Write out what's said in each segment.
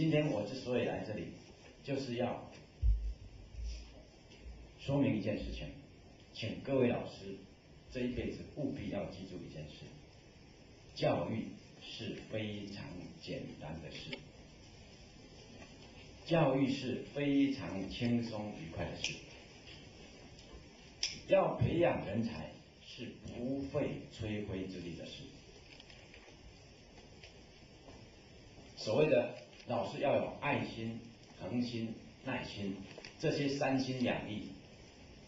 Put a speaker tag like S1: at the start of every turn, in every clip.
S1: 今天我之所以来这里，就是要说明一件事情，请各位老师这一辈子务必要记住一件事：教育是非常简单的事，教育是非常轻松愉快的事。要培养人才是不费吹灰之力的事。所谓的老师要有爱心、恒心、耐心，这些三心两意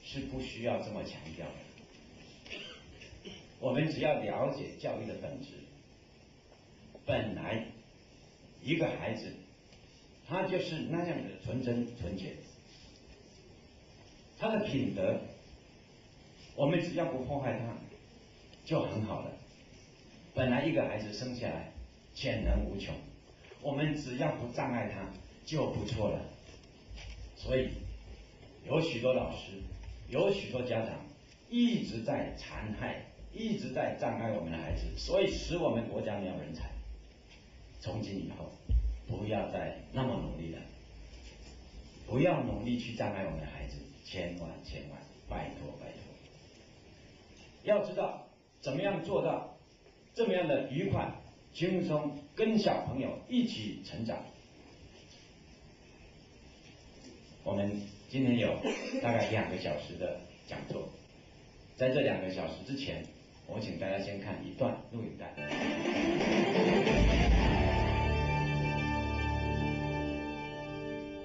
S1: 是不需要这么强调的。我们只要了解教育的本质，本来一个孩子他就是那样的纯真纯洁，他的品德，我们只要不破坏他就很好了。本来一个孩子生下来潜能无穷，我们只要不障碍他就不错了。所以有许多老师，有许多家长一直在残害，一直在障碍我们的孩子，所以使我们国家没有人才。从今以后不要再那么努力了，不要努力去障碍我们的孩子，千万千万拜托拜托。要知道怎么样做到这么样的愉快轻松，跟小朋友一起成长。我们今天有大概2个小时的讲座，在这2个小时之前，我请大家先看一段录影带。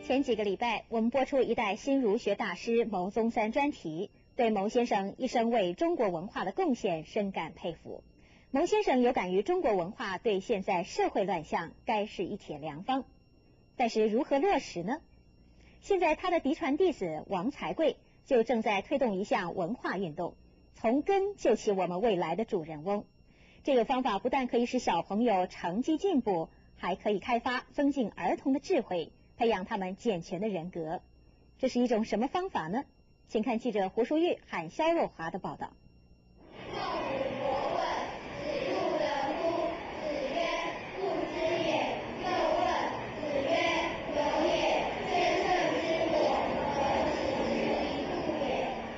S2: 前几个礼拜，我们播出一代新儒学大师牟宗三专题，对牟先生一生为中国文化的贡献深感佩服。牟先生有感于中国文化对现在社会乱象该是一铁良方，但是如何落实呢？现在他的嫡传弟子王才贵就正在推动一项文化运动，从根救起我们未来的主人翁。这个方法不但可以使小朋友成绩进步，还可以开发增进儿童的智慧，培养他们健全的人格。这是一种什么方法呢？请看记者胡淑玉和肖若华的报道。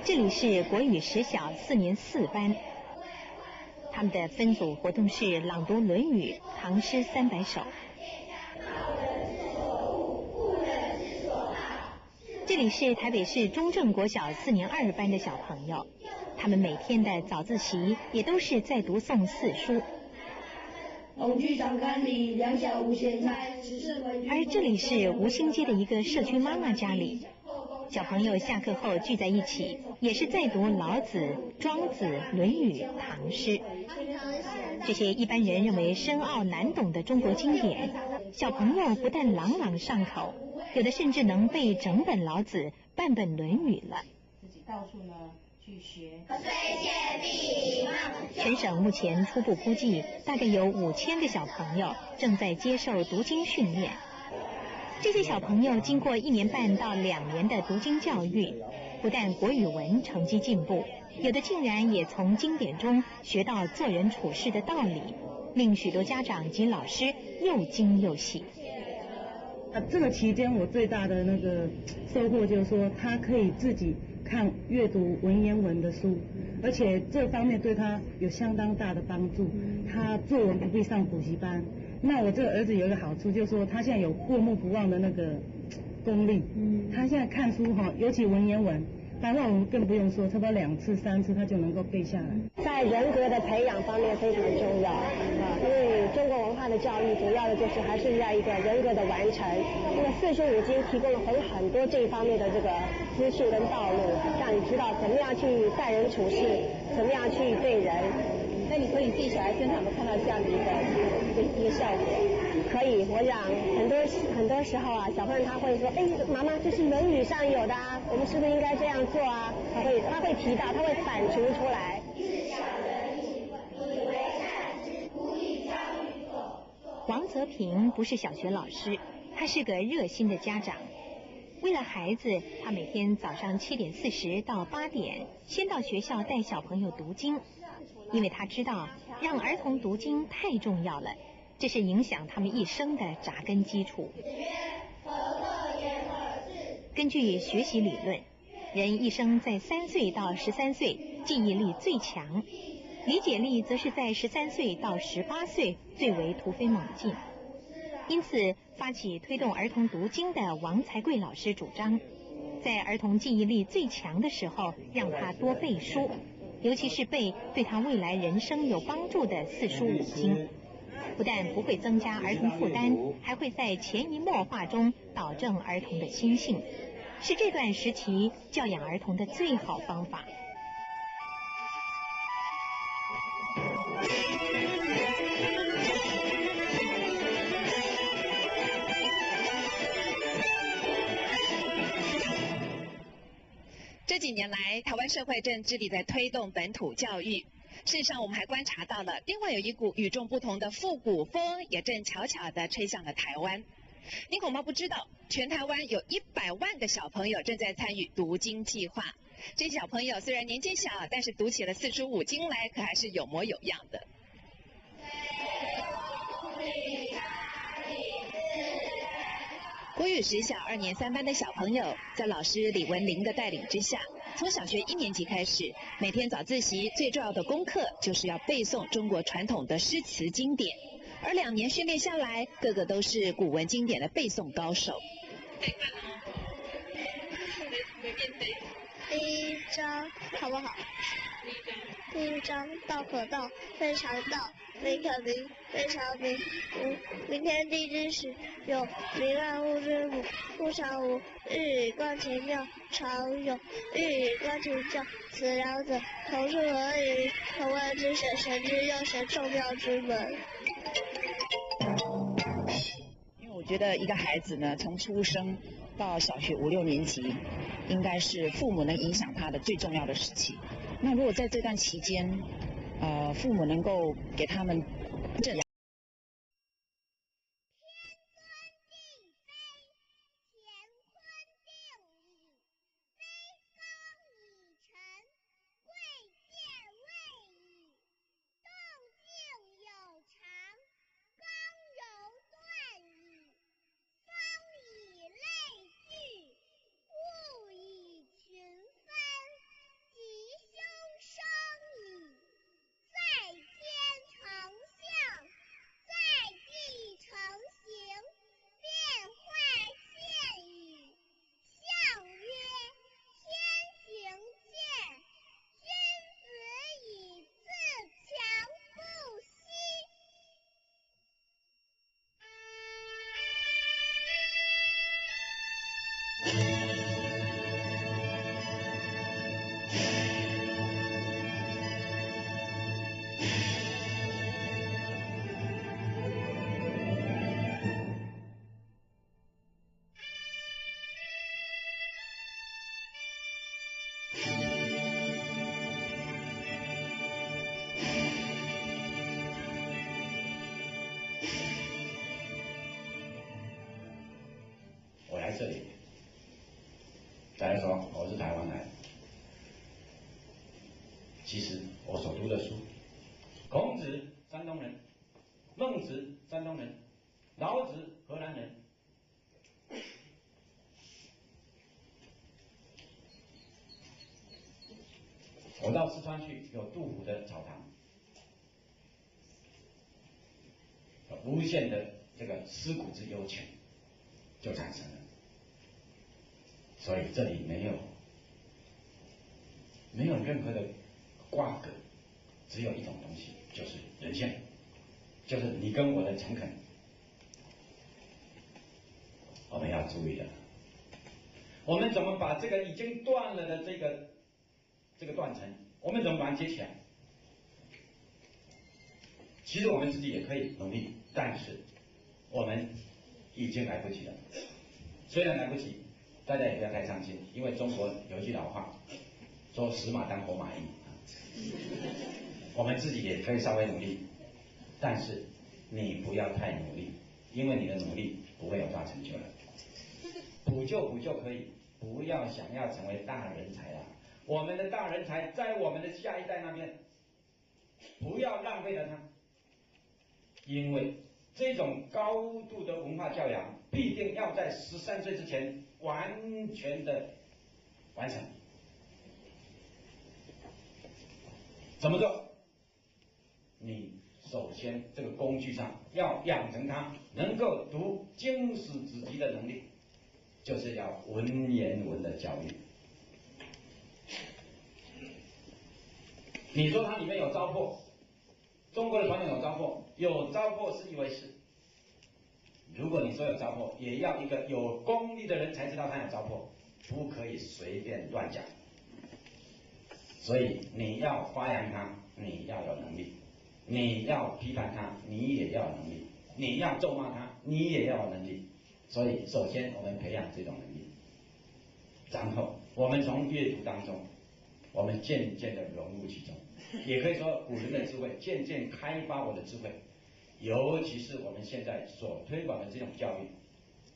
S2: 这里是国语实小4年4班，他们的分组活动是朗读《论语》唐诗300首。这里是台北市中正国小4年2班的小朋友，他们每天的早自习也都是在读诵四书。而这里是吴兴街的一个社区妈妈家里，小朋友下课后聚在一起，也是在读老子、庄子、论语、唐诗。这些一般人认为深奥难懂的中国经典，小朋友不但朗朗上口，有的甚至能背整本老子、半本论语了。自己到处呢去学。全省目前初步估计，大概有5000个小朋友正在接受读经训练。这些小朋友经过1年半到2年的读经教育，不但国语文成绩进步，有的竟然也从经典中学到做人处事的道理，令许多家长及老师又惊又喜。
S3: 这个期间我最大的那个收获就是说，他可以自己看阅读文言文的书，而且这方面对他有相当大的帮助。他作文不必上补习班。那我这个儿子有一个好处，就是说他现在有过目不忘的那个功力。他现在看书尤其文言文，白话文更不用说，差不多2次3次他就能够背下来。
S4: 在人格的培养方面非常重要因为中国文化的教育主要的就是还是要一个人格的完成。那么四书五经提供了很多这一方面的这个资讯跟道路，让你知道怎么样去待人处事，怎么样去对人。那你可以自己小孩身上有没有看到这样的一个效果？可以，我想很多时候小朋友他会说，妈妈，这是《论语》上有的我们是不是应该这样做啊？他会提到，他会反刍出来。
S2: 王泽平不是小学老师，他是个热心的家长。为了孩子，他每天早上7点40到8点，先到学校带小朋友读经，因为他知道让儿童读经太重要了，这是影响他们一生的扎根基础。根据学习理论，人一生在3岁到13岁记忆力最强，理解力则是在13岁到18岁最为突飞猛进。因此，发起推动儿童读经的王才贵老师主张，在儿童记忆力最强的时候，让他多背书，尤其是背对他未来人生有帮助的4书5经。不但不会增加儿童负担，还会在潜移默化中导正儿童的心性，是这段时期教养儿童的最好方法。
S5: 这几年来，台湾社会正致力在推动本土教育。事实上，我们还观察到了，另外有一股与众不同的复古风，也正悄悄地吹向了台湾。您恐怕不知道，全台湾有100万个小朋友正在参与读经计划。这些小朋友虽然年纪小，但是读起了4书5经来，可还是有模有样的。国语实小2年3班的小朋友，在老师李文玲的带领之下，从小学1年级开始，每天早自习最重要的功课就是要背诵中国传统的诗词经典，而2年训练下来，个个都是古文经典的背诵高手。
S6: 第一章好不好？第一章道可道，非常道；名可名，非常名。明天地之始，有明万物之母，物常无。日与观其妙，常有。日与观其教，此两者，同出而异，同谓之神，神之又神，众妙之门。
S5: 因为我觉得一个孩子呢，从出生到小学5、6年级，应该是父母能影响他的最重要的时期。那如果在这段期间，父母能够给他们正
S1: 这里，再来说我是台湾来的，其实我所读的书，孔子山东人，孟子山东人，老子荷兰人，我到四川去有杜甫的草堂，无限的这个思古之幽情就产生了。所以这里没有任何的瓜葛，只有一种东西，就是人性，就是你跟我的诚恳。我们要注意的，我们怎么把这个已经断了的这个断层，我们怎么把它接起来？其实我们自己也可以努力，但是我们已经来不及了。虽然来不及，大家也不要太伤心，因为中国有一句老话，说死马当活马医。我们自己也可以稍微努力，但是你不要太努力，因为你的努力不会有大成就的。补救可以，不要想要成为大人才啊！我们的大人才在我们的下一代那边，不要浪费了它，因为这种高度的文化教养必定要在13岁之前完全的完成。怎么做？你首先这个工具上要养成他能够读经史子集的能力，就是要文言文的教育。你说它里面有糟粕，中国的传统有糟粕，有糟粕是一回事。如果你说有糟粕，也要一个有功力的人才知道它有糟粕，不可以随便乱讲。所以你要发扬它，你要有能力；你要批判它，你也要有能力；你要咒骂它，你也要有能力。所以，首先我们培养这种能力，然后我们从阅读当中，我们渐渐的融入其中。也可以说，古人的智慧渐渐开发我的智慧，尤其是我们现在所推广的这种教育，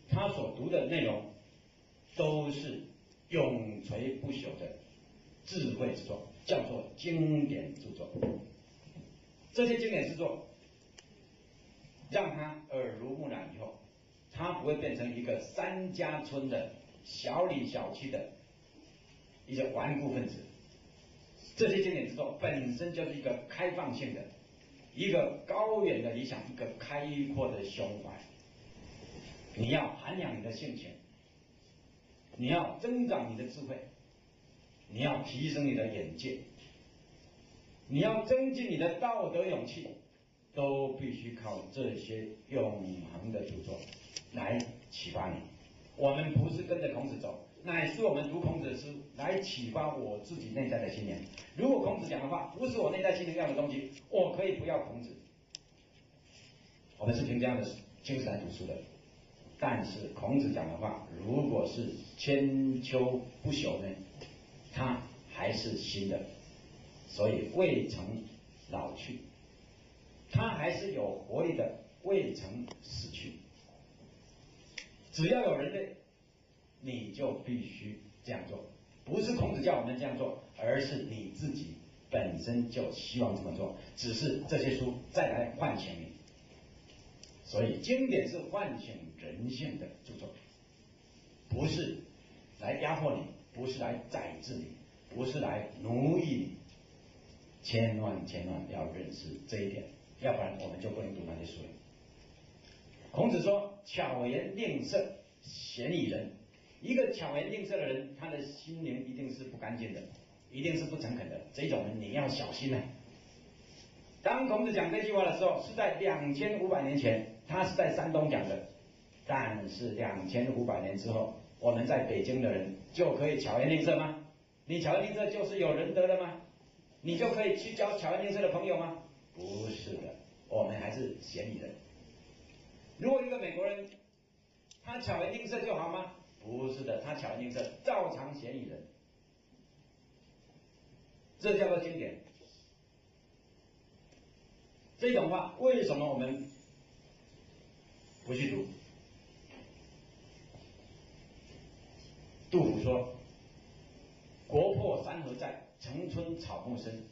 S1: 他所读的内容都是永垂不朽的智慧之作，叫做经典著作。这些经典著作让他耳濡目染以后，他不会变成一个3家村的小里小气的一个顽固分子。这些经典著作本身就是一个开放性的、一个高远的理想、一个开阔的胸怀。你要涵养你的性情，你要增长你的智慧，你要提升你的眼界，你要增进你的道德勇气，都必须靠这些永恒的著作来启发你。我们不是跟着孔子走，乃是我们读孔子的书来启发我自己内在的信念。如果孔子讲的话不是我内在信念要的东西，我可以不要孔子。我们是凭这样的精神来读书的。但是孔子讲的话，如果是千秋不朽呢，它还是新的，所以未曾老去，它还是有活力的，未曾死去。只要有人类，你就必须这样做，不是孔子叫我们这样做，而是你自己本身就希望这么做，只是这些书再来唤醒你。所以经典是唤醒人性的著作，不是来压迫你，不是来宰制你，不是来奴役你。千万要认识这一点，要不然我们就不能读那些书了。孔子说：“巧言令色，鲜矣仁。”一个巧言令色的人，他的心灵一定是不干净的，一定是不诚恳的。这种人你要小心啊！当孔子讲这句话的时候，是在2500年前，他是在山东讲的。但是2500年之后，我们在北京的人就可以巧言令色吗？你巧言令色就是有仁德了吗？你就可以去交巧言令色的朋友吗？不是的，我们还是嫌疑人。如果一个美国人，他巧言令色就好吗？不是的，他巧言令色照常嫌疑人。这叫做经典。这种话为什么我们不去读？杜甫说：“国破山河在，城春草木深。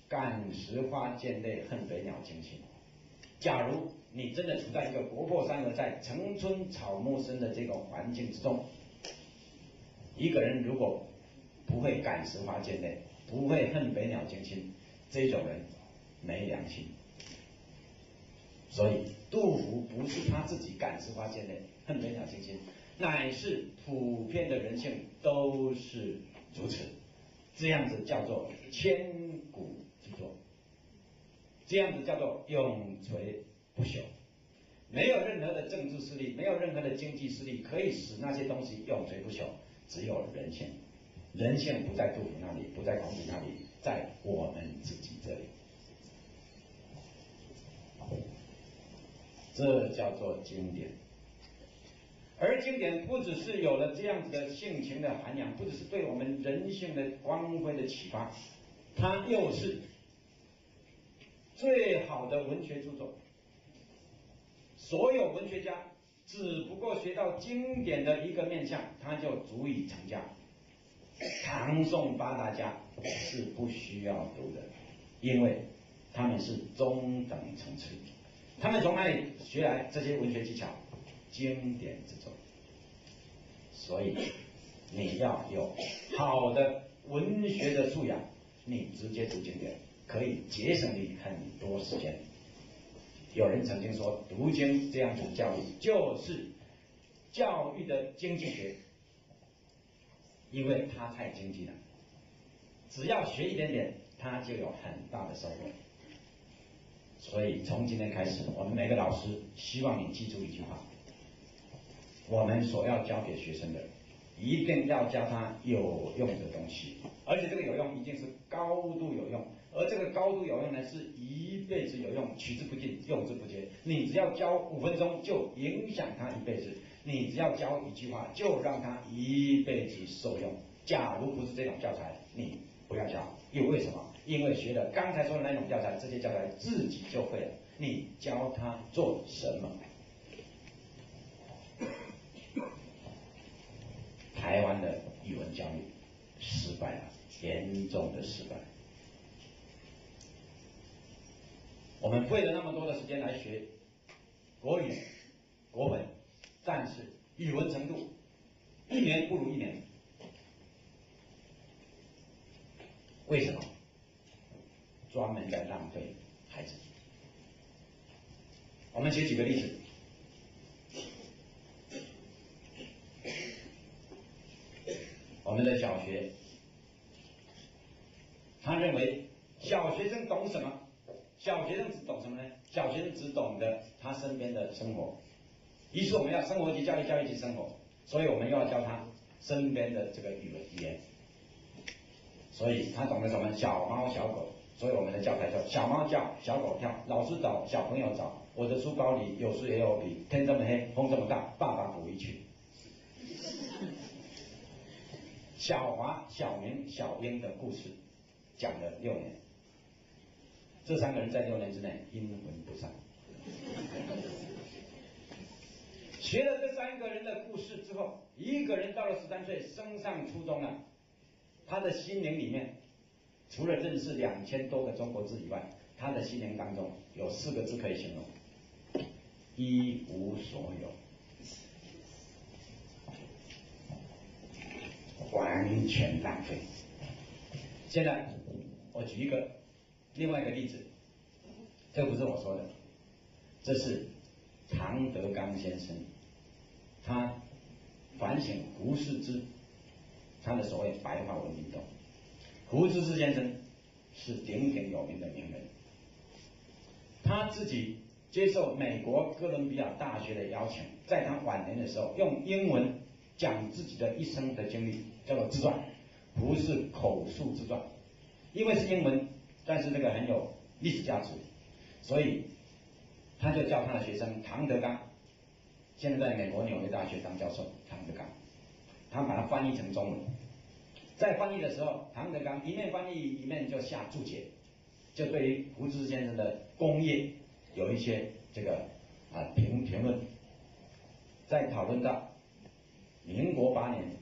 S1: 感时花溅泪，恨飞鸟惊心。”假如你真的处在一个国破山河在、城春草木深的这个环境之中，一个人如果不会感时花溅泪，不会恨飞鸟惊心，这种人没良心。所以杜甫不是他自己感时花溅泪、恨飞鸟惊心，乃是普遍的人性都是如此。这样子叫做千古之作，这样子叫做永垂不朽。没有任何的政治势力，没有任何的经济势力可以使那些东西永垂不朽，只有人性。人性不在杜甫那里，不在孔子那里，在我们自己这里。这叫做经典。而经典不只是有了这样子的性情的涵养，不只是对我们人性的光辉的启发，它又是最好的文学著作。所有文学家只不过学到经典的一个面向，他就足以成家。唐宋八大家是不需要读的，因为他们是中等层次。他们从哪里学来这些文学技巧？经典之中。所以你要有好的文学的素养，你直接读经典，可以节省你很多时间。有人曾经说，读经这样子的教育就是教育的经济学，因为它太经济了，只要学一点点，它就有很大的收获。所以从今天开始，我们每个老师希望你记住一句话：我们所要教给学生的，一定要教他有用的东西，而且这个有用一定是高度有用，而这个高度有用呢，是一辈子有用，取之不尽，用之不竭。你只要教5分钟，就影响他一辈子；你只要教一句话，就让他一辈子受用。假如不是这种教材，你不要教。因为什么？因为学了刚才说的那种教材，这些教材自己就会了，你教他做什么？台湾的语文教育失败了，严重的失败。我们费了那么多的时间来学国语、国文，但是语文程度一年不如一年。为什么？专门在浪费孩子。我们举几个例子。我们的小学，他认为小学生懂什么？小学生只懂什么呢？小学生只懂得他身边的生活。于是我们要生活及教育，教育及生活，所以我们又要教他身边的这个语言。所以他懂得什么？小猫小狗。所以我们的教材叫小猫叫，小狗跳，老师找，小朋友找。我的书包里有书也有笔，天这么黑，风这么大，爸爸捕鱼去。小华、小明、小英的故事讲了6年，这3个人在6年之内阴魂不散。学了这3个人的故事之后，一个人到了13岁升上初中了，他的心灵里面除了认识2000多个中国字以外，他的心灵当中有4个字可以形容：一无所有。完全浪费。现在我举另外一个例子，这不是我说的，这是唐德刚先生，他反省胡适之他的所谓白话文运动。胡适之先生是鼎鼎有名的名人，他自己接受美国哥伦比亚大学的邀请，在他晚年的时候用英文讲自己的一生的经历，叫做自传，胡适口述自传。因为是英文，但是这个很有历史价值，所以他就叫他的学生唐德刚，现在在美国纽约大学当教授，唐德刚，他把它翻译成中文。在翻译的时候，唐德刚一面翻译一面就下注解，就对于胡适先生的功业有一些这个评论，在讨论到民国8年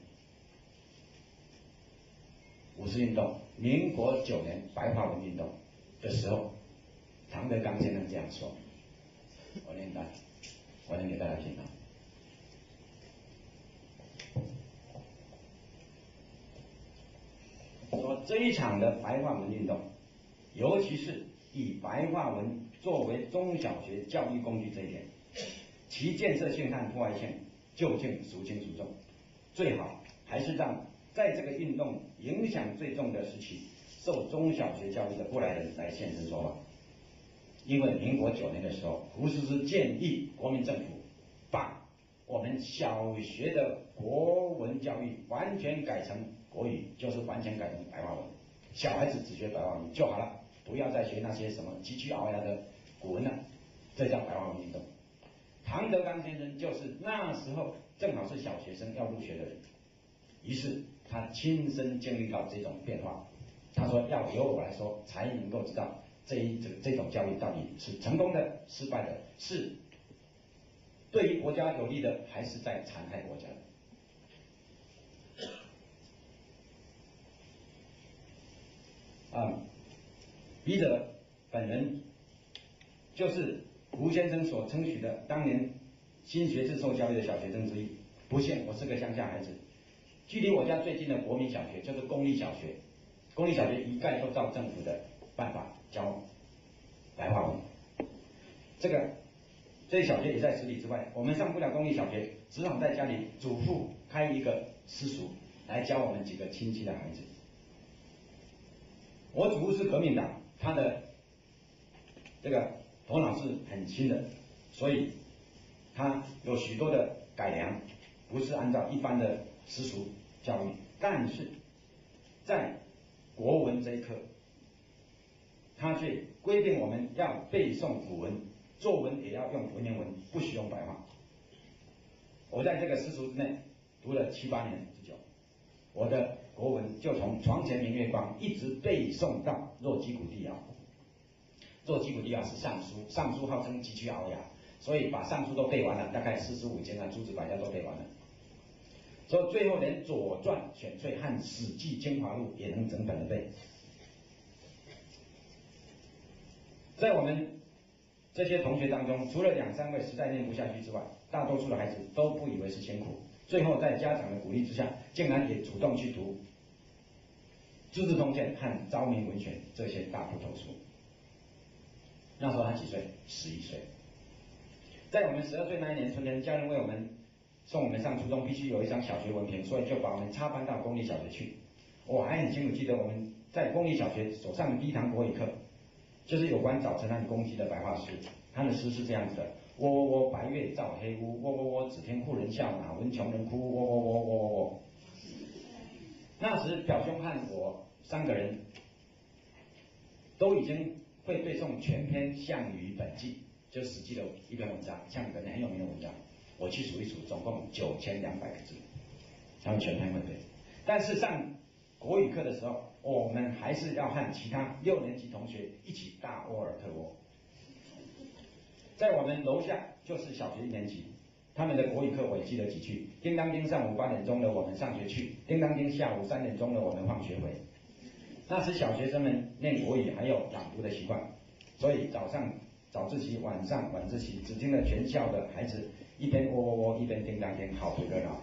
S1: 五四运动，民国9年白话文运动的时候，唐德刚先生这样说，我念给大家听啊。说这一场的白话文运动，尤其是以白话文作为中小学教育工具这一点，其建设性和破坏性究竟孰轻孰重？最好还是让在这个运动影响最重的时期受中小学教育的过来人来现身说法。因为民国9年的时候，胡适之建议国民政府把我们小学的国文教育完全改成国语，就是完全改成白话文，小孩子只学白话文就好了，不要再学那些什么唧唧熬牙的古文了，这叫白话文运动。唐德刚先生就是那时候正好是小学生要入学的人，于是他亲身经历到这种变化。他说要由我来说，才能够知道这种教育到底是成功的、失败的，是对于国家有利的，还是在残害国家的。彼得本人就是胡先生所称许的当年新学制受教育的小学生之一。不幸我是个乡下孩子，距离我家最近的国民小学就是公立小学，公立小学一概都照政府的办法教白话文。这些小学也在10里之外，我们上不了公立小学，只好在家里祖父开一个私塾来教我们几个亲戚的孩子。我祖父是革命党，他的这个头脑是很清的，所以他有许多的改良，不是按照一般的私塾教育，但是在国文这一科，他却规定我们要背诵古文，作文也要用文言文，不许用白话。我在这个私塾之内读了7、8年之久，我的国文就从床前明月光一直背诵到若击鼓地摇。若击鼓地摇是尚书，尚书号称极具鳌牙，所以把尚书都背完了，大概45间啊，诸子百家都背完了。所以最后连《左传》选粹和《史记精华录》也能整本的背。在我们这些同学当中，除了2、3位实在念不下去之外，大多数的孩子都不以为是辛苦，最后在家长的鼓励之下，竟然也主动去读《资治通鉴》和《昭明文选》这些大部头书。那时候他几岁？11岁。在我们12岁那一年春天，家人为我们送我们上初中必须有一张小学文凭，所以就把我们插班到公立小学去。我还很清楚记得我们在公立小学所上的第一堂国语课，就是有关早晨和公鸡的白话诗。他的诗是这样子的：喔喔喔，白月照黑屋，喔喔喔，只听妇人笑，哪闻穷人哭，喔喔喔喔喔喔。那时表兄和我3个人都已经会背诵全篇《项羽本纪》，就是《史记》的一篇文章，项羽本纪很有名的文章。我去数一数，总共9200个字，他们全篇会背。但是上国语课的时候，我们还是要和其他6年级同学一起大沃尔特沃。在我们楼下就是小学1年级，他们的国语课我也记得几句：叮当叮，上午8点钟了，我们上学去；叮当叮，下午3点钟了，我们放学回。那时小学生们念国语还有朗读的习惯，所以早上早自习，晚上晚自习，只听了全校的孩子一边喔喔喔，一边叮当叮，好不热闹。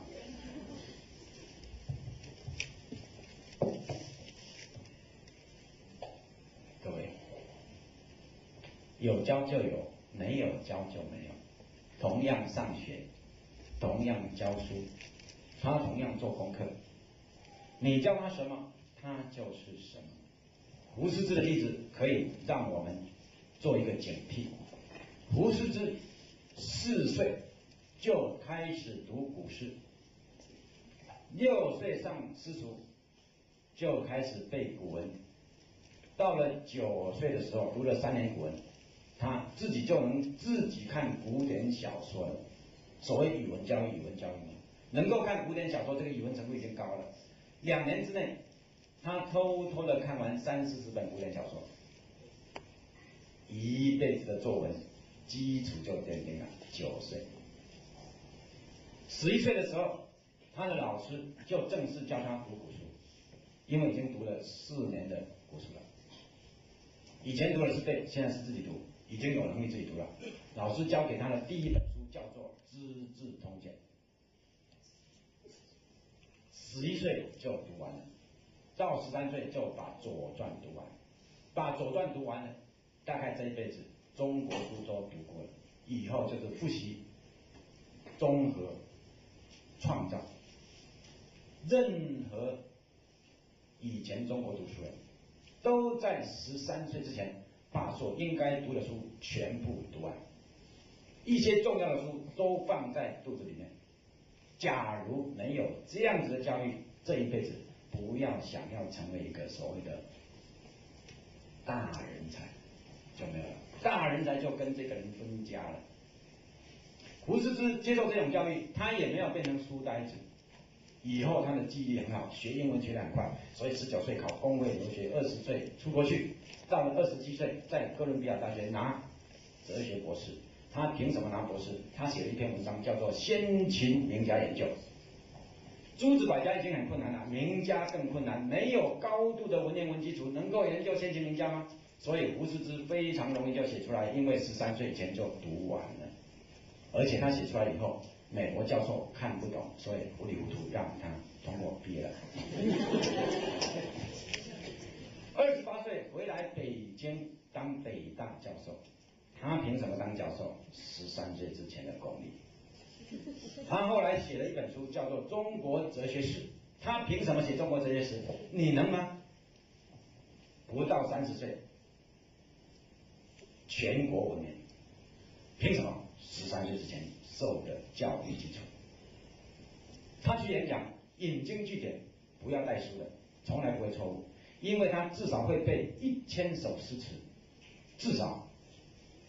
S1: 各位，有教就有，没有教就没有。同样上学，同样教书，他同样做功课，你教他什么，他就是什么。胡适之的例子可以让我们做一个警惕。胡适之4岁就开始读古诗，6岁上私塾就开始背古文，到了9岁的时候读了3年古文，他自己就能自己看古典小说了。所谓语文教育，语文教育嘛，能够看古典小说，这个语文程度已经高了。2年之内，他偷偷的看完30-40本古典小说，一辈子的作文基础就奠定了。9岁，11岁的时候，他的老师就正式教他读古书，因为已经读了4年的古书了。以前读的是背，现在是自己读，已经有能力自己读了。老师教给他的第1本书叫做《资治通鉴》，11岁就读完了。到13岁就把《左传》读完，把《左传》读完了，大概这一辈子中国书都读过了，以后就是复习、综合、创造。任何以前中国读书人，都在13岁之前把所应该读的书全部读完，一些重要的书都放在肚子里面。假如没有这样子的教育，这一辈子不要想要成为一个所谓的大人才，就没有了。大人才就跟这个人分家了。胡适之接受这种教育，他也没有变成书呆子，以后他的记忆力很好，学英文学得很快，所以19岁考公卫留学，20岁出国去，到了27岁在哥伦比亚大学拿哲学博士。他凭什么拿博士？他写了一篇文章叫做《先秦名家研究》。诸子百家已经很困难了，名家更困难。没有高度的文言文基础，能够研究先秦名家吗？所以胡适之非常容易就写出来，因为13岁前就读完了，而且他写出来以后，美国教授看不懂，所以糊里糊涂让他通过毕业了。28岁回来北京当北大教授，他凭什么当教授？13岁之前的功力。他后来写了一本书，叫做《中国哲学史》，他凭什么写中国哲学史？你能吗？不到30岁，全国闻名，凭什么？13岁之前受的教育基础。他去演讲，引经据典，不要带书的，从来不会错误，因为他至少会背1000首诗词，至少，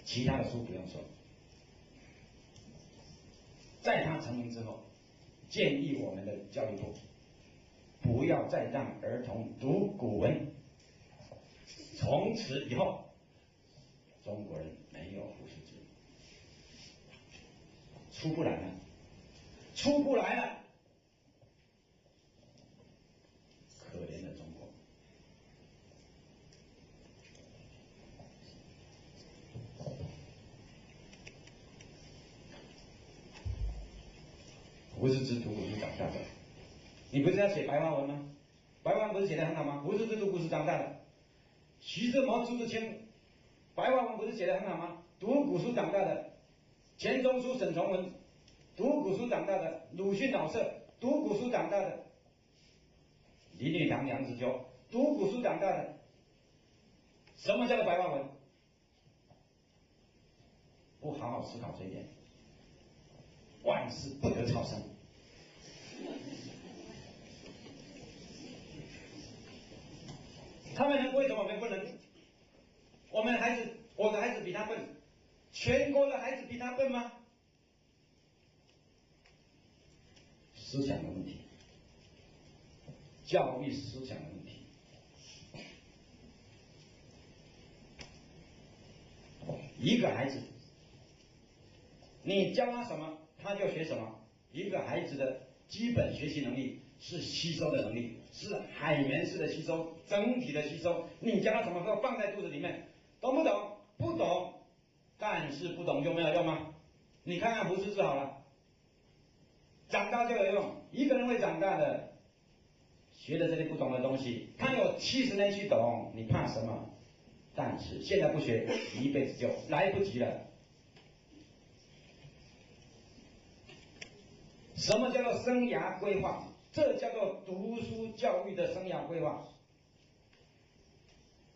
S1: 其他的书不用说。在他成名之后，建议我们的教育部不要再让儿童读古文。从此以后，中国人没有胡适之，出不来了，出不来了，可怜的中国。胡适之读古书长大的，你不是要写白话文吗？白话文不是写得很好吗？胡适之读古书长大的。徐志摩、朱自清，白话文不是写得很好吗？读古书长大的。钱钟书、沈从文，读古书长大的。鲁迅、老舍，读古书长大的。林语堂、梁实秋，读古书长大的。什么叫做白话文？不好好思考这一点，万事不得超生。他们能，为什么我们不能？我们孩子，我的孩子比他笨，全国的孩子比他笨吗？思想的问题，教育思想的问题。一个孩子，你教他什么，他就学什么。一个孩子的基本学习能力是吸收的能力，是海绵式的吸收，整体的吸收。你教他什么都放在肚子里面，懂不懂？不懂，但是不懂就没有用吗？你看看胡适之好了，长大就有用。一个人会长大的，学的这些不懂的东西，他有70年去懂，你怕什么？但是现在不学，一辈子就来不及了。什么叫做生涯规划？这叫做读书教育的生涯规划。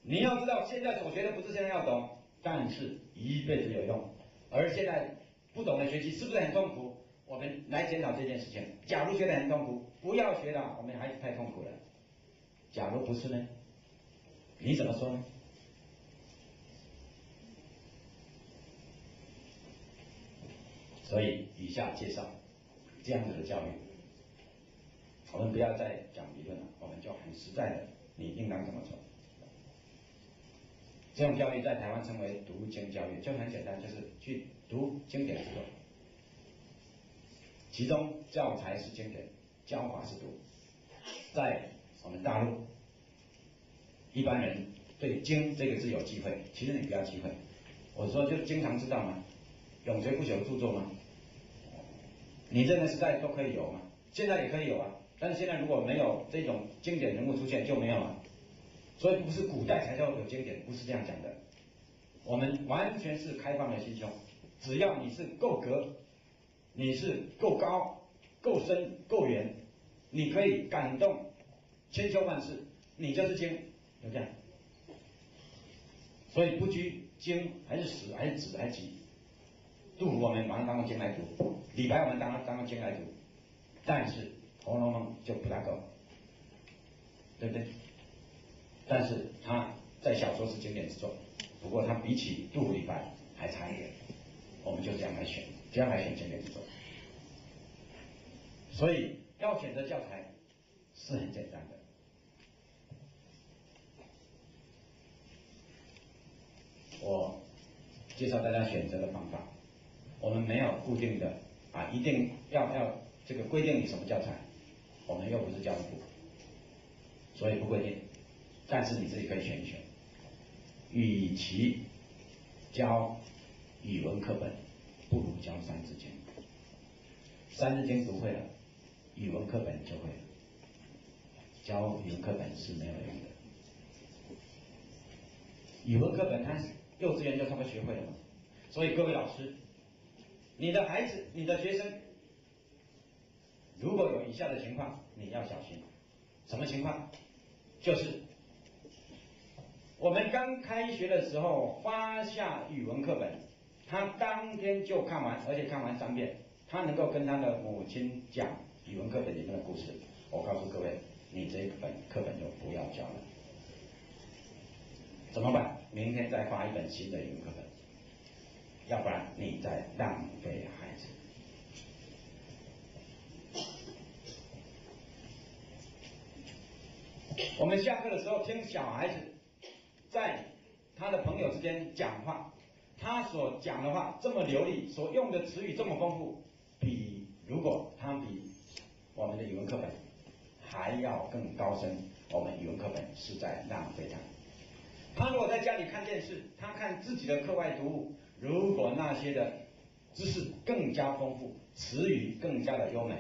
S1: 你要知道，现在所学的不是现在要懂，但是一辈子有用。而现在不懂的学习是不是很痛苦？我们来检讨这件事情。假如觉得很痛苦，不要学了，我们孩子太痛苦了。假如不是呢？你怎么说呢？所以以下介绍这样子的教育，我们不要再讲理论了，我们就很实在的，你应当怎么做？这种教育在台湾称为读经教育，就很简单，就是去读经典之作，其中教材是经典，教法是读。在我们大陆，一般人对经这个字有忌讳，其实你不要忌讳，我说就经常知道嘛，永垂不朽著作吗？你认为时代都可以有吗？现在也可以有啊，但是现在如果没有这种经典人物出现就没有了。所以不是古代才叫有经典，不是这样讲的。我们完全是开放的心胸，只要你是够格，你是够高、够深、够远，你可以感动千秋万世，你就是经，就这样。所以不拘经还是史还是子还是集，杜甫我们把它当做经来读，李白我们当做经来读，但是《红楼梦》就不大够，对不对？但是他在小说是经典之作，不过他比起杜甫、李白还差一点，我们就这样来选，这样来选经典之作。所以要选择教材是很简单的。我介绍大家选择的方法，我们没有固定的一定要这个规定你什么教材，我们又不是教育部，所以不规定。但是你自己可以选一选，与其教语文课本，不如教《三字经》。《三字经》读会了，语文课本就会了。教语文课本是没有用的。语文课本它幼稚园就差不多学会了嘛。所以各位老师，你的孩子、你的学生，如果有以下的情况，你要小心。什么情况？就是我们刚开学的时候发下语文课本，他当天就看完，而且看完3遍，他能够跟他的母亲讲语文课本里面的故事。我告诉各位，你这本课本就不要教了。怎么办？明天再发一本新的语文课本，要不然你在浪费孩子。我们下课的时候听小孩子在他的朋友之间讲话，他所讲的话这么流利，所用的词语这么丰富，如果他比我们的语文课本还要更高深，我们语文课本是在浪费它。他如果在家里看电视，他看自己的课外读物，如果那些的知识更加丰富，词语更加的优美，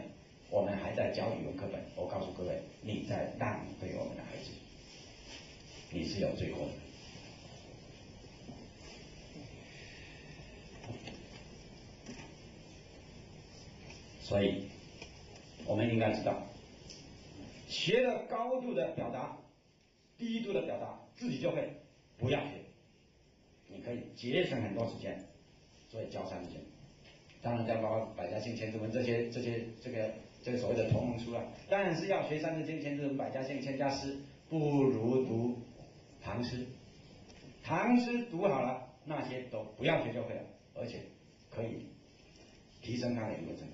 S1: 我们还在教语文课本，我告诉各位，你在浪费我们的孩子，你是有罪过的。所以，我们应该知道，学了高度的表达，低度的表达，自己就会，不要学。你可以节省很多时间，所以教3字经。当然，再包括百家姓、千字文这个所谓的同盟书了。但是要学3字经、千字文、百家姓、千家诗，不如读唐诗。唐诗读好了，那些都不要学就会了，而且可以提升他的语文程度。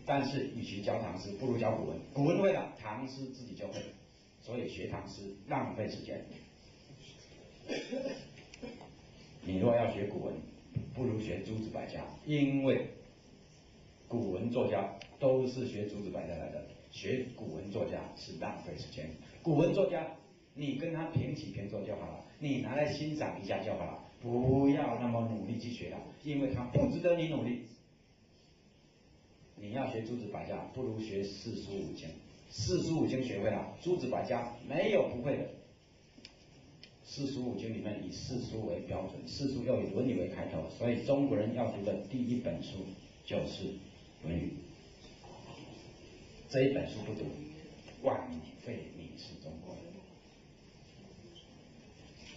S1: 但是与其教唐诗，不如教古文。古文会了，唐诗自己就会。所以学唐诗浪费时间。你若要学古文，不如学诸子百家，因为古文作家都是学诸子百家来的，学古文作家是浪费时间。古文作家，你跟他平起平坐就好了，你拿来欣赏一下就好了，不要那么努力去学了，因为他不值得你努力。你要学诸子百家，不如学四书五经。四书五经学会了，诸子百家没有不会的。四书五经里面以四书为标准，四书又以《论语》为开头，所以中国人要读的第一本书就是《论语》。这一本书不读，枉费你是中国人。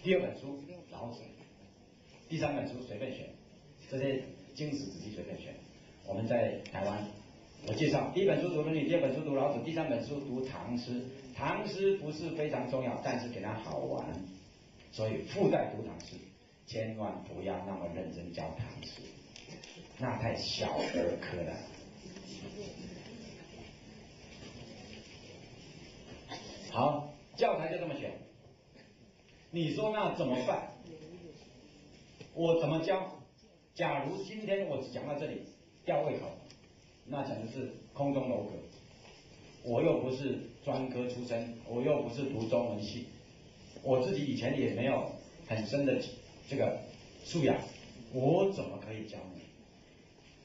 S1: 第2本书老子，第3本书随便选，这些经史子集随便选。我们在台湾，我介绍第1本书读《论语》，第2本书读老子，第3本书读唐诗。唐诗不是非常重要，但是给它好玩，所以附带读唐诗。千万不要那么认真教唐诗，那太小儿科了。好，教材就这么选。你说那怎么办？我怎么教？假如今天我只讲到这里，吊胃口，那讲的是空中楼阁。我又不是专科出身，我又不是读中文系，我自己以前也没有很深的这个素养，我怎么可以教呢？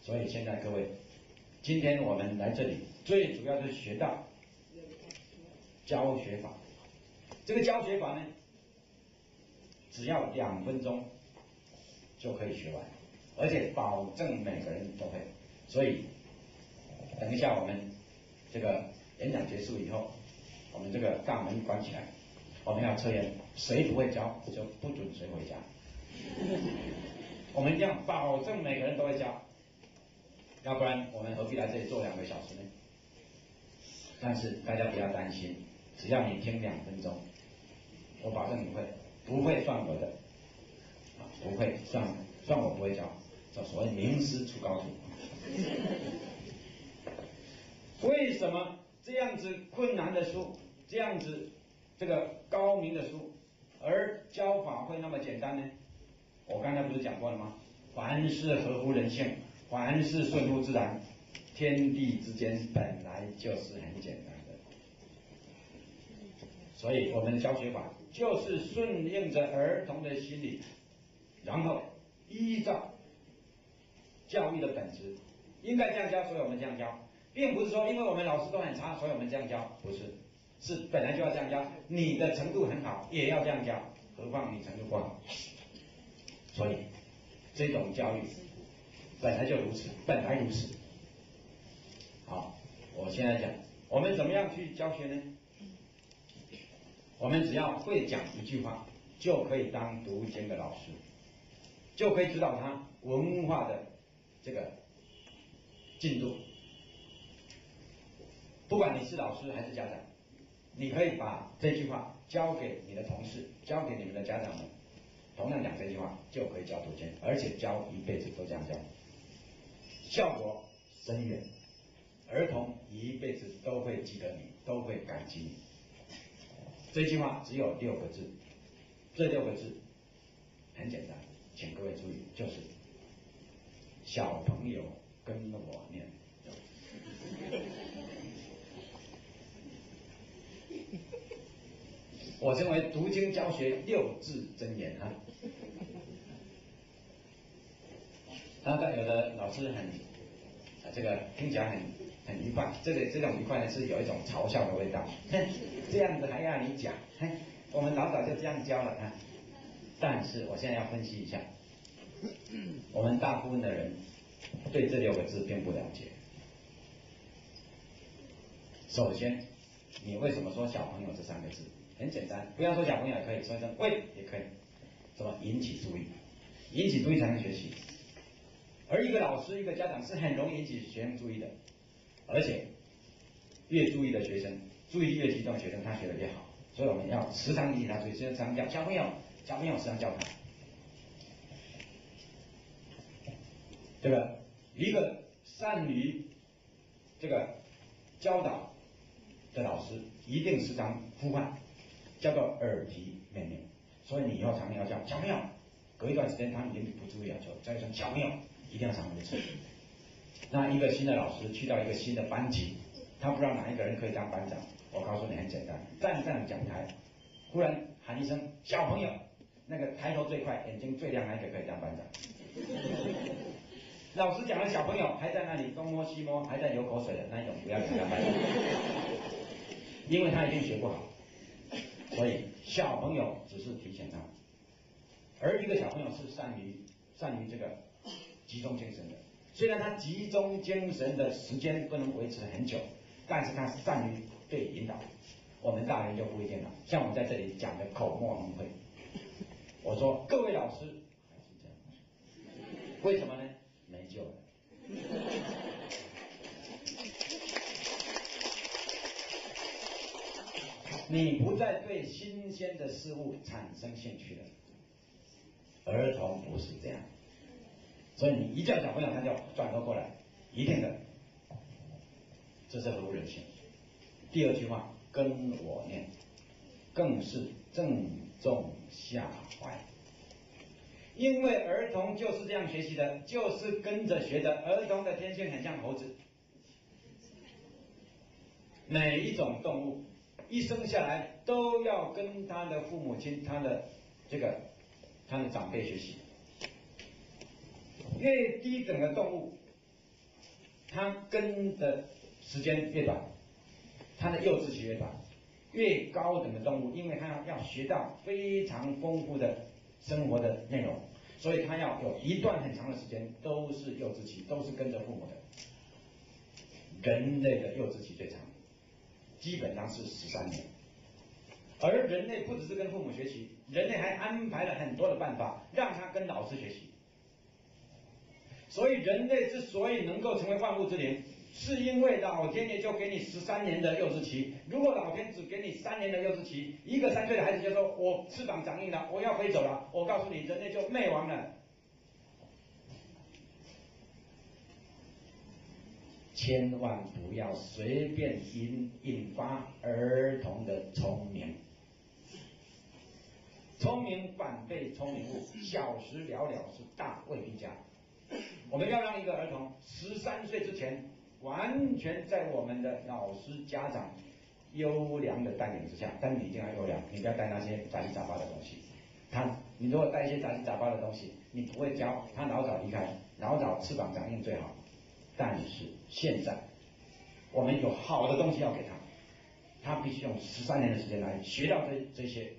S1: 所以现在各位，今天我们来这里，最主要是学到教学法。这个教学法呢，只要2分钟就可以学完，而且保证每个人都会。所以等一下我们这个演讲结束以后，我们这个大门关起来，我们要测验，谁不会教就不准谁回家。我们一定要保证每个人都会教，要不然我们何必来这里坐2个小时呢？但是大家不要担心，只要你听2分钟，我保证你会，不会算我的，不会算我不会教，叫所谓名师出高徒。为什么这样子困难的书，这样子这个高明的书，而教法会那么简单呢？我刚才不是讲过了吗？凡事合乎人性，凡事顺乎自然，天地之间本来就是很简单的。所以我们的教学法就是顺应着儿童的心理，然后依照教育的本质，应该这样教，所以我们这样教，并不是说因为我们老师都很差，所以我们这样教，不是，是本来就要这样教。你的程度很好，也要这样教，何况你程度不好。所以这种教育本来就如此，本来如此。好，我现在讲，我们怎么样去教学呢？我们只要会讲一句话，就可以当读经的老师，就可以指导他文化的这个进度。不管你是老师还是家长，你可以把这句话交给你的同事，交给你们的家长们，同样讲这句话就可以教读经，而且教一辈子都这样教，效果深远，儿童一辈子都会记得你，都会感激你。这句话只有6个字，这6个字很简单，请各位注意，就是小朋友跟我念。我称为读经教学6字真言啊。那有的老师这个听起来很愉快，这种愉快呢是有一种嘲笑的味道，这样子还要你讲，我们老早就这样教了啊。但是我现在要分析一下，我们大部分的人对这6个字并不了解。首先，你为什么说小朋友这3个字？很简单，不要说小朋友也可以，说一声喂也可以，什么引起注意，引起注意才能学习。而一个老师、一个家长是很容易引起学生注意的，而且越注意的学生，注意力越集中的学生，他学得越好。所以我们要时常引起他注意，时常叫小朋友，时常叫他，对吧？一个善于这个教导的老师，一定时常呼唤，叫做耳提面命。所以你以后常常要叫小朋友，隔一段时间他们已经不注意了，就叫一声小朋友，一定要常常去。那一个新的老师去到一个新的班级，他不知道哪一个人可以当班长，我告诉你很简单，站上讲台，忽然喊一声小朋友，那个抬头最快、眼睛最亮那个可以当班长。老师讲了小朋友还在那里东摸西摸，还在流口水的那一种，不要给他当班长，因为他一定学不好。所以小朋友只是提醒他，而一个小朋友是善于这个集中精神的。虽然他集中精神的时间不能维持很久，但是他善于被引导。我们大人就不一定了，像我们在这里讲的口沫蒙会，我说各位老师还是这样，为什么呢？没救了。你不再对新鲜的事物产生兴趣了，儿童不是这样，所以你一叫小朋友，他就转头过来，一定的，这是合乎人性。第二句话，跟我念，更是正中下怀，因为儿童就是这样学习的，就是跟着学的。儿童的天性很像猴子，每一种动物一生下来都要跟他的父母亲、他的长辈学习。越低等的动物，它跟的时间越短，它的幼稚期越短；越高等的动物，因为它要学到非常丰富的生活的内容，所以它要有一段很长的时间都是幼稚期，都是跟着父母的。人类的幼稚期最长，基本上是13年。而人类不只是跟父母学习，人类还安排了很多的办法让他跟老师学习。所以人类之所以能够成为万物之灵，是因为老天爷就给你13年的幼稚期。如果老天只给你3年的幼稚期，一个3岁的孩子就说我翅膀长硬了，我要飞走了，我告诉你，人类就灭亡了。千万不要随便引发儿童的聪明，聪明反被聪明误，小时了了是大未必佳。我们要让一个儿童13岁之前，完全在我们的老师、家长优良的带领之下，但你一定要优良，你不要带那些杂七杂八的东西。你如果带一些杂七杂八的东西，你不会教，他老早离开，老早翅膀长硬最好。但是现在，我们有好的东西要给他，他必须用13年的时间来学到这些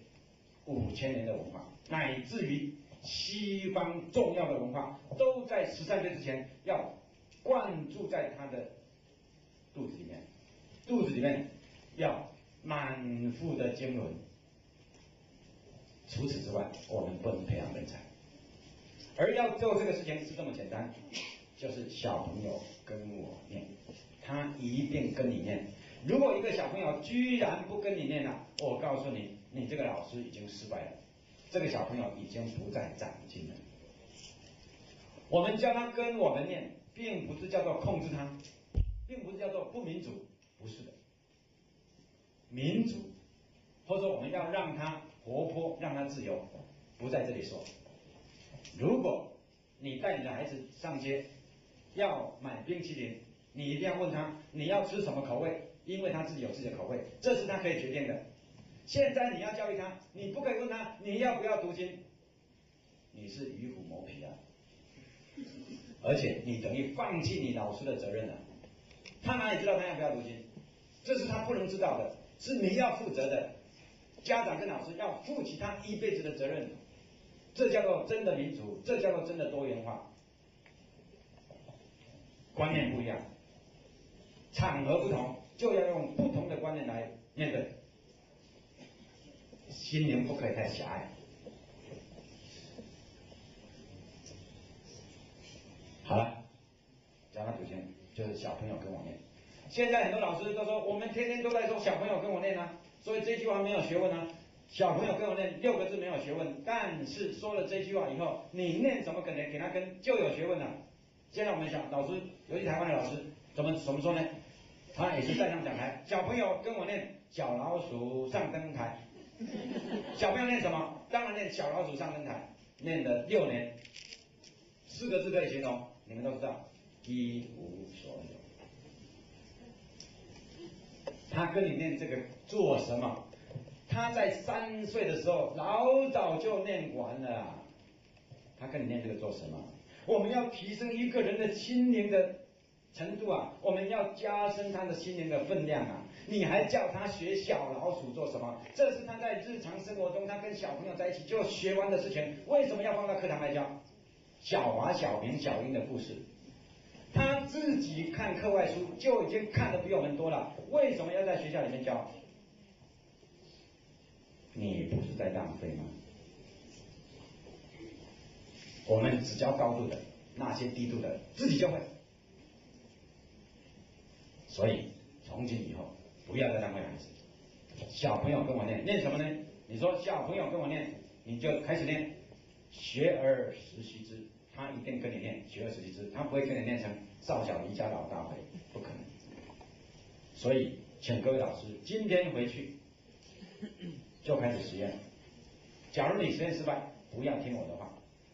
S1: 5000年的文化，乃至于西方重要的文化，都在13岁之前要灌注在他的肚子里面，肚子里面要满腹的经纶。除此之外，我们不能培养人才。而要做这个事情是这么简单，就是小朋友跟我念，他一定跟你念。如果一个小朋友居然不跟你念了，我告诉你，你这个老师已经失败了，这个小朋友已经不再长进了。我们叫他跟我们念，并不是叫做控制他，并不是叫做不民主，不是的。民主，或者我们要让他活泼，让他自由，不在这里说。如果你带你的孩子上街要买冰淇淋，你一定要问他你要吃什么口味，因为他自己有自己的口味，这是他可以决定的。现在你要教育他，你不可以问他你要不要读经，你是与虎谋皮啊，而且你等于放弃你老师的责任了。他哪里知道他要不要读经？这是他不能知道的，是你要负责的。家长跟老师要负起他一辈子的责任，这叫做真的民主，这叫做真的多元化。观念不一样，场合不同，就要用不同的观念来面对。心灵不可以太狭隘。好了，讲到读经，就是小朋友跟我念。现在很多老师都说，我们天天都在说小朋友跟我念啊，所以这句话没有学问啊。小朋友跟我念6个字没有学问，但是说了这句话以后，你念怎么可能给他跟就有学问了。现在我们想，老师，尤其台湾的老师，怎么说呢？他也是站上讲台，小朋友跟我念小老鼠上灯台。小朋友念什么？当然念小老鼠上灯台，念了6年，4个字可以形容，你们都知道，一无所有。他跟你念这个做什么？他在3岁的时候老早就念完了。他跟你念这个做什么？我们要提升一个人的心灵的程度啊，我们要加深他的心灵的分量啊。你还叫他学小老鼠做什么？这是他在日常生活中，他跟小朋友在一起就学完的事情，为什么要放到课堂来教？小华、小明、小英的故事，他自己看课外书就已经看得比我们多了，为什么要在学校里面教？你不是在浪费吗？我们只教高度的，那些低度的自己就会。所以从今以后不要再浪费孩子。小朋友跟我念，念什么呢？你说小朋友跟我念，你就开始念学而时习之，他一定跟你念学而时习之，他不会跟你念成少小离家老大回，不可能。所以请各位老师今天回去就开始实验。假如你实验失败，不要听我的话；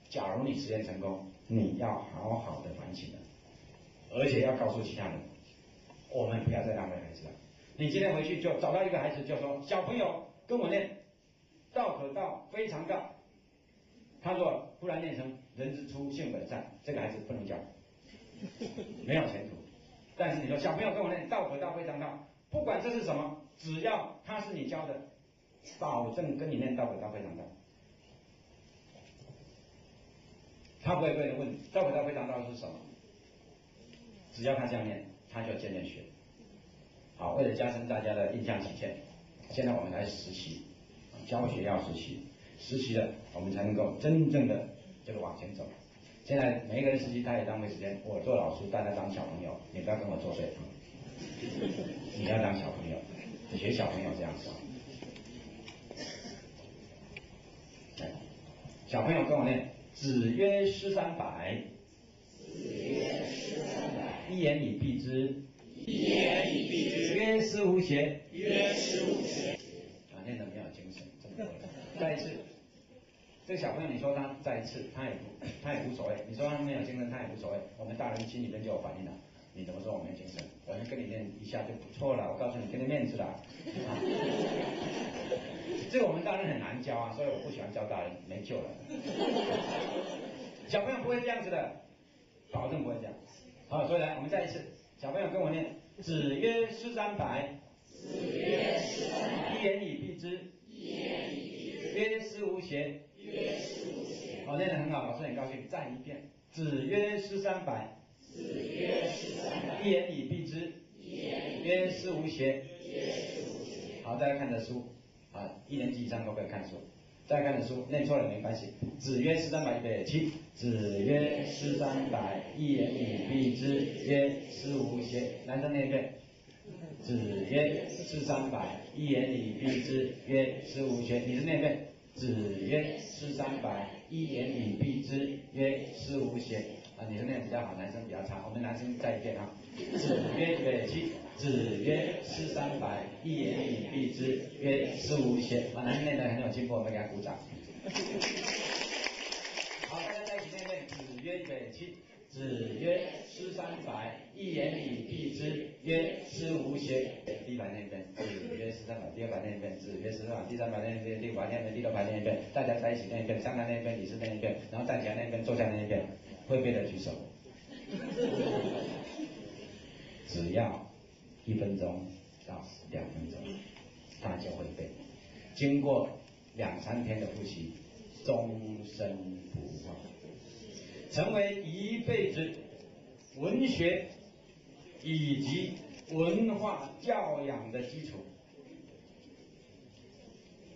S1: 假如你实验成功，你要好好的反省了，而且要告诉其他人，我们不要再浪费孩子了。你今天回去就找到一个孩子，就说小朋友跟我念道可道非常道。他说忽然念成人之初性本善，这个孩子不能教，没有前途。但是你说小朋友跟我念道可道非常道，不管这是什么，只要他是你教的，保证跟你念道可道非常道。他不会跟你问道可道非常道是什么，只要他这样念，他就渐渐学。好，为了加深大家的印象体现，现在我们来实习，教学要实习，实习了我们才能够真正的这个往前走。现在每一个人实习他也浪费时间，我做老师，大家当小朋友，你不要跟我作对，你要当小朋友，学小朋友这样说。小朋友跟我念，子曰诗300，一言以蔽之，曰思无邪，念得没有精神，这么多人。再一次，这个小朋友你说他再一次，他也无所谓，你说他没有精神他也无所谓，我们大人心里面就有反应了。你怎么说我没精神？我先跟你念一下就不错了，我告诉你，给你面子啦。这个我们大人很难教啊，所以我不喜欢教大人，没救了。小朋友不会这样子的，保证不会这样。好，所以来，我们再一次，小朋友跟我念：子曰诗300，一言以蔽之，曰思无邪。好，念得很好，老师很高兴。再一遍，子曰诗300，一言以蔽之，曰思无邪。好，大家看的书，啊，1年级以上都可以看书。大家看的书，念错了没关系。子曰诗300，预备起。子曰诗300，一言以蔽之，曰思无邪。男生念一遍。子曰诗300，一言以蔽之，曰思无邪。女生念一遍。子曰诗300，一言以蔽之，曰思无邪。啊，女生念比较好，男生比较差。我们男生再一遍啊。子曰预备起。子曰诗300，一言以蔽之，曰思无邪。啊，男生念得很有进步，我们给他鼓掌。好，大家在一起念一遍。子曰预备起。子曰诗300，一言以蔽之，曰思无邪。第一排念一遍。子曰诗300，第二排念一遍。子曰诗300，第三排念一遍，第五排念一遍，第六排念一遍。大家在一起念一遍，上台念一遍，李师念一遍，然后站起来念一遍，坐下念一遍。会背的举手。只要1分钟到2分钟，他就会背。经过2、3天的复习，终身不忘，成为一辈子文学以及文化教养的基础。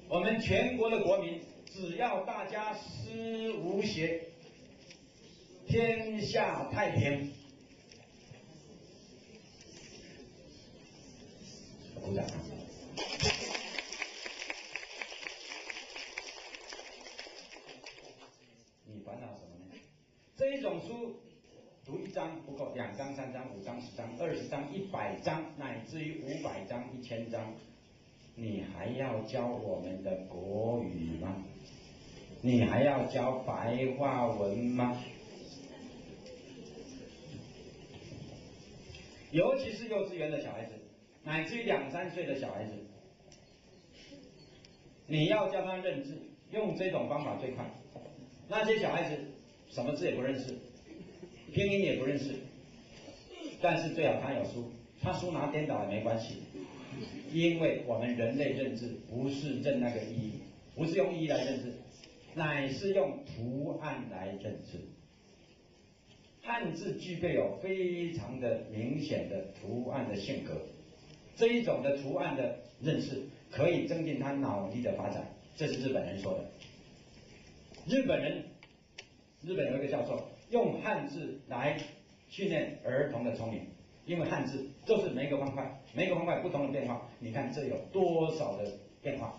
S1: 我们全国的国民，只要大家思无邪，天下太平。鼓掌。你烦恼什么呢？这一种书读1章不够，2章、3章、5章、10章、20章、100章，乃至于500章、1000章，你还要教我们的国语吗？你还要教白话文吗？尤其是幼稚园的小孩子，乃至于2、3岁的小孩子，你要教他认字，用这种方法最快。那些小孩子什么字也不认识，拼音也不认识，但是最好他有书，他书拿颠倒也没关系，因为我们人类认字不是认那个意义，不是用意义来认字，乃是用图案来认字。汉字具备有非常的明显的图案的性格，这一种的图案的认识可以增进他脑力的发展，这是日本人说的。日本有一个教授用汉字来训练儿童的聪明，因为汉字就是每一个方块不同的变化，你看这有多少的变化，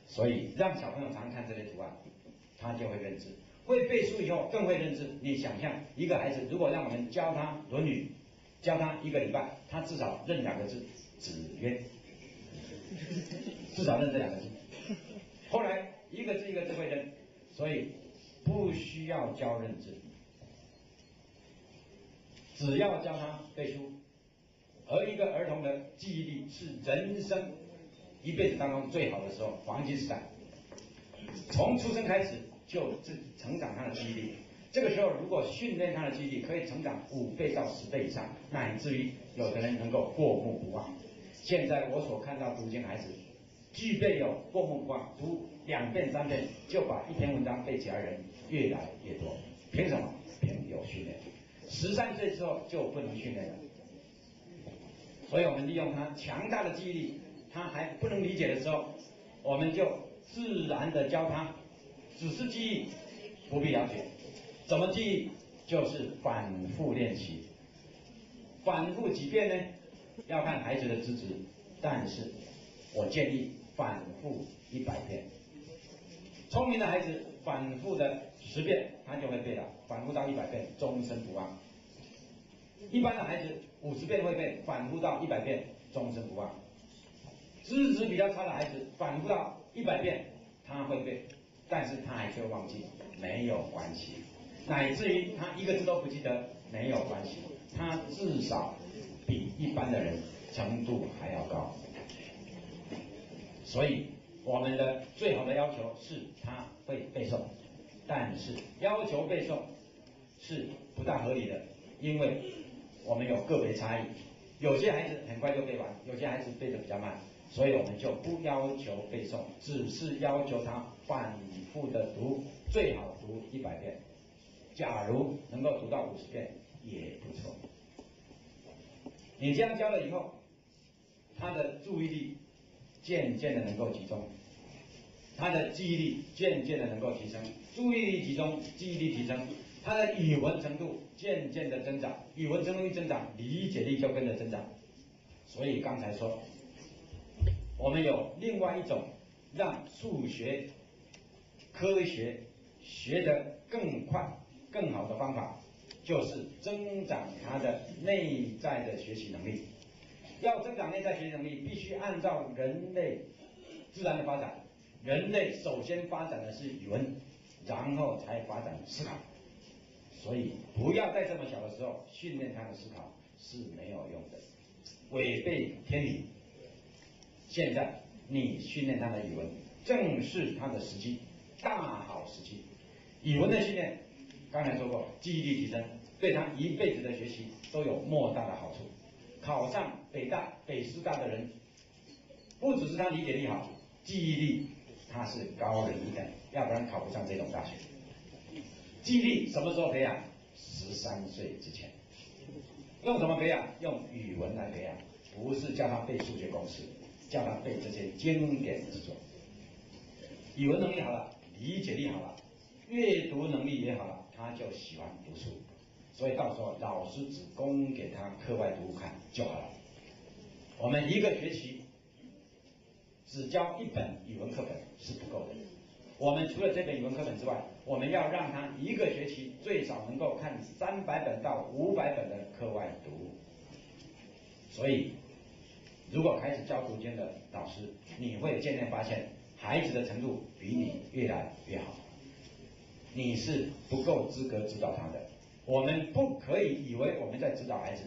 S1: 所以让小朋友常看这些图案，他就会认字。会背书以后更会认字。你想象一个孩子，如果让我们教他《论语》，教他1个礼拜，他至少认2个字，子曰，至少认这2个字。后来一个字一个字会认，所以不需要教认字，只要教他背书。而一个儿童的记忆力是人生一辈子当中最好的时候，黄金时代，从出生开始就成长他的记忆力。这个时候如果训练他的记忆力，可以成长5倍到10倍以上，乃至于有的人能够过目不忘。现在我所看到读经孩子，具备有过目不忘，读2遍3遍就把1篇文章背起来的人越来越多。凭什么？凭有训练。13岁之后就不能训练了。所以我们利用他强大的记忆力，他还不能理解的时候，我们就自然的教他，只是记忆，不必了解。怎么记忆？就是反复练习。反复几遍呢？要看孩子的资质，但是我建议反复100遍。聪明的孩子反复的10遍，他就会背了，反复到100遍，终身不忘。一般的孩子50遍会背，反复到100遍，终身不忘。资质比较差的孩子，反复到100遍，他会背，但是他还是会忘记，没有关系。乃至于他1个字都不记得，没有关系，他至少比一般的人程度还要高。所以我们的最好的要求是他会背诵，但是要求背诵是不大合理的，因为我们有个别差异，有些孩子很快就背完，有些孩子背得比较慢，所以我们就不要求背诵，只是要求他反复的读，最好读100遍，假如能够读到50遍也不错。你这样教了以后，他的注意力渐渐的能够集中，他的记忆力渐渐的能够提升，注意力集中，记忆力提升，他的语文程度渐渐的增长，语文程度一增长，理解力就跟着增长。所以刚才说，我们有另外一种让数学、科学学得更快、更好的方法，就是增长他的内在的学习能力。要增长内在学习能力，必须按照人类自然的发展。人类首先发展的是语文，然后才发展思考。所以不要在这么小的时候训练他的思考是没有用的，违背天理。现在你训练他的语文，正是他的时机，大好时机。语文的训练，刚才说过，记忆力提升，对他一辈子的学习都有莫大的好处。考上北大、北师大的人，不只是他理解力好，记忆力他是高人一等，要不然考不上这种大学。记忆力什么时候培养？13岁之前。用什么培养？用语文来培养，不是叫他背数学公式，叫他背这些经典之作。语文能力好了，理解力好了，阅读能力也好了，他就喜欢读书。所以到时候老师只供给他课外读物看就好了。我们一个学期只教1本语文课本是不够的。我们除了这本语文课本之外，我们要让他一个学期最少能够看300本到500本的课外读物。所以，如果开始教读经的老师，你会渐渐发现孩子的程度比你越来越好。你是不够资格指导他的。我们不可以以为我们在指导孩子，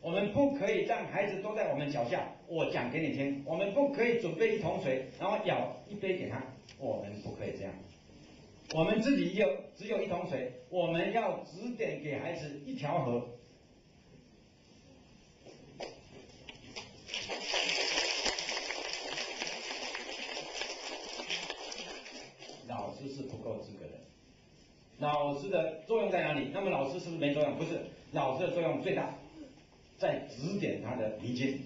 S1: 我们不可以让孩子都在我们脚下，我讲给你听。我们不可以准备1桶水，然后舀1杯给他，我们不可以这样。我们自己只有1桶水，我们要指点给孩子1条河。老师是不够资格的。老师的作用在哪里？那么老师是不是没作用？不是，老师的作用最大，在指点他的迷津，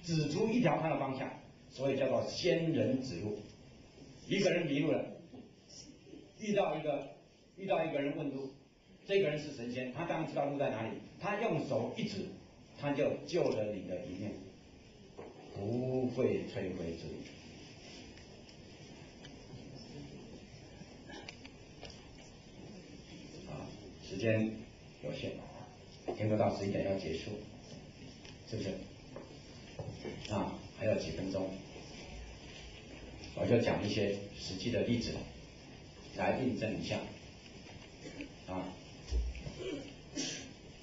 S1: 指出一条他的方向，所以叫做仙人指路。一个人迷路了，遇到一个人问路，这个人是神仙，他当然知道路在哪里，他用手一指，他就救了你的一命，不会摧毁之力。时间有限，听不到11点要结束，是不是？还有几分钟，我就讲一些实际的例子来印证一下。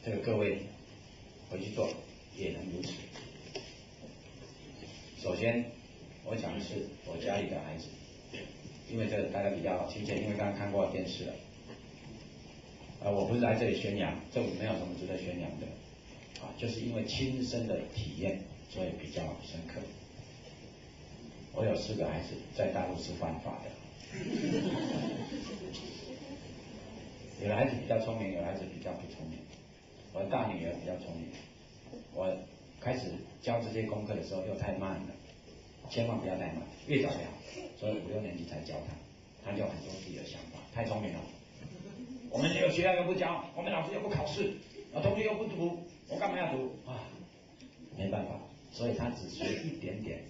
S1: 这个各位回去做也能如此。首先，我讲的是我家里的孩子，因为这大家比较亲切，因为刚刚看过电视了。我不是来这里宣扬，这没有什么值得宣扬的，就是因为亲身的体验，所以比较深刻。我有4个孩子，在大陆是犯法的，有的孩子比较聪明，有的孩子比较不聪明。我的大女儿比较聪明，我开始教这些功课的时候又太慢了，千万不要太慢，越早越好。所以5、6年级才教她，她就有很多自己的想法，太聪明了。我们这个学校又不教，我们老师又不考试，同学又不读，我干嘛要读啊？没办法，所以他只学一点点，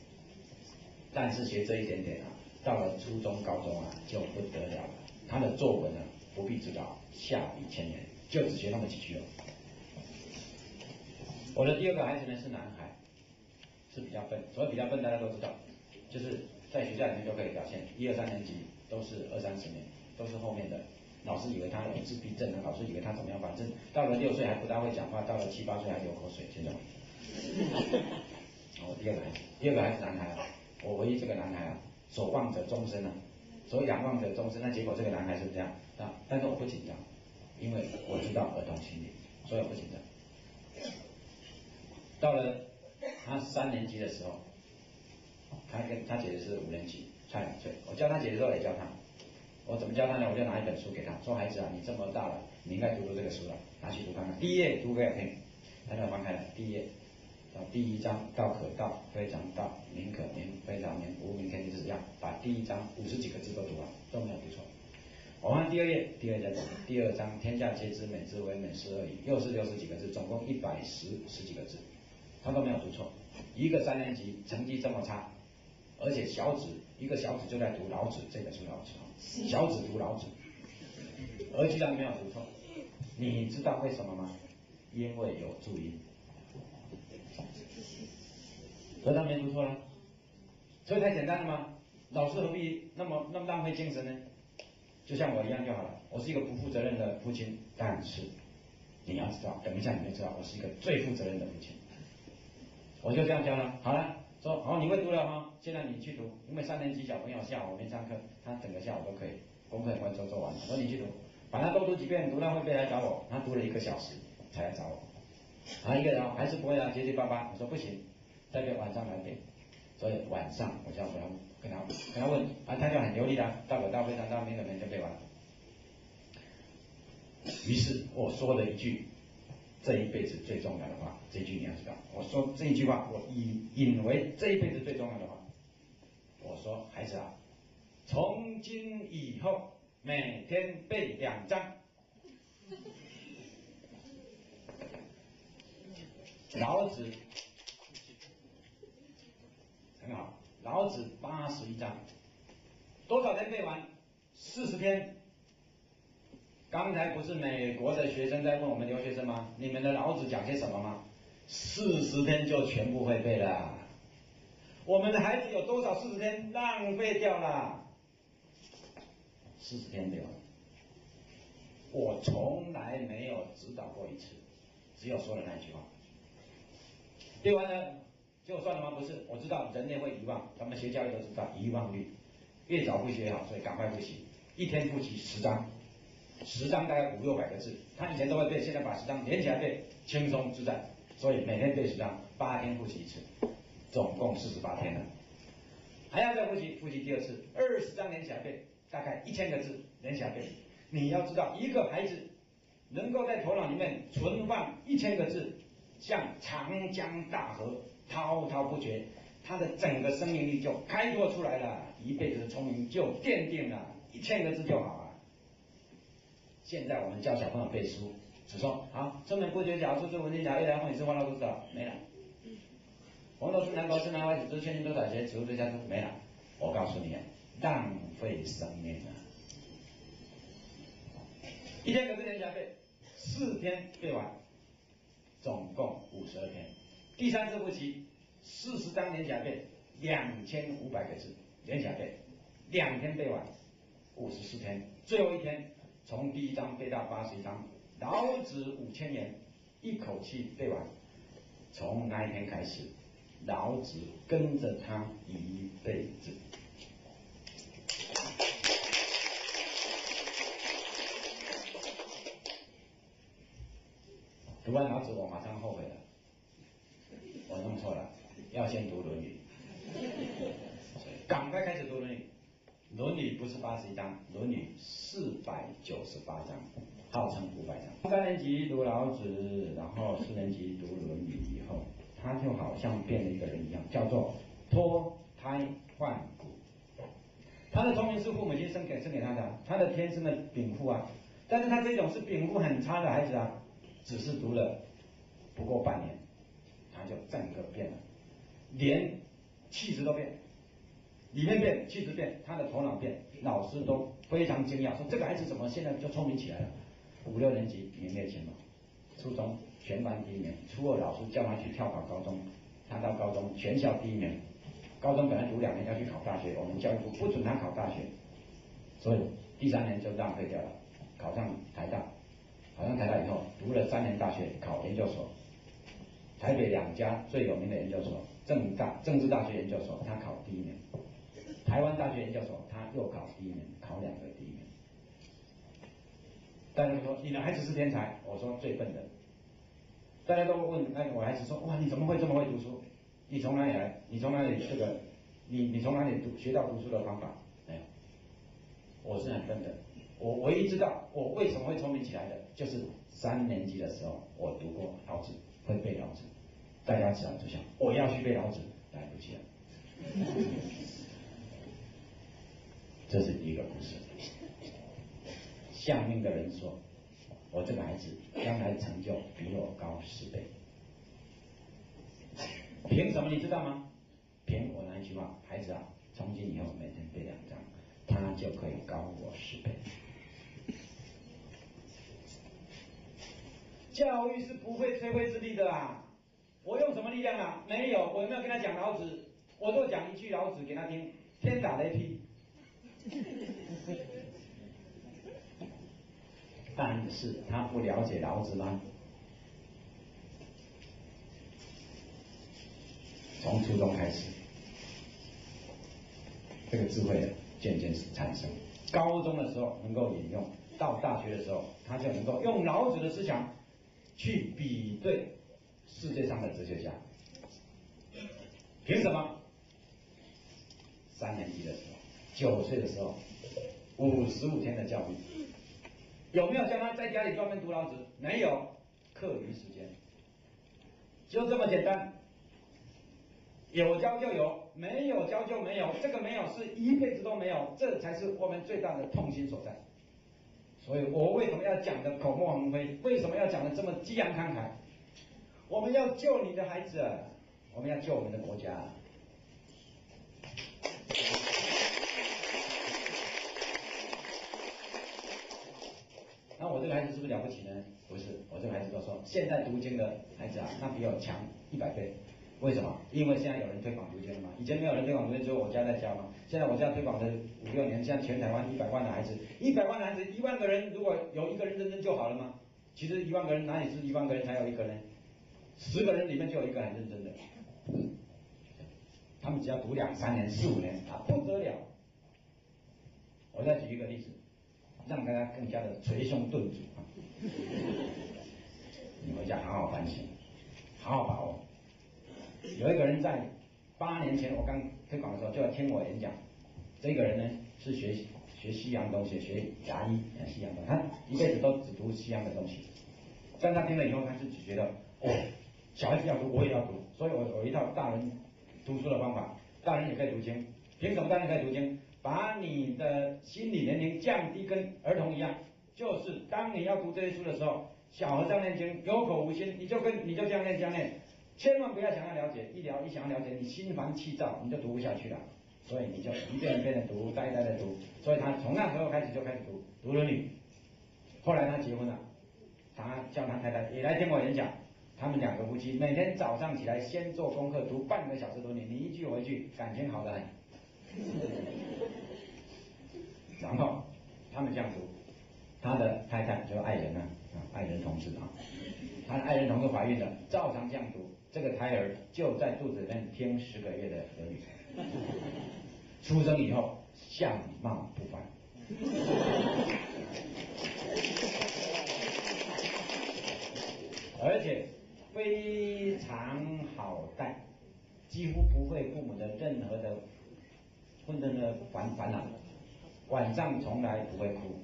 S1: 但是学这一点点到了初中、高中就不得了了。他的作文不必指导，下笔千言，就只学那么几句了。我的第2个孩子呢是男孩，是比较笨，所以比较笨大家都知道，就是在学校里面就可以表现，1、2、3年级都是20、30名，都是后面的。老师以为他有自闭症，老师以为他怎么样，反正到了6岁还不大会讲话，到了7、8岁还流口水，这种。我第二个孩子男孩啊，我唯一这个男孩啊，所望者终身啊，所仰望者终身。那结果这个男孩是这样啊，但是我不紧张，因为我知道儿童心理，所以我不紧张。到了他3年级的时候，他跟他姐姐是5年级，差2岁。我教他姐姐的时候也教他，我怎么教他呢？我就拿一本书给他，说孩子啊，你这么大了，你应该读这个书了，拿去读看看。第1页读给我听，他就翻开了第1页。第1章道可道，非常道；名可名，非常名。无名，天地之样。把第1章50几个字都读完，都没有读错。我看第2页，第2章，第2章天下皆知美之为美，是而已，又是60几个字，总共110几个字，他都没有读错。一个3年级成绩这么差，而且一个小子就在读老子这个书，老子小子读老子，而居然没有读错。你知道为什么吗？因为有注音。所以他没读错了，所以太简单了吗？老师何必那么浪费精神呢？就像我一样就好了。我是一个不负责任的父亲，但是你要知道，等一下你就知道，我是一个最负责任的父亲。我就这样教了，好了，说好你会读了哈，现在你去读，因为3年级小朋友下午没上课，他整个下午都可以，功课很快做完了。我说你去读，把它都读几遍，读到会背来找我。他读了1个小时才来找我，1个人还是不会啊，结结巴巴。我说不行。再给晚上来背，所以晚上我就要跟他问啊，他就很流利的，道可道非常道，名可名就背完了。于是我说了一句这一辈子最重要的话，这句你要知道，我说这一句话，我引为这一辈子最重要的话。我说孩子啊，从今以后每天背2章。老子。很好，老子81章，多少天背完？40天。刚才不是美国的学生在问我们留学生吗？你们的老子讲些什么吗？40天就全部会背了。我们的孩子有多少40天浪费掉了？40天背完，我从来没有指导过1次，只有说了那句话。背完了。就算了吗？不是，我知道人类会遗忘，咱们学教育都知道遗忘率，越早不学好，所以赶快复习，一天复习10章，10章大概500、600个字，他以前都会背，现在把10章连起来背，轻松自在，所以每天背10章，8天复习1次，总共48天了，还要再复习第2次，20章连起来背，大概1000个字连起来背。你要知道，一个孩子能够在头脑里面存放1000个字，像长江大河。滔滔不绝，他的整个生命力就开拓出来了，一辈子的聪明就奠定了，1000个字就好啊。现在我们教小朋友背书，只说好，春本不觉晓，处处闻啼鸟，夜来风雨声，花落知道，没了。红豆生南国，生南外子，知千金多少钱，此处最佳处，没了。我告诉你啊，浪费生命啊！1000个字连起来背，4天背完，总共52天。第3次复习，40章连起来背，2500个字连起来背，2天背完，54天，最后1天从第1章背到81章，老子5000言，一口气背完。从那一天开始，老子跟着他一辈子。读完老子，我马上后悔了。我弄错了，要先读《论语》，赶快开始读《论语》。《论语》不是81章，《论语》498章，号称500章。3年级读老子，然后4年级读《论语》以后，他就好像变了一个人一样，叫做脱胎换骨。他的聪明是父母亲生给他的，他的天生的禀赋啊，但是他这种是禀赋很差的孩子啊，只是读了不过半年。他就整个变了，连气质都变，里面变，气质变，他的头脑变，老师都非常惊讶，说这个孩子怎么现在就聪明起来了？5、6年级名列前茅，初中全班第1名，初2老师叫他去跳考高中，他到高中全校第1名，高中本来读2年要去考大学，我们教育部不准他考大学，所以第3年就浪费掉了。考上台大，考上台大以后读了3年大学，考研究所。台北2家最有名的研究所，政治大学研究所，他考第1名；台湾大学研究所，他又考第1名，考2个第1名。大家都说你的孩子是天才，我说最笨的。大家都问，我孩子说，哇，你怎么会这么会读书？你从哪里来？你从哪里你从哪里学到读书的方法？没有，我是很笨的。我唯一知道我为什么会聪明起来的，就是3年级的时候我读过老子，会背老子。大家只要就想我要去背老子，来不及了。这是第一个故事。相命的人说，我这个孩子将来成就比我高10倍。凭什么你知道吗？凭我那一句话，孩子啊，从今以后每天背2章，他就可以高我10倍。教育是不会摧毁之力的啊！我用什么力量啊？没有，我有没有跟他讲老子？我都讲一句老子给他听，天打雷劈。但是他不了解老子吗？从初中开始，这个智慧渐渐产生。高中的时候能够引用，到大学的时候，他就能够用老子的思想去比对世界上的哲学家。凭什么？3年级的时候，9岁的时候，55天的教育，有没有叫他在家里专门读老子？没有，课余时间，就这么简单。有教就有，没有教就没有，这个没有是一辈子都没有，这才是我们最大的痛心所在。所以我为什么要讲的口沫横飞？为什么要讲的这么激昂慷慨？我们要救你的孩子，我们要救我们的国家。那我这个孩子是不是了不起呢？不是，我这个孩子都说，现在读经的孩子啊，那比我强100倍。为什么？因为现在有人推广读经了嘛，以前没有人推广读经，只有我家在教嘛。现在我家推广的5、6年，现在全台湾100万的孩子，100万的孩子，1万个人如果有1个人认真就好了吗？其实1万个人哪里是1万个人才有1个呢？10个人里面就有1个很认真的。他们只要读2、3年、4、5年，啊不得了。我再举一个例子，让大家更加的捶胸顿足啊！你回家好好反省，好好把握。有一个人在8年前我刚推广的时候就要听我演讲，这个人呢是学西洋东西，学牙医西洋东西，他一辈子都只读西洋的东西，但他听了以后，他就只觉得哦，小孩子要读，我也要读，所以我有一套大人读书的方法，大人也可以读经。凭什么大人可以读经？把你的心理年龄降低，跟儿童一样，就是当你要读这些书的时候，小和尚念经有口无心，你就这样念。千万不要想要了解，一想要了解，你心烦气躁，你就读不下去了。所以你就一遍一遍的读，呆呆的读。所以他从那时候开始就开始读《论语》。后来他结婚了，他叫他太太也来听我演讲。他们2个夫妻每天早上起来先做功课，读半个小时《论语》，你一句我一句，感情好得很。然后他们这样读，他的太太就是爱人爱人同志啊，他的爱人同志怀孕了，照常这样读。这个胎儿就在肚子里面听10个月的《论语》，出生以后相貌不凡，而且非常好带，几乎不会父母的任何的烦恼，晚上从来不会哭，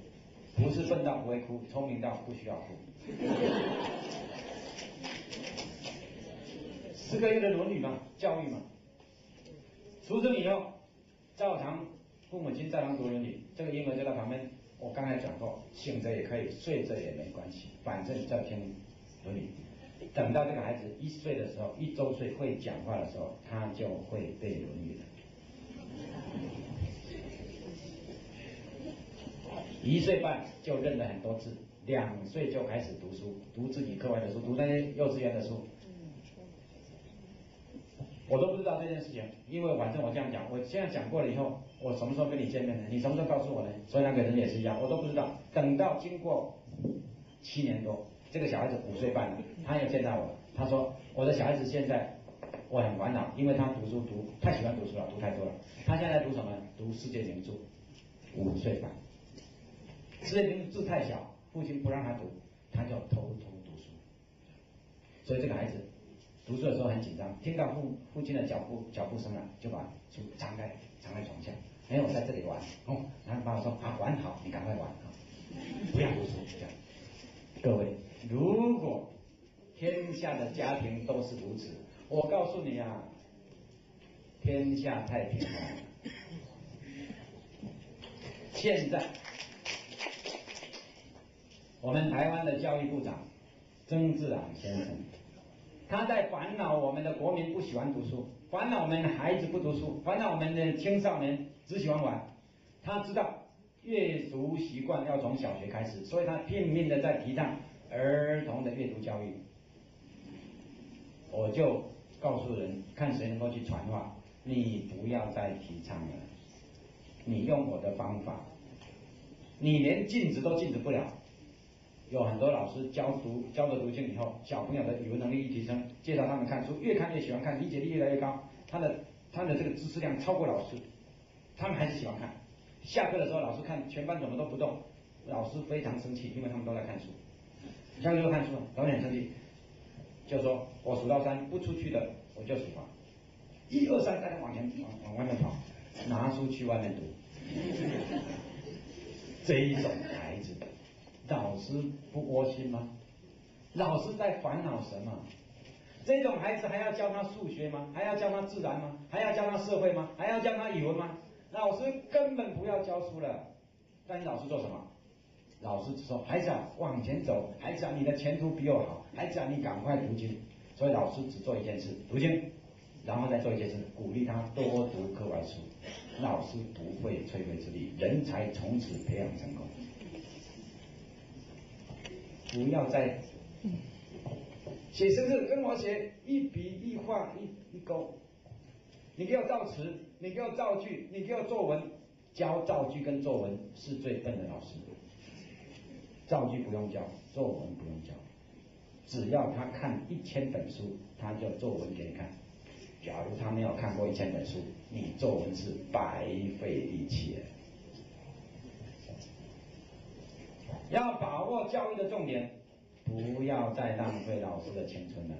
S1: 不是笨到不会哭，聪明到不需要哭。10个月的《论语》嘛，教育嘛。出生以后，照常父母亲照常读《论语》，这个婴儿就在旁边。我刚才讲过，醒着也可以，睡着也没关系，反正在听《论语》。等到这个孩子1岁的时候，1周岁会讲话的时候，他就会背《论语》了。1岁半就认了很多字，2岁就开始读书，读自己课外的书，读那些幼稚园的书。我都不知道这件事情，因为反正我这样讲，我现在讲过了以后，我什么时候跟你见面呢？你什么时候告诉我呢？所以那个人也是一样，我都不知道。等到经过7年多，这个小孩子5岁半了，他又见到我了，他说我的小孩子现在我很烦恼，因为他读书太喜欢读书了，读太多了。他现在读什么？读世界名著，5岁半。世界名著字太小，父亲不让他读，他就偷偷读书。所以这个孩子读书的时候很紧张，听到父亲的脚步声了，就把书藏在床下。哎，我在这里玩哦，然后爸爸说啊，玩好，你赶快玩啊，不要读书这样。各位，如果天下的家庭都是如此，我告诉你啊，天下太平了。现在我们台湾的教育部长曾志朗先生，他在烦恼我们的国民不喜欢读书，烦恼我们的孩子不读书，烦恼我们的青少年只喜欢玩。他知道阅读习惯要从小学开始，所以他拼命的在提倡儿童的阅读教育。我就告诉人，看谁能够去传话，你不要再提倡了，你用我的方法，你连禁止都禁止不了。有很多老师教的读经以后，小朋友的语文能力一提升，介绍他们看书，越看越喜欢看，理解力越来越高，他的这个知识量超过老师，他们还是喜欢看。下课的时候，老师看全班怎么都不动，老师非常生气，因为他们都在看书。下课就看书，老师很生气，就说我数到3不出去的我就处罚，1、2、3，大家往往外面跑，拿书去外面读。这一种孩子，老师不窝心吗？老师在烦恼什么？这种孩子还要教他数学吗？还要教他自然吗？还要教他社会吗？还要教他语文吗？老师根本不要教书了。但是老师做什么？老师只说孩子啊，往前走，孩子啊，你的前途比我好，孩子啊，你赶快读经。所以老师只做一件事，读经，然后再做一件事，鼓励他多读课外书。老师不费吹灰之力，人才从此培养成功。不要再写生字，跟我写一笔一画一勾。你给我造词，你给我造句，你给我作文。教造句跟作文是最笨的老师。造句不用教，作文不用教，只要他看1000本书，他就作文给你看。假如他没有看过1000本书，你作文是白费力气。要把握教育的重点，不要再浪费老师的青春了。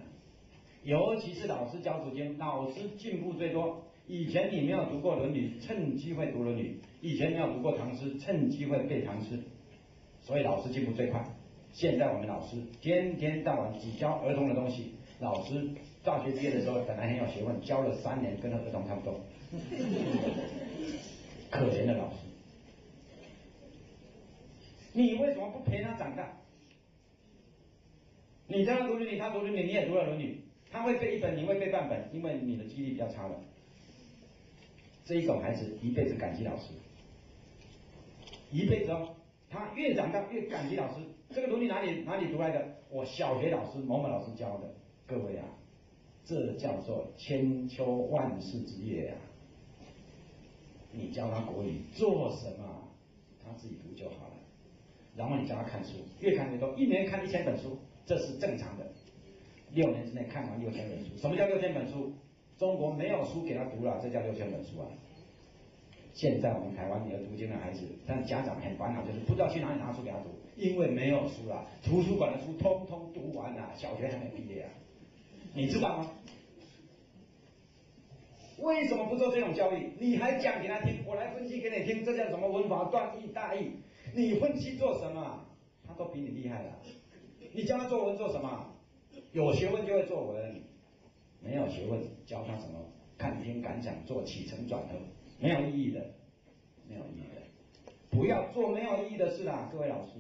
S1: 尤其是老师教读经，老师进步最多。以前你没有读过《论语》，趁机会读《论语》；以前没有读过唐诗，趁机会背唐诗。所以老师进步最快。现在我们老师天天到晚只教儿童的东西，老师大学毕业的时候本来很有学问，教了3年，跟儿童差不多。可怜的老师，你为什么不陪他长大？你教他读《论语》，他读《论语》，你也读了《论语》，他会背1本，你会背半本，因为你的记忆力比较差了。这一种孩子一辈子感激老师，一辈子哦。他越长大越感激老师。这个《论语》哪里读来的？我小学老师某某老师教的。各位啊，这叫做千秋万世之业啊！你教他国语做什么？他自己读就好了。然后你教他看书，越看越多，1年看1000本书，这是正常的。6年之内看完6000本书。什么叫6000本书？中国没有书给他读了，这叫6000本书啊！现在我们台湾有读经的孩子，但家长很烦恼，就是不知道去哪里拿书给他读，因为没有书了，图书馆的书通通读完了，小学还没毕业啊，你知道吗？为什么不做这种教育？你还讲给他听，我来分析给你听，这叫什么文法断义大义？你分析做什么？他都比你厉害了。你教他作文做什么？有学问就会作文，没有学问教他什么看听感想做起承转合，没有意义的，没有意义的。不要做没有意义的事啦，各位老师。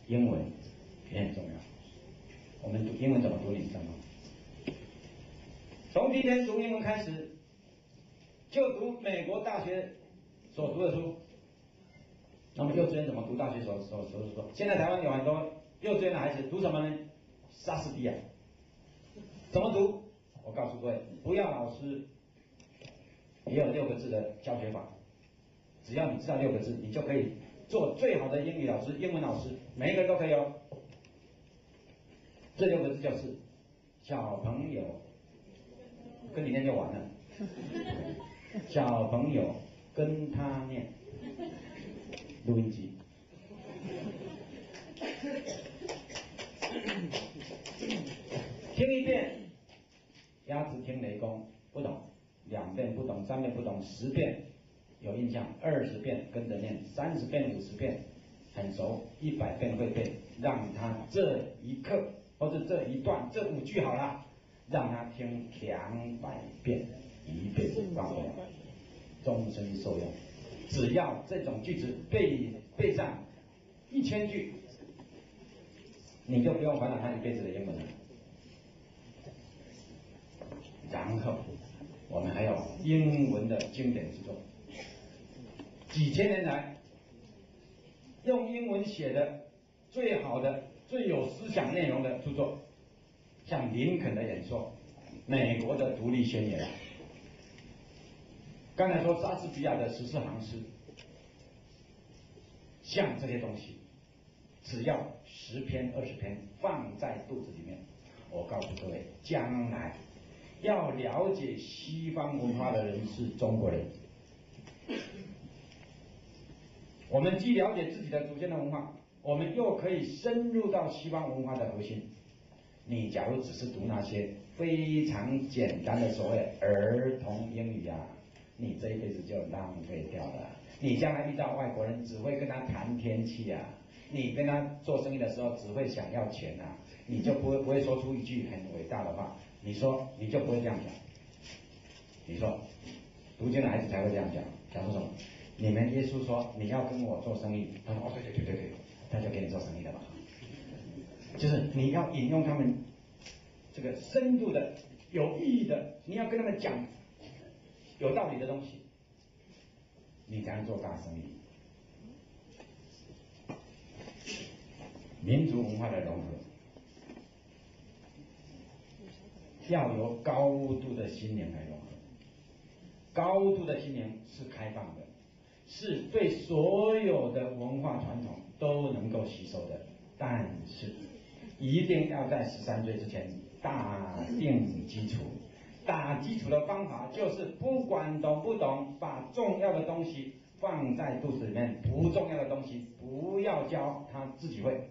S1: 英文也很重要。我们读英文怎么读，你知道吗？从第一天读英文开始，就读美国大学所读的书，那么幼稚园怎么读大学所说，现在台湾有很多幼稚园的孩子读什么呢？莎士比亚。怎么读？我告诉各位，不要老师也有6个字的教学法，只要你知道6个字，你就可以做最好的英语老师、英文老师，每一个都可以哦。这6个字就是小朋友，跟你念就完了。小朋友跟他念，录音机。听一遍，鸭子听雷公，不懂，2遍不懂，3遍不懂，10遍有印象，20遍跟着念，30遍、50遍很熟，100遍会背，让他这一课或者这一段这5句好了，让他听200遍，1遍忘不了，终身受用。只要这种句子背上1000句，你就不用烦恼他一辈子的英文了。然后我们还有英文的经典之作，几千年来用英文写的最好的、最有思想内容的著作，像林肯的演说、美国的独立宣言，刚才说莎士比亚的14行诗，像这些东西，只要10篇、20篇放在肚子里面，我告诉各位，将来要了解西方文化的人是中国人。我们既了解自己的祖先的文化，我们又可以深入到西方文化的核心。你假如只是读那些非常简单的所谓儿童英语啊，你这一辈子就浪费掉了。你将来遇到外国人，只会跟他谈天气啊，你跟他做生意的时候只会想要钱啊，你就不会说出一句很伟大的话。你说你就不会这样讲。你说读经的孩子才会这样讲，讲说什么？你们耶稣说你要跟我做生意，他说哦对，他就给你做生意了嘛。就是你要引用他们这个深度的、有意义的，你要跟他们讲有道理的东西，你才能做大生意。民族文化的融合，要由高度的心灵来融合。高度的心灵是开放的，是对所有的文化传统都能够吸收的，但是一定要在13岁之前打定基础。打基础的方法就是不管懂不懂，把重要的东西放在肚子里面，不重要的东西不要教，他自己会。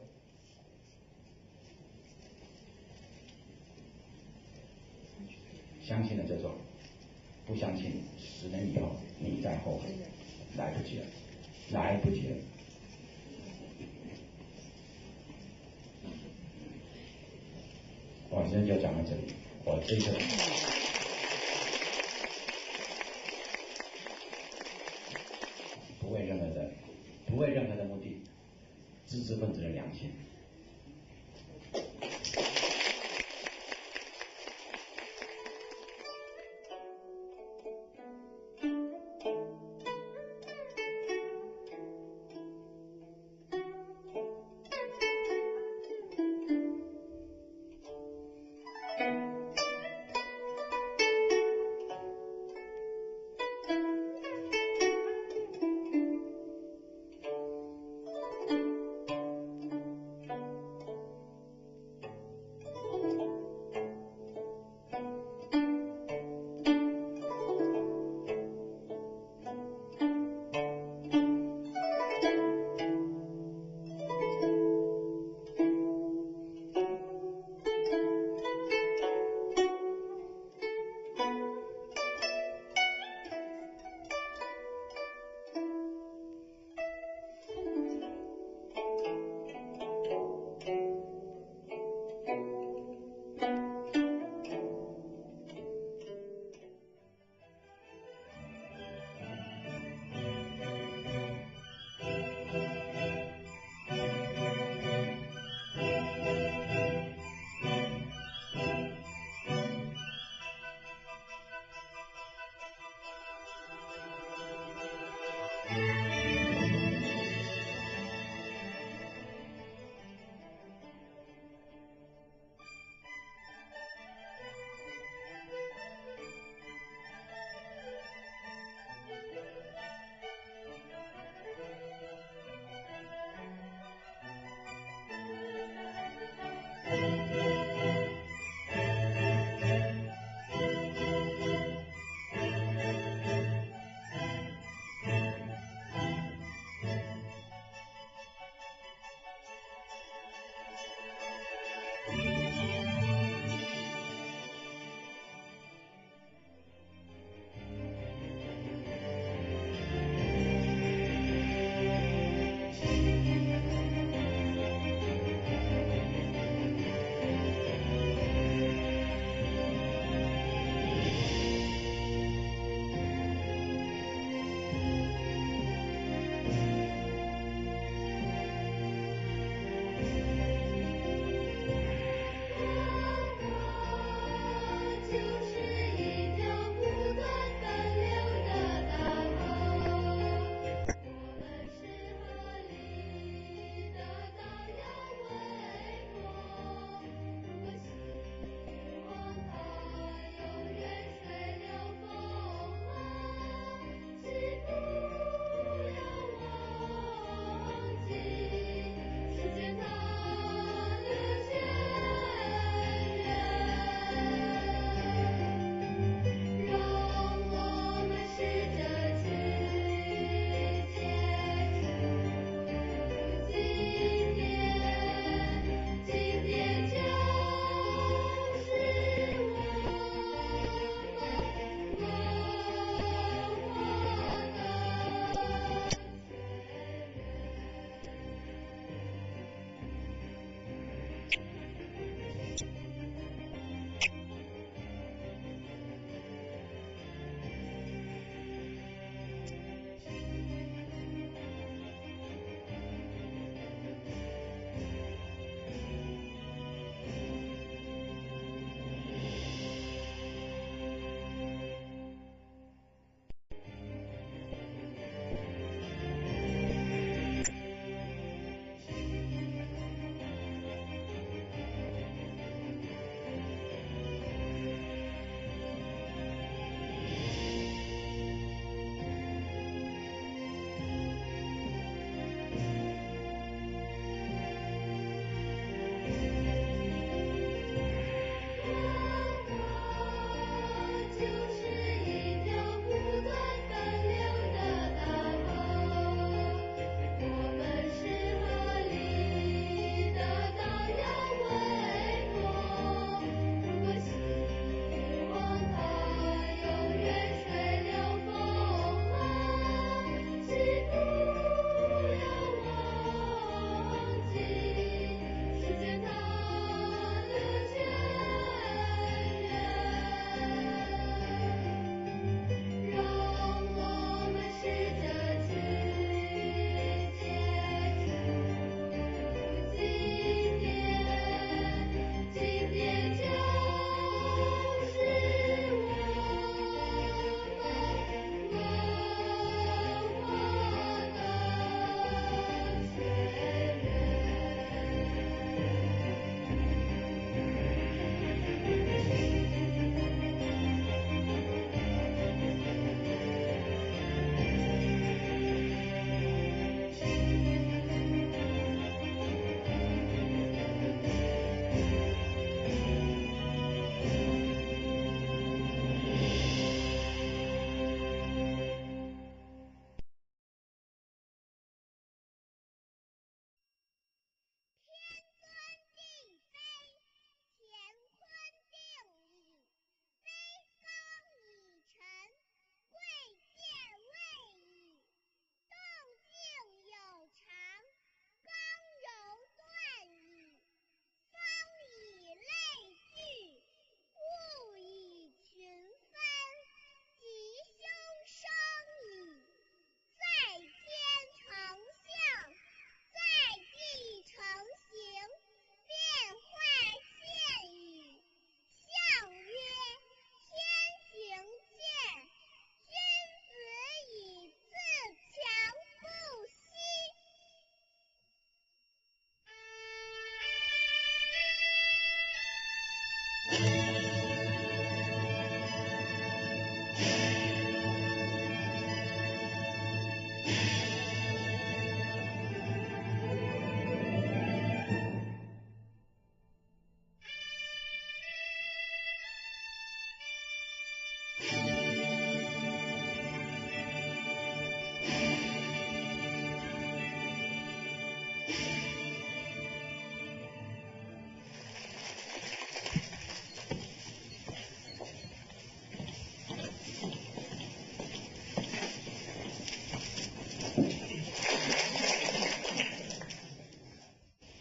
S1: 相信了就做，不相信10年以后你再后悔，来不及了，来不及了。我今天就讲到这里，我这个不为任何的目的，知识分子的良心。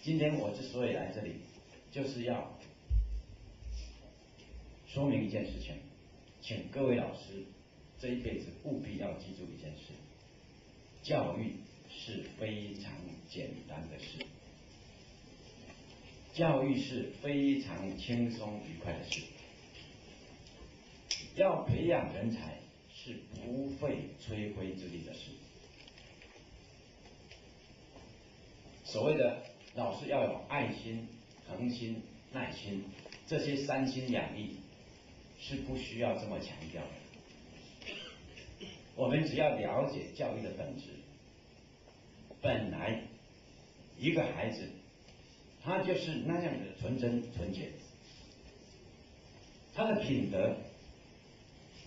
S1: 今天我之所以来这里，就是要说明一件事情，请各位老师这一辈子务必要记住一件事：教育是非常简单的事，教育是非常轻松愉快的事，要培养人才是不费吹灰之力的事。所谓的老师要有爱心、恒心、耐心，这些3心2意是不需要这么强调的。我们只要了解教育的本质，本来一个孩子他就是那样的纯真纯洁，他的品德，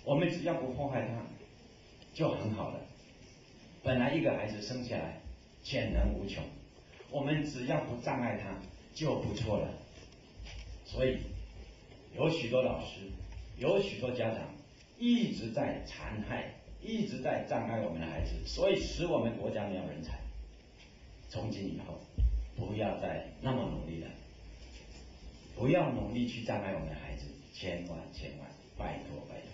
S1: 我们只要不破坏他就很好了。本来一个孩子生下来潜能无穷，我们只要不障碍他就不错了。所以有许多老师，有许多家长一直在残害，一直在障碍我们的孩子，所以使我们国家没有人才。从今以后不要再那么努力了，不要努力去障碍我们的孩子，千万拜托拜托。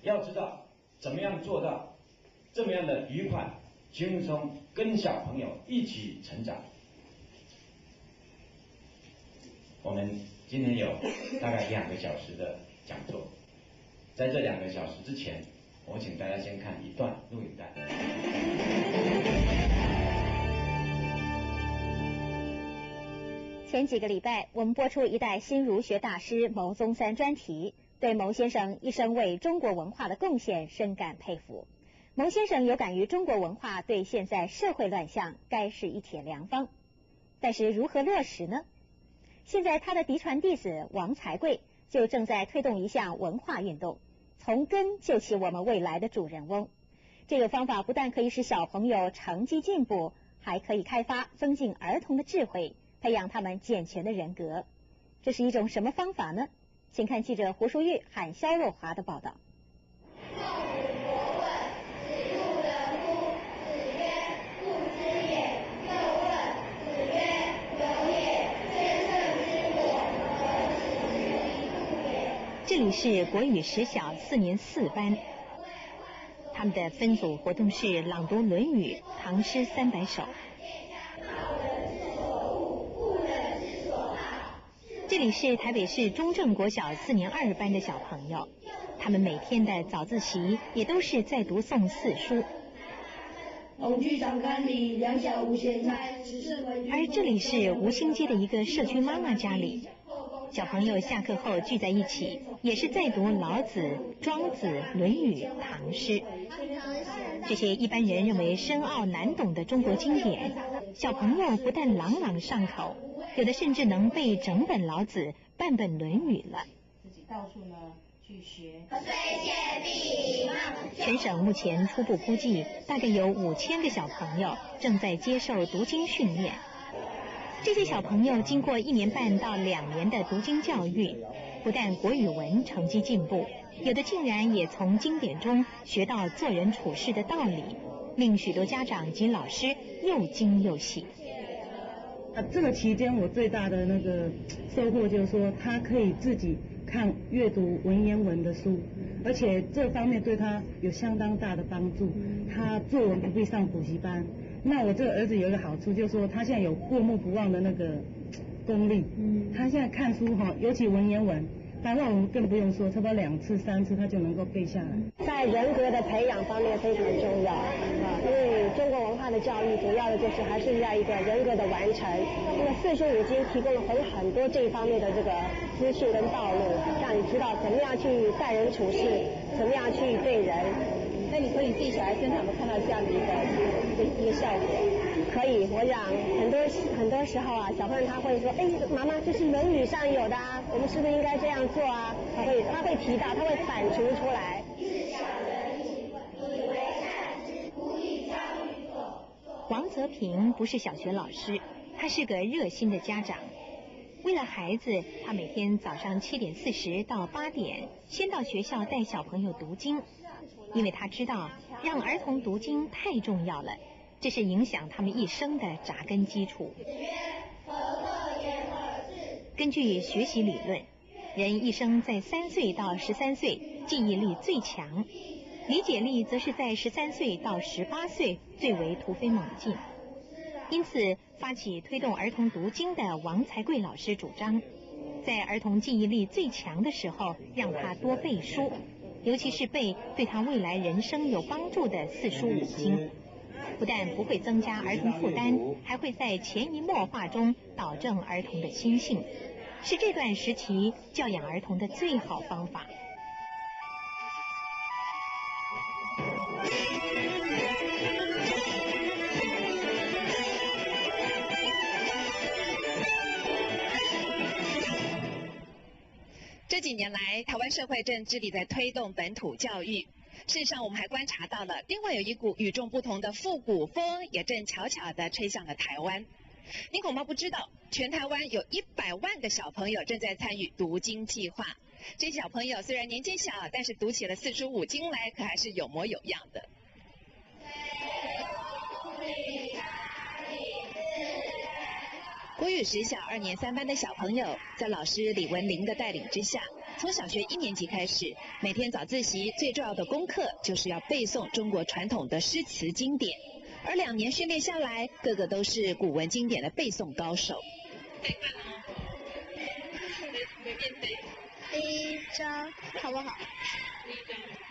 S1: 要知道怎么样做到这么样的愉快轻松，跟小朋友一起成长。我们今天有大概2个小时的讲座，在这2个小时之前，我请大家先看一段录影带。
S2: 前几个礼拜，我们播出一代新儒学大师牟宗三专题，对牟先生一生为中国文化的贡献深感佩服。牟先生有感于中国文化对现在社会乱象该是一帖良方，但是如何落实呢？现在他的嫡传弟子王才贵就正在推动一项文化运动，从根救起我们未来的主人翁。这个方法不但可以使小朋友成绩进步，还可以开发增进儿童的智慧，培养他们健全的人格。这是一种什么方法呢？请看记者胡淑玉和肖若华的报道。这里是国语实小4年4班，他们的分组活动是朗读《论语》唐诗300首。这里是台北市中正国小4年2班的小朋友，他们每天的早自习也都是在读诵4书。而这里是吴兴街的一个社区妈妈家里，小朋友下课后聚在一起，也是在读老子、庄子、论语、唐诗。这些一般人认为深奥难懂的中国经典，小朋友不但朗朗上口，有的甚至能背整本老子、半本论语了。自己到处呢去学。全省目前初步估计，大概有5000个小朋友正在接受读经训练。这些小朋友经过1年半到2年的读经教育，不但国语文成绩进步，有的竟然也从经典中学到做人处事的道理，令许多家长及老师又惊又喜。
S3: 这个期间我最大的那个收获就是说，他可以自己看阅读文言文的书，而且这方面对他有相当大的帮助。他作文不必上补习班。那我这个儿子有一个好处，就是说他现在有过目不忘的那个功力。他现在看书哈，尤其文言文，白话文更不用说，差不多2次3次他就能够背下来。
S4: 在人格的培养方面非常重要因为中国文化的教育主要的就是还是要一个人格的完成。那么4书5经提供了很多这一方面的这个资讯跟道路，让你知道怎么样去待人处事，怎么样去对人。那你从你自己小孩身上有没有看到这样的一个效果？可以，我想很多时候啊，小朋友他会说，妈妈，这是《论语》上有的啊，我们是不是应该这样做啊？他会提到，他会反刍出来。
S2: 王泽平不是小学老师，他是个热心的家长。为了孩子，他每天早上7点40到8点，先到学校带小朋友读经，因为他知道让儿童读经太重要了，这是影响他们一生的扎根基础。根据学习理论，人一生在3岁到13岁记忆力最强，理解力则是在13岁到18岁最为突飞猛进。因此，发起推动儿童读经的王才贵老师主张，在儿童记忆力最强的时候，让他多背书，尤其是背对他未来人生有帮助的4书5经。不但不会增加儿童负担，还会在潜移默化中导正儿童的心性，是这段时期教养儿童的最好方法。
S5: 这几年来，台湾社会正致力在推动本土教育。事实上，我们还观察到了另外有一股与众不同的复古风，也正悄悄地吹向了台湾。您恐怕不知道，全台湾有100万个小朋友正在参与读经计划。这些小朋友虽然年纪小，但是读起了4书5经来，可还是有模有样的。国语实小2年3班的小朋友，在老师李文玲的带领之下，从小学1年级开始，每天早自习最重要的功课就是要背诵中国传统的诗词经典，而2年训练下来，个个都是古文经典的背诵高手。
S6: 第一章好不好？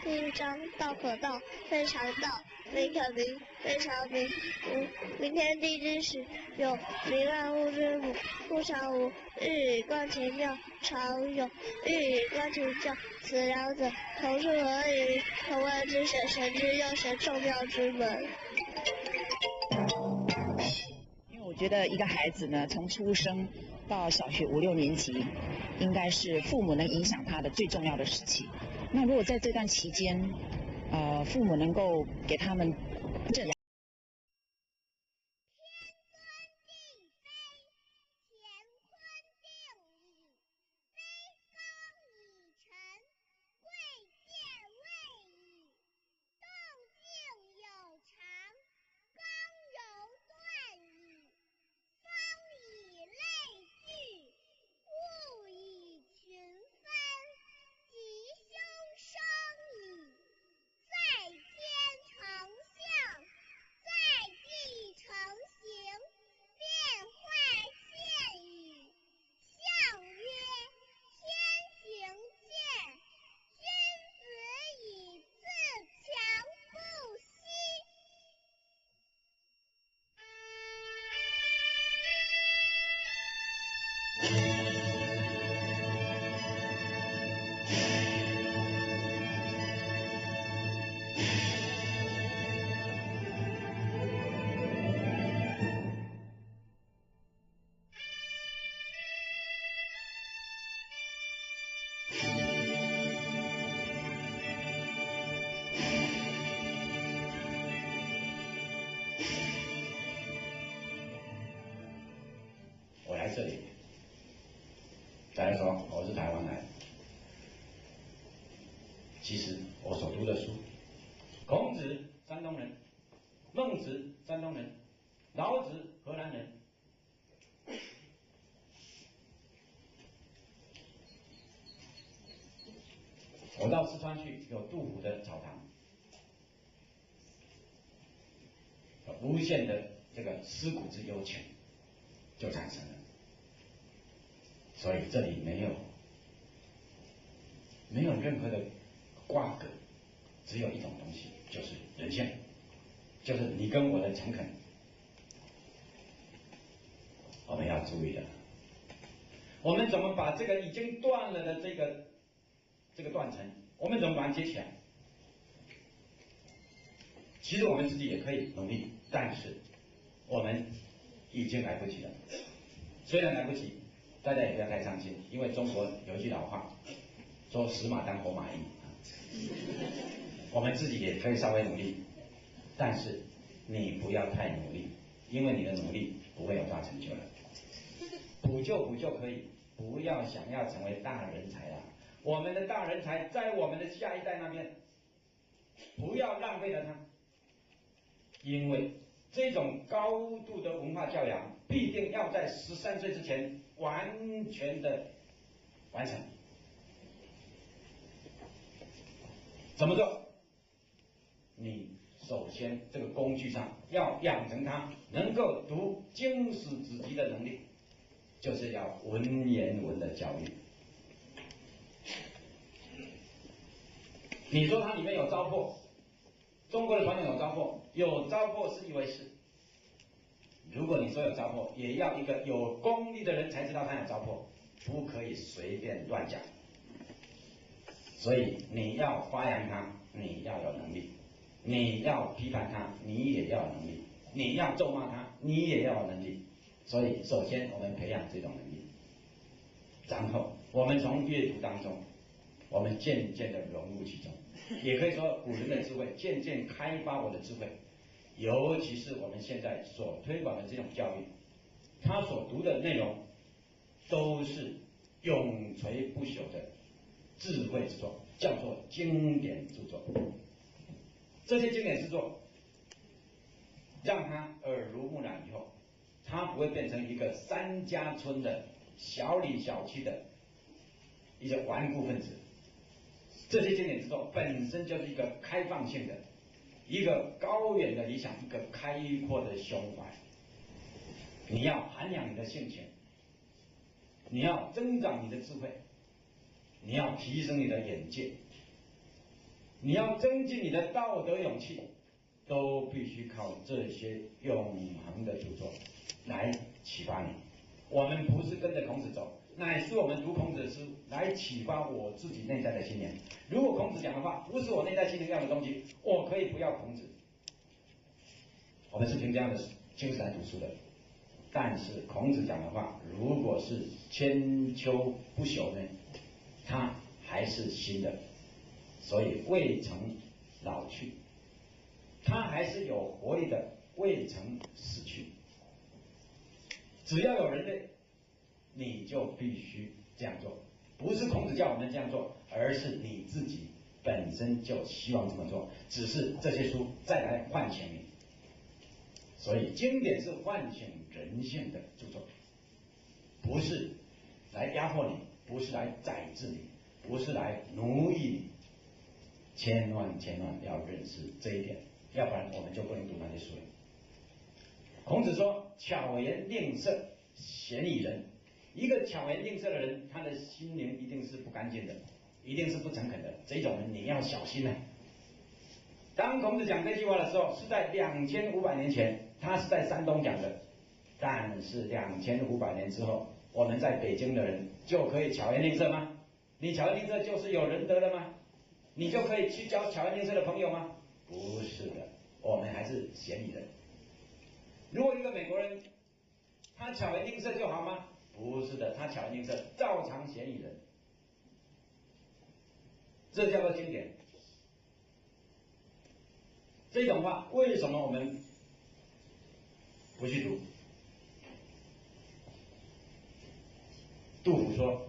S6: 第一章道可道，非常道；名可名，非常名。明天地之始，有名万物之母。故常无，日以观其妙；常有，日以观其教。此两者，同出而异，同谓之玄，玄之又玄，众妙之门。
S7: 因为我觉得一个孩子呢，从出生到小学5、6年级，应该是父母能影响他的最重要的时期。那如果在这段期间，父母能够给他们这样。
S1: 这里，再来说我是台湾来的，其实我所读的书，孔子山东人，孟子山东人，老子荷兰人，我到四川去有杜甫的草堂，无限的这个思古之幽情就产生了。所以这里没有任何的瓜葛，只有一种东西，就是人性，就是你跟我的诚恳。我们要注意的，我们怎么把这个已经断了的这个断层，我们怎么把它接起来？其实我们自己也可以努力，但是我们已经来不及了。虽然来不及，大家也不要太伤心，因为中国有一句老话，说死马当活马医，我们自己也可以稍微努力，但是你不要太努力，因为你的努力不会有大成就的。补救可以，不要想要成为大人才啊！我们的大人才在我们的下一代那边，不要浪费了它，因为这种高度的文化教养，必定要在13岁之前完全的完成。怎么做？你首先这个工具上要养成他能够读经史子集的能力，就是要文言文的教育。你说它里面有糟粕，中国的传统有糟粕，有糟粕是一回事。如果你说有糟粕，也要一个有功力的人才知道它有糟粕，不可以随便乱讲。所以你要发扬它，你要有能力；你要批判它，你也要有能力；你要咒骂它，你也要有能力。所以，首先我们培养这种能力，然后我们从阅读当中，我们渐渐的融入其中。也可以说，古人的智慧渐渐开发我的智慧，尤其是我们现在所推广的这种教育，他所读的内容都是永垂不朽的智慧之作，叫做经典著作。这些经典之作，让他耳濡目染以后，他不会变成一个3家村的小里小气的一些顽固分子。这些经典之作本身就是一个开放性的、一个高远的理想、一个开阔的胸怀。你要涵养你的性情，你要增长你的智慧，你要提升你的眼界，你要增进你的道德勇气，都必须靠这些永恒的著作来启发你。我们不是跟着孔子走，乃是我们读孔子的书来启发我自己内在的心灵。如果孔子讲的话不是我内在心灵要的东西，我可以不要孔子。我们是凭这样的精神来读书的。但是孔子讲的话，如果是千秋不朽呢，它还是新的，所以未曾老去，它还是有活力的，未曾死去。只要有人类，你就必须这样做，不是孔子叫我们这样做，而是你自己本身就希望这么做，只是这些书再来唤醒你。所以经典是唤醒人性的著作，不是来压迫你，不是来宰制你，不是来奴役你。千万要认识这一点，要不然我们就不能读那些书了。孔子说：“巧言令色，鲜矣仁。”一个巧言令色的人，他的心灵一定是不干净的，一定是不诚恳的。这种人你要小心啊！当孔子讲这句话的时候，是在2500年前，他是在山东讲的。但是2500年之后，我们在北京的人就可以巧言令色吗？你巧言令色就是有仁德了吗？你就可以去交巧言令色的朋友吗？不是的，我们还是嫌疑人。如果一个美国人，他巧言令色就好吗？不是的，他巧言令色，照常嫌疑人。这叫做经典。这种话为什么我们不去读？杜甫说：“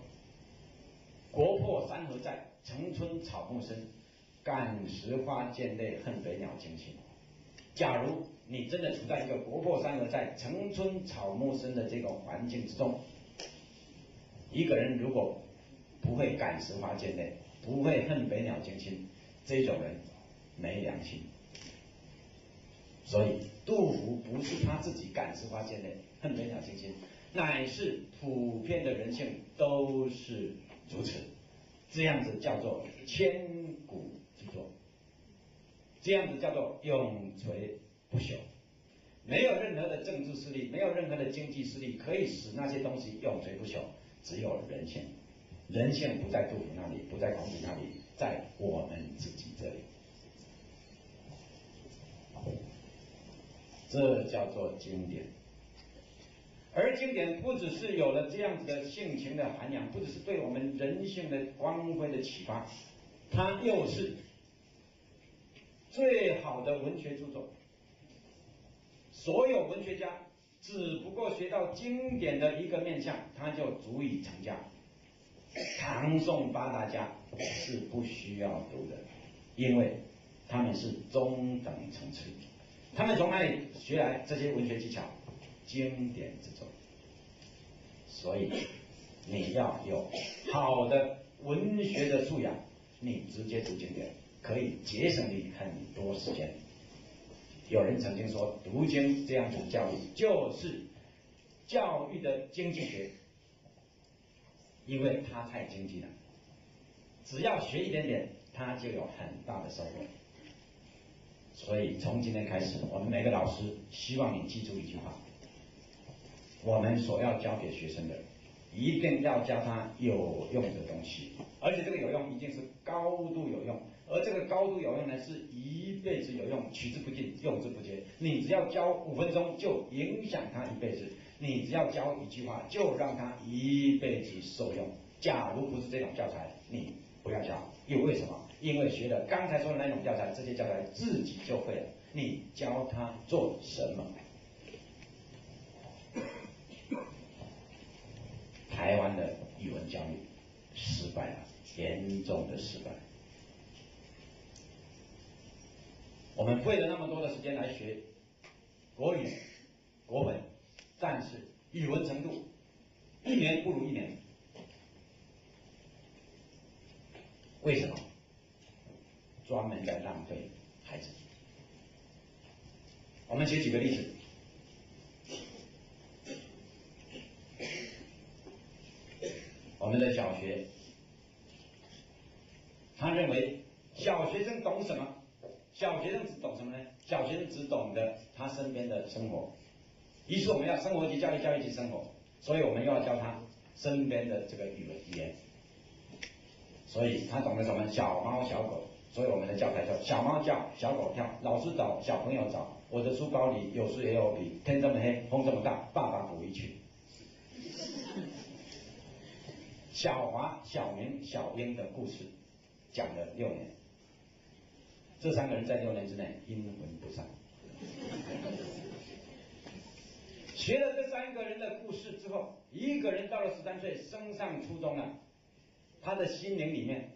S1: 国破山河在，城春草木深。感时花溅泪，恨北鸟惊心。”假如你真的处在一个国破山河在、城春草木深的这种环境之中，一个人如果不会感时花溅泪，不会恨北鸟惊心，这种人没良心。所以杜甫不是他自己感时花溅泪、恨北鸟惊心，乃是普遍的人性都是如此。这样子叫做千古之作，这样子叫做永垂不朽。没有任何的政治势力，没有任何的经济势力可以使那些东西永垂不朽，只有人性。人性不在杜甫那里，不在孔子那里，在我们自己这里。这叫做经典。而经典不只是有了这样子的性情的涵养，不只是对我们人性的光辉的启发，它又是最好的文学著作。所有文学家只不过学到经典的一个面向，他就足以成家。唐宋八大家是不需要读的，因为他们是中等层次。他们从哪里学来这些文学技巧？经典之作。所以你要有好的文学的素养，你直接读经典，可以节省你很多时间。有人曾经说，读经这样子的教育就是教育的经济学，因为它太经济了，只要学一点点，它就有很大的收获。所以从今天开始，我们每个老师希望你记住一句话：我们所要教给学生的，一定要教他有用的东西，而且这个有用一定是高度有用，而这个高度有用呢，是一辈子有用，取之不尽，用之不竭。你只要教5分钟，就影响他一辈子；你只要教一句话，就让他一辈子受用。假如不是这种教材，你不要教。因为什么？因为学了刚才说的那种教材，这些教材自己就会了，你教他做什么？台湾的语文教育失败了，严重的失败。我们费了那么多的时间来学国语、国文，但是语文程度一年不如一年。为什么？专门在浪费孩子。我们举几个例子。我们的小学，他认为小学生懂什么？小学生只懂什么呢？小学生只懂得他身边的生活。于是我们要生活及教育，教育及生活，所以我们又要教他身边的这个语言。所以他懂得什么？小猫小狗。所以我们的教材叫小猫叫，小狗跳，老师找，小朋友找。我的书包里有书也有笔，天这么黑，风这么大，爸爸捕鱼去。小华、小明、小英的故事讲了6年，这3个人在6年之内阴魂不散。学了这3个人的故事之后，一个人到了13岁升上初中了，他的心灵里面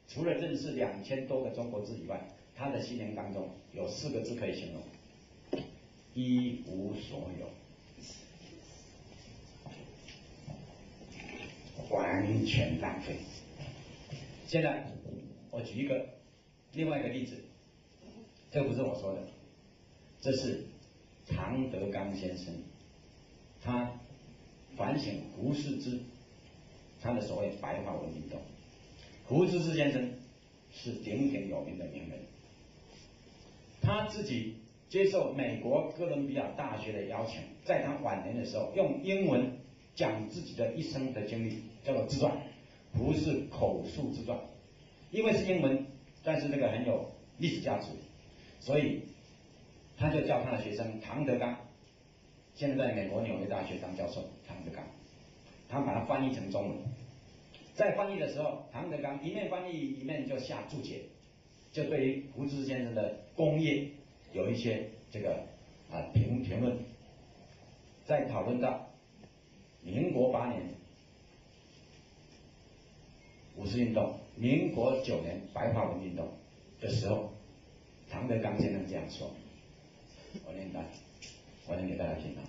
S1: 除了认识2000多个中国字以外，他的心灵当中有4个字可以形容：一无所有。完全浪费。现在我举另外一个例子，这不是我说的，这是唐德刚先生，他反省胡适之他的所谓白话文运动。胡适之先生是鼎鼎有名的名人，他自己接受美国哥伦比亚大学的邀请，在他晚年的时候用英文讲自己的一生的经历，叫做自传，胡适口述自传。因为是英文，但是这个很有历史价值，所以他就叫他的学生唐德刚，现在在美国纽约大学当教授，唐德刚，他把它翻译成中文。在翻译的时候，唐德刚一面翻译一面就下注解，就对于胡适先生的功业有一些这个评论。在讨论到民国8年五四运动，民国9年白话文运动的时候，唐德刚先生这样说，我念给大家听啊。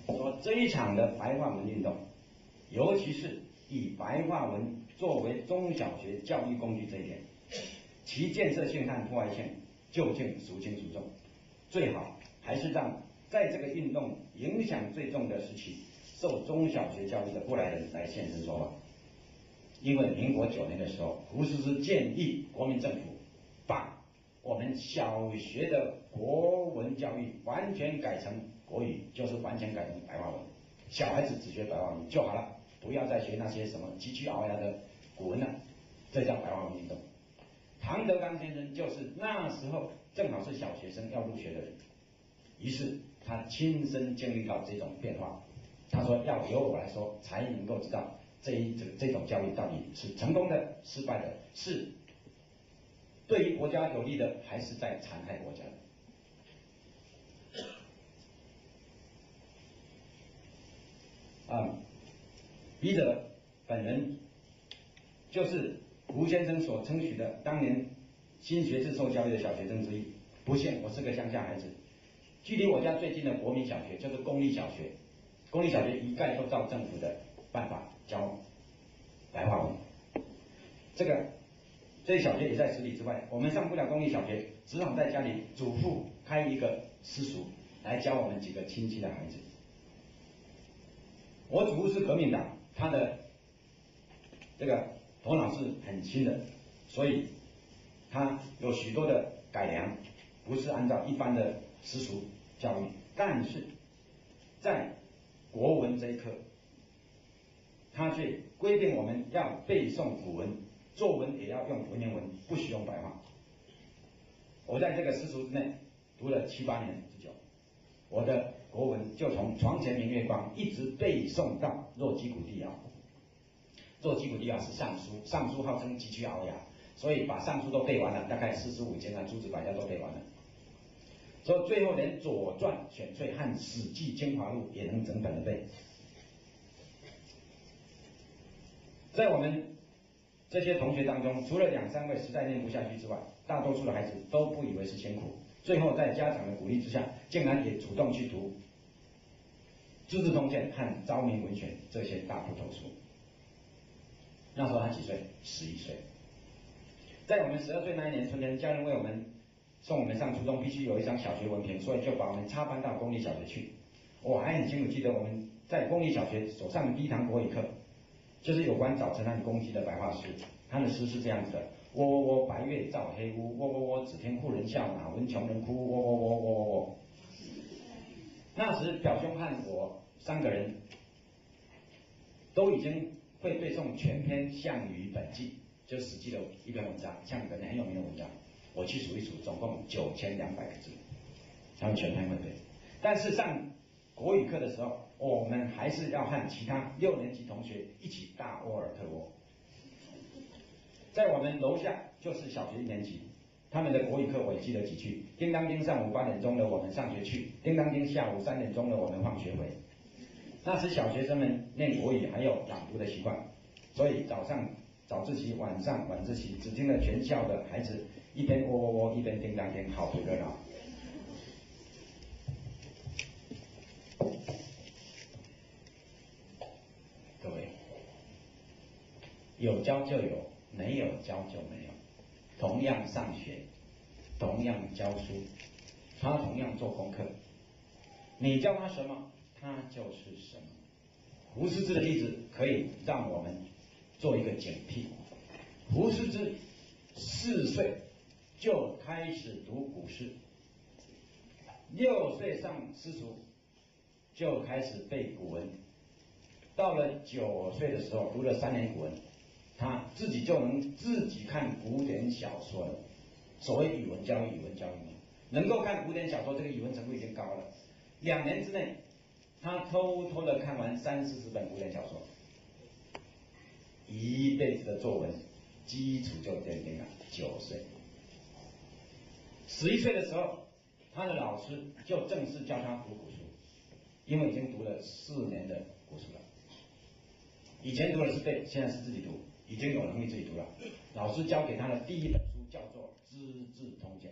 S1: 说这一场的白话文运动，尤其是以白话文作为中小学教育工具这一点，其建设性和破坏性究竟孰轻孰重？最好还是让在这个运动影响最重的时期受中小学教育的过来人来现身说法。因为民国9年的时候，胡适之建议国民政府把我们小学的国文教育完全改成国语，就是完全改成白话文，小孩子只学白话文就好了，不要再学那些什么佶屈聱牙的古文了，这叫白话文运动。唐德刚先生就是那时候正好是小学生要入学的人，于是他亲身经历到这种变化。他说要由我来说，才能够知道这种教育到底是成功的、失败的，是对于国家有利的，还是在残害国家的。笔者本人就是胡先生所称许的当年新学制受教育的小学生之一。不幸我是个乡下孩子，距离我家最近的国民小学就是公立小学，公立小学一概都照政府的办法教白话文。这些小学也在10里之外，我们上不了公立小学，只好在家里祖父开一个私塾来教我们几个亲戚的孩子。我祖父是革命党，他的这个头脑是很清的，所以他有许多的改良，不是按照一般的私塾教育，但是在国文这一科，他却规定我们要背诵古文，作文也要用文言文，不许用白话。我在这个私塾之内读了7、8年之久，我的国文就从床前明月光一直背诵到若击鼓地摇。若击鼓地摇是尚书，尚书号称极具鳌牙，所以把尚书都背完了，大概45经啊，诸子百家都背完了。所以最后连《左传》选粹和《史记精华录》也能整本的背。在我们这些同学当中，除了2、3位实在念不下去之外，大多数的孩子都不以为是辛苦，最后在家长的鼓励之下，竟然也主动去读《资治通鉴》和《昭明文选》这些大部头书。那时候他几岁？11岁。在我们12岁那一年春天，家人为我们送我们上初中必须有一张小学文凭，所以就把我们插班到公立小学去。我还很清楚记得我们在公立小学所上的第一堂国语课，就是有关早晨和公鸡的白话诗。他的诗是这样子的：喔，白月照黑屋，喔，只听妇人笑，哪闻穷人哭，喔。那时表兄和我3个人都已经会背诵全篇《项羽本纪》，就是《史记》的一篇文章，项羽本纪很有名的文章。我去数一数，总共9200个字，他们全篇会背。但是上国语课的时候，我们还是要和其他6年级同学一起大沃尔特沃。在我们楼下就是小学1年级，他们的国语课我也记得几句：叮当叮，上午8点钟了，我们上学去；叮当叮，下午3点钟了，我们放学回。那时小学生们念国语还有朗读的习惯，所以早上早自习，晚上晚自习，只听了全校的孩子一边喔，一边叮当叮，好不热闹。各位，有教就有，没有教就没有。同样上学，同样教书，他同样做功课，你教他什么，他就是什么。胡适之的例子可以让我们做一个警惕。胡适之4岁就开始读古诗，6岁上私塾就开始背古文，到了9岁的时候读了3年古文，他自己就能自己看古典小说了。所谓语文教育嘛，能够看古典小说，这个语文程度已经高了。2年之内，他偷偷的看完30、40本古典小说，一辈子的作文基础就奠定了。9岁，11岁的时候，他的老师就正式教他读古书，因为已经读了4年的古书了。以前读的是背，现在是自己读，已经有能力自己读了。老师教给他的第一本书叫做《资治通鉴》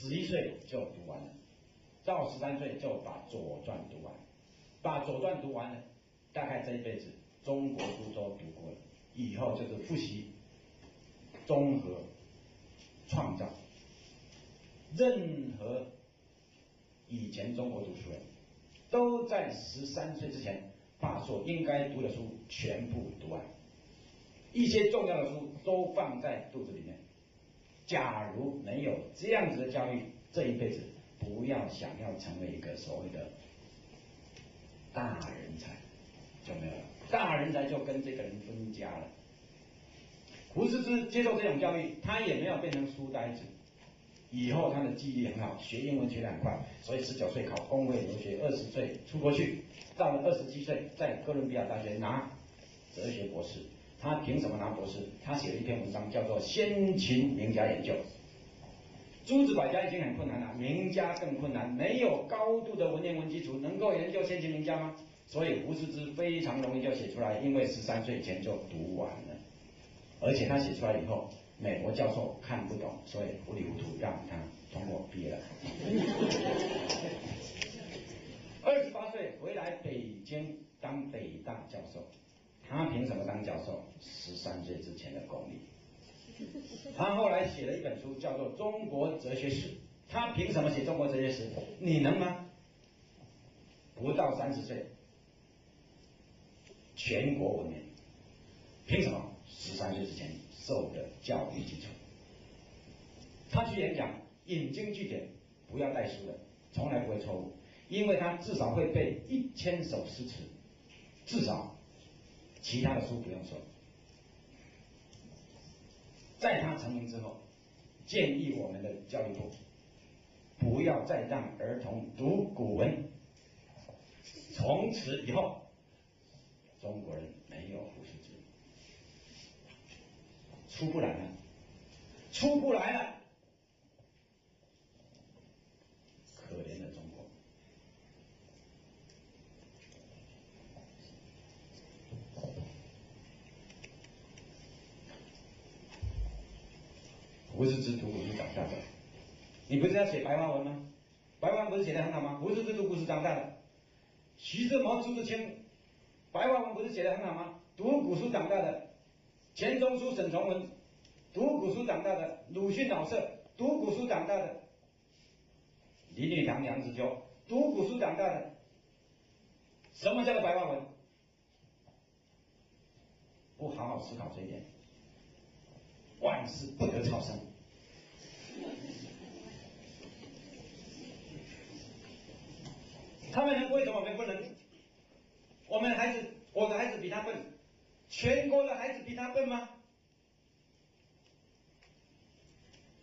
S1: ，11岁就读完了。到13岁就把《左传》读完，把《左传》读完了，大概这一辈子中国书都读过了，以后就是复习、综合、创造。任何以前中国读书人，都在13岁之前把所应该读的书全部读完，一些重要的书都放在肚子里面。假如没有这样子的教育，这一辈子不要想要成为一个所谓的大人才，就没有了。大人才就跟这个人分家了。胡适之接受这种教育，他也没有变成书呆子，以后他的记忆力很好，学英文学得很快，所以19岁考公费留学，20岁出国去，到了27岁在哥伦比亚大学拿哲学博士。他凭什么拿博士？他写了一篇文章叫做《先秦名家研究》。诸子百家已经很困难了，名家更困难。没有高度的文言文基础，能够研究先秦名家吗？所以胡适之非常容易就写出来，因为13岁前就读完了，而且他写出来以后，美国教授看不懂，所以糊里糊涂让他通过毕业了。28岁回来北京当北大教授，他凭什么当教授？13岁之前的功力。他后来写了一本书，叫做《中国哲学史》，他凭什么写中国哲学史？你能吗？不到30岁，全国闻名，凭什么？13岁之前受的教育基础。他去演讲，引经据典，不要带书的，从来不会错误，因为他至少会背1000首诗词，至少，其他的书不用说。在他成名之后，建议我们的教育部不要再让儿童读古文，从此以后，中国人没有胡适之，出不来了，出不来了，可怜的中国。胡适之读古诗长大的，你不是要写白话文吗？白话文不是写得很好吗？胡适之读古诗长大的，徐志摩、朱自清，白话文不是写得很好吗？读古书长大的，钱钟书、沈从文，读古书长大的，鲁迅、老舍，读古书长大的，林语堂、梁实秋，读古书长大的。什么叫做白话文？不好好思考这一点，万事不得超生。他们能，为什么我们不能？我们孩子，我的孩子比他笨，全国的孩子比他笨吗？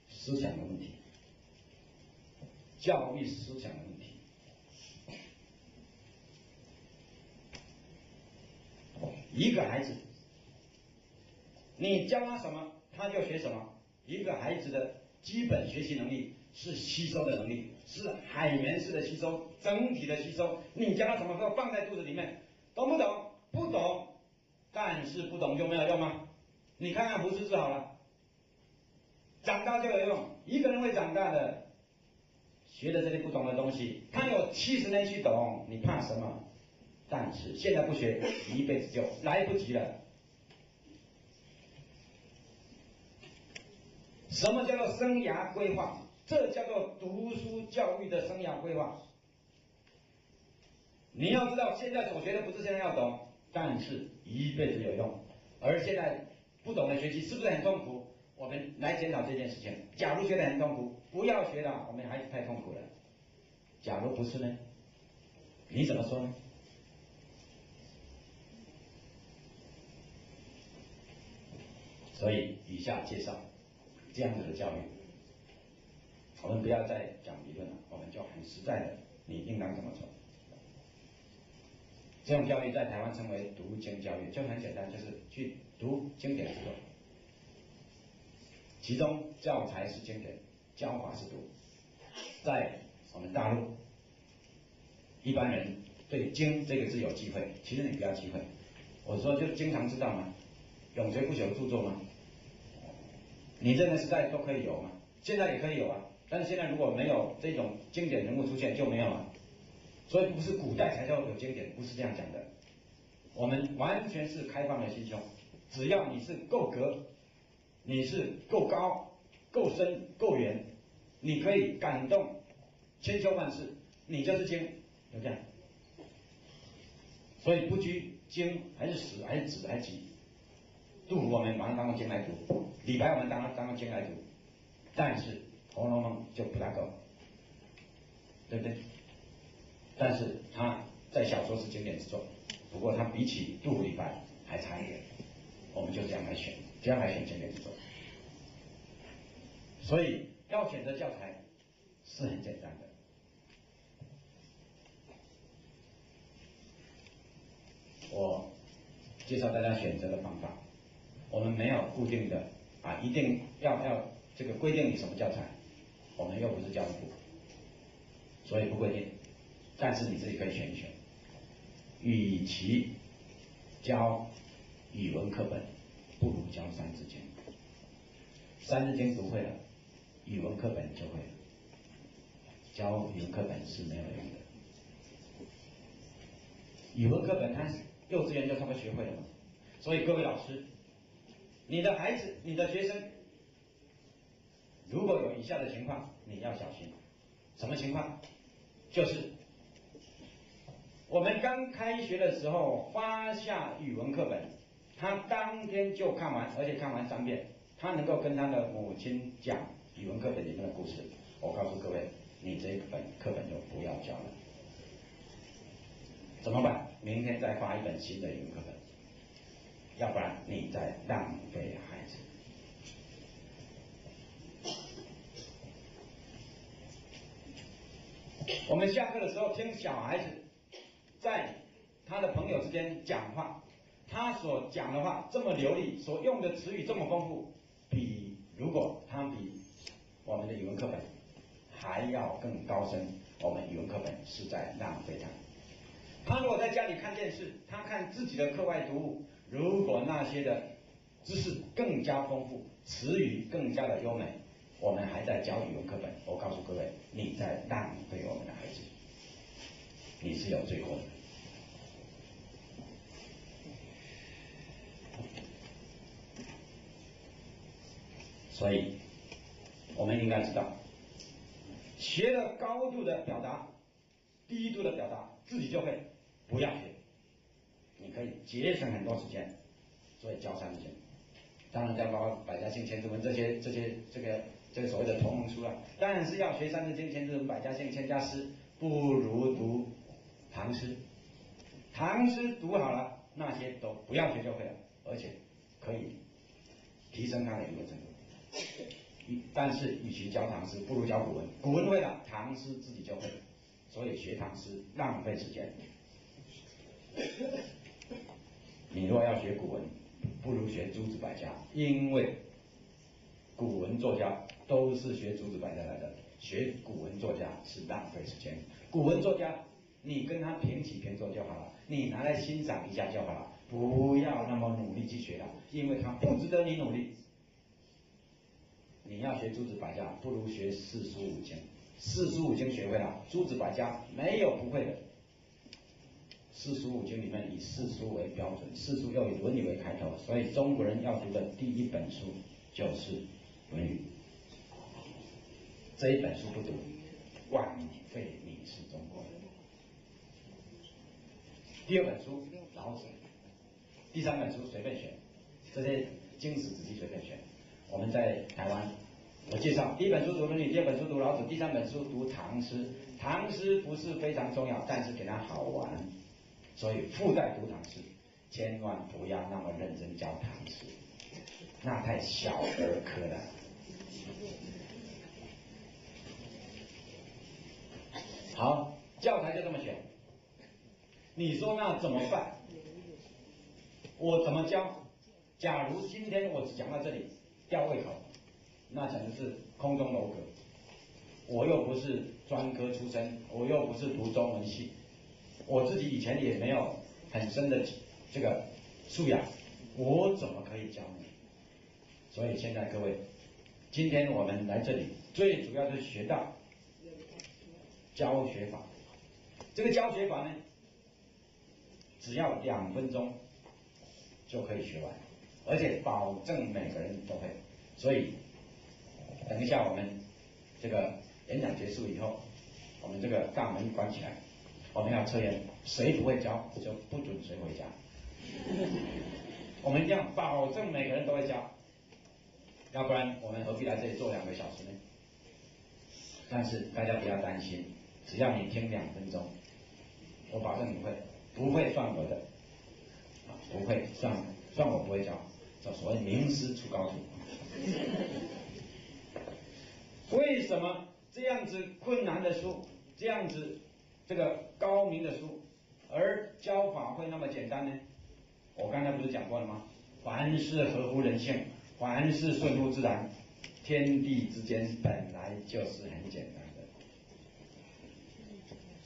S1: 思想的问题，教育思想的问题。一个孩子，你教他什么，他就学什么。一个孩子的基本学习能力是吸收的能力，是海绵式的吸收，整体的吸收。你教他什么，都放在肚子里面，懂不懂？不懂，但是不懂就没有用吗？你看看胡适之好了，长大就有用。一个人会长大的，学的这些不懂的东西，他有70年去懂，你怕什么？但是现在不学，一辈子就来不及了。什么叫做生涯规划？这叫做读书教育的生涯规划。你要知道，现在所学的不是现在要懂，但是一辈子有用。而现在不懂的学习是不是很痛苦？我们来检讨这件事情。假如觉得很痛苦，不要学了，我们孩子太痛苦了。假如不是呢？你怎么说呢？所以以下介绍这样子的教育，我们不要再讲理论了，我们就很实在的，你应当怎么做？这种教育在台湾称为读经教育，就很简单，就是去读经典之作，其中教材是经典，教法是读。在我们大陆，一般人对经这个字有忌讳，其实你不要忌讳，我说就经常知道吗？永垂不朽的著作吗？你任何时代都可以有吗？现在也可以有啊，但是现在如果没有这种经典人物出现，就没有了。所以不是古代才叫有经典，不是这样讲的。我们完全是开放的心胸，只要你是够格，你是够高、够深、够远，你可以感动千秋万世，你就是经，就这样。所以不拘经还是史还是子还是集，杜甫我们把它当做经来读，李白我们当做经来读，但是《红楼梦》就不大够，对不对？但是他在小说是经典之作，不过他比起杜甫、李白还差一点，我们就这样来选，这样来选经典之作。所以要选择教材是很简单的。我介绍大家选择的方法，我们没有固定的一定要这个规定你什么教材，我们又不是教育部，所以不规定，但是你自己可以选一选。与其教语文课本，不如教《三字经》。《三字经》读会了，语文课本就会了。教语文课本是没有用的。语文课本他幼稚园就差不多学会了嘛。所以各位老师，你的孩子、你的学生，如果有以下的情况，你要小心。什么情况？就是我们刚开学的时候发下语文课本，他当天就看完，而且看完3遍，他能够跟他的母亲讲语文课本里面的故事。我告诉各位，你这本课本就不要教了。怎么办？明天再发一本新的语文课本，要不然你在浪费孩子。我们下课的时候听小孩子在他的朋友之间讲话，他所讲的话这么流利，所用的词语这么丰富，如果他比我们的语文课本还要更高深，我们语文课本是在浪费它。他如果在家里看电视，他看自己的课外读物，如果那些的知识更加丰富，词语更加的优美，我们还在教语文课本，我告诉各位，你在浪费我们的孩子，你是有罪过的。所以我们应该知道，学了高度的表达，低度的表达自己就会，不要学，你可以节省很多时间。所以教3字经，当然教包括百家姓、千字文这个所谓的同盟书了。但是要学3字经、千字文、百家姓、千家诗，不如读唐诗。唐诗读好了，那些都不要学就会了，而且可以提升他的语文程度。但是与其教唐诗，不如教古文。古文会了，唐诗自己就会了。所以学唐诗浪费时间。你如果要学古文，不如学诸子百家，因为古文作家都是学诸子百家来的，学古文作家是浪费时间。古文作家，你跟他平起平坐就好了，你拿来欣赏一下就好了，不要那么努力去学了，因为他不值得你努力。你要学诸子百家，不如学四书五经。四书五经学会了，诸子百家没有不会的。四书五经里面以四书为标准，四书又以《论语》为开头，所以中国人要读的第一本书就是《论语》。这一本书不读，枉费你是中国人。第2本书老子，第3本书随便选，这些经史子集随便选。我们在台湾，我介绍第1本书读《论语》，第2本书读老子，第3本书读唐诗。唐诗不是非常重要，但是给它好玩，所以附带读唐诗。千万不要那么认真教唐诗，那太小儿科了。好，教材就这么选。你说那怎么办？我怎么教？假如今天我只讲到这里，吊胃口，那简直是空中楼阁。我又不是专科出身，我又不是读中文系，我自己以前也没有很深的这个素养，我怎么可以教你？所以现在各位，今天我们来这里，最主要是学到教学法。这个教学法呢，只要2分钟就可以学完，而且保证每个人都会。所以等一下我们这个演讲结束以后，我们这个大门关起来，我们要测验，谁不会教就不准谁回家。我们一定要保证每个人都会教，要不然我们何必来这里坐2个小时呢？但是大家不要担心，只要你听2分钟，我保证你会，不会算我的，不会算我不会教，叫所谓名师出高徒。为什么这样子困难的书，这样子这个高明的书，而教法会那么简单呢？我刚才不是讲过了吗？凡事合乎人性，凡事顺乎自然，天地之间本来就是很简单的。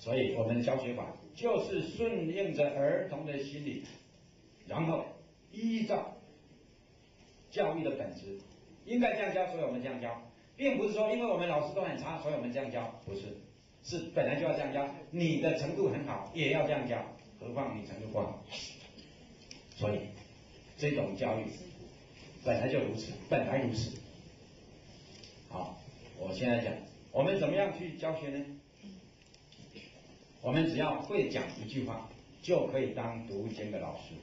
S1: 所以我们的教学法就是顺应着儿童的心理，然后依照教育的本质，应该这样教，所以我们这样教，并不是说因为我们老师都很差，所以我们这样教，不是，是本来就要这样教。你的程度很好，也要这样教，何况你程度不好。所以这种教育本来就如此，本来如此。好，我现在讲，我们怎么样去教学呢？我们只要会讲一句话，就可以当读经的老师，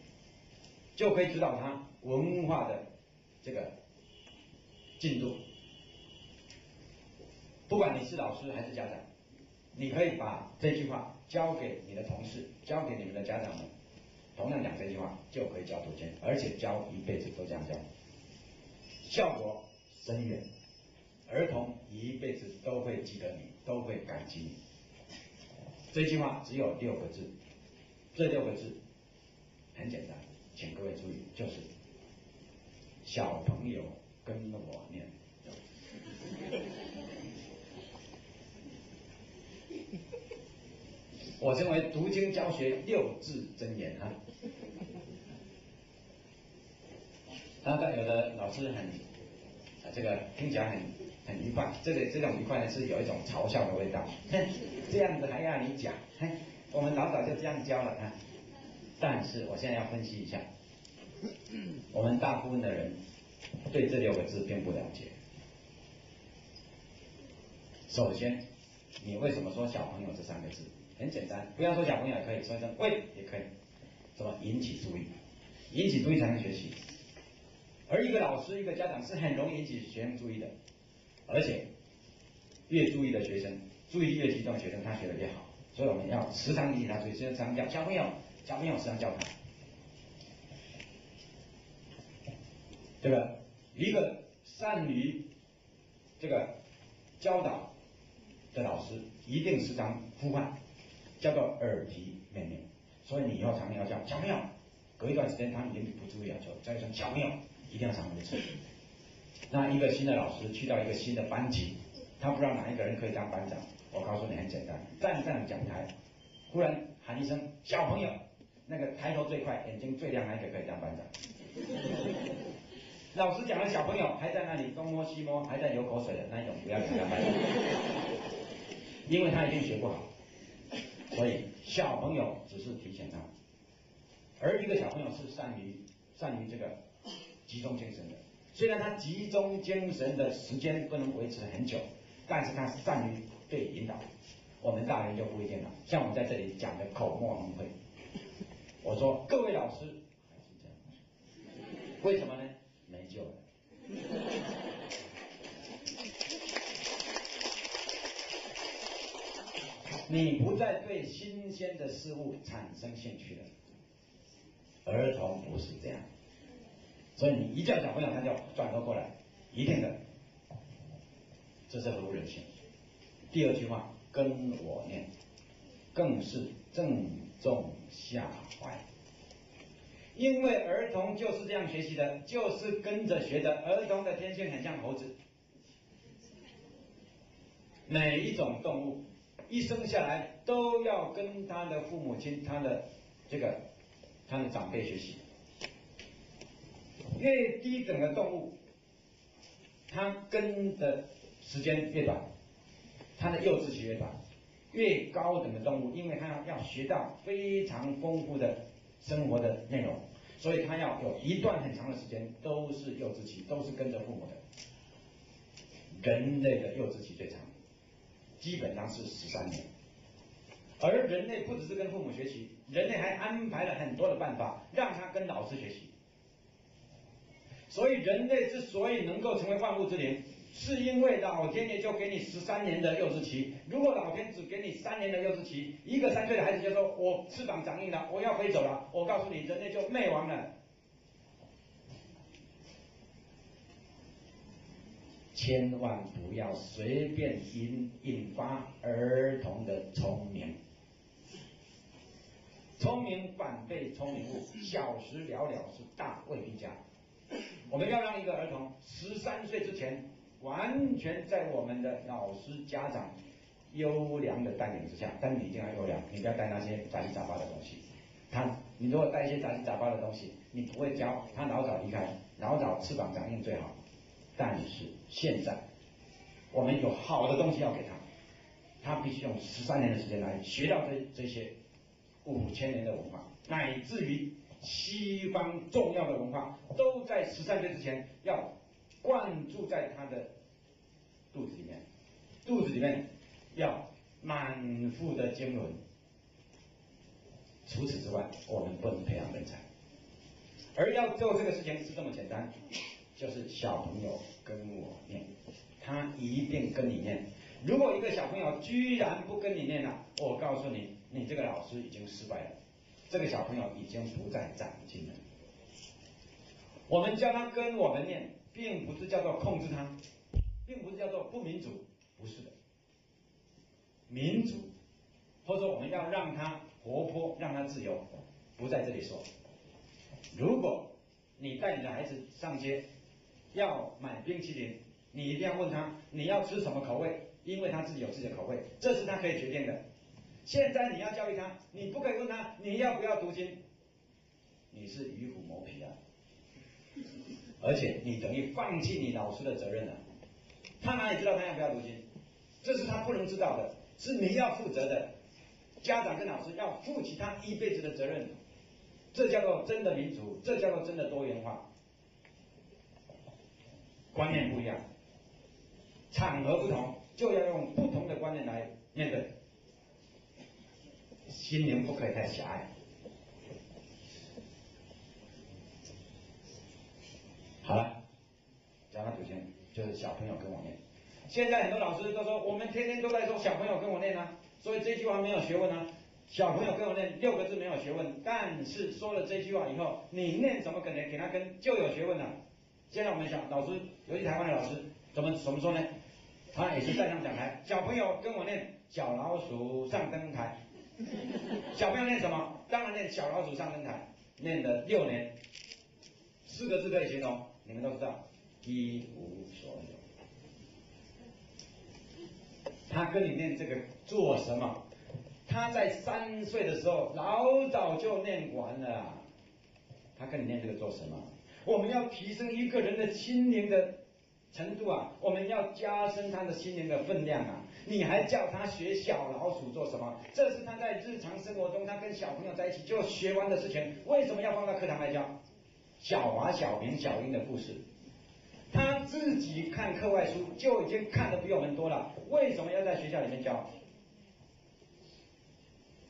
S1: 就可以指导他文化的这个进度。不管你是老师还是家长，你可以把这句话交给你的同事，交给你们的家长们，同样讲这句话就可以教读经，而且教一辈子都这样教，效果深远。儿童一辈子都会记得你，都会感激你。这句话只有6个字，这6个字很简单，请各位注意，就是小朋友跟我念。我称为读经教学6字真言啊。但有的老师这个听起来很愉快，这种愉快呢是有一种嘲笑的味道。这样子还要你讲，我们老早就这样教了啊。但是我现在要分析一下，我们大部分的人对这6个字并不了解。首先，你为什么说小朋友这3个字？很简单，不要说小朋友也可以，说一声喂也可以。什么？引起注意，引起注意才能学习。而一个老师、一个家长是很容易引起学生注意的，而且越注意的学生，注意力越集中的学生，他学得越好。所以我们要时常引起他注意，时常叫小朋友，时常叫他，对吧？一个善于这个教导的老师，一定时常呼唤，叫做耳提面命。所以你以后常常要叫小朋友，隔一段时间他们已经不注意了，就叫一声小朋友，一定要常常去。那一个新的老师去到一个新的班级，他不知道哪一个人可以当班长，我告诉你很简单，站上讲台，忽然喊一声小朋友，那个抬头最快、眼睛最亮那一个可以当班长。老师讲了小朋友还在那里东摸西摸，还在流口水的那一种，不要给他当班长，因为他一定学不好。所以小朋友只是提醒他，而一个小朋友是善于这个集中精神的。虽然他集中精神的时间不能维持很久，但是他善于对引导。我们大人就不一定了，像我们在这里讲的口沫横飞，我说各位老师还是这样，为什么呢？没救了。你不再对新鲜的事物产生兴趣了。儿童不是这样，所以你一叫小朋友，他就转头过来，一定的，这是合乎人性。第2句话，跟我念，更是正中下怀。因为儿童就是这样学习的，就是跟着学的。儿童的天性很像猴子，每一种动物一生下来都要跟他的父母亲、他的长辈学习。越低等的动物，它跟的时间越短，它的幼稚期越短；越高等的动物，因为它要学到非常丰富的生活的内容，所以它要有一段很长的时间都是幼稚期，都是跟着父母的。人类的幼稚期最长，基本上是13年。而人类不只是跟父母学习，人类还安排了很多的办法让他跟老师学习。所以人类之所以能够成为万物之灵，是因为老天爷就给你13年的幼稚期。如果老天只给你3年的幼稚期，一个3岁的孩子就说我翅膀长硬了，我要飞走了，我告诉你，人类就灭亡了。千万不要随便引发儿童的聪明，聪明反被聪明误，小时了了是大未必佳。我们要让一个儿童13岁之前，完全在我们的老师、家长优良的带领之下，但你一定要优良，你不要带那些杂七杂八的东西。你如果带一些杂七杂八的东西，你不会教他，老早离开，老早翅膀长硬最好。但是现在我们有好的东西要给他，他必须用13年的时间来学到这些5000年的文化，乃至于西方重要的文化都在13岁之前要灌注在他的肚子里面，肚子里面要满腹的经纶。除此之外，我们不能培养人才，而要做这个事情是这么简单，就是小朋友跟我念，他一定跟你念。如果一个小朋友居然不跟你念了，我告诉你，你这个老师已经失败了，这个小朋友已经不再长进了。我们教他跟我们念，并不是叫做控制他，并不是叫做不民主，不是的。民主，或者说我们要让他活泼，让他自由，不在这里说。如果你带你的孩子上街要买冰淇淋，你一定要问他你要吃什么口味，因为他自己有自己的口味，这是他可以决定的。现在你要教育他，你不可以问他你要不要读经，你是与虎谋皮啊，而且你等于放弃你老师的责任了。他哪里知道他要不要读经？这是他不能知道的，是你要负责的。家长跟老师要负起他一辈子的责任，这叫做真的民主，这叫做真的多元化。观念不一样，场合不同，就要用不同的观念来面对。心灵不可以太狭隘。好了，教他读经，就是小朋友跟我念。现在很多老师都说，我们天天都在说小朋友跟我念啊，所以这句话没有学问啊。小朋友跟我念6个字没有学问，但是说了这句话以后，你念什么可能给他跟就有学问了。现在我们想，老师，尤其台湾的老师，怎么说呢？他也是站上讲台，小朋友跟我念小老鼠上灯台。小朋友念什么？当然念小老鼠上灯台，念了6年，4个字可以形容，你们都知道，一无所有。他跟你念这个做什么？他在3岁的时候老早就念完了。他跟你念这个做什么？我们要提升一个人的心灵的程度啊，我们要加深他的心灵的分量啊。你还叫他学小老鼠做什么？这是他在日常生活中他跟小朋友在一起就学完的事情，为什么要放到课堂来教？小华、小明、小英的故事，他自己看课外书就已经看得比我们多了，为什么要在学校里面教？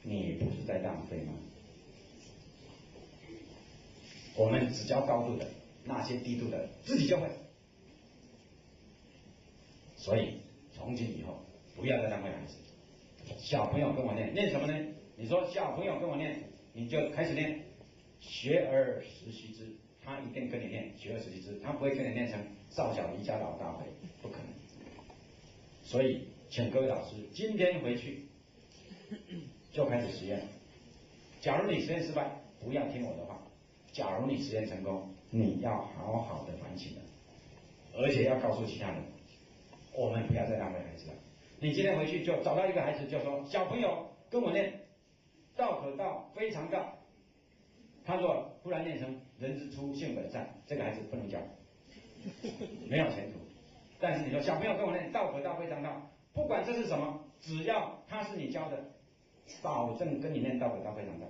S1: 你不是在浪费吗？我们只教高度的，那些低度的自己就会。所以从今以后不要再浪费孩子。小朋友跟我念，念什么呢？你说小朋友跟我念，你就开始念学而时习之，他一定跟你念学而时习之，他不会跟你念成少小离家老大回，不可能。所以请各位老师今天回去就开始实验。假如你实验失败，不要听我的话；假如你实验成功，你要好好的反省了，而且要告诉其他人，我们不要再浪费孩子了。你今天回去就找到一个孩子，就说小朋友跟我念道可道非常道。他若忽然念成人之初性本善，这个孩子不能教，没有前途。但是你说小朋友跟我念道可道非常道，不管这是什么，只要他是你教的，保证跟你念道可道非常道。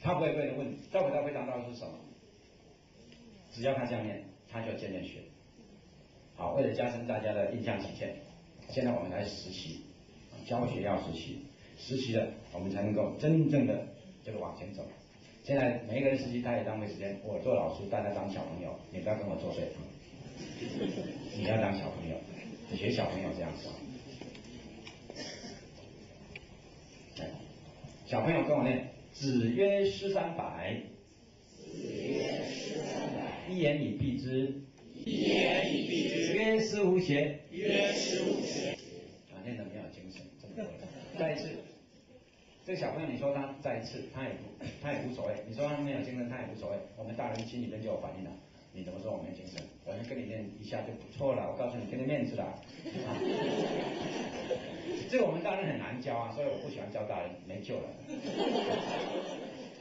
S1: 他不会跟你问道可道非常道是什么，只要他这样念，他就渐渐学。好，为了加深大家的印象体现，现在我们来实习，教学要实习，实习了我们才能够真正的这个往前走。现在每一个人实习他也浪费时间，我做老师，大家当小朋友，你不要跟我作对，你要当小朋友，学小朋友这样说。小朋友跟我念，子曰诗300，一言以蔽之。曰师乎邪？念得没有精神，这么多人。再一次，这个小朋友你说他再一次，他也无所谓。你说他没有精神，他也无所谓。我们大人心里面就有反应了。你怎么说我没精神？我连跟你念一下就不错了，我告诉你，给你面子了。啊，这个我们大人很难教啊，所以我不喜欢教大人，没救了。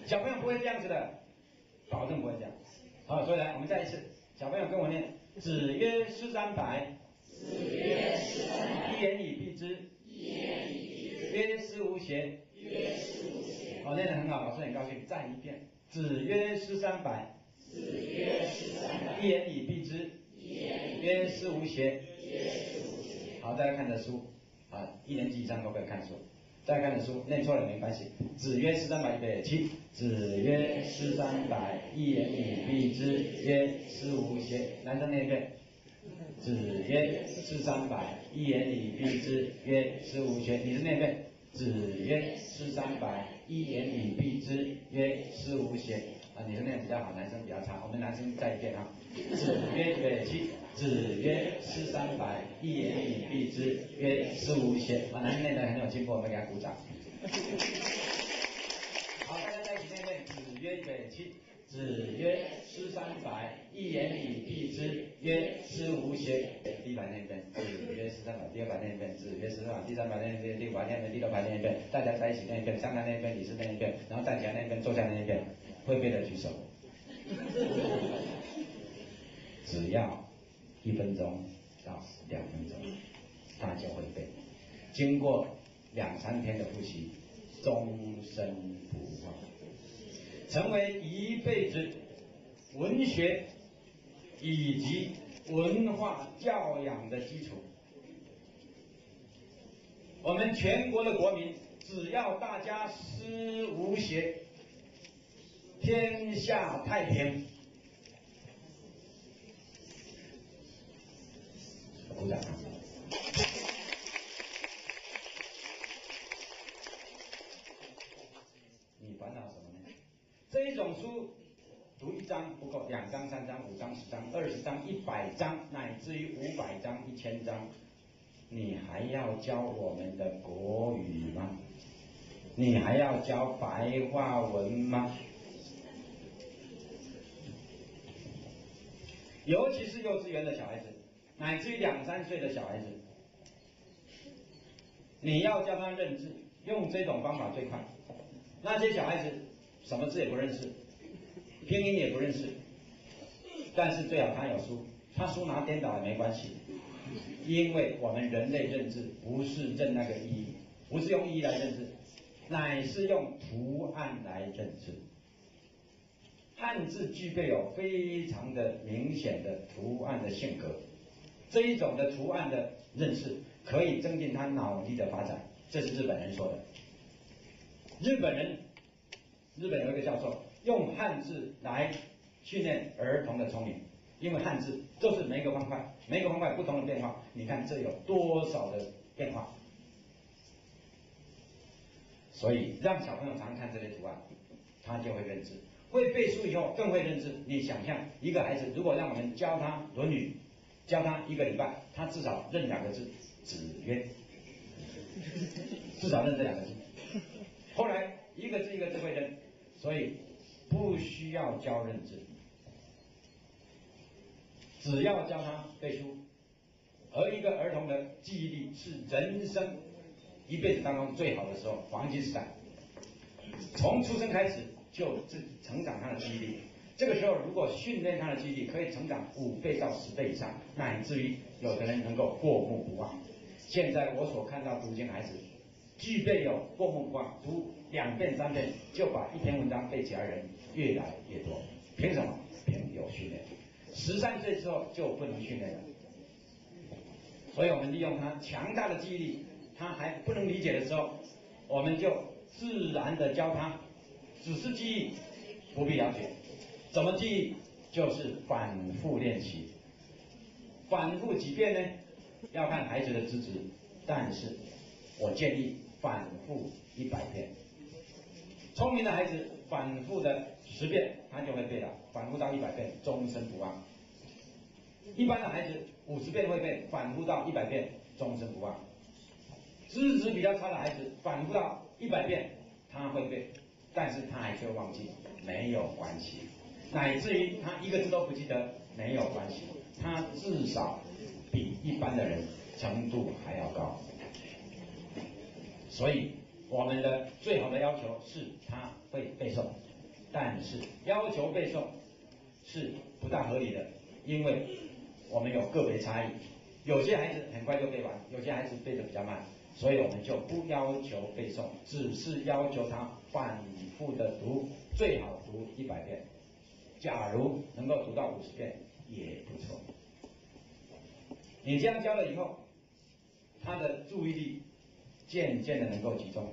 S1: 小朋友不会这样子的，保证不会这样。好，所以来，我们再一次，小朋友跟我念：子曰诗300，一言以蔽之，曰思无邪。好，念得很好，老师很高兴。再一遍，子曰诗300，一言以蔽之，曰思无邪。好，大家看的书啊，1年级以上都可以看书。大家看的书念错了没关系。子曰诗300，预备起。子曰诗300，一言以蔽之，曰思无邪。男生念一遍。子曰诗300，一言以蔽之，曰思无邪。女生念一遍。子曰诗300，一言以蔽之，曰思无邪。啊，女生念比较好，男生比较差。我们男生再一遍啊。子曰预备起。子曰诗300，一言以蔽之，曰思无邪。啊，男生念得很有进步，我们给他鼓掌。好，大家在一起念念。子曰预备起。子曰诗300，一言以蔽之，曰思无邪。第一排念一遍。子曰诗300，第二排念一遍。子曰诗300，第三排念一遍，第五排念一遍，第六排念一遍。大家在一起念一遍，上台念一遍，李四念一遍，然后站起来念一遍，坐下念一遍。会背的举手。只要1分钟到2分钟，他就会背。经过2、3天的复习，终身不忘，成为一辈子文学以及文化教养的基础。我们全国的国民，只要大家思无邪，天下太平。鼓掌。你烦恼什么呢？这一种书读1章不够，2章、3章、5章、10章、20章、100章，乃至于500章、1000章，你还要教我们的国语吗？你还要教白话文吗？尤其是幼稚园的小孩子，乃至于2、3岁的小孩子，你要教他认字，用这种方法最快。那些小孩子什么字也不认识，拼音也不认识，但是最好他有书，他书拿颠倒也没关系，因为我们人类认字不是认那个意义，不是用意义来认字，乃是用图案来认字。汉字具备有非常的明显的图案的性格，这一种的图案的认识可以增进他脑力的发展，这是日本人说的。日本有一个教授用汉字来训练儿童的聪明，因为汉字就是每一个方块不同的变化，你看这有多少的变化，所以让小朋友常看这类图案，他就会认字。会背书以后更会认字。你想象一个孩子，如果让我们教他《论语》，教他1个礼拜，他至少认2个字，子曰，至少认这2个字。后来一个字一个字会认，所以不需要教认字，只要教他背书。而一个儿童的记忆力是人生一辈子当中最好的时候，黄金时代，从出生开始就成长他的记忆力。这个时候如果训练他的记忆力，可以成长5倍到10倍以上，乃至于有的人能够过目不忘。现在我所看到读经孩子，具备有过目不忘，读2遍3遍就把一篇文章背起来的人越来越多。凭什么？凭有训练。13岁之后就不能训练了。所以我们利用他强大的记忆力，他还不能理解的时候，我们就自然的教他，只是记忆，不必了解。怎么记忆？就是反复练习。反复几遍呢？要看孩子的资质，但是我建议反复100遍。聪明的孩子反复的10遍，他就会背了，反复到100遍，终身不忘。一般的孩子50遍会背，反复到100遍，终身不忘。资质比较差的孩子，反复到100遍，他会背，但是他还是会忘记，没有关系。乃至于他1个字都不记得，没有关系。他至少比一般的人程度还要高。所以我们的最好的要求是他会背诵，但是要求背诵是不大合理的，因为我们有个别差异，有些孩子很快就背完，有些孩子背得比较慢，所以我们就不要求背诵，只是要求他反复的读，最好读100遍，假如能够读到50遍也不错。你这样教了以后，他的注意力渐渐的能够集中，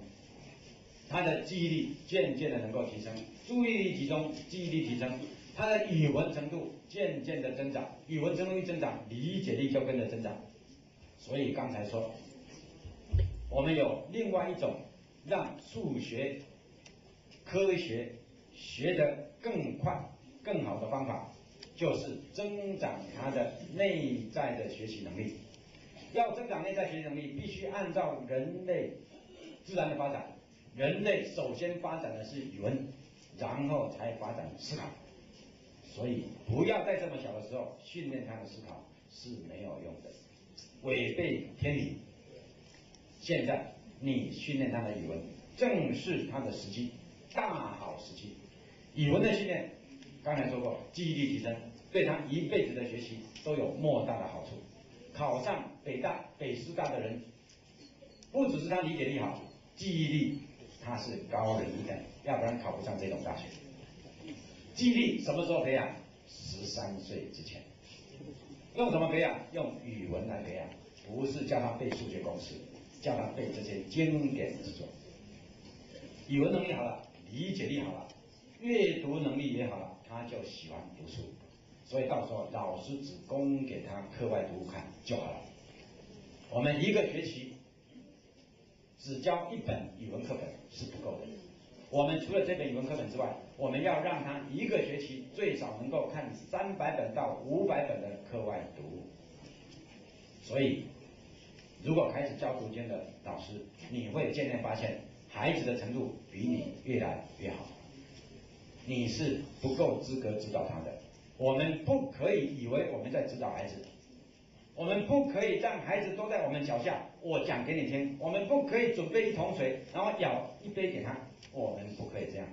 S1: 他的记忆力渐渐的能够提升，注意力集中，记忆力提升，他的语文程度渐渐的增长，语文程度一增长，理解力就跟着增长。所以刚才说，我们有另外一种让数学、科学学得更快、更好的方法，就是增长他的内在的学习能力。要增长内在学习能力，必须按照人类自然的发展。人类首先发展的是语文，然后才发展思考。所以不要在这么小的时候训练他的思考是没有用的，违背天理。现在你训练他的语文，正是他的时机，大好时机。语文的训练，刚才说过，记忆力提升，对他一辈子的学习都有莫大的好处。考上北大、北师大的人，不只是他理解力好，记忆力他是高人一等，要不然考不上这种大学。记忆力什么时候培养？13岁之前。用什么培养？用语文来培养，不是叫他背数学公式，叫他背这些经典之作。语文能力好了，理解力好了，阅读能力也好了，他就喜欢读书。所以到时候老师只供给他课外读物看就好了。我们一个学期只教1本语文课本是不够的。我们除了这本语文课本之外，我们要让他一个学期最少能够看300本到500本的课外读物。所以，如果开始教读经的老师，你会渐渐发现孩子的程度比你越来越好。你是不够资格指导他的。我们不可以以为我们在指导孩子，我们不可以让孩子都在我们脚下，我讲给你听。我们不可以准备1桶水，然后舀1杯给他，我们不可以这样。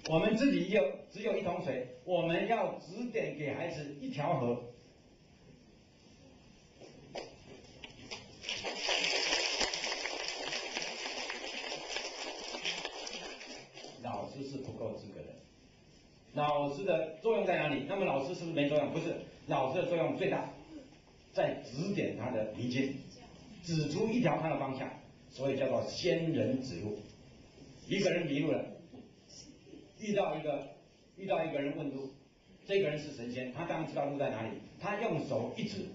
S1: 我们自己只有1桶水，我们要指点给孩子1条河。老师是不够资格的。老师的作用在哪里？那么老师是不是没作用？不是，老师的作用最大，在指点他的迷津，指出一条他的方向，所以叫做仙人指路。一个人迷路了，遇到一个人问路，这个人是神仙，他当然知道路在哪里，他用手一指，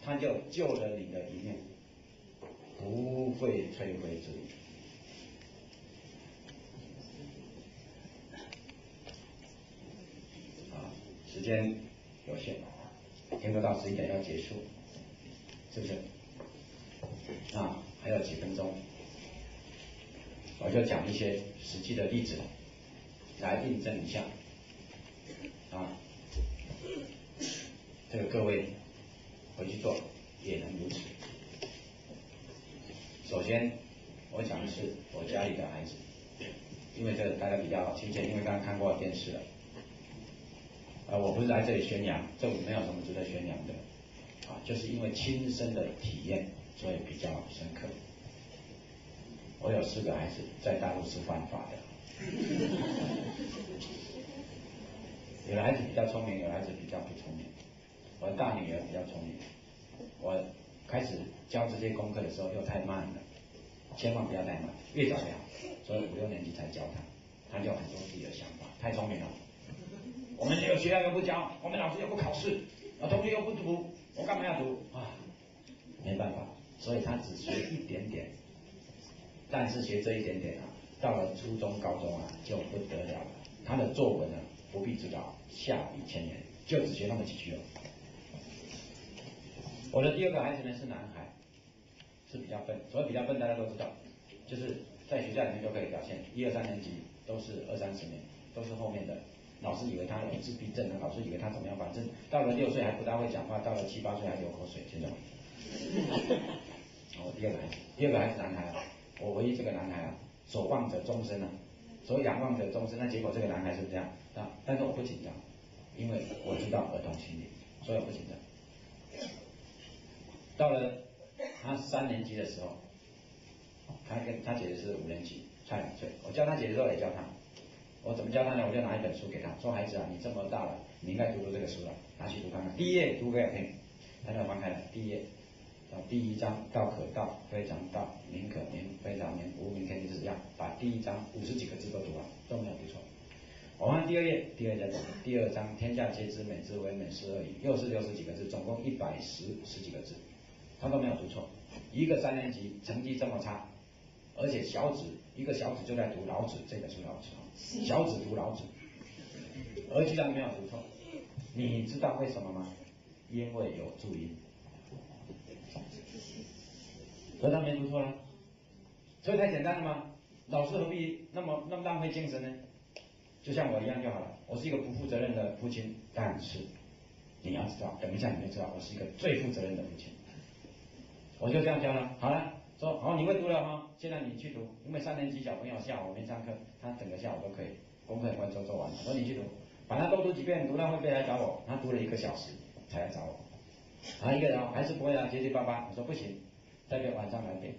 S1: 他就救了你的一命，不会摧毁之力。时间有限，听说到11点要结束，是不是？还有几分钟，我就讲一些实际的例子来印证一下。这个各位回去做也能如此。首先，我讲的是我家里的孩子，因为这个大家比较亲切，因为刚刚看过电视了。我不是来这里宣扬，这没有什么值得宣扬的，就是因为亲身的体验，所以比较深刻。我有4个孩子在大陆是犯法的，有的孩子比较聪明，有的孩子比较不聪明。我的大女儿比较聪明，我开始教这些功课的时候又太慢了，千万不要太慢，越早越好。所以5、6年级才教她，她就有很多自己的想法，太聪明了。我们这个学校又不教，我们老师又不考试，同学又不读，我干嘛要读啊？没办法，所以他只学一点点，但是学这一点点到了初中、高中就不得了了。他的作文不必指导，下笔千年，就只学那么几句了。我的第2个孩子呢是男孩，是比较笨，所以比较笨大家都知道，就是在学校里面就可以表现，1、2、3年级都是20、30名，都是后面的。老师以为他有自闭症，老师以为他怎么样，反正到了6岁还不大会讲话，到了7、8岁还流口水，现在。我第二个孩子男孩啊，我唯一这个男孩啊，所望者终身啊，所仰望者终身。那结果这个男孩是这样啊，但是我不紧张，因为我知道儿童心理，所以我不紧张。到了他3年级的时候，他跟他姐姐是5年级，差2岁。我教他姐姐的时候也教他，我怎么教他呢？我就拿一本书给他，说孩子啊，你这么大了，你应该读这个书了，拿去读看看。第1页读给我听，他就翻开了第1页。第1章道可道，非常道；名可名，非常名。无名，天地之始。把第1章50几个字都读完，都没有读错。我翻第2页，第2章天下皆知美之为美，是而已，又是60几个字，总共110几个字，他都没有读错。一个3年级成绩这么差，而且一个小子就在读老子这本书，老子小子读老子，而居然没有读错。你知道为什么吗？因为有注音。所以他没读错了，所以太简单了吗？老师何必那么浪费精神呢？就像我一样就好了。我是一个不负责任的父亲，但是你要知道，等一下你就知道，我是一个最负责任的父亲。我就这样教了，好了，说好你会读了哈，现在你去读，因为3年级小朋友下午没上课，他整个下午都可以，功课很快做完了。我说你去读，把它都读几遍，读到会背来找我。他读了1个小时才来找我，一个人还是不会啊，结结巴巴。我说不行。代表晚上来背，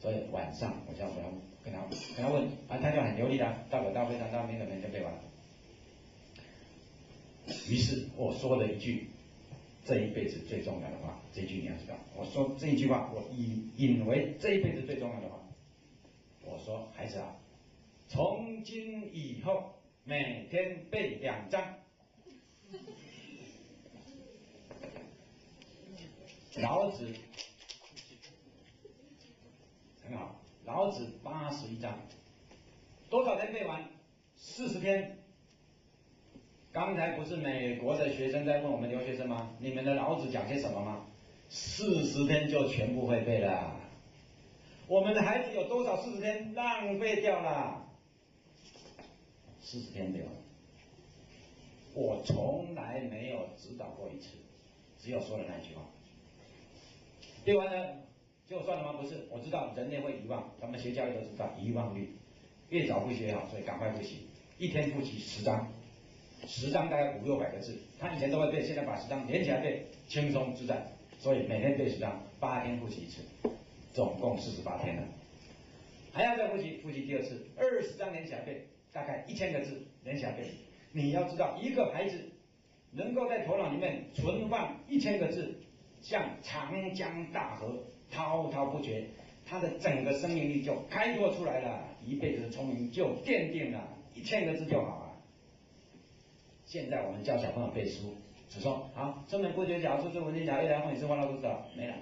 S1: 所以晚上我就要跟他问，他就很流利的，道可道非常道，名可名就背完了。于是我说了一句这一辈子最重要的话，这句你要知道，我说这一句话，我引为这一辈子最重要的话。我说孩子啊，从今以后每天背2章。老子。很好，老子81章，多少天背完？40天。刚才不是美国的学生在问我们留学生吗？你们的老子讲些什么吗？40天就全部会背了。我们的孩子有多少40天浪费掉了？40天背完，我从来没有指导过一次，只有说了那句话。背完了。就算了吗？不是，我知道人类会遗忘，咱们学教育都知道遗忘率，越早复习越好，所以赶快复习，一天复习10章，10章大概500、600个字，他以前都会背，现在把10章连起来背，轻松自在，所以每天背10章，8天复习一次，总共48天了，还要再复习第2次，20章连起来背，大概1000个字连起来背。你要知道，一个孩子能够在头脑里面存放1000个字，像长江大河。滔滔不绝，他的整个生命力就开拓出来了，一辈子的聪明就奠定了，1000个字就好啊。现在我们教小朋友背书，只说好，生本不绝脚，出自文经脚，一来风雨是花落不知道，没了。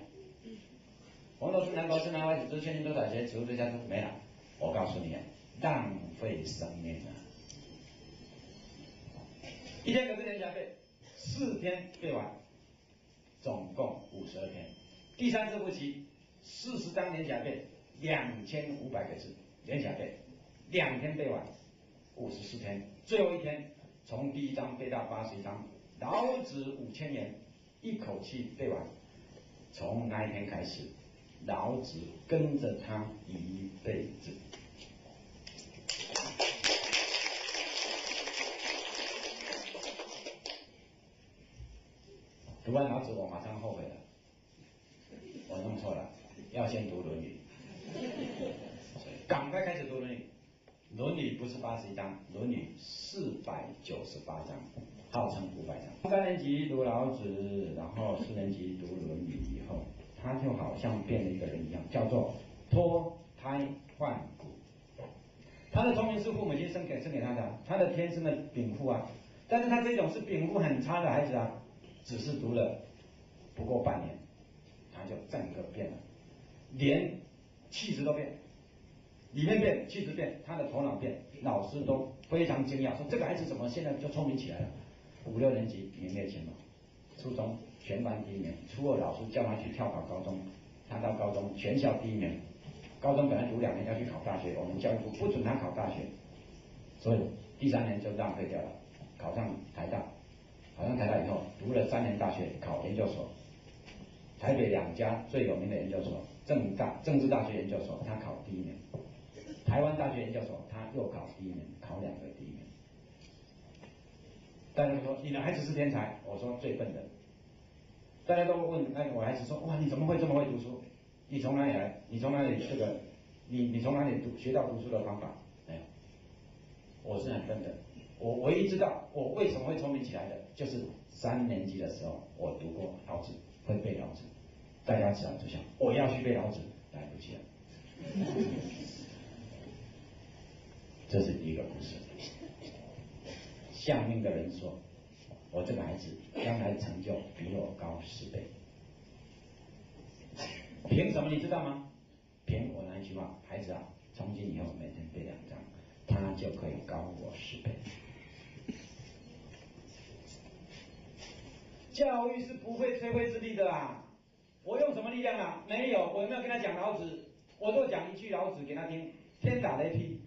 S1: 红豆是南国是南外子，千金多少钱，植物最佳都没了。我告诉你，浪费生命啊！1000个字连起来背，4天背完，总共52天。第3次复习，40章连起来背，2500个字连起来背，2天背完，54天，最后1天从第1章背到81章，老子5000言，一口气背完。从那一天开始，老子跟着他一辈子。读完老子，我马上后悔了。我弄错了，要先读《论语》，赶快开始读《论语》。《论语》不是81章，《论语》498章，号称500章。3年级读老子，然后4年级读《论语》以后，他就好像变了一个人一样，叫做脱胎换骨。他的聪明是父母亲生给他的，他的天生的禀赋啊，但是他这种是禀赋很差的孩子啊，只是读了不过半年。他就整个变了，连气质都变，里面变，气质变，他的头脑变，老师都非常惊讶，说这个孩子怎么现在就聪明起来了？5、6年级名列前茅，初中全班第1名，初2老师叫他去跳考高中，他到高中全校第1名，高中本来读2年要去考大学，我们教育部不准他考大学，所以第3年就浪费掉了。考上台大，考上台大以后读了3年大学，考研究所。台北2家最有名的研究所，政治大学研究所，他考第1名；台湾大学研究所，他又考第1名，考2个第1名。大家都说你的孩子是天才，我说最笨的。大家都问我孩子说，哇，你怎么会这么会读书？你从哪里来？你从哪里你从哪里学到读书的方法？没有，我是很笨的。我唯一知道我为什么会聪明起来的，就是3年级的时候我读过老子，会背老子。大家只要就想我要去背老子，来不及了。这是第一个故事。相命的人说，我这个孩子将来成就比我高10倍。凭什么你知道吗？凭我那一句话，孩子啊，从今以后每天背2章，他就可以高我10倍。教育是不会摧毁之力的啊！我用什么力量啊？没有，我有没有跟他讲老子？我都讲一句老子给他听，天打雷劈。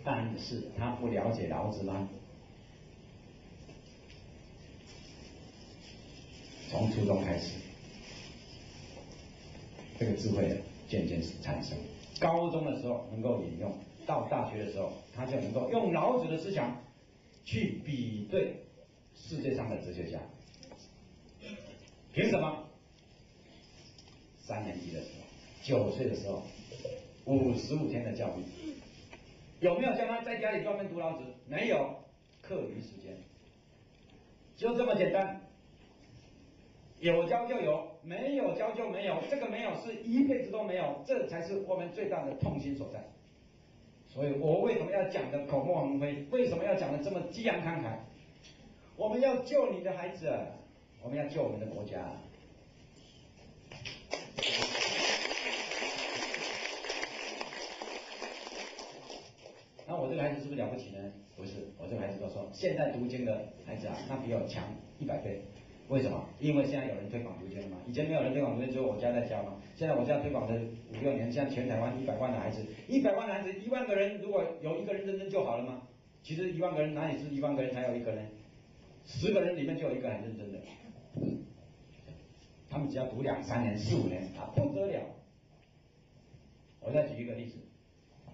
S1: 但是他不了解老子吗？从初中开始，这个智慧渐渐产生。高中的时候能够引用，到大学的时候，他就能够用老子的思想去比对世界上的哲学家。凭什么？3年级的时候，9岁的时候，55天的教育，有没有叫他在家里专门读老子？没有，课余时间，就这么简单。有教就有，没有教就没有，这个没有是一辈子都没有，这才是我们最大的痛心所在。所以我为什么要讲的口沫横飞？为什么要讲的这么激昂慷慨？我们要救你的孩子，我们要救我们的国家。那我这个孩子是不是了不起呢？不是，我这个孩子都说，现在读经的孩子啊，那比我强100倍。为什么？因为现在有人推广读经了嘛，以前没有人推广读经，只有我家在教嘛。现在我家推广的5、6年，现在全台湾100万的孩子，100万的孩子，1万个人如果有1个人认真就好了吗？其实1万个人哪里是1万个人才有1个呢？10个人里面就有1个很认真的。他们只要读2、3年、4、5年，啊不得了。我再举一个例子，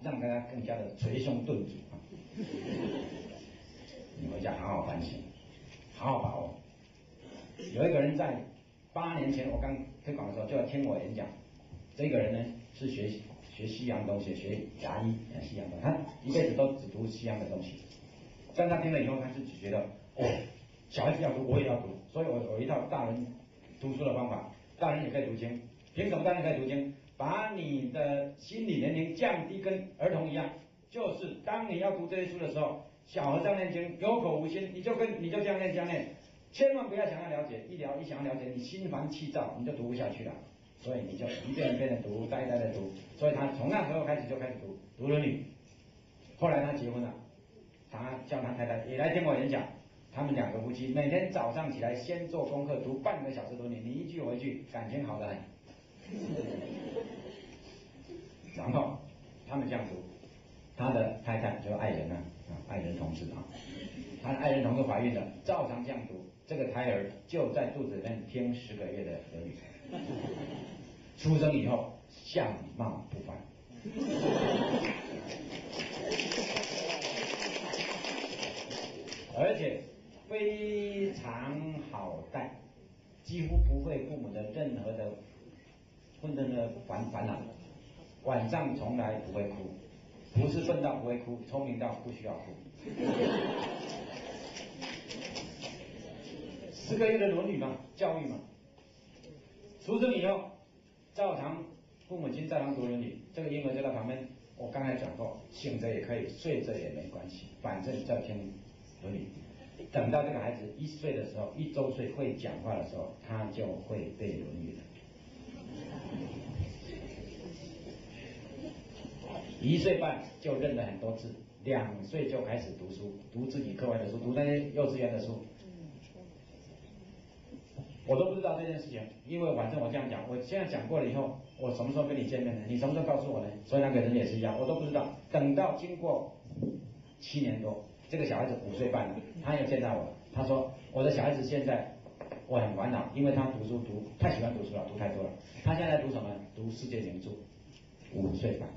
S1: 让大家更加的捶胸顿足啊！你回家好好反省，好好把握。有一个人在8年前我刚推广的时候就要听我演讲，这个人呢是学西洋东西，学牙医西洋东西，他一辈子都只读西洋的东西，但他听了以后，他是只觉得哦，小孩子要读，我也要读，所以我有一套大人读书的方法，大人也可以读经，凭什么大人可以读经？把你的心理年龄降低，跟儿童一样，就是当你要读这些书的时候，小和尚念经有口无心，你就这样念。千万不要想要了解，一想要了解，你心烦气躁，你就读不下去了。所以你就一遍一遍的读，呆呆的读。所以他从那时候开始就开始读《论语》。后来他结婚了，他叫他太太也来听我演讲。他们2个夫妻每天早上起来先做功课，读半个小时《论语》，你一句我一句，感情好得很。然后他们这样读，他的太太就爱人爱人同志啊，他的爱人同志怀孕了，照常这样读。这个胎儿就在肚子里面听10个月的《论语》，出生以后相貌不凡，而且非常好带，几乎不会父母的任何的烦恼，晚上从来不会哭，不是笨到不会哭，聪明到不需要哭。10个月的《论语》嘛，教育嘛。出生以后，照常父母亲照常读《论语》，这个婴儿就在旁边。我刚才讲过，醒着也可以，睡着也没关系，反正在听《论语》。等到这个孩子1岁的时候，1周岁会讲话的时候，他就会背《论语》了。1岁半就认了很多字，2岁就开始读书，读自己课外的书，读那些幼稚园的书。我都不知道这件事情，因为反正我这样讲，我现在讲过了以后，我什么时候跟你见面呢？你什么时候告诉我呢？所以那个人也是一样，我都不知道。等到经过7年多，这个小孩子5岁半了，他又见到我，他说我的小孩子现在我很烦恼，因为他读书太喜欢读书了，读太多了。他现在读什么？读世界名著，5岁半。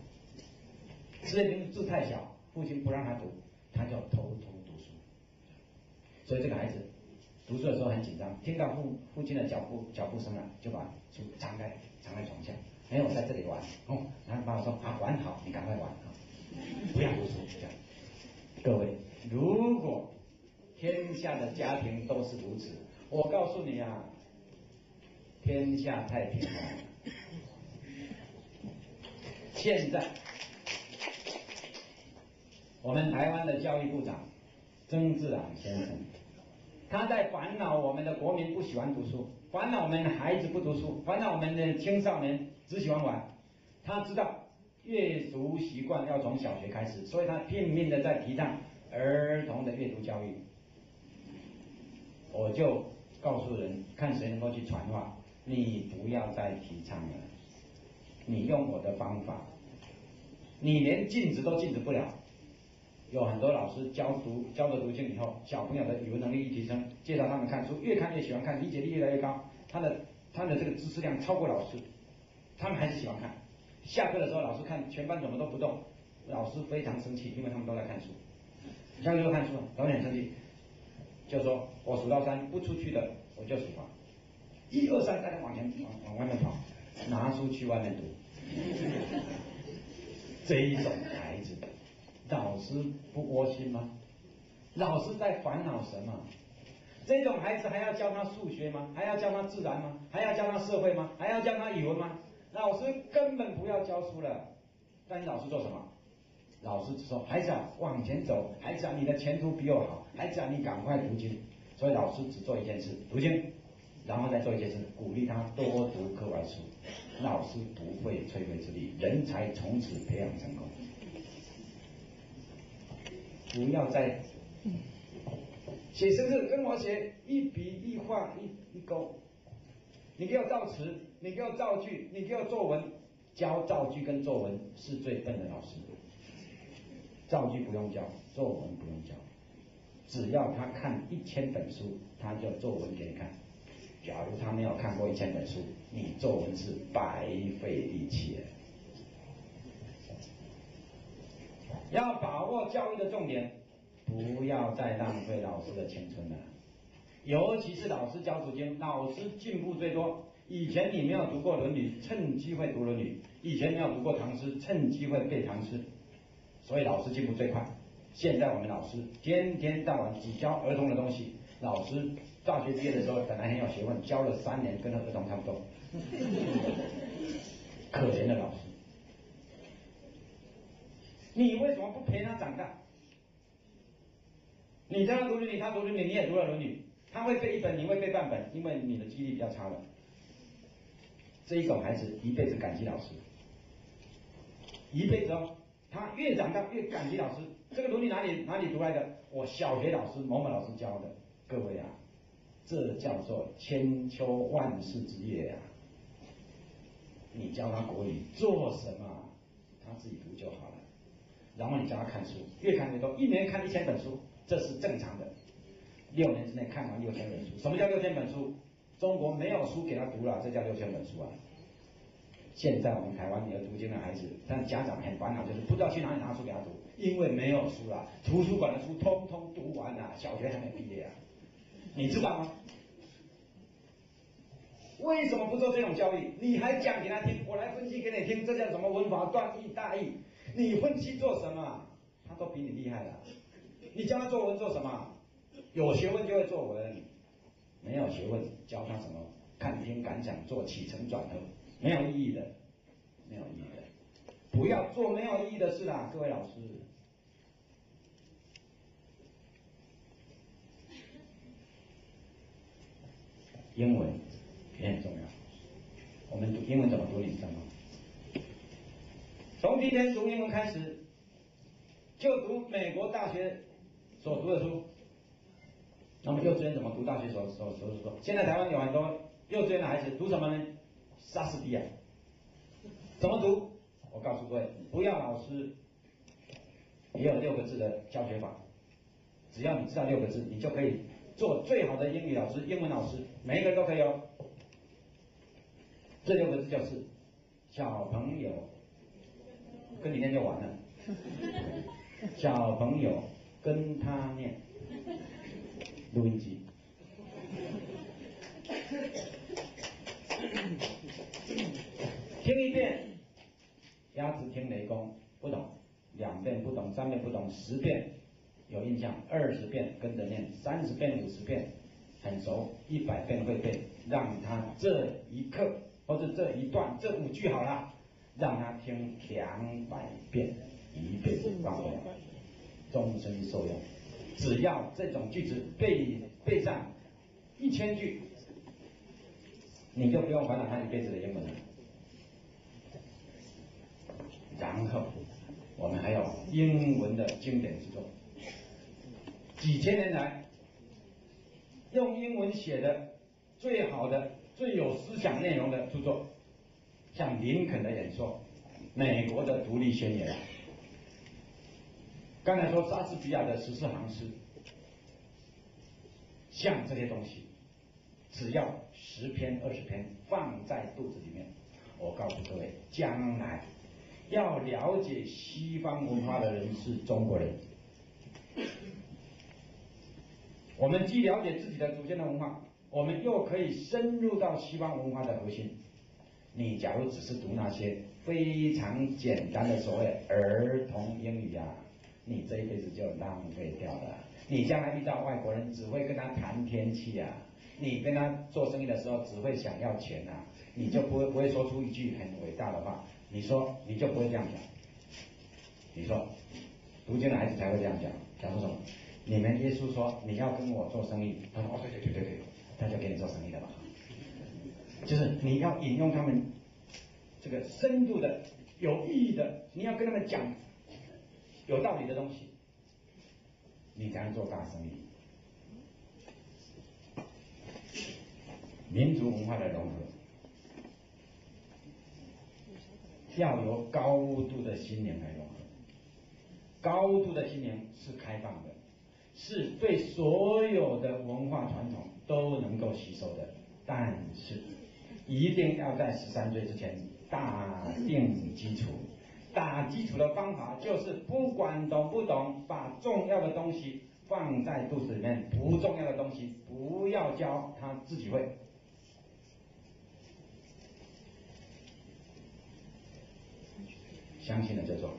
S1: 世界名著字太小，父亲不让他读，他就偷偷读书。所以这个孩子读书的时候很紧张，听到父亲的脚步声了，就把书藏在床下。哎，我在这里玩哦，然后爸爸说啊，玩好，你赶快玩啊，不要读书这样。各位，如果天下的家庭都是如此，我告诉你啊，天下太平了。现在我们台湾的教育部长曾志朗先生，他在烦恼我们的国民不喜欢读书，烦恼我们的孩子不读书，烦恼我们的青少年只喜欢玩。他知道阅读习惯要从小学开始，所以他拼命的在提倡儿童的阅读教育。我就告诉人，看谁能够去传话，你不要再提倡了，你用我的方法，你连禁止都禁止不了。有很多老师教的读经以后，小朋友的语文能力一提升，介绍他们看书，越看越喜欢看，理解力越来越高，他的这个知识量超过老师，他们还是喜欢看。下课的时候，老师看全班怎么都不动，老师非常生气，因为他们都在看书。下课就看书了，老师很生气，就说我数到3不出去的我就处罚，1、2、3，大家往往外面跑，拿书去外面读。这一种孩子，老师不窝心吗？老师在烦恼什么？这种孩子还要教他数学吗？还要教他自然吗？还要教他社会吗？还要教他语文吗？老师根本不要教书了。但是老师做什么？老师只说孩子啊，往前走，孩子啊，你的前途比我好，孩子啊，你赶快读经。所以老师只做一件事，读经，然后再做一件事，鼓励他多读课外书。老师不会吹灰之力，人才从此培养成功。不要再写生字，跟我写一笔一画一勾。你给我造词，你给我造句，你给我作文。教造句跟作文是最笨的老师。造句不用教，作文不用教，只要他看1000本书，他就作文给你看。假如他没有看过1000本书，你作文是白费力气了。要把握教育的重点，不要再浪费老师的青春了。尤其是老师教读经，老师进步最多。以前你没有读过《论语》，趁机会读《论语》；以前没有读过唐诗，趁机会背唐诗。所以老师进步最快。现在我们老师天天到晚只教儿童的东西，老师大学毕业的时候本来很有学问，教了3年，跟儿童差不多。可怜的老师。你为什么不陪他长大？你教他读《论语》，他读《论语》，你也读了《论语》，他会背1本，你会背半本，因为你的记忆力比较差了。这一种孩子一辈子感激老师，一辈子哦，他越长大越感激老师。这个《论语》哪里读来的？我小学老师某某老师教的。各位啊，这叫做千秋万世之业啊！你教他国语做什么？他自己读就好了。然后你教他看书，越看越多，一年看1000本书，这是正常的。6年之内看完6000本书。什么叫6000本书？中国没有书给他读了，这叫6000本书啊！现在我们台湾有读经的孩子，但家长很烦恼，就是不知道去哪里拿书给他读，因为没有书了，图书馆的书通通读完了，小学还没毕业啊！你知道吗？为什么不做这种教育？你还讲给他听，我来分析给你听，这叫什么文法断义大义？你分析做什么？他都比你厉害了。你教他作文做什么？有学问就会作文，没有学问教他什么看听感想做起承转合，没有意义的，没有意义的。不要做没有意义的事啦，各位老师。英文也很重要。我们读英文怎么读，你知道吗？从第一天读英文开始，就读美国大学所读的书。那么幼稚园怎么读大学所读的书？现在台湾有很多幼稚园的孩子读什么呢？莎士比亚。怎么读？我告诉各位，不要老师，也有6个字的教学法。只要你知道6个字，你就可以做最好的英语老师、英文老师，每一个都可以哦。这6个字就是小朋友，跟你念就完了。小朋友跟他念，录音机。听一遍，鸭子听雷公不懂，2遍不懂，3遍不懂，10遍有印象，20遍跟着念，30遍、50遍很熟，100遍会背，让他这一课或者这一段这5句好了，让他听200遍，一辈子忘不了，终身受用。只要这种句子背上1000句，你就不用烦恼他一辈子的英文了。然后我们还有英文的经典之作，几千年来用英文写的最好的、最有思想内容的著作，像林肯的演说、美国的独立宣言，刚才说莎士比亚的14行诗，像这些东西，只要10篇、20篇放在肚子里面，我告诉各位，将来要了解西方文化的人是中国人。我们既了解自己的祖先的文化，我们又可以深入到西方文化的核心。你假如只是读那些非常简单的所谓儿童英语啊，你这一辈子就浪费掉了。你将来遇到外国人，只会跟他谈天气啊，你跟他做生意的时候只会想要钱啊，你就不会说出一句很伟大的话。你说你就不会这样讲。你说读经的孩子才会这样讲，讲说什么？你们耶稣说你要跟我做生意，他说哦对，他就给你做生意了吧。就是你要引用他们这个深度的、有意义的，你要跟他们讲有道理的东西，你才能做大生意。民族文化的融合，要由高度的心灵来融合。高度的心灵是开放的，是对所有的文化传统都能够吸收的，但是一定要在13岁之前打定基础。打基础的方法就是不管懂不懂，把重要的东西放在肚子里面，不重要的东西不要教，他自己会。相信了就做，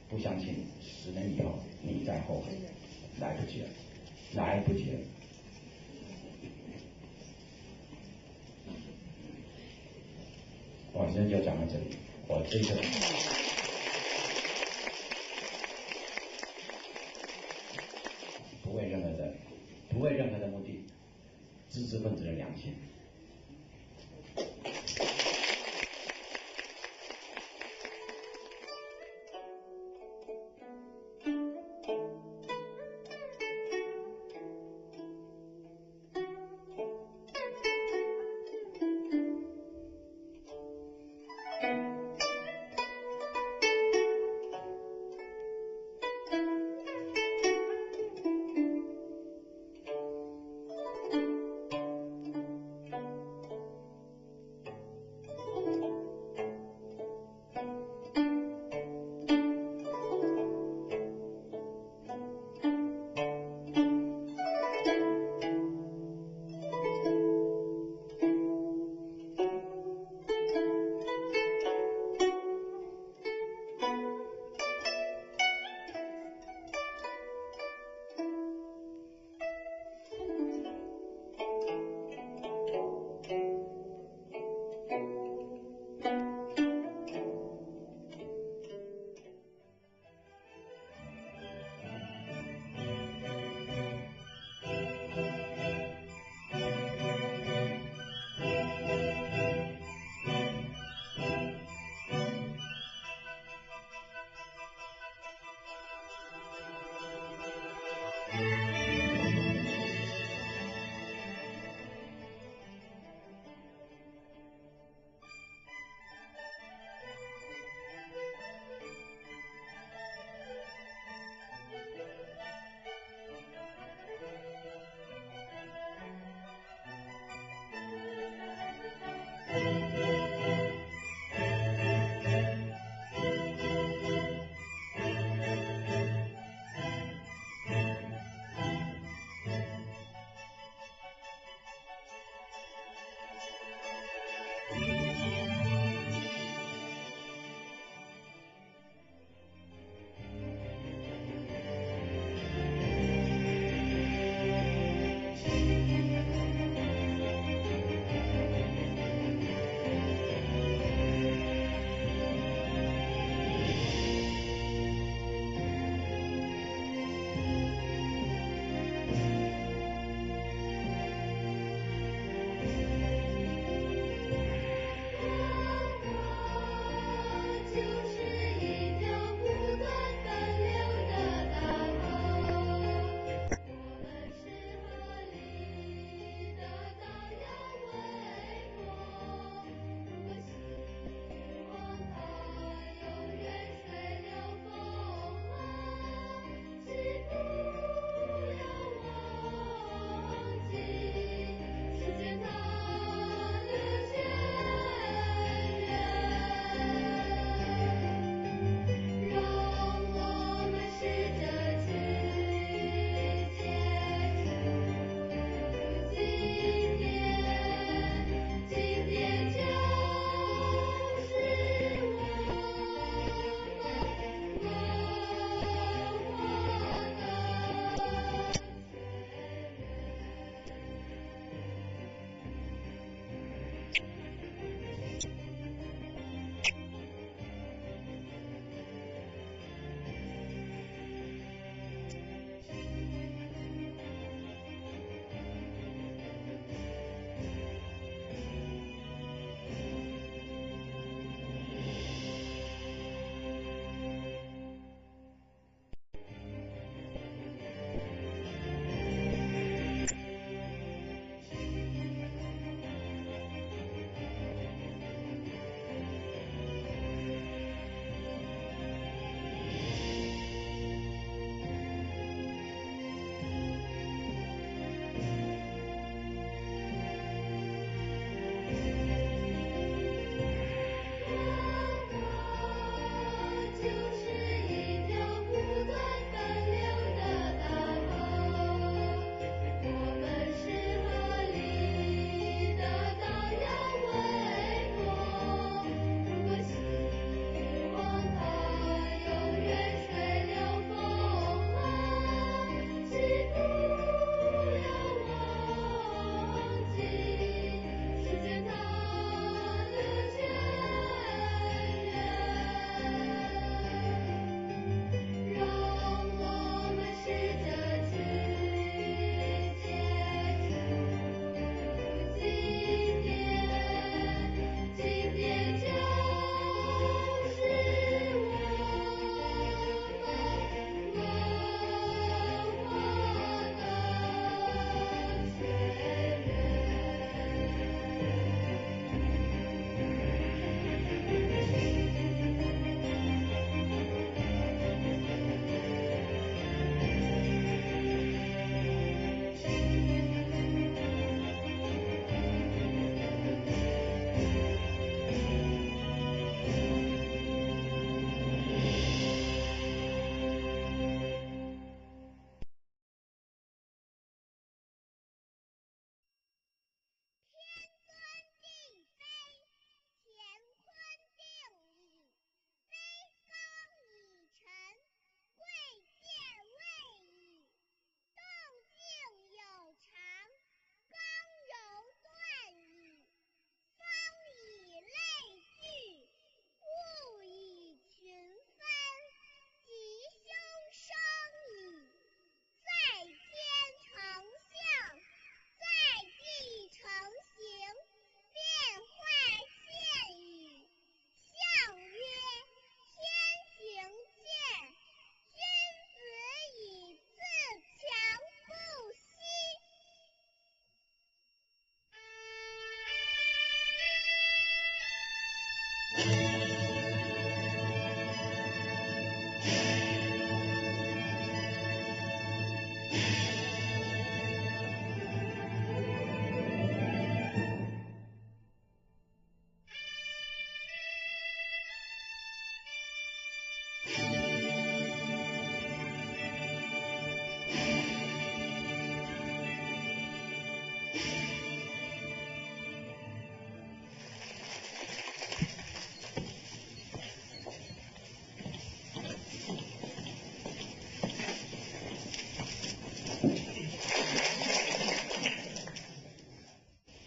S1: 不相信10年以后你再后悔，来不及了，来不及了。我今天就讲到这里，我这个不为任何的目的，知识分子的良心。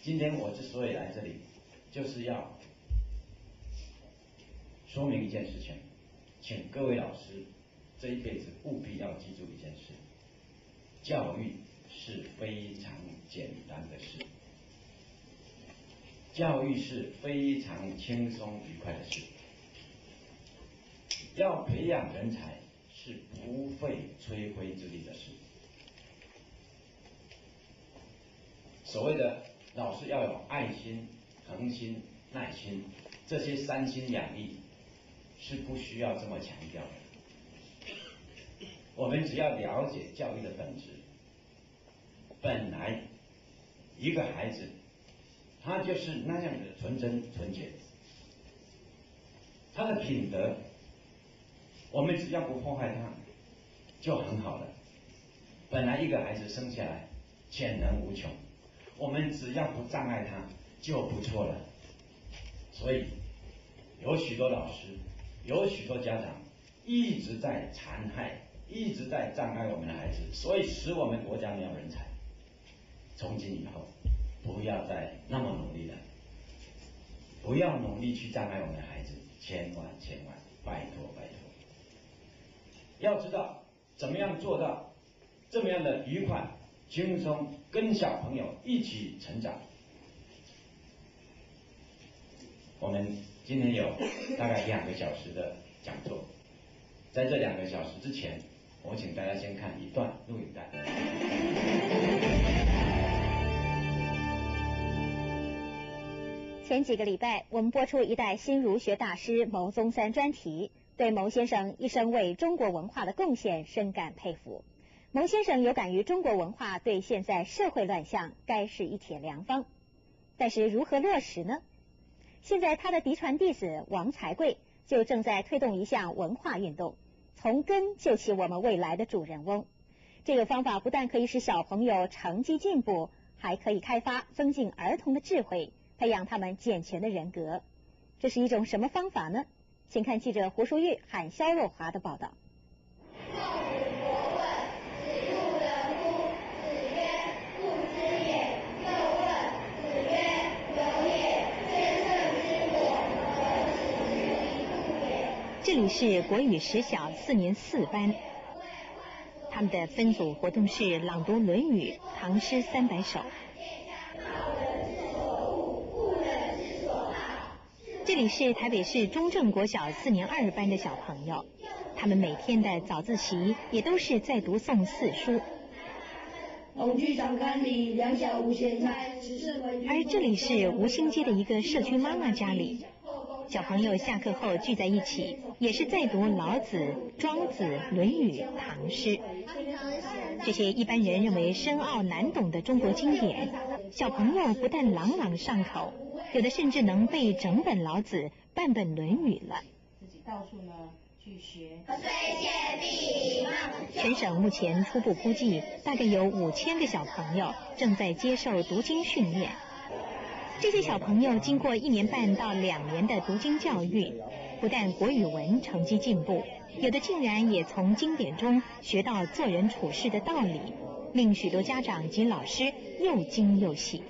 S1: 今天我之所以来这里，就是要说明一件事情，请各位老师这一辈子务必要记住一件事：教育是非常简单的事，教育是非常轻松愉快的事，要培养人才是不费吹灰之力的事。所谓的老师要有爱心、恒心、耐心，这些三心两意是不需要这么强调的。我们只要了解教育的本质，本来一个孩子他就是那样的纯真纯洁，他的品德，我们只要不破坏他就很好了。本来一个孩子生下来潜能无穷，我们只要不障碍他就不错了。所以有许多老师，有许多家长一直在残害，一直在障碍我们的孩子，所以使我们国家没有人才。从今以后不要再那么努力了，不要努力去障碍我们的孩子，千万千万拜托拜托。要知道怎么样做到这么样的愉快轻松，跟小朋友一起成长。我们今天有大概2个小时的讲座，在这2个小时之前，我请大家先看一段录影带。
S2: 前几个礼拜，我们播出一代新儒学大师牟宗三专题，对牟先生一生为中国文化的贡献深感佩服。牟先生有感于中国文化对现在社会乱象该是一铁良方，但是如何落实呢？现在他的嫡传弟子王才贵就正在推动一项文化运动，从根救起我们未来的主人翁。这个方法不但可以使小朋友成绩进步，还可以开发增进儿童的智慧，培养他们健全的人格。这是一种什么方法呢？请看记者胡淑玉和肖若华的报道。这里是国语实小4年4班，他们的分组活动是朗读《论语》唐诗300首。这里是台北市中正国小4年2班的小朋友，他们每天的早自习也都是在读诵4书。而这里是吴兴街的一个社区妈妈家里，小朋友下课后聚在一起，也是在读老子、庄子、论语、唐诗。这些一般人认为深奥难懂的中国经典，小朋友不但朗朗上口，有的甚至能背整本老子、半本论语了。自己到处呢去学。全省目前初步估计，大概有5000个小朋友正在接受读经训练。这些小朋友经过1年半到2年的读经教育，不但国语文成绩进步，有的竟然也从经典中学到做人处事的道理，令许多家长及老师又惊又喜。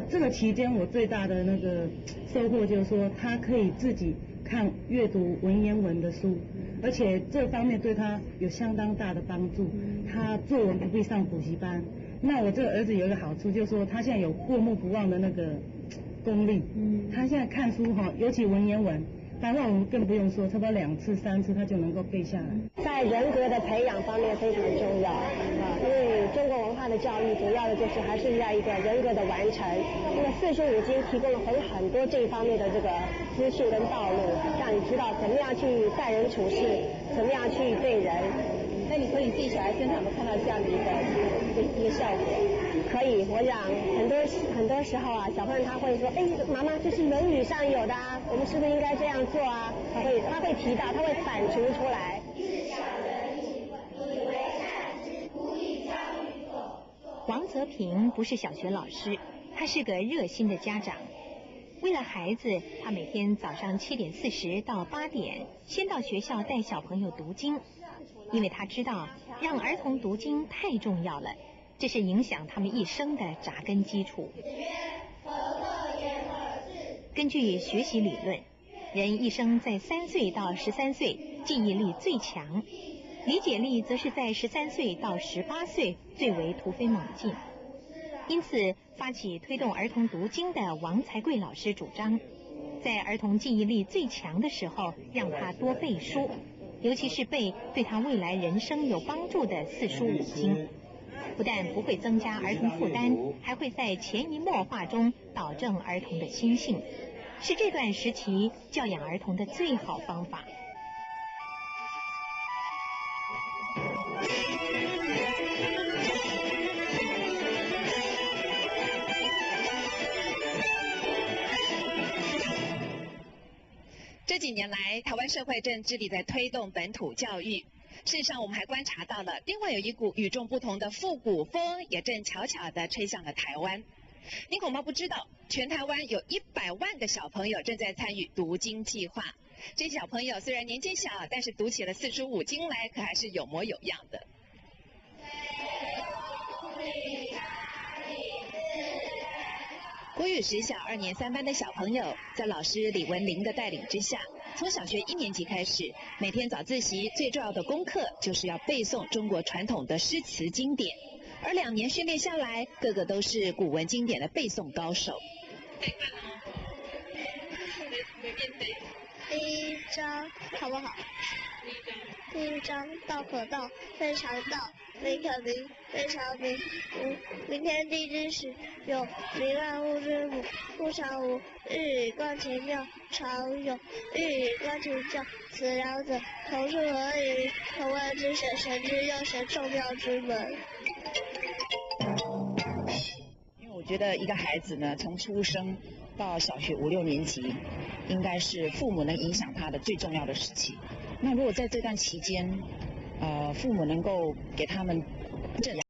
S3: 这个期间我最大的那个收获就是说，他可以自己看阅读文言文的书，而且这方面对他有相当大的帮助。他作文不必上补习班。那我这个儿子有一个好处，就是说他现在有过目不忘的那个功力。他现在看书尤其文言文，白话文更不用说，差不多2次3次他就能够背下来。
S4: 在人格的培养方面非常重要因为中国文化的教育主要的就是还是要一个人格的完成。那么4书5经提供了很多这一方面的这个资讯跟道路，让你知道怎么样去待人处事，怎么样去对人。那你和你自己小孩身上有没有看到这样的一个效果？可以，我想很多时候小朋友他会说，妈妈这是《论语》上有的我们是不是应该这样做他会提到，他会反刍出来。
S2: 王泽平不是小学老师，他是个热心的家长。为了孩子，他每天早上7点40到8点，先到学校带小朋友读经，因为他知道让儿童读经太重要了，这是影响他们一生的扎根基础。根据学习理论，人一生在3岁到13岁记忆力最强，理解力则是在13岁到18岁最为突飞猛进。因此，发起推动儿童读经的王才贵老师主张，在儿童记忆力最强的时候，让他多背书，尤其是背对他未来人生有帮助的4书5经。不但不会增加儿童负担，还会在潜移默化中导正儿童的心性，是这段时期教养儿童的最好方法。
S5: 这几年来，台湾社会正致力在推动本土教育。事实上，我们还观察到了，另外有一股与众不同的复古风，也正悄悄地吹向了台湾。您恐怕不知道，全台湾有100万个小朋友正在参与读经计划。这些小朋友虽然年纪小，但是读起了4书5经来，可还是有模有样的。国语实小2年3班的小朋友，在老师李文玲的带领之下，从小学1年级开始，每天早自习最重要的功课就是要背诵中国传统的诗词经典，而2年训练下来，个个都是古文经典的背诵高手。
S6: 第一章好不好？第一章道可道，非常道；名可名，非常名。明天地之始，有名万物之母。故常无，日以观其妙；常有，日以观其教。此两者，同出而异，同谓之神，神之又神，众妙之门。
S7: 因为我觉得一个孩子呢，从出生到小学5、6年级，应该是父母能影响他的最重要的时期。那如果在这段期间，父母能够给他们这样。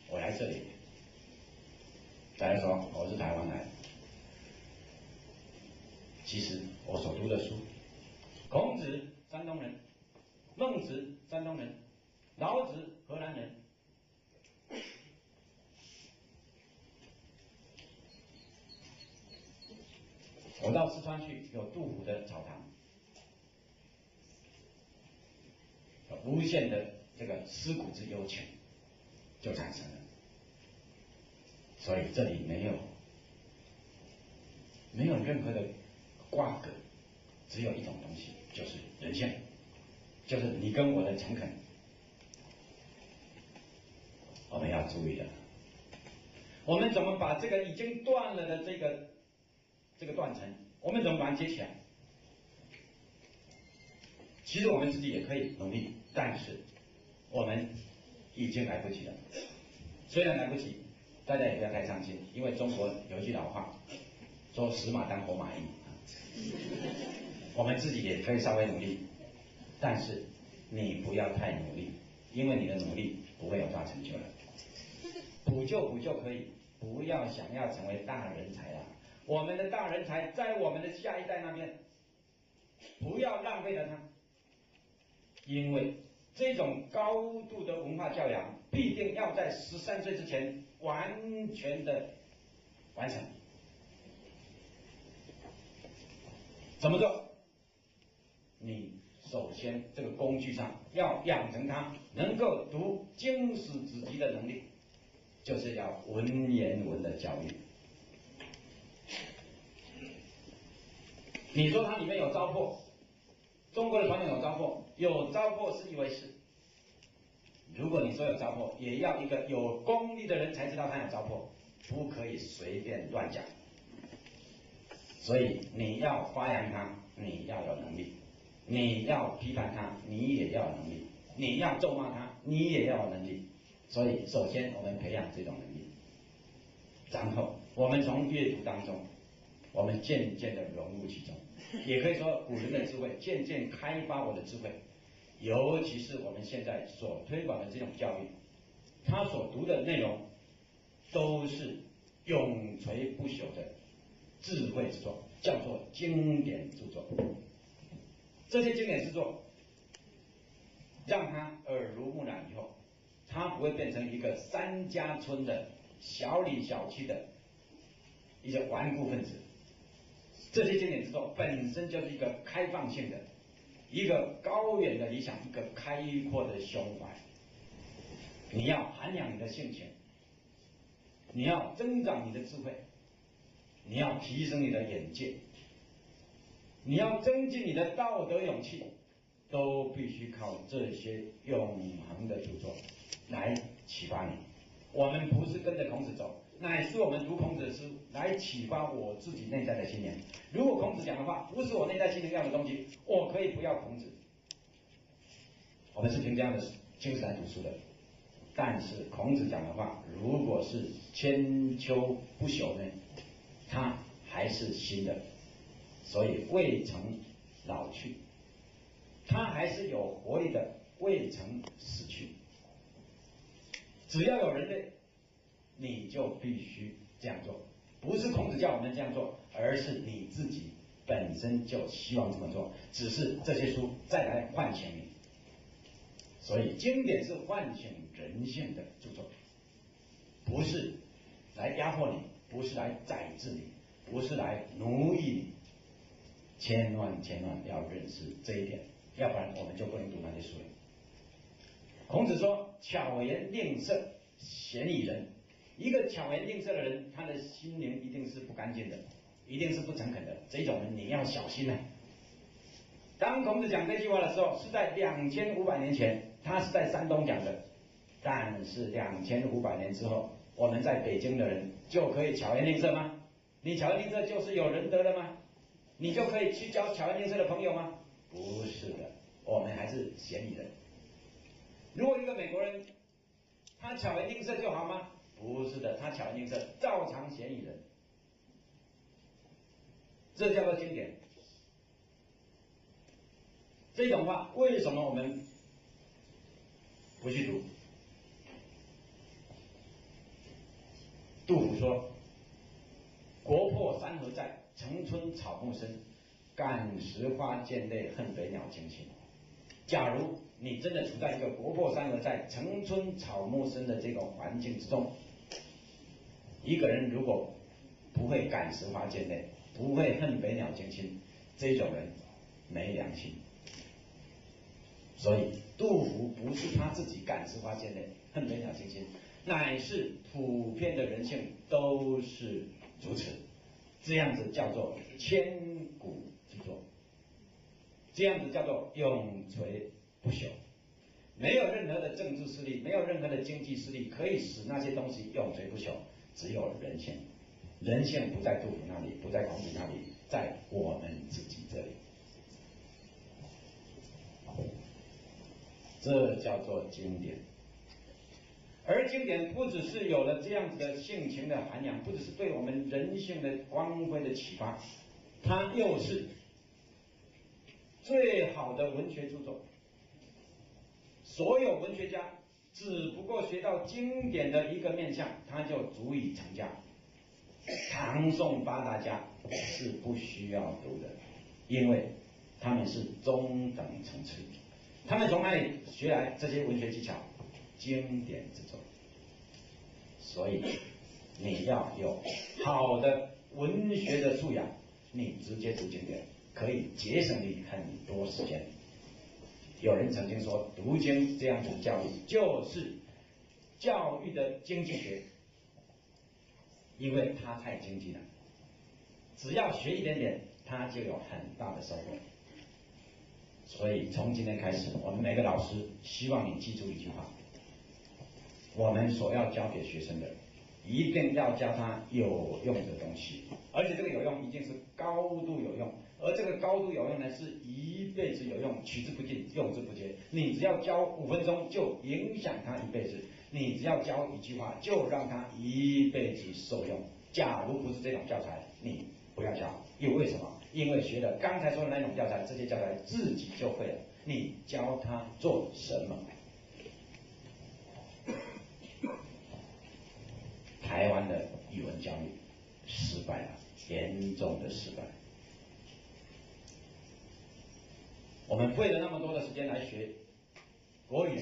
S1: 我来这里，大家说我是台湾来的，其实我所读的书，孔子山东人，孟子山东人，老子荷兰人。我到四川去，有杜甫的草堂，无限的这个思古之幽情就产生了。所以这里没有任何的瓜葛，只有一种东西，就是人性，就是你跟我的诚恳。我们要注意的，我们怎么把这个已经断了的这个断层，我们怎么把它接起来？其实我们自己也可以努力，但是我们已经来不及了。虽然来不及，大家也不要太伤心，因为中国有一句老话，说死马当活马医。我们自己也可以稍微努力，但是你不要太努力，因为你的努力不会有大成就的。补救可以，不要想要成为大人才啊！我们的大人才在我们的下一代那边，不要浪费了它，因为这种高度的文化教养必定要在13岁之前完全的完成。怎么做？你首先这个工具上要养成他能够读经史子集的能力，就是要文言文的教育。你说它里面有糟粕，中国的传统有糟粕，有糟粕是一回事。如果你说有糟粕，也要一个有功力的人才知道它有糟粕，不可以随便乱讲。所以你要发扬它，你要有能力；你要批判它，你也要有能力；你要咒骂它，你也要有能力。所以，首先我们培养这种能力，然后我们从阅读当中，我们渐渐的融入其中。也可以说，古人的智慧渐渐开发我的智慧，尤其是我们现在所推广的这种教育，他所读的内容都是永垂不朽的智慧之作，叫做经典著作。这些经典著作让他耳濡目染以后，他不会变成一个3家村的小里小气的一个顽固分子。这些经典著作本身就是一个开放性的、一个高远的理想、一个开阔的胸怀。你要涵养你的性情，你要增长你的智慧，你要提升你的眼界，你要增进你的道德勇气，都必须靠这些永恒的著作来启发你。我们不是跟着孔子走，乃是我们读孔子的书来启发我自己内在的心灵。如果孔子讲的话不是我内在心灵要的东西，我可以不要孔子。我们是凭这样的精神来读书的。但是孔子讲的话，如果是千秋不朽呢，它还是新的，所以未曾老去，它还是有活力的，未曾死去。只要有人类，你就必须这样做，不是孔子叫我们这样做，而是你自己本身就希望这么做，只是这些书再来唤醒你。所以经典是唤醒人性的著作，不是来压迫你，不是来宰制你，不是来奴役你。千万要认识这一点，要不然我们就不能读那些书了。孔子说：“巧言令色，鲜矣仁。”一个巧言令色的人，他的心灵一定是不干净的，一定是不诚恳的。这种人你要小心啊！当孔子讲这句话的时候，是在2500年前，他是在山东讲的。但是2500年之后，我们在北京的人就可以巧言令色吗？你巧言令色就是有仁德了吗？你就可以去交巧言令色的朋友吗？不是的，我们还是嫌疑人。如果一个美国人，他巧言令色就好吗？不是的，他巧言令色照常嫌疑人。这叫做经典。这种话为什么我们不去读？杜甫说：“国破山河在，城春草木深。感时花溅泪，恨北鸟惊心。”假如你真的处在一个国破山河在、城春草木深的这个环境之中，一个人如果不会感时花溅泪，不会恨北鸟惊心，这种人没良心。所以杜甫不是他自己感时花溅泪、恨北鸟惊心，乃是普遍的人性都是如此。这样子叫做千古之作，这样子叫做永垂不朽。没有任何的政治势力，没有任何的经济势力可以使那些东西永垂不朽，只有人性。人性不在杜甫那里，不在孔子那里，在我们自己这里。这叫做经典。而经典不只是有了这样子的性情的涵养，不只是对我们人性的光辉的启发，它又是最好的文学著作。所有文学家只不过学到经典的一个面向，他就足以成家。唐宋八大家是不需要读的，因为他们是中等层次。他们从哪里学来这些文学技巧？经典之中。所以你要有好的文学的素养，你直接读经典可以节省你很多时间。有人曾经说，读经这样子的教育就是教育的经济学，因为它太经济了，只要学一点点，它就有很大的收获。所以从今天开始，我们每个老师希望你记住一句话：我们所要教给学生的，一定要教他有用的东西，而且这个有用一定是高度有用，而这个高度有用呢，是一辈子有用，取之不尽，用之不竭。你只要教5分钟，就影响他一辈子；你只要教一句话，就让他一辈子受用。假如不是这种教材，你不要教。因为什么？因为学了刚才说的那种教材，这些教材自己就会了，你教他做什么？台湾的语文教育失败了，严重的失败。我们费了那么多的时间来学国语、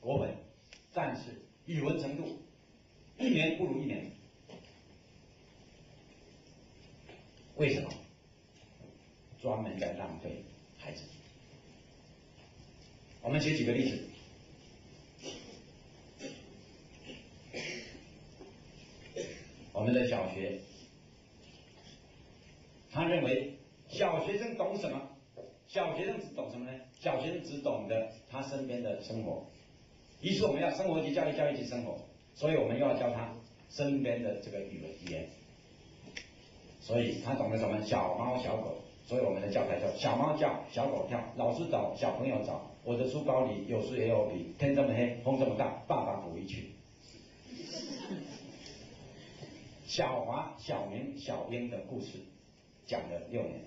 S1: 国文，但是语文程度一年不如一年。为什么？专门在浪费孩子。我们举几个例子。我们的小学，他认为小学生懂什么？小学生只懂什么呢？小学生只懂得他身边的生活。于是我们要生活级教育，教育级生活，所以我们又要教他身边的这个语言。所以他懂得什么？小猫小狗。所以我们的教材叫小猫叫，小狗跳，老师找，小朋友找。我的书包里有书也有笔，天这么黑，风这么大，爸爸捕鱼去。小华、小明、小英的故事讲了6年，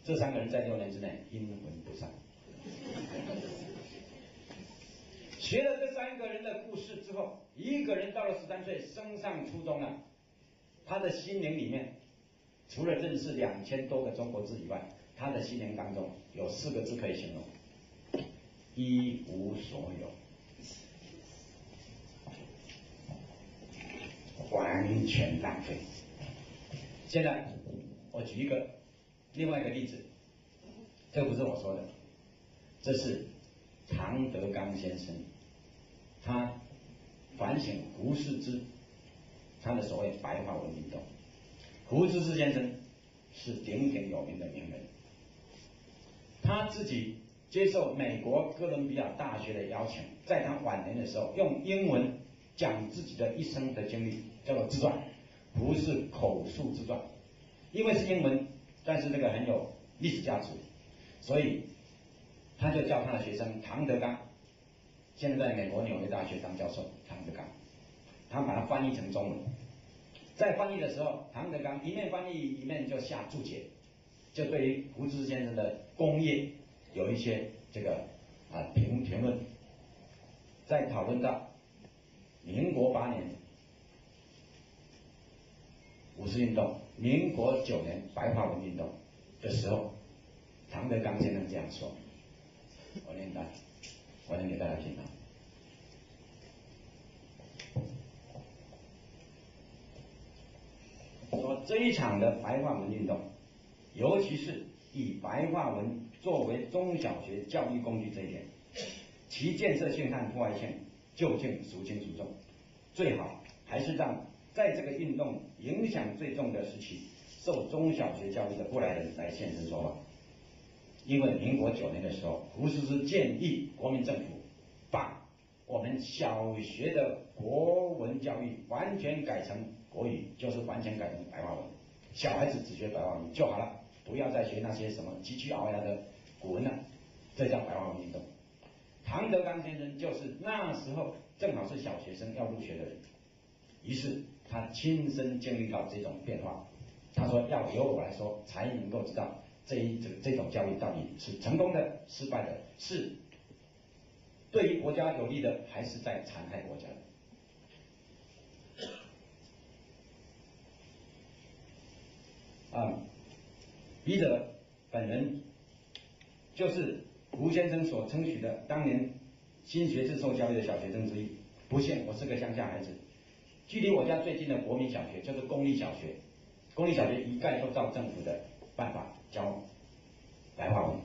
S1: 这3个人在6年之内阴魂不散。学了这3个人的故事之后，一个人到了13岁升上初中了，他的心灵里面除了认识2000多个中国字以外，他的心灵当中有4个字可以形容：一无所有。完全浪费。现在我举另外一个例子，这个不是我说的，这是唐德刚先生，他反省胡适之他的所谓白话文运动。胡适之先生是鼎鼎有名的名人，他自己接受美国哥伦比亚大学的邀请，在他晚年的时候用英文讲自己的一生的经历，叫做自传，胡适口述自传。因为是英文，但是这个很有历史价值，所以他就叫他的学生唐德刚，现在在美国纽约大学当教授，唐德刚，他把它翻译成中文。在翻译的时候，唐德刚一面翻译一面就下注解，就对于胡适先生的功业有一些这个评论，在讨论到民国8年五四运动，民国9年白话文运动的时候，唐德刚先生这样说，我念给大家听啊。说这一场的白话文运动，尤其是以白话文作为中小学教育工具这一点，其建设性和破坏性究竟孰轻孰重？最好还是让在这个运动影响最重的时期受中小学教育的过来人来现身说法。因为民国9年的时候，胡适之建议国民政府把我们小学的国文教育完全改成国语，就是完全改成白话文，小孩子只学白话文就好了，不要再学那些什么唧唧熬牙的古文了，这叫白话文运动。唐德刚先生就是那时候正好是小学生要入学的人，于是他亲身经历到这种变化。他说要由我来说，才能够知道这种教育到底是成功的、失败的，是对于国家有利的，还是在残害国家的。笔者本人就是吴先生所称许的当年新学制受教育的小学生之一。不幸，我是个乡下孩子，距离我家最近的国民小学就是公立小学，公立小学一概都照政府的办法教白话文。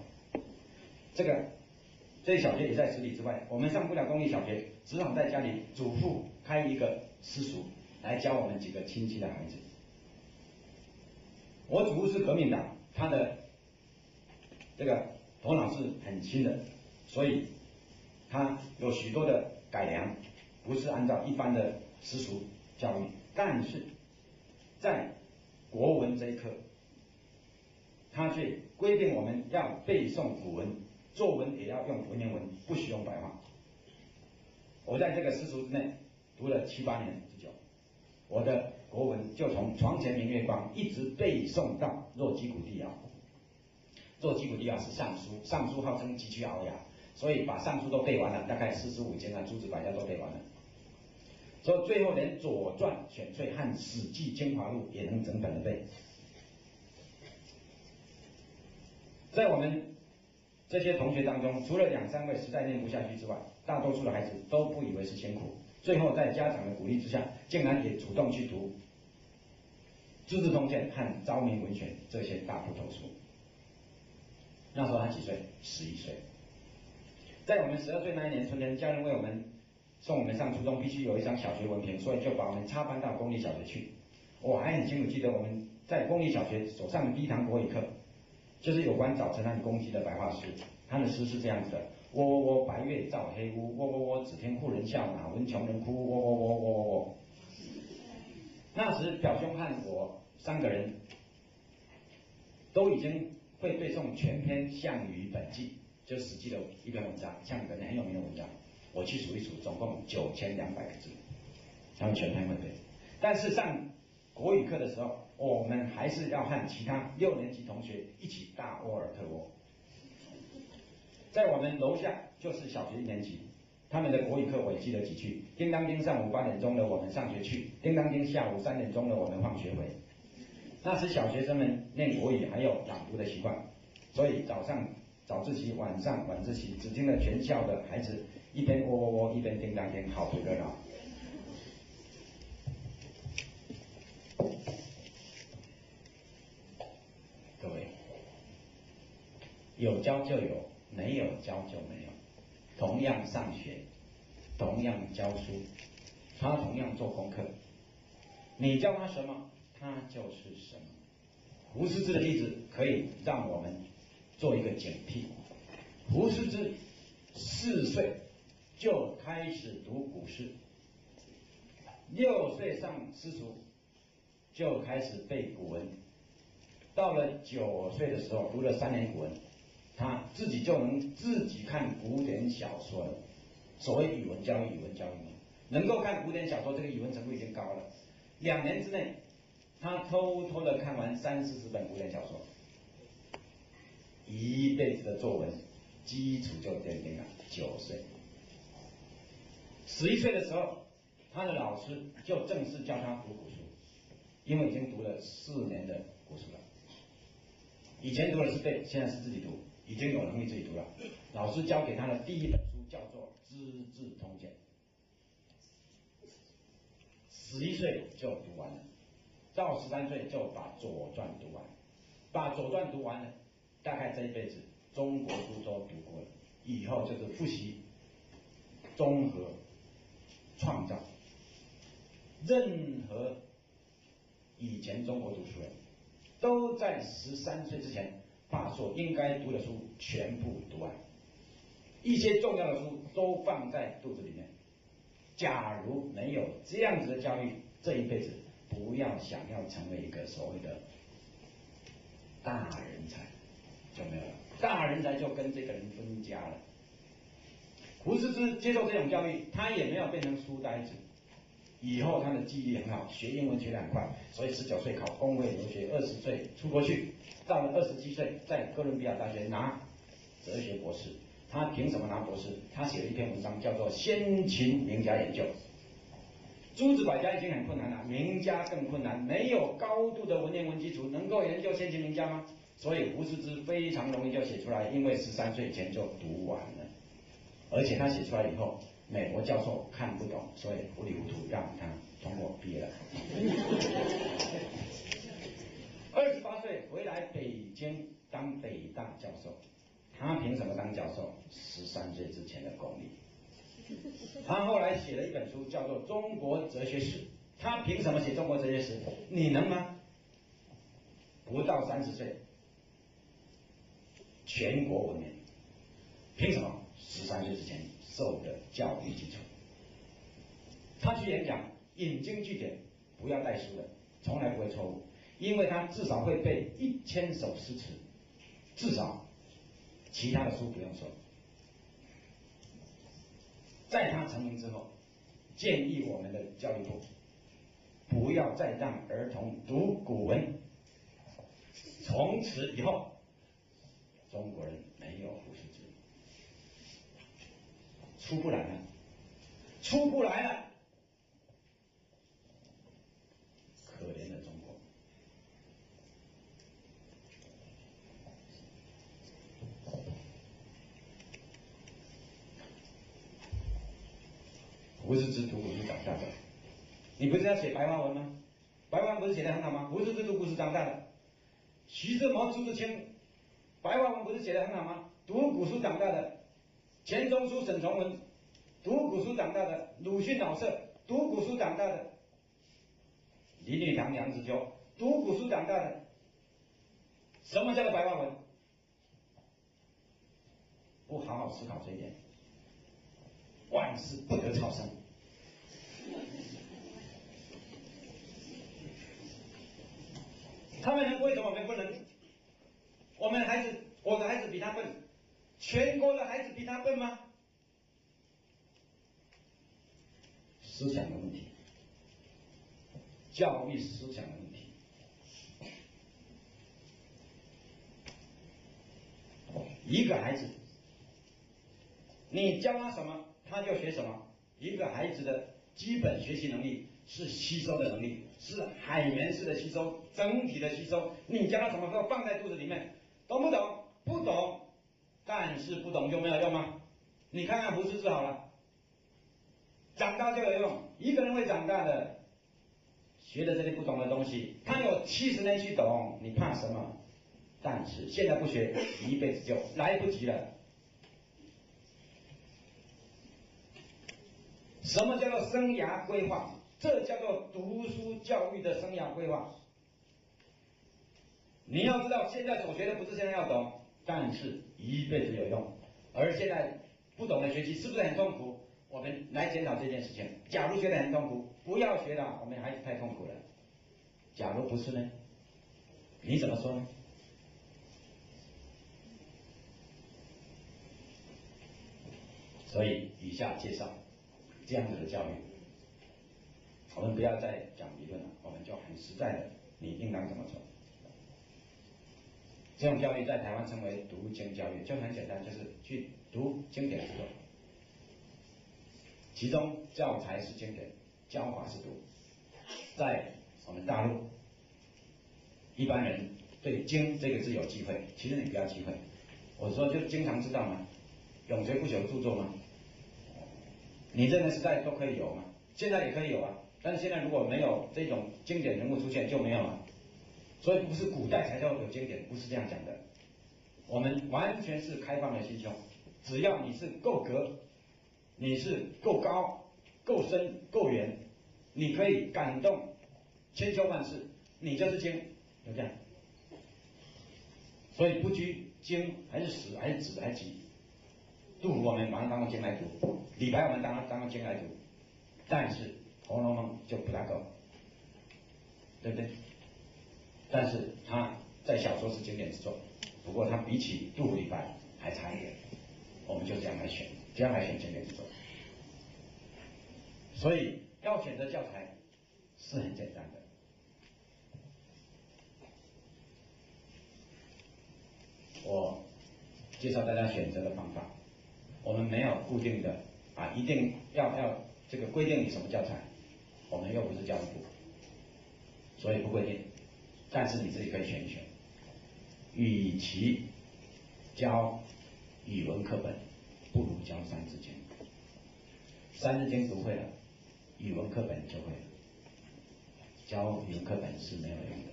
S1: 这小学也在10里之外，我们上不了公立小学，只好在家里祖父开一个私塾来教我们几个亲戚的孩子。我祖父是革命党，他的这个头脑是很清的，所以他有许多的改良，不是按照一般的私塾教育，但是在国文这一课，他却规定我们要背诵古文，作文也要用文言文，不许用白话。我在这个私塾之内读了7、8年之久，我的国文就从床前明月光一直背诵到若击鼓地摇。若击鼓地摇是尚书，尚书号称极具鳌牙，所以把尚书都背完了，大概45经啊，诸子百家都背完了。所以最后连《左传》选粹和《史记精华录》也能整本的背。在我们这些同学当中，除了2、3位实在念不下去之外，大多数的孩子都不以为是辛苦，最后在家长的鼓励之下，竟然也主动去读《资治通鉴》和《昭明文选》这些大部头书。那时候他几岁？11岁。在我们12岁那一年春天，家人为我们送我们上初中，必须有一张小学文凭，所以就把我们插班到公立小学去。我还很清楚记得我们在公立小学所上的第一堂国语课，就是有关早晨和公鸡的白话诗。他的诗是这样子的：喔喔喔，白月照黑屋，喔喔喔，只听富人笑，哪闻穷人哭，喔喔喔喔喔喔。那时表兄和我3个人都已经会背诵全篇《项羽本纪》，就是《史记》的一篇文章，项羽本纪很有名的文章。我去数一数，总共9200个字，他们全篇会背。但是上国语课的时候，我们还是要和其他6年级同学一起大窝尔特窝。在我们楼下就是小学1年级，他们的国语课我也记得几句：叮当叮，上午8点钟了，我们上学去；叮当叮，下午3点钟了，我们放学回。那时小学生们念国语还有朗读的习惯，所以早上早自习，晚上晚自习，只听了全校的孩子一边喔喔喔，一边叮当叮，好不热闹。各位，有教就有，没有教就没有。同样上学，同样教书，他同样做功课，你教他什么，他就是什么。胡适之的例子可以让我们做一个警惕。胡适之4岁就开始读古诗，6岁上私塾就开始背古文，到了9岁的时候读了3年古文，他自己就能自己看古典小说了。所谓语文教育，语文教育嘛，能够看古典小说，这个语文程度已经高了。2年之内，他偷偷的看完30、40本古典小说，一辈子的作文基础就奠定了。9岁，11岁的时候，他的老师就正式教他读古书，因为已经读了4年的古书了。以前读的是背，现在是自己读，已经有能力自己读了。老师教给他的第1本书叫做《资治通鉴》，11岁就读完了，到13岁就把《左传》读完，把《左传》读完了，大概这一辈子中国书都读过了，以后就是复习、综合、创造。任何以前中国读书人都在13岁之前把所应该读的书全部读完，一些重要的书都放在肚子里面。假如没有这样子的教育，这一辈子不要想要成为一个所谓的大人才，就没有了。大人才就跟这个人分家了。胡适之接受这种教育，他也没有变成书呆子，以后他的记忆力很好，学英文学得很快，所以19岁考公费留学，20岁出国去，到了27岁在哥伦比亚大学拿哲学博士，他凭什么拿博士？他写了一篇文章叫做《先秦名家研究》。诸子百家已经很困难了，名家更困难，没有高度的文言文基础，能够研究先秦名家吗？所以胡适之非常容易就写出来，因为13岁前就读完了，而且他写出来以后，美国教授看不懂，所以糊里糊涂让他通过毕业了。28岁回来北京当北大教授，他凭什么当教授？13岁之前的功力。他后来写了一本书，叫做《中国哲学史》。他凭什么写中国哲学史？你能吗？不到30岁，全国闻名。凭什么？13岁之前受的教育基础。他去演讲，引经据典，不要带书的，从来不会错误，因为他至少会背1000首诗词，至少，其他的书不用说。在他成名之后，建议我们的教育部不要再让儿童读古文。从此以后，中国人没有胡适之出不来了，出不来了。可怜的中国。胡适之读古书长大的，你不是要写白话文吗？白话文不是写得很好吗？胡适之读古书长大的，徐志摩、朱自清，白话文不是写得很好吗？读古书长大的，钱钟书、沈从文，读古书长大的，鲁迅、老舍，读古书长大的，林语堂、梁实秋，读古书长大的。什么叫做白话文？不好好思考这一点，万事不得超生。他们能，为什么我们不能？我的孩子比他笨，全国的孩子比他笨吗？思想的问题，教育思想的问题。一个孩子，你教他什么，他就学什么。一个孩子的基本学习能力是吸收的能力，是海绵式的吸收，整体的吸收。你教他什么，放在肚子里面，懂不懂？不懂，但是不懂就没有用吗？你看看胡适之好了，长大就有用。一个人会长大的，学的这些不懂的东西，他有70年去懂，你怕什么？但是现在不学，一辈子就来不及了。什么叫做生涯规划？这叫做读书教育的生涯规划。你要知道，现在所学的不是现在要懂，但是一辈子有用。而现在不懂得学习，是不是很痛苦？我们来检讨这件事情。假如学得很痛苦，不要学了，我们孩子太痛苦了。假如不是呢？你怎么说呢？所以以下介绍这样子的教育，我们不要再讲理论了，我们就很实在的，你应当怎么做？这种教育在台湾称为读经教育，就很简单，就是去读经典之作，其中教材是经典，教法是读。在我们大陆，一般人对经这个字有忌讳，其实你不要忌讳，我说就经常知道嘛，永垂不朽著作吗？你任何时代都可以有嘛，现在也可以有啊，但是现在如果没有这种经典人物出现就没有了，所以不是古代才叫有经典，不是这样讲的。我们完全是开放的心胸，只要你是够格，你是够高、够深、够远，你可以感动千秋万世，你就是经，就这样。所以不拘经还是史还是子还是集。杜甫我们把它当作经来读，李白我们当作经来读，但是《红楼梦》就不大够，对不对？但是它在小说是经典之作，不过它比起杜甫、李白还差一点，我们就这样来选，这样来选经典之作。所以要选择教材是很简单的。我介绍大家选择的方法。我们没有固定的一定要这个规定你什么教材，我们又不是教育部，所以不规定，但是你自己可以选一选。与其教语文课本，不如教《三字经》。《三字经》读会了，语文课本就会了。教语文课本是没有用的。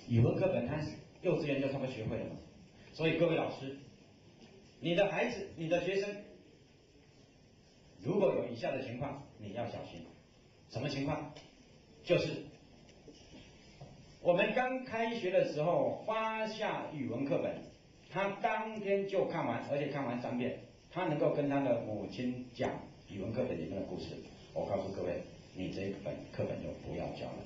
S1: 语文课本他幼稚园就差不多学会了嘛。所以各位老师，你的孩子、你的学生，如果有以下的情况，你要小心。什么情况？就是我们刚开学的时候发下语文课本，他当天就看完，而且看完3遍，他能够跟他的母亲讲语文课本里面的故事。我告诉各位，你这本课本就不要教了。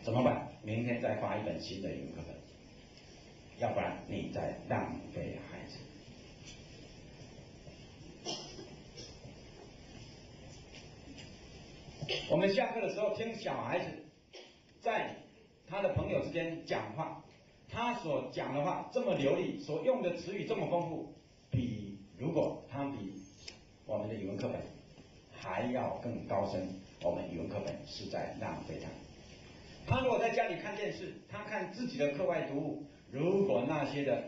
S1: 怎么办？明天再发一本新的语文课本，要不然你在浪费孩子。我们下课的时候听小孩子在他的朋友之间讲话，他所讲的话这么流利，所用的词语这么丰富，如果他比我们的语文课本还要更高深，我们语文课本是在浪费它。他如果在家里看电视，他看自己的课外读物，如果那些的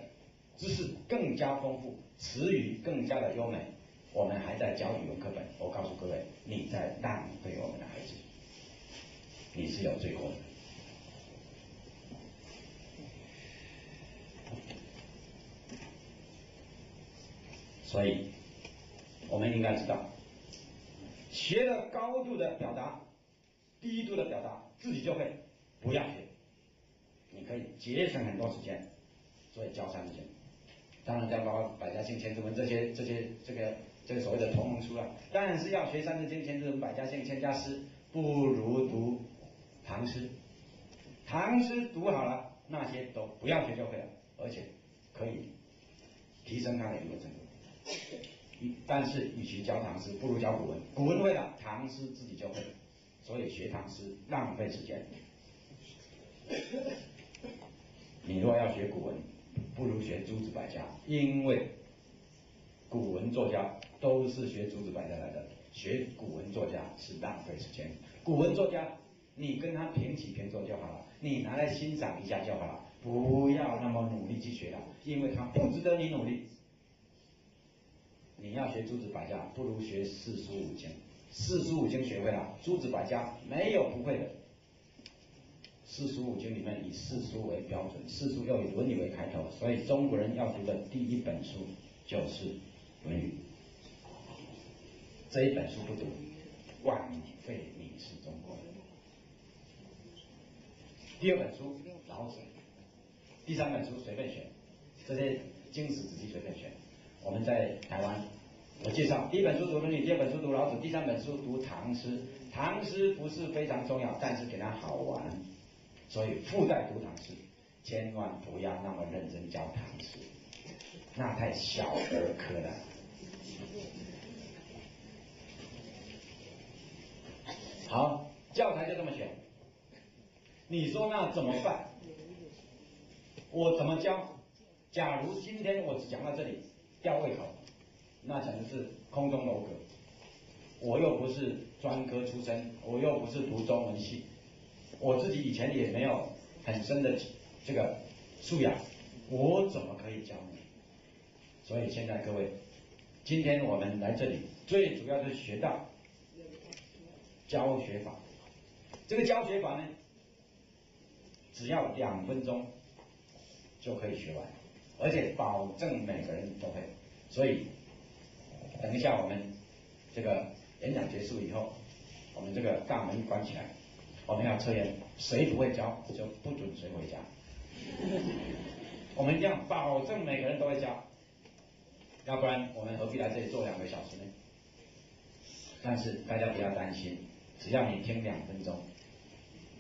S1: 知识更加丰富，词语更加的优美，我们还在教语文课本，我告诉各位，你在浪费我们的孩子，你是有罪过的。所以我们应该知道，学了高度的表达，低度的表达自己就会，不要学，你可以节省很多时间。所以教3字经，当然教包括百家姓、千字文这个所谓的同盟书了。但是要学3字经、千字文、百家姓、千家诗，不如读唐诗。唐诗读好了，那些都不要学就会了，而且可以提升他的语文程度。但是与其教唐诗，不如教古文。古文会了，唐诗自己就会。所以学唐诗浪费时间。你若要学古文，不如学诸子百家，因为古文作家都是学诸子百家来的，学古文作家是浪费时间。古文作家，你跟他平起平坐就好了，你拿来欣赏一下就好了，不要那么努力去学了，因为他不值得你努力。你要学诸子百家，不如学四书五经。四书五经学会了，诸子百家没有不会的。四书五经里面以四书为标准，四书又以《论语》为开头，所以中国人要读的第一本书就是《论语》。这一本书不读，枉费你是中国人。第2本书老子，第3本书随便选，这些经史子集随便选。我们在台湾，我介绍第1本书读《论语》，第2本书读老子，第3本书读唐诗。唐诗不是非常重要，但是给它好玩，所以附带读唐诗。千万不要那么认真教唐诗，那太小儿科了。好，教材就这么选。你说那怎么办？我怎么教？假如今天我只讲到这里，吊胃口，那简直是空中楼阁。我又不是专科出身，我又不是读中文系，我自己以前也没有很深的这个素养，我怎么可以教你？所以现在各位，今天我们来这里，最主要是学到教学法。这个教学法呢，只要2分钟就可以学完，而且保证每个人都会。所以等一下我们这个演讲结束以后，我们这个大门关起来，我们要测验，谁不会教就不准谁回家。我们一定要保证每个人都会教，要不然我们何必来这里坐2个小时呢？但是大家不要担心，只要你听2分钟，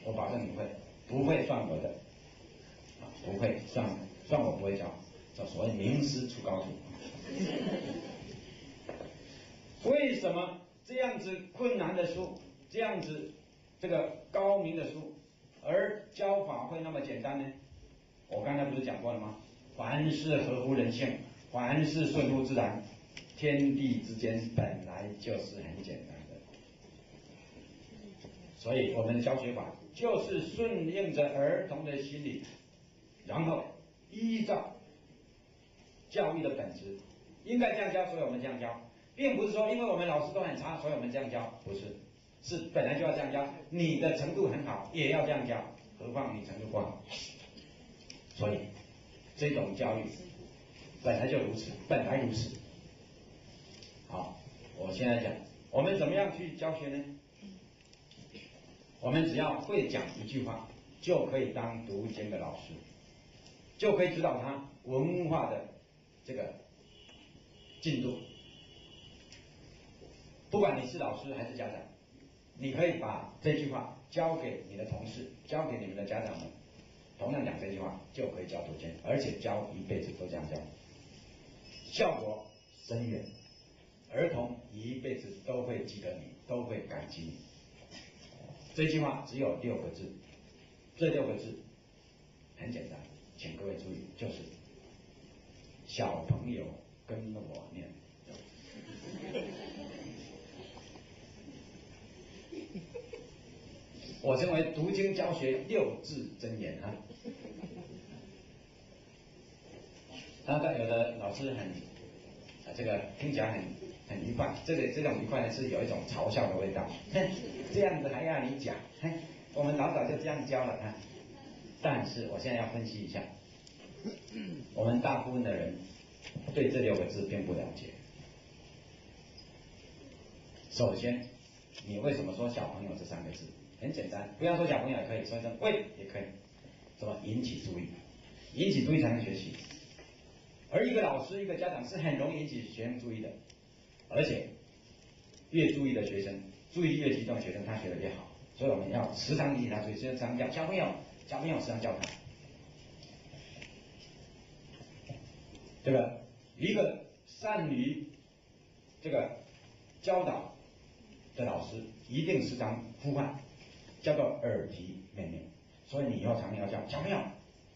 S1: 我保证你会，不会算我的，不会算我不会教，叫所谓名师出高徒。为什么这样子困难的书，这样子这个高明的书，而教法会那么简单呢？我刚才不是讲过了吗？凡事合乎人性，凡事顺乎自然，天地之间本来就是很简单的。所以我们的教学法就是顺应着儿童的心理，然后依照教育的本质，应该这样教，所以我们这样教，并不是说因为我们老师都很差，所以我们这样教，不是，是本来就要这样教。你的程度很好，也要这样教，何况你程度不好。所以这种教育本来就如此，本来如此。好，我现在讲，我们怎么样去教学呢？我们只要会讲一句话，就可以当读经的老师，就可以指导他文化的这个进度。不管你是老师还是家长，你可以把这句话交给你的同事，交给你们的家长们，同样讲这句话就可以教读经，而且教一辈子都这样教，效果深远，儿童一辈子都会记得你，都会感激你。这句话只有6个字，这6个字很简单，请各位注意，就是小朋友跟我念。我称为读经教学6字真言啊。当然有的老师这个听起来很愉快，这种愉快呢是有一种嘲笑的味道，这样子还要你讲，我们老早就这样教了啊。但是我现在要分析一下，我们大部分的人对这6个字并不了解。首先，你为什么说小朋友这3个字？很简单，不要说小朋友也可以，说一声喂也可以，什么引起注意，引起注意才能学习。而一个老师、一个家长是很容易引起学生注意的，而且越注意的学生，注意力越集中的学生，他学得越好。所以我们要时常引起他注意，时常叫小朋友，时常叫他，对吧？一个善于这个教导的老师，一定时常呼唤，叫做耳提面命。所以你以后常常要叫小朋友，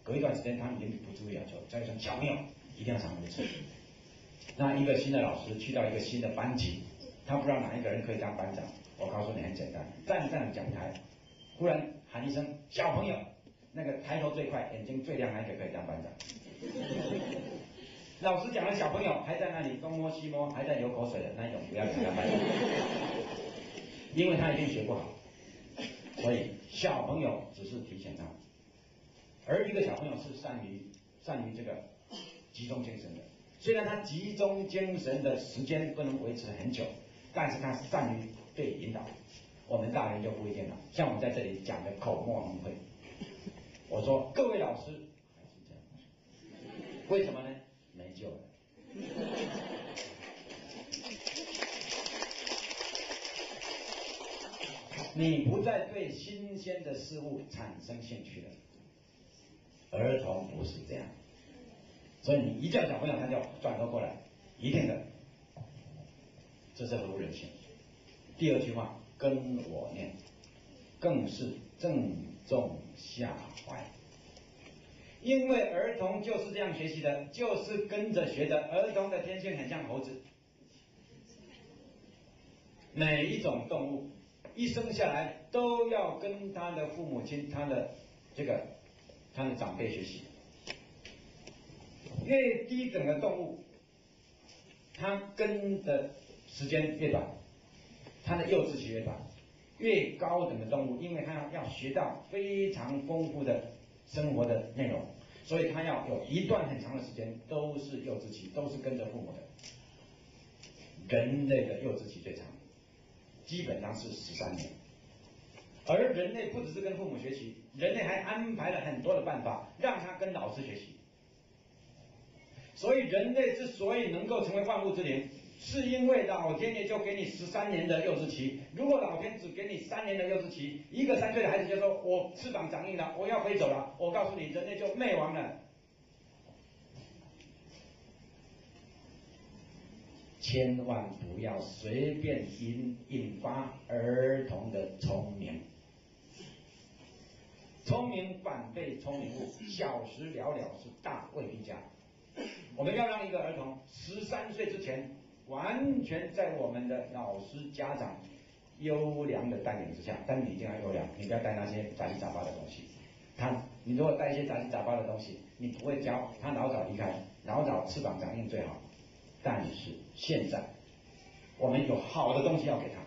S1: 隔一段时间他们已经不注意了，就叫一声小朋友，一定要常常去。那一个新的老师去到一个新的班级，他不知道哪一个人可以当班长，我告诉你很简单，站上讲台，忽然喊一声小朋友，那个抬头最快、眼睛最亮那一个可以当班长。老师讲了小朋友还在那里东摸西摸，还在流口水的那一种，不要给他当班长，因为他一定学不好。所以小朋友只是提醒他，而一个小朋友是善于这个集中精神的。虽然他集中精神的时间不能维持很久，但是他善于被引导。我们大人就不一定了，像我们在这里讲的口沫蒙会，我说各位老师还是这样，为什么呢？没救了。你不再对新鲜的事物产生兴趣了，儿童不是这样，所以你一叫小朋友，他就转头过来，一定的，这是合乎人性。第二句话，跟我念，更是正中下怀，因为儿童就是这样学习的，就是跟着学的。儿童的天性很像猴子，每一种动物一生下来都要跟他的父母亲、他的长辈学习。越低等的动物，它跟的时间越短，它的幼稚期越短；越高等的动物，因为它要学到非常丰富的生活的内容，所以它要有一段很长的时间都是幼稚期，都是跟着父母的。人类的幼稚期最长，基本上是13年。而人类不只是跟父母学习，人类还安排了很多的办法让他跟老师学习。所以人类之所以能够成为万物之灵，是因为老天爷就给你13年的幼稚期。如果老天只给你3年的幼稚期，一个3岁的孩子就说我翅膀长硬了，我要飞走了，我告诉你，人类就灭亡了。千万不要随便引发儿童的聪明，聪明反被聪明误，小时了了是大未必佳。我们要让一个儿童13岁之前，完全在我们的老师、家长优良的带领之下，但你一定要优良，你不要带那些杂七杂八的东西。你如果带一些杂七杂八的东西，你不会教，他老早离开，老早翅膀长硬最好。但是现在，我们有好的东西要给他，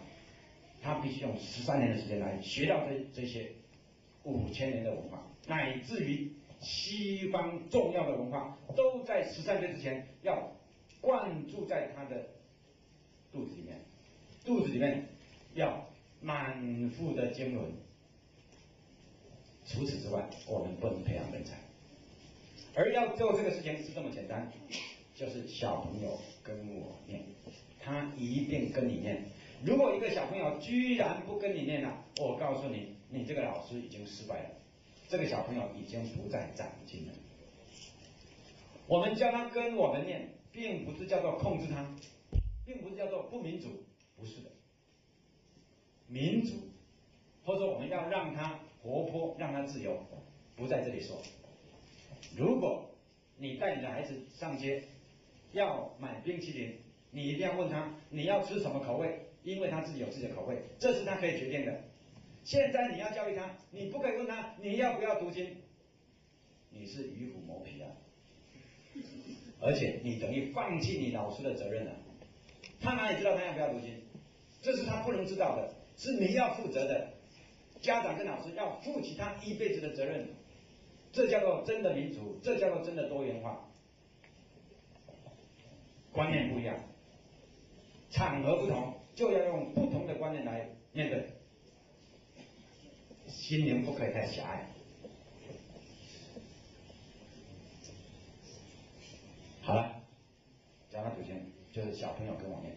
S1: 他必须用13年的时间来学到这些5000年的文化，乃至于西方重要的文化，都在13岁之前要灌注在他的肚子里面，肚子里面要满腹的经纶。除此之外，我们不能培养人才。而要做这个事情是这么简单，就是小朋友跟我念，他一定跟你念。如果一个小朋友居然不跟你念了，我告诉你，你这个老师已经失败了，这个小朋友已经不再长进了。我们叫他跟我们念，并不是叫做控制他，并不是叫做不民主，不是的。民主，或者我们要让他活泼，让他自由，不在这里说。如果你带你的孩子上街要买冰淇淋，你一定要问他你要吃什么口味，因为他自己有自己的口味，这是他可以决定的。现在你要教育他，你不可以问他你要不要读经，你是与虎谋皮啊，而且你等于放弃你老师的责任了。他哪里知道他要不要读经？这是他不能知道的，是你要负责的。家长跟老师要负起他一辈子的责任，这叫做真的民主，这叫做真的多元化。观念不一样，场合不同，就要用不同的观念来面对。心灵不可以太狭隘。好了，讲到读经，就是小朋友跟我念。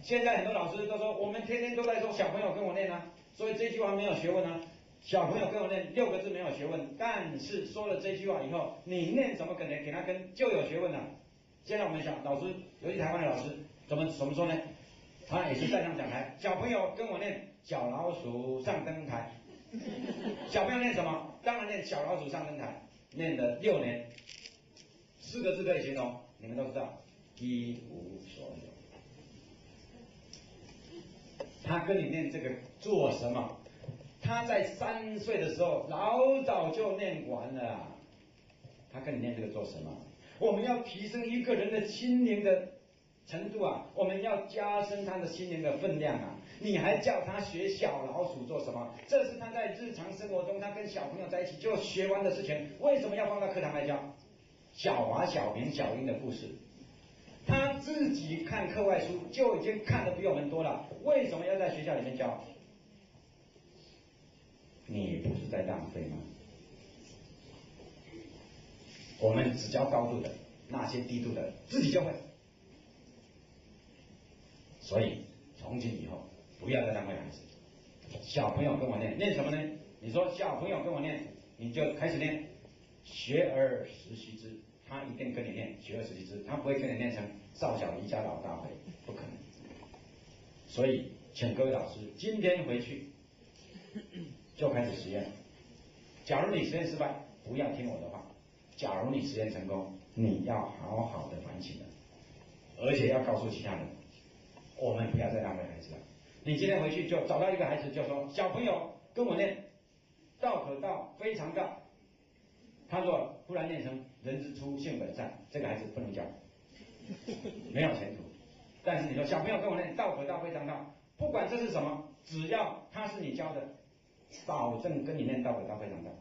S1: 现在很多老师都说，我们天天都在说小朋友跟我念啊，所以这句话没有学问啊。小朋友跟我念6个字没有学问，但是说了这句话以后，你念怎么可能给他跟就有学问了？现在我们老师，尤其台湾的老师，怎么说呢？他也是站上讲台，小朋友跟我念小老鼠上灯台。小朋友念什么？当然念小老鼠上灯台，念了6年，4个字可以形容，你们都知道，一无所有。他跟你念这个做什么？他在3岁的时候老早就念完了啊。他跟你念这个做什么？我们要提升一个人的心灵的程度啊，我们要加深他的心灵的分量啊。你还叫他学小老鼠做什么？这是他在日常生活中他跟小朋友在一起就学完的事情，为什么要放到课堂来教？小华、小明、小英的故事，他自己看课外书就已经看得比我们多了，为什么要在学校里面教？你不是在浪费吗？我们只教高度的，那些低度的自己就会。所以从今以后不要再浪费孩子。小朋友跟我念什么呢？你说小朋友跟我念，你就开始念学而时习之，他一定跟你念学而时习之，他不会跟你念成少小离家老大回，不可能。所以请各位老师今天回去就开始实验。假如你实验失败，不要听我的话；假如你实验成功，你要好好的反省了，而且要告诉其他人，我们不要再浪费孩子了。你今天回去就找到一个孩子，就说小朋友跟我念道可道非常道。他若忽然念成人之初性本善，这个孩子不能教，没有前途。但是你说小朋友跟我念道可道非常道，不管这是什么，只要他是你教的，保证跟你念道可道非常道。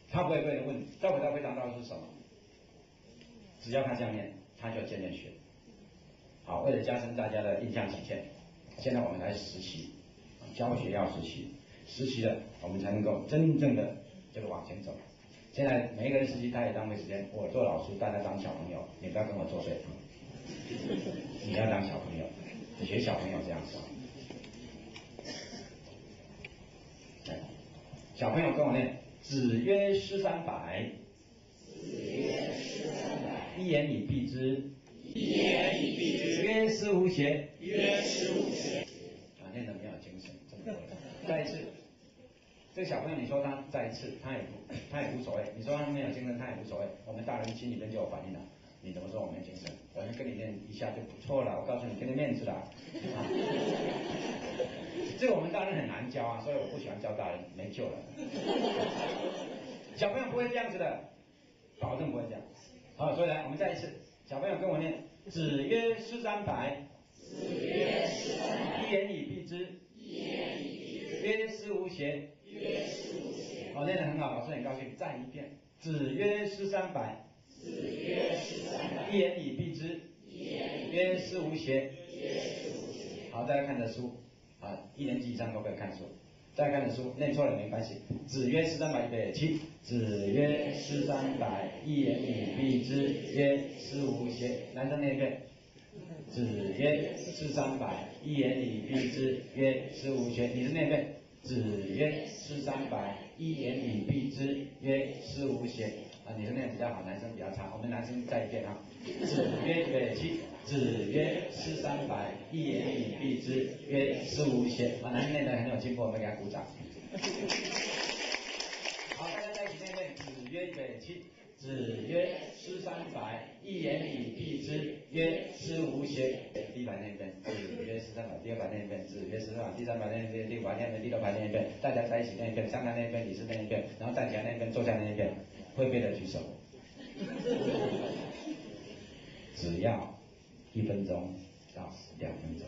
S1: 他不会跟你问道可道非常道是什么，只要他这样念，他就渐渐学。好，为了加深大家的印象体现，现在我们来实习，教学要实习，实习了我们才能够真正的这个往前走。现在每一个人实习他也浪费时间，我做老师，大家当小朋友，你不要跟我作对，你要当小朋友，学小朋友这样说。小朋友跟我念，子曰诗300，一言以蔽之，曰思无邪，念得没有精神，这么多人。再一次，这个小朋友你说他再一次，他也无所谓，你说他没有精神，他也无所谓。我们大人心里面就有反应了，你怎么说我没精神？我就跟你练一下就不错了，我告诉你，给你面子啦。啊，这个我们大人很难教啊，所以我不喜欢教大人，没救了。小朋友不会这样子的，保证不会这样。好，所以来我们再一次，小朋友跟我念：子曰诗300，一言以蔽之，曰思无邪。好，念得很好，老师很高兴。再一遍：子曰诗300，一言以蔽之，曰思无邪。好，大家看着书，啊，1年级以上都可以看书。大家看着书，念错了没关系。子曰诗300，预备起。子曰诗300，一言以蔽之，曰思无邪。男生念一遍。子曰诗300，一言以蔽之，曰思无邪。女生念一遍。子曰诗300，一言以蔽之，曰思无邪。啊，女生念比较好，男生比较差。我们男生再一遍啊。子曰，预备起。子曰诗300，一言以蔽之，曰思无邪。啊，男生念得很有进步，我们给他鼓掌。好，大家在一起念一遍。子曰，预备起。子曰诗300，一言以蔽之，曰思无邪。第一排念一遍。子曰诗300，第二排念一遍。子曰诗300，第三排念一遍，第五排念一遍，第六排念一遍。大家在一起念一遍，上台念一遍，李师念一遍，然后站起来念一遍，坐下念一遍。会背的举手。只要1分钟到2分钟，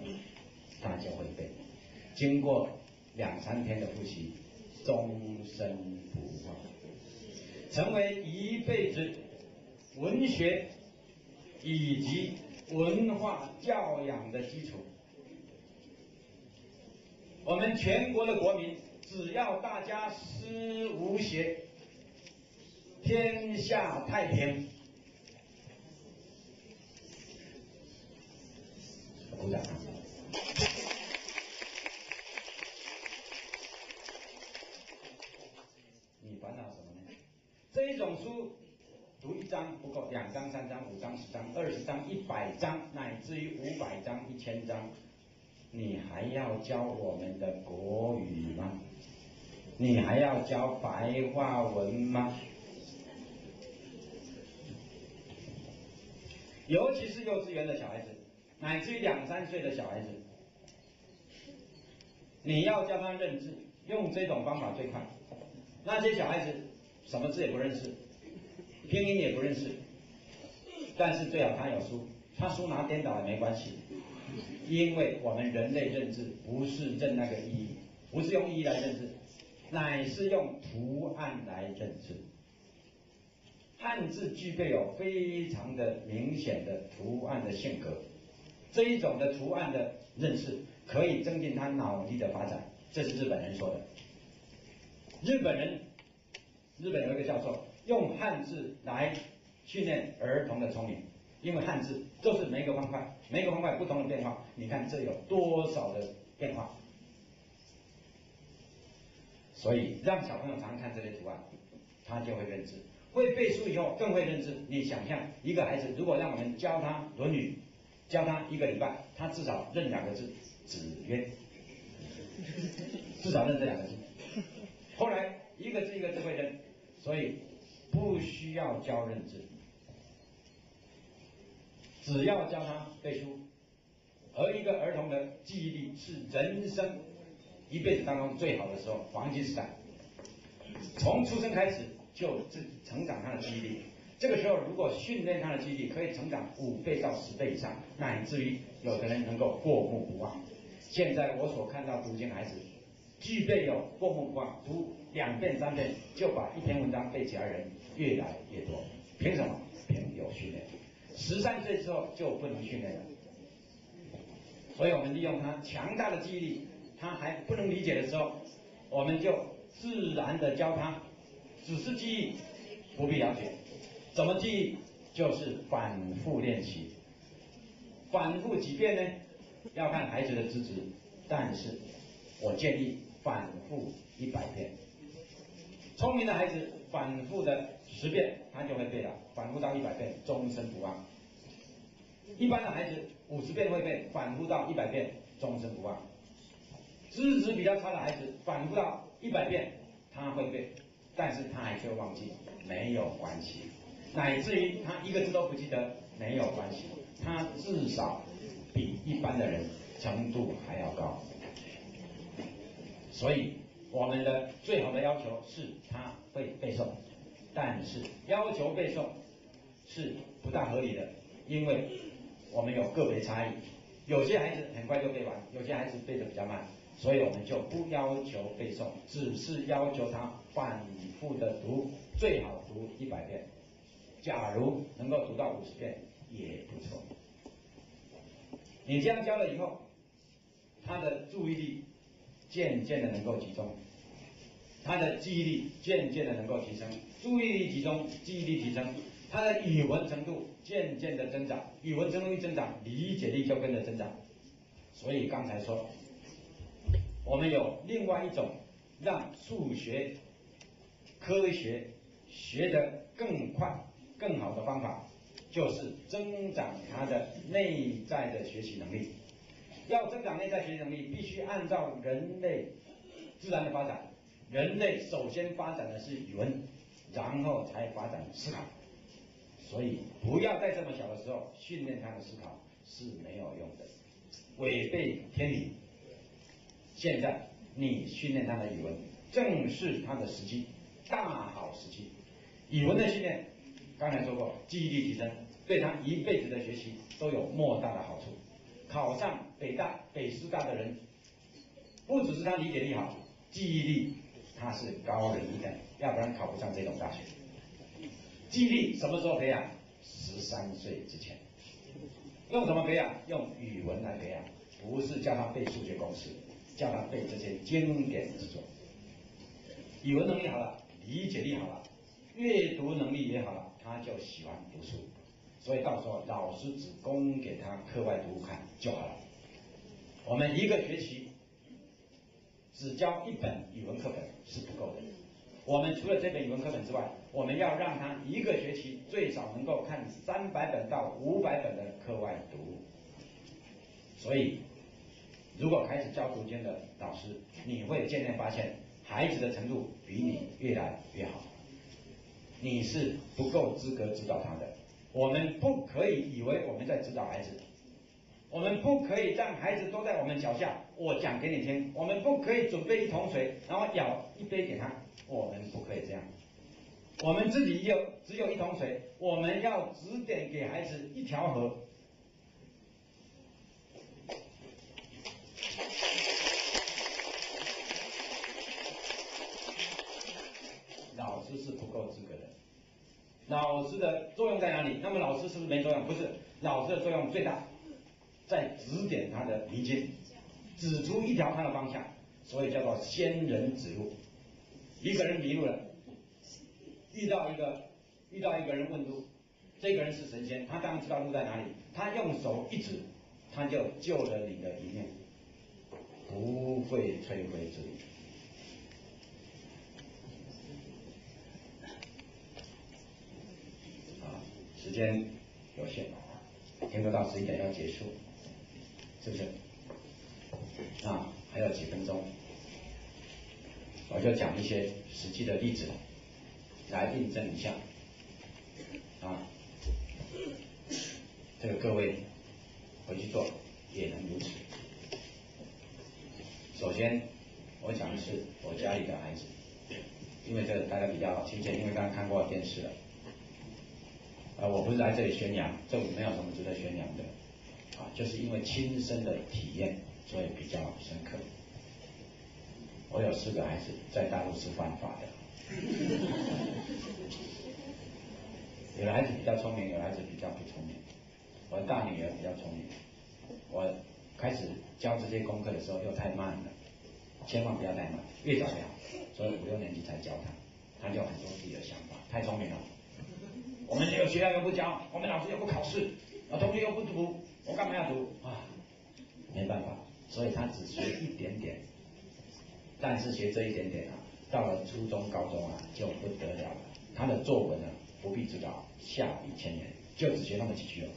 S1: 他就会背。经过2、3天的复习，终身不忘，成为一辈子文学以及文化教养的基础。我们全国的国民，只要大家思无邪，天下太平。鼓掌。你烦恼什么呢？这一种书读1章不够，2章、3章、5章、10章、20章、100章，乃至于500章、1000章，你还要教我们的国语吗？你还要教白话文吗？尤其是幼稚园的小孩子，乃至于2、3岁的小孩子，你要教他认字，用这种方法最快。那些小孩子什么字也不认识，拼音也不认识，但是最好他有书，他书拿颠倒也没关系，因为我们人类认字不是认那个意义，不是用意义来认字，乃是用图案来认字。汉字具备有非常的明显的图案的性格，这一种的图案的认识可以增进他脑力的发展，这是日本人说的。日本有一个教授用汉字来训练儿童的聪明，因为汉字就是每一个方块不同的变化，你看这有多少的变化，所以让小朋友常看这些图案，他就会认字。会背书以后更会认字。你想象一个孩子，如果让我们教他《论语》，教他1个礼拜，他至少认2个字，子曰，至少认这2个字。后来一个字一个字会认，所以不需要教认字，只要教他背书。而一个儿童的记忆力是人生一辈子当中最好的时候，黄金时代，从出生开始就成长他的记忆力。这个时候如果训练他的记忆力，可以成长5倍到10倍以上，乃至于有的人能够过目不忘。现在我所看到读经孩子，具备有过目不忘，读2遍3遍就把1篇文章背起来的人越来越多。凭什么？凭有训练。13岁之后就不能训练了。所以我们利用他强大的记忆力，他还不能理解的时候，我们就自然的教他，只是记忆，不必了解。怎么记忆？就是反复练习。反复几遍呢？要看孩子的资质，但是我建议反复100遍。聪明的孩子反复的10遍，他就会背了，反复到100遍，终身不忘。一般的孩子50遍会背，反复到100遍，终身不忘。资质比较差的孩子，反复到100遍，他会背，但是他还是会忘记，没有关系。乃至于他一个字都不记得，没有关系，他至少比一般的人程度还要高。所以我们的最好的要求是他会背诵，但是要求背诵是不大合理的，因为我们有个别差异，有些孩子很快就背完，有些孩子背得比较慢，所以我们就不要求背诵，只是要求他反复的读，最好读100遍。假如能够读到50遍也不错。你这样教了以后，他的注意力渐渐的能够集中，他的记忆力渐渐的能够提升，注意力集中，记忆力提升，他的语文程度渐渐的增长，语文程度一增长，理解力就跟着增长。所以刚才说，我们有另外一种让数学、科学学得更快、更好的方法，就是增长他的内在的学习能力。要增长内在学习能力，必须按照人类自然的发展。人类首先发展的是语文，然后才发展思考。所以不要在这么小的时候训练他的思考是没有用的，违背天理。现在你训练他的语文，正是他的时机，大好时机。语文的训练，刚才说过，记忆力提升，对他一辈子的学习都有莫大的好处。考上北大、北师大的人，不只是他理解力好，记忆力他是高人一等，要不然考不上这种大学。记忆力什么时候培养？13岁之前。用什么培养？用语文来培养，不是叫他背数学公式，叫他背这些经典之作。语文能力好了，理解力好了，阅读能力也好了，他就喜欢读书。所以到时候老师只供给他课外读物看就好了。我们一个学期只教1本语文课本是不够的。我们除了这本语文课本之外，我们要让他一个学期最少能够看300本到500本的课外读物。所以，如果开始教读经的老师，你会渐渐发现孩子的程度比你越来越好。你是不够资格指导他的。我们不可以以为我们在指导孩子，我们不可以让孩子都在我们脚下，我讲给你听。我们不可以准备1桶水，然后舀1杯给他，我们不可以这样。我们自己只有1桶水，我们要指点给孩子1条河。老师是不够资格的。老师的作用在哪里？那么老师是不是没作用？不是，老师的作用最大，在指点他的迷津，指出一条他的方向，所以叫做仙人指路。一个人迷路了，遇到一个人问路，这个人是神仙，他当然知道路在哪里，他用手一指，他就救了你的一命，不会摧毁之力。时间有限，听说到11点要结束，是不是？那还有几分钟，我就讲一些实际的例子来印证一下。这个各位回去做也能如此。首先，我讲的是我家里的孩子，因为这个大家比较亲切，因为刚刚看过电视了。我不是来这里宣扬，这没有什么值得宣扬的，就是因为亲身的体验，所以比较深刻。我有4个孩子在大陆是犯法的，有的孩子比较聪明，有的孩子比较不聪明。我的大女儿比较聪明，我开始教这些功课的时候又太慢了，千万不要太慢，越早越好。所以5、6年级才教她，她就有很多自己的想法，太聪明了。我们这个学校又不教，我们老师又不考试，同学又不读，我干嘛要读啊？没办法，所以他只学一点点，但是学这一点点到了初中、高中就不得了了。他的作文不必指导，下笔千言，就只学那么几句了。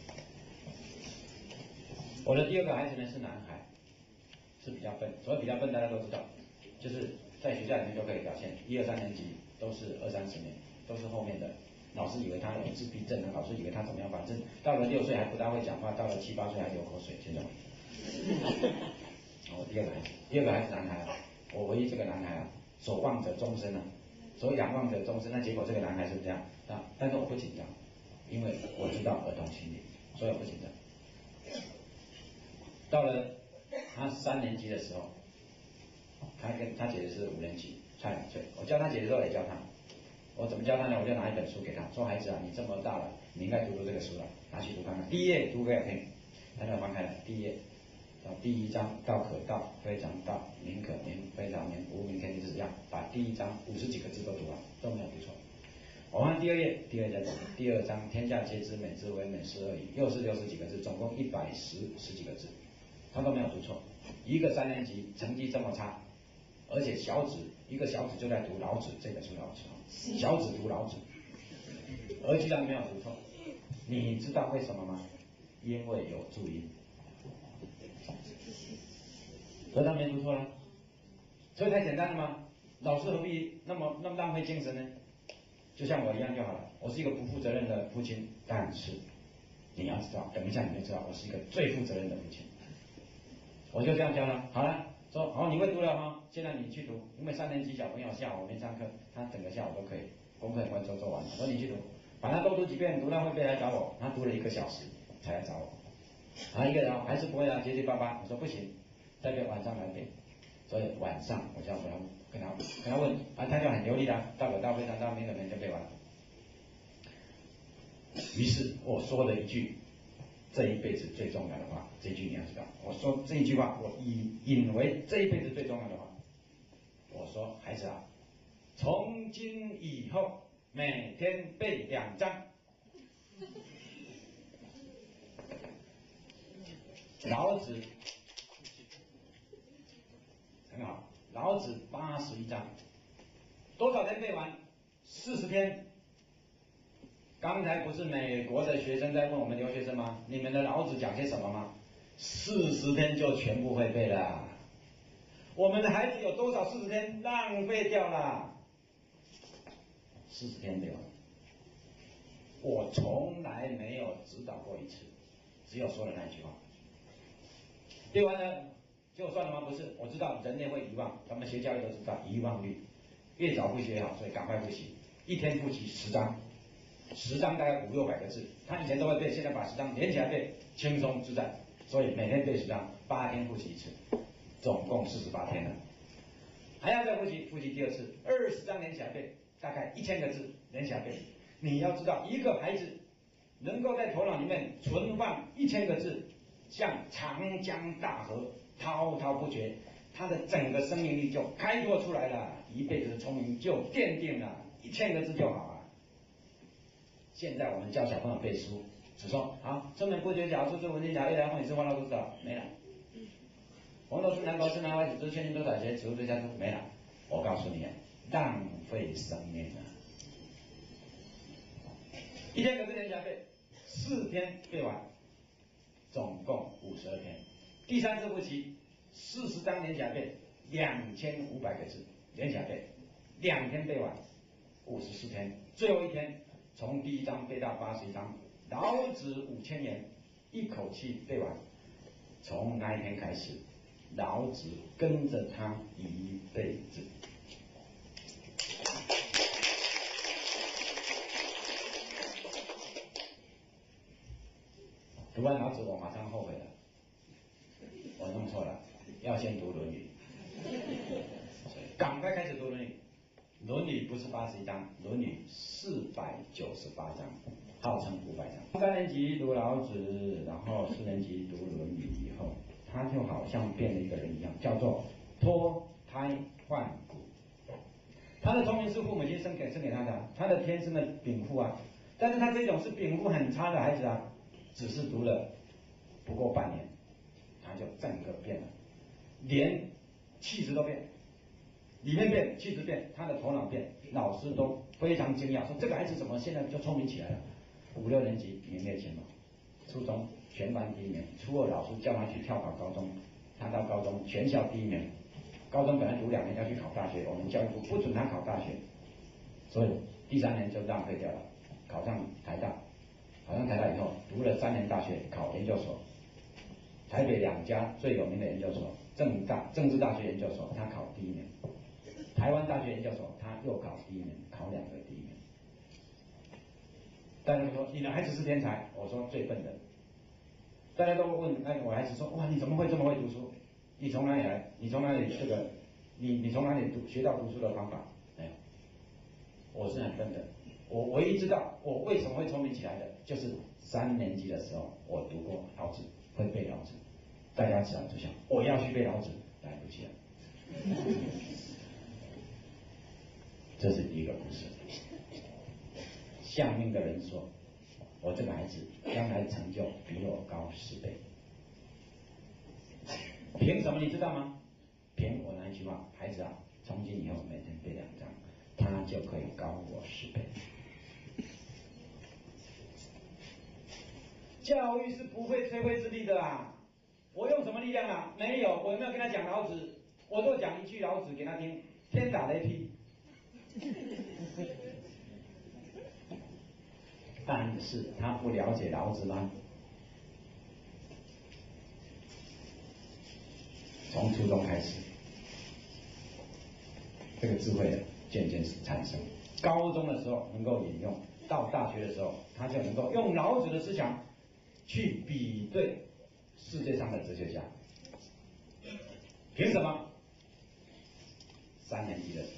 S1: 我的第2个孩子呢是男孩，是比较笨，所以比较笨大家都知道，就是在学校里面就可以表现。1、2、3年级都是20、30年，都是后面的。老师以为他有自闭症，老师以为他怎么样，反正到了6岁还不大会讲话，到了7、8岁还流口水，知道吗？我第二个孩子男孩啊，我唯一这个男孩啊，所望者终身啊，所仰望者终身。那结果这个男孩是这样啊，但是我不紧张，因为我知道儿童心理，所以我不紧张。到了他3年级的时候，他跟他姐姐是5年级，差2岁。我教他姐姐的时候也教他，我怎么教他呢？我就拿一本书给他，说孩子啊，你这么大了，你应该读这个书了，拿去读看看。第1页读给我听，他就翻开了第1页。第1章道可道，非常道；名可名，非常名。无名，天地之始。把第1章50几个字都读完，都没有读错。我看第2页，第2章，第2章天下皆知美之为美，是恶已，又是60几个字，总共110几个字，他都没有读错。一个3年级成绩这么差，而且一个小子就在读老子这本书，老子小子读老子，而居然没有读错。你知道为什么吗？因为有注音。所以他没读错了，所以太简单了吗？老师何必那么浪费精神呢？就像我一样就好了。我是一个不负责任的父亲，但是你要知道，等一下你就知道，我是一个最负责任的父亲。我就这样教了，好了，说好你会读了哈，现在你去读，因为3年级小朋友下午没上课，他整个下午都可以，功课很快做完了。我说你去读，把它多读几遍，读到会背来找我。他读了1个小时才来找我，一个人还是不会啊，结结巴巴。我说不行。再背晚上来背，所以晚上我就要跟他问啊，他就很流利的，道可道非常道，名可名就背完了。于是我说了一句这一辈子最重要的话，这句你要知道，我说这一句话，我引为这一辈子最重要的话。我说孩子啊，从今以后每天背2章。老子。很好，老子81章，多少天背完？40天。刚才不是美国的学生在问我们留学生吗？你们的老子讲些什么吗？40天就全部会背了。我们的孩子有多少40天浪费掉了？40天背完，我从来没有指导过1次，只有说了那一句话。背完了。就算了吗？不是，我知道人类会遗忘，咱们学教育都知道遗忘率，越早复习越好，所以赶快复习，一天复习10章，10章大概500、600个字，他以前都会背，现在把10章连起来背，轻松自在，所以每天背10章，8天复习1次，总共48天了，还要再复习第2次，20章连起来背，大概1000个字连起来背。你要知道，一个孩子能够在头脑里面存放1000个字，像长江大河。滔滔不绝，他的整个生命力就开拓出来了，一辈子的聪明就奠定了，1000个字就好啊。现在我们教小朋友背书，只说好，春本不觉晓，处处闻啼鸟，夜来风雨声，花落知道，没了。红豆生南国，生南外子，知千金多少钱，此物最佳处，没了。我告诉你，浪费生命啊！1000个字连起来背，4天背完，总共52天。第3次复习，40章连起来背，2500个字连起来背，2天背完，54天，最后1天从第1章背到81章，老子5000言，一口气背完。从那一天开始，老子跟着他一辈子。读完老子，我马上后悔了。我弄错了，要先读《论语》，赶快开始读《论语》。《论语》不是81章，《论语》498章，号称500章。3年级读老子，然后4年级读《论语》以后，他就好像变了一个人一样，叫做脱胎换骨。他的聪明是父母亲生给他的，他的天生的禀赋啊，但是他这种是禀赋很差的孩子啊，只是读了不过半年。他就整个变了，连气质都变，里面变，气质变，他的头脑变，老师都非常惊讶，说这个孩子怎么现在就聪明起来了？5、6年级名列前茅，初中全班第1名，初2老师叫他去跳考高中，他到高中全校第1名，高中本来读2年要去考大学，我们教育部不准他考大学，所以第3年就浪费掉了，考上台大，考上台大以后读了3年大学，考研究所。台北2家最有名的研究所，政治大学研究所，他考第1名；台湾大学研究所，他又考第1名，考2个第1名。大家都说你的孩子是天才，我说最笨的。大家都问，我孩子说，哇，你怎么会这么会读书？你从哪里来？你从哪里这个？你从哪里学到读书的方法？没有，我是很笨的。我唯一知道我为什么会聪明起来的，就是3年级的时候我读过老子，会背老子。大家只要就想我要去背老子，来不及了。这是第一个故事。相命的人说，我这个孩子将来成就比我高10倍。凭什么你知道吗？凭我那一句话，孩子啊，从今以后每天背2章，他就可以高我10倍。教育是不会摧毁之力的啊！我用什么力量啊？没有，我有没有跟他讲老子？我都讲一句老子给他听，天打雷劈。但是他不了解老子吗？从初中开始，这个智慧渐渐产生。高中的时候能够引用，到大学的时候，他就能够用老子的思想去比对世界上的哲学家。凭什么？3年级的时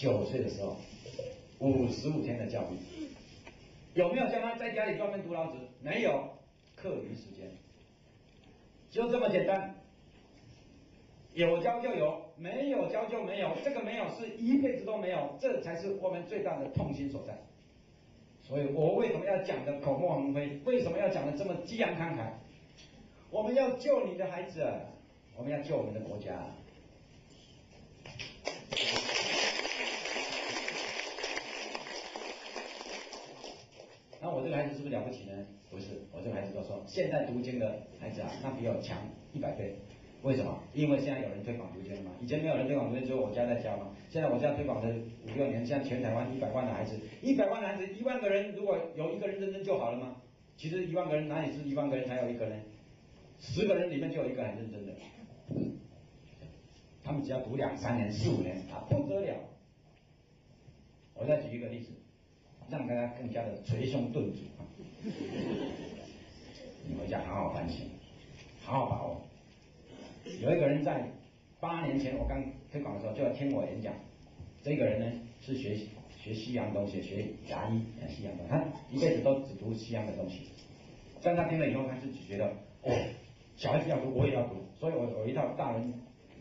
S1: 候，9岁的时候，55天的教育，有没有叫他在家里专门读老子？没有，课余时间，就这么简单。有教就有，没有教就没有，这个没有是一辈子都没有，这才是我们最大的痛心所在。所以我为什么要讲的口沫横飞？为什么要讲的这么激昂慷慨？我们要救你的孩子，我们要救我们的国家。那我这个孩子是不是了不起呢？不是，我这个孩子都说，现在读经的孩子啊，那比我强100倍。为什么？因为现在有人推广读经了嘛，以前没有人推广读经，只有我家在教嘛。现在我家推广了5、6年，现在全台湾100万的孩子，100万的孩子，1万个人如果有1个人认真就好了吗？其实1万个人哪里是1万个人才有1个人？10个人里面就有1个很认真的。他们只要读2、3年、4、5年，啊不得了。我再举一个例子，让大家更加的捶胸顿足啊！你回家好好反省，好好把握。有一个人在8年前我刚推广的时候就要听我演讲，这个人呢是学西洋东西，学牙医西洋东西，他一辈子都只读西洋的东西，但他听了以后，他就觉得哦，小孩子要读，我也要读，所以我有一套大人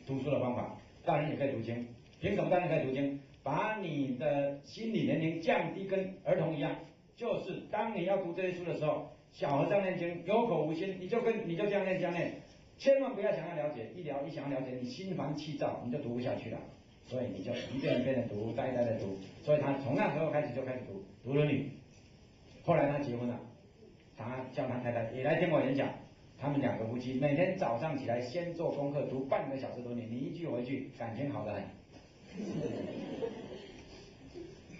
S1: 读书的方法，大人也可以读经。凭什么大人可以读经？把你的心理年龄降低，跟儿童一样，就是当你要读这些书的时候，小和尚念经有口无心，你就这样念这样念。千万不要想要了解，一想要了解，你心烦气躁，你就读不下去了。所以你就一遍一遍的读，一代的读。所以他从那时候开始就开始读《论语》。后来他结婚了，他叫他太太也来听我演讲。他们2个夫妻每天早上起来先做功课，读半个小时《论语》，你一句我一句，感情好得很。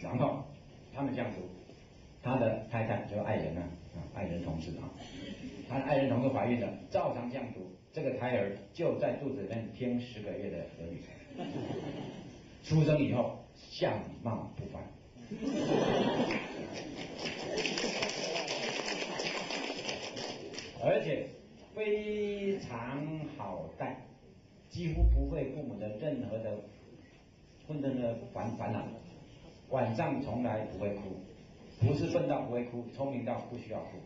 S1: 然后他们这样读，他的太太就爱人爱人同志他的爱人同志怀孕了，照常这样读。这个胎儿就在肚子里面听10个月的《论语》，出生以后相貌不凡，而且非常好带，几乎不会父母的任何的烦恼，晚上从来不会哭，不是笨到不会哭，聪明到不需要哭。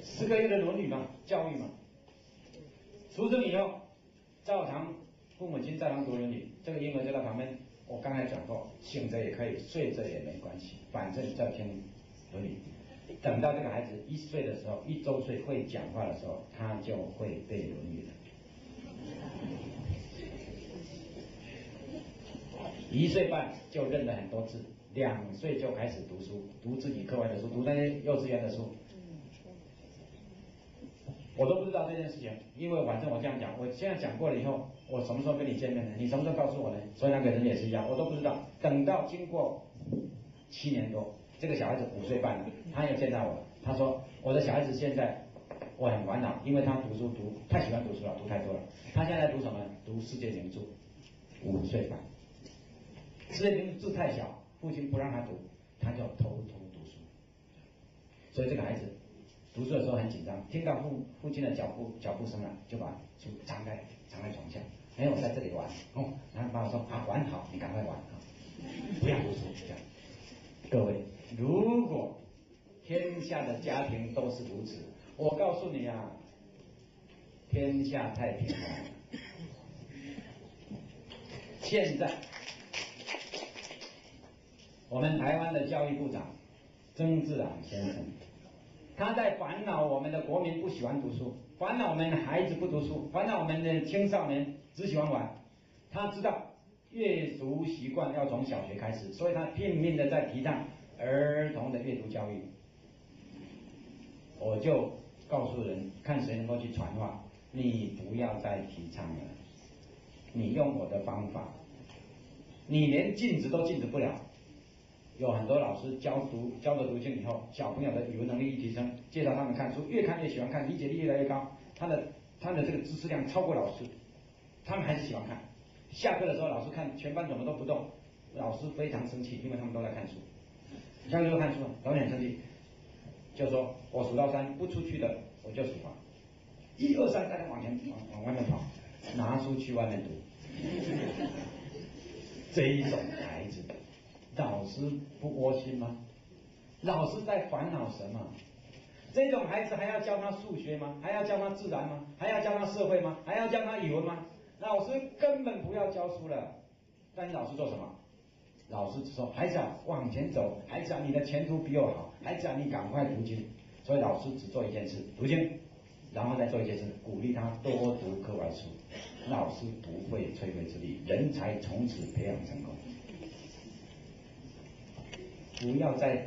S1: 10个月的《论语》嘛，教育嘛。出生以后，照常父母亲照常读《论语》，这个婴儿就在旁边。我刚才讲过，醒着也可以，睡着也没关系，反正在听《论语》。等到这个孩子1岁的时候，1周岁会讲话的时候，他就会背《论语》了。1岁半就认了很多字，2岁就开始读书，读自己课外的书，读那些幼稚园的书。我都不知道这件事情，因为反正我这样讲，我现在讲过了以后，我什么时候跟你见面呢？你什么时候告诉我呢？所以那个人也是一样，我都不知道。等到经过7年多，这个小孩子5岁半了，他又见到我了，他说我的小孩子现在我很烦恼，因为他读书太喜欢读书了，读太多了。他现在读什么？读世界名著，5岁半。世界名著字太小，父亲不让他读，他就偷偷读书。所以这个孩子读书的时候很紧张，听到父亲的脚步声了，就把书藏在床下。哎，我在这里玩哦，然后爸爸说啊，玩好，你赶快玩啊，不要读书。这样，各位，如果天下的家庭都是如此，我告诉你啊，天下太平了。现在，我们台湾的教育部长曾志朗先生，他在烦恼我们的国民不喜欢读书，烦恼我们的孩子不读书，烦恼我们的青少年只喜欢玩。他知道阅读习惯要从小学开始，所以他拼命的在提倡儿童的阅读教育。我就告诉人，看谁能够去传话，你不要再提倡了，你用我的方法，你连禁止都禁止不了。有很多老师教的读经以后，小朋友的语文能力一提升，介绍他们看书，越看越喜欢看，理解力越来越高，他的这个知识量超过老师，他们还是喜欢看。下课的时候，老师看全班怎么都不动，老师非常生气，因为他们都在看书。下课就看书，老师很生气，就说我数到3不出去的我就处罚，1、2、3，大家往外面跑，拿书去外面读。这一种孩子，老师不窝心吗？老师在烦恼什么？这种孩子还要教他数学吗？还要教他自然吗？还要教他社会吗？还要教他语文吗？老师根本不要教书了。但是老师做什么？老师只说孩子啊，往前走，孩子啊，你的前途比我好，孩子啊，你赶快读经。所以老师只做一件事，读经，然后再做一件事，鼓励他多读课外书。老师不会吹灰之力，人才从此培养成功。不要再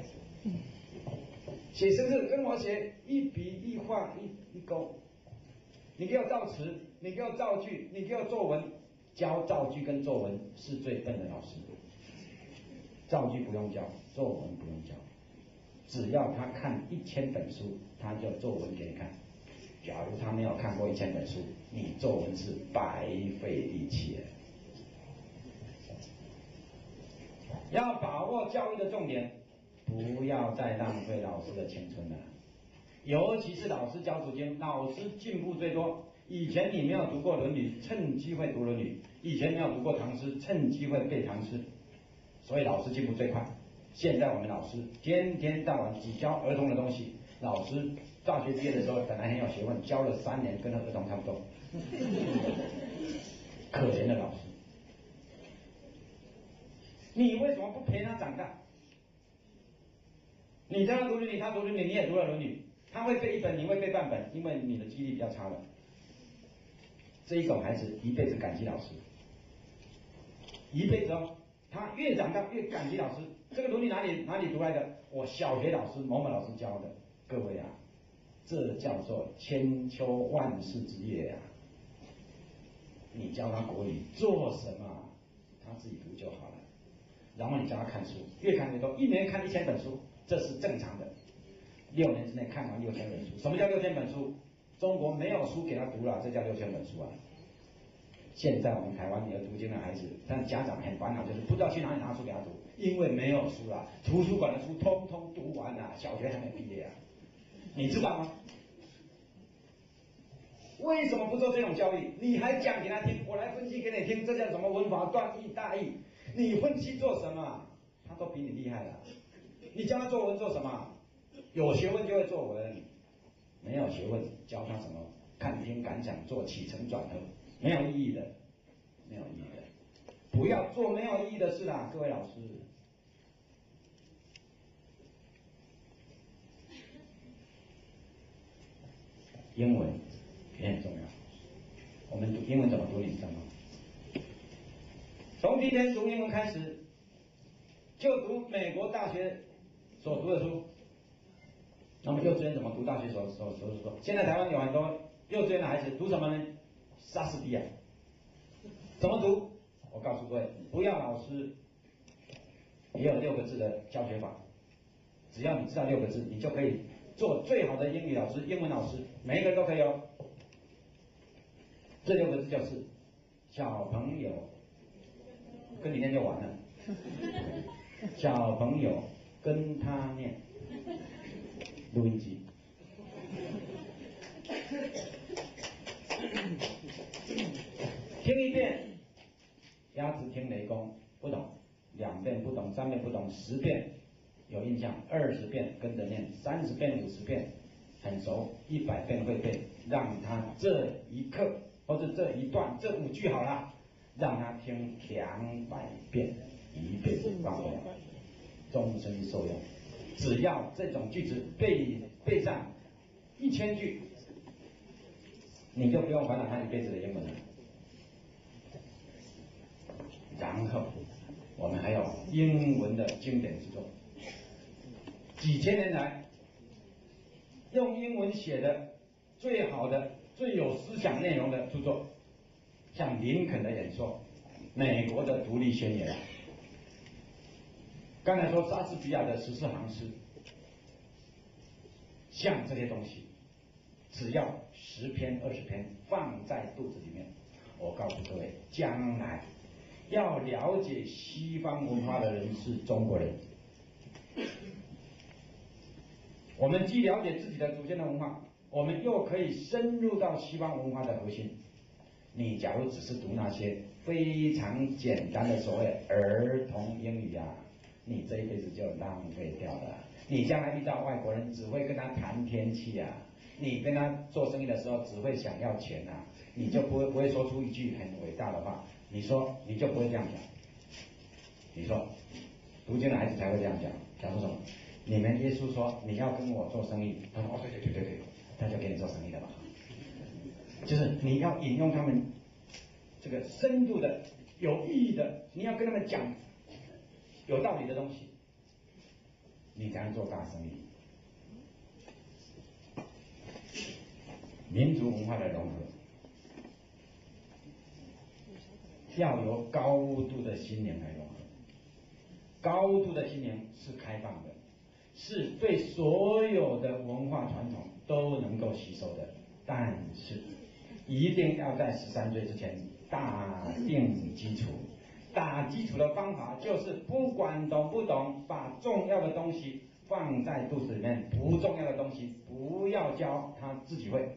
S1: 写生字，跟我写一笔一画一勾。你给我造词，你给我造句，你给我作文。教造句跟作文是最笨的老师。造句不用教，作文不用教，只要他看1000本书，他就作文给你看。假如他没有看过1000本书，你作文是白费力气了。要把握教育的重点，不要再浪费老师的青春了。尤其是老师教读经，老师进步最多。以前你没有读过《论语》，趁机会读《论语》；以前没有读过唐诗，趁机会背唐诗。所以老师进步最快。现在我们老师天天到晚只教儿童的东西，老师大学毕业的时候本来很有学问，教了3年，跟儿童差不多。可怜的老师。你为什么不陪他长大？你叫他读《论语》，他读《论语》，你也读了《论语》，他会背1本，你会背半本，因为你的记忆力比较差了。这一种孩子一辈子感激老师，一辈子哦，他越长大越感激老师。这个《论语》哪里读来的？我小学老师某某老师教的。各位啊，这叫做千秋万世之业啊！你教他国语做什么？他自己读就好了。然后你教他看书，越看越多，1年看1000本书，这是正常的。6年之内看完6000本书。什么叫6000本书？中国没有书给他读了，这叫6000本书啊！现在我们台湾有读经的孩子，但家长很烦恼，就是不知道去哪里拿书给他读，因为没有书了，图书馆的书通通读完了，小学还没毕业啊！你知道吗？为什么不做这种教育？你还讲给他听，我来分析给你听，这叫什么文法断义大义？你分析做什么？他都比你厉害了。你教他作文做什么？有学问就会作文，没有学问教他什么看听感想做起承转合，没有意义的，没有意义的。不要做没有意义的事啦，各位老师。英文也很重要。我们读英文怎么读，你知道吗？从第一天读英文开始，就读美国大学所读的书。那么幼稚园怎么读大学所读的书？现在台湾有很多幼稚园的孩子读什么呢？莎士比亚。怎么读？我告诉各位，不要老师也有6个字的教学法，只要你知道6个字，你就可以做最好的英语老师、英文老师，每一个都可以哦。这6个字就是小朋友，跟你念就完了。小朋友跟他念，录音机。听一遍，鸭子听雷公，不懂；2遍不懂，3遍不懂，10遍有印象，20遍跟着念，30遍、50遍很熟，100遍会背。让他这一课或者这一段这5句好了，让他听200遍，1辈子忘不了，终身受用。只要这种句子背上1000句，你就不用烦恼他一辈子的英文了。然后我们还有英文的经典之作，几千年来用英文写的最好的、最有思想内容的著作，像林肯的演说、美国的独立宣言，刚才说莎士比亚的14行诗，像这些东西，只要10篇、20篇放在肚子里面，我告诉各位，将来要了解西方文化的人是中国人。我们既了解自己的祖先的文化，我们又可以深入到西方文化的核心。你假如只是读那些非常简单的所谓儿童英语啊，你这一辈子就浪费掉了。你将来遇到外国人，只会跟他谈天气啊，你跟他做生意的时候只会想要钱啊，你就不会说出一句很伟大的话。你说你就不会这样讲。你说读经的孩子才会这样讲，讲说什么？你们耶稣说你要跟我做生意，他说哦对，他就给你做生意了吧。就是你要引用他们这个深度的、有意义的，你要跟他们讲有道理的东西，你才能做大生意。民族文化的融合，要由高度的心灵来融合。高度的心灵是开放的，是对所有的文化传统都能够吸收的，但是一定要在13岁之前打定基础。打基础的方法就是不管懂不懂，把重要的东西放在肚子里面，不重要的东西不要教，他自己会。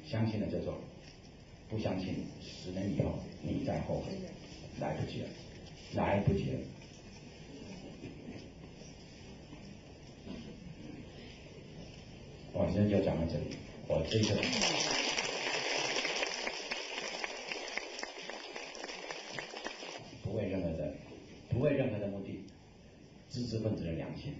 S1: 相信了就做，不相信10年以后你再后悔，来不及了，来不及了。我今天就讲到这里，我这个不为任何的目的，知识分子的良心。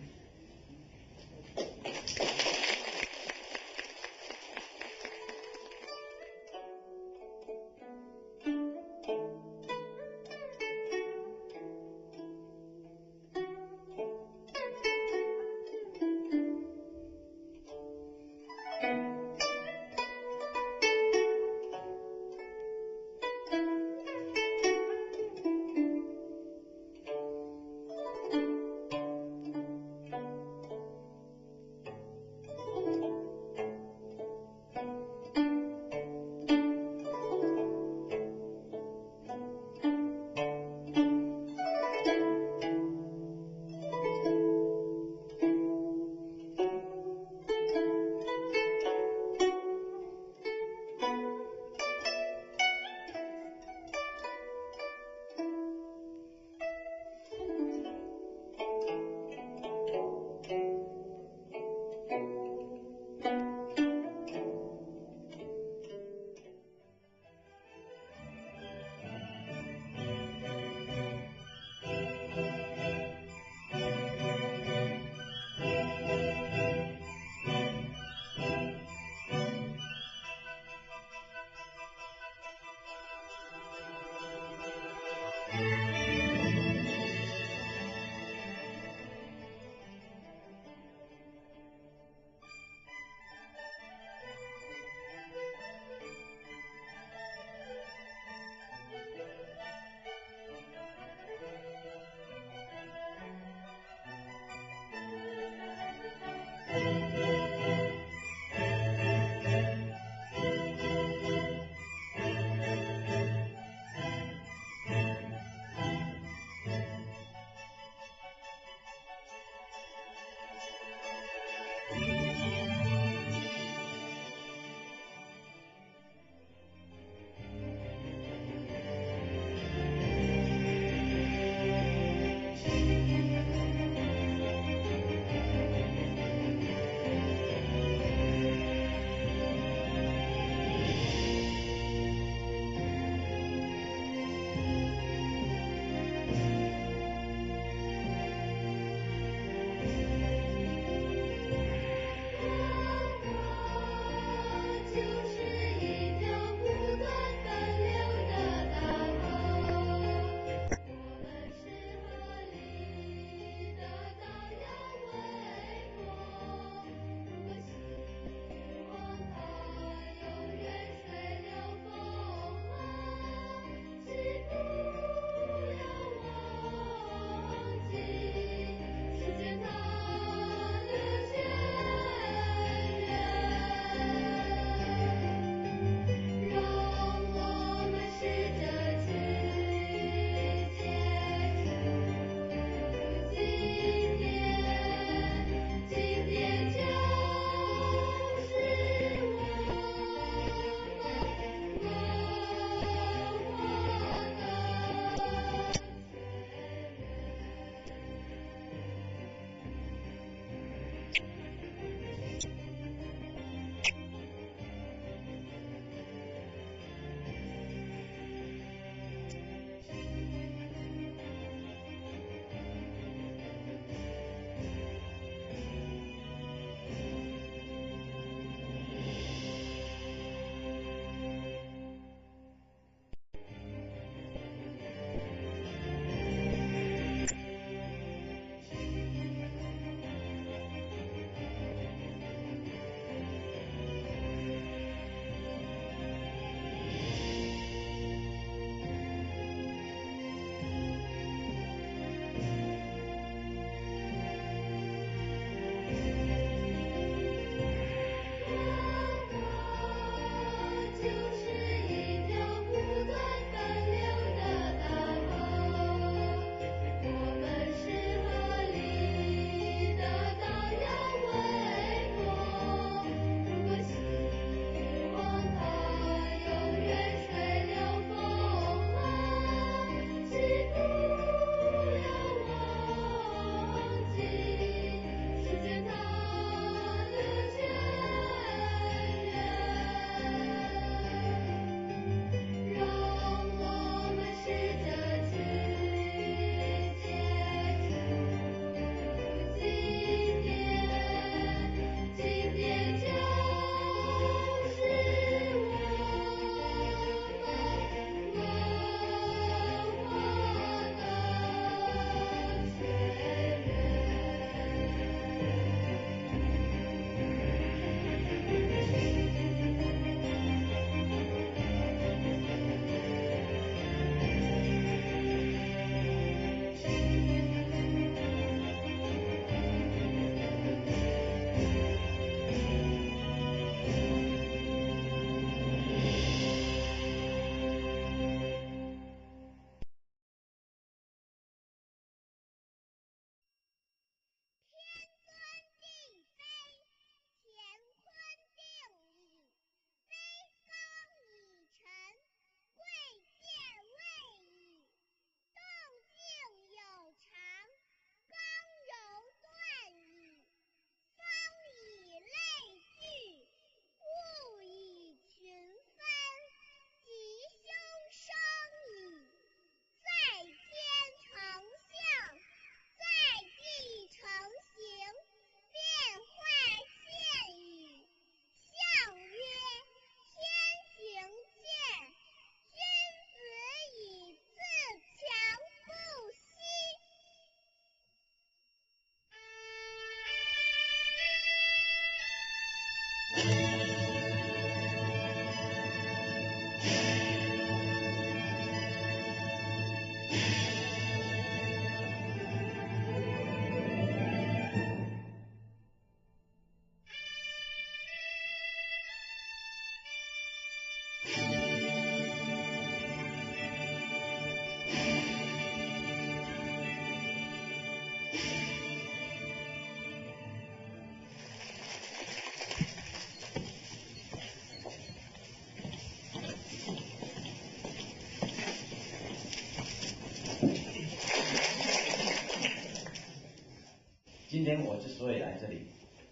S1: 今天我之所以来这里，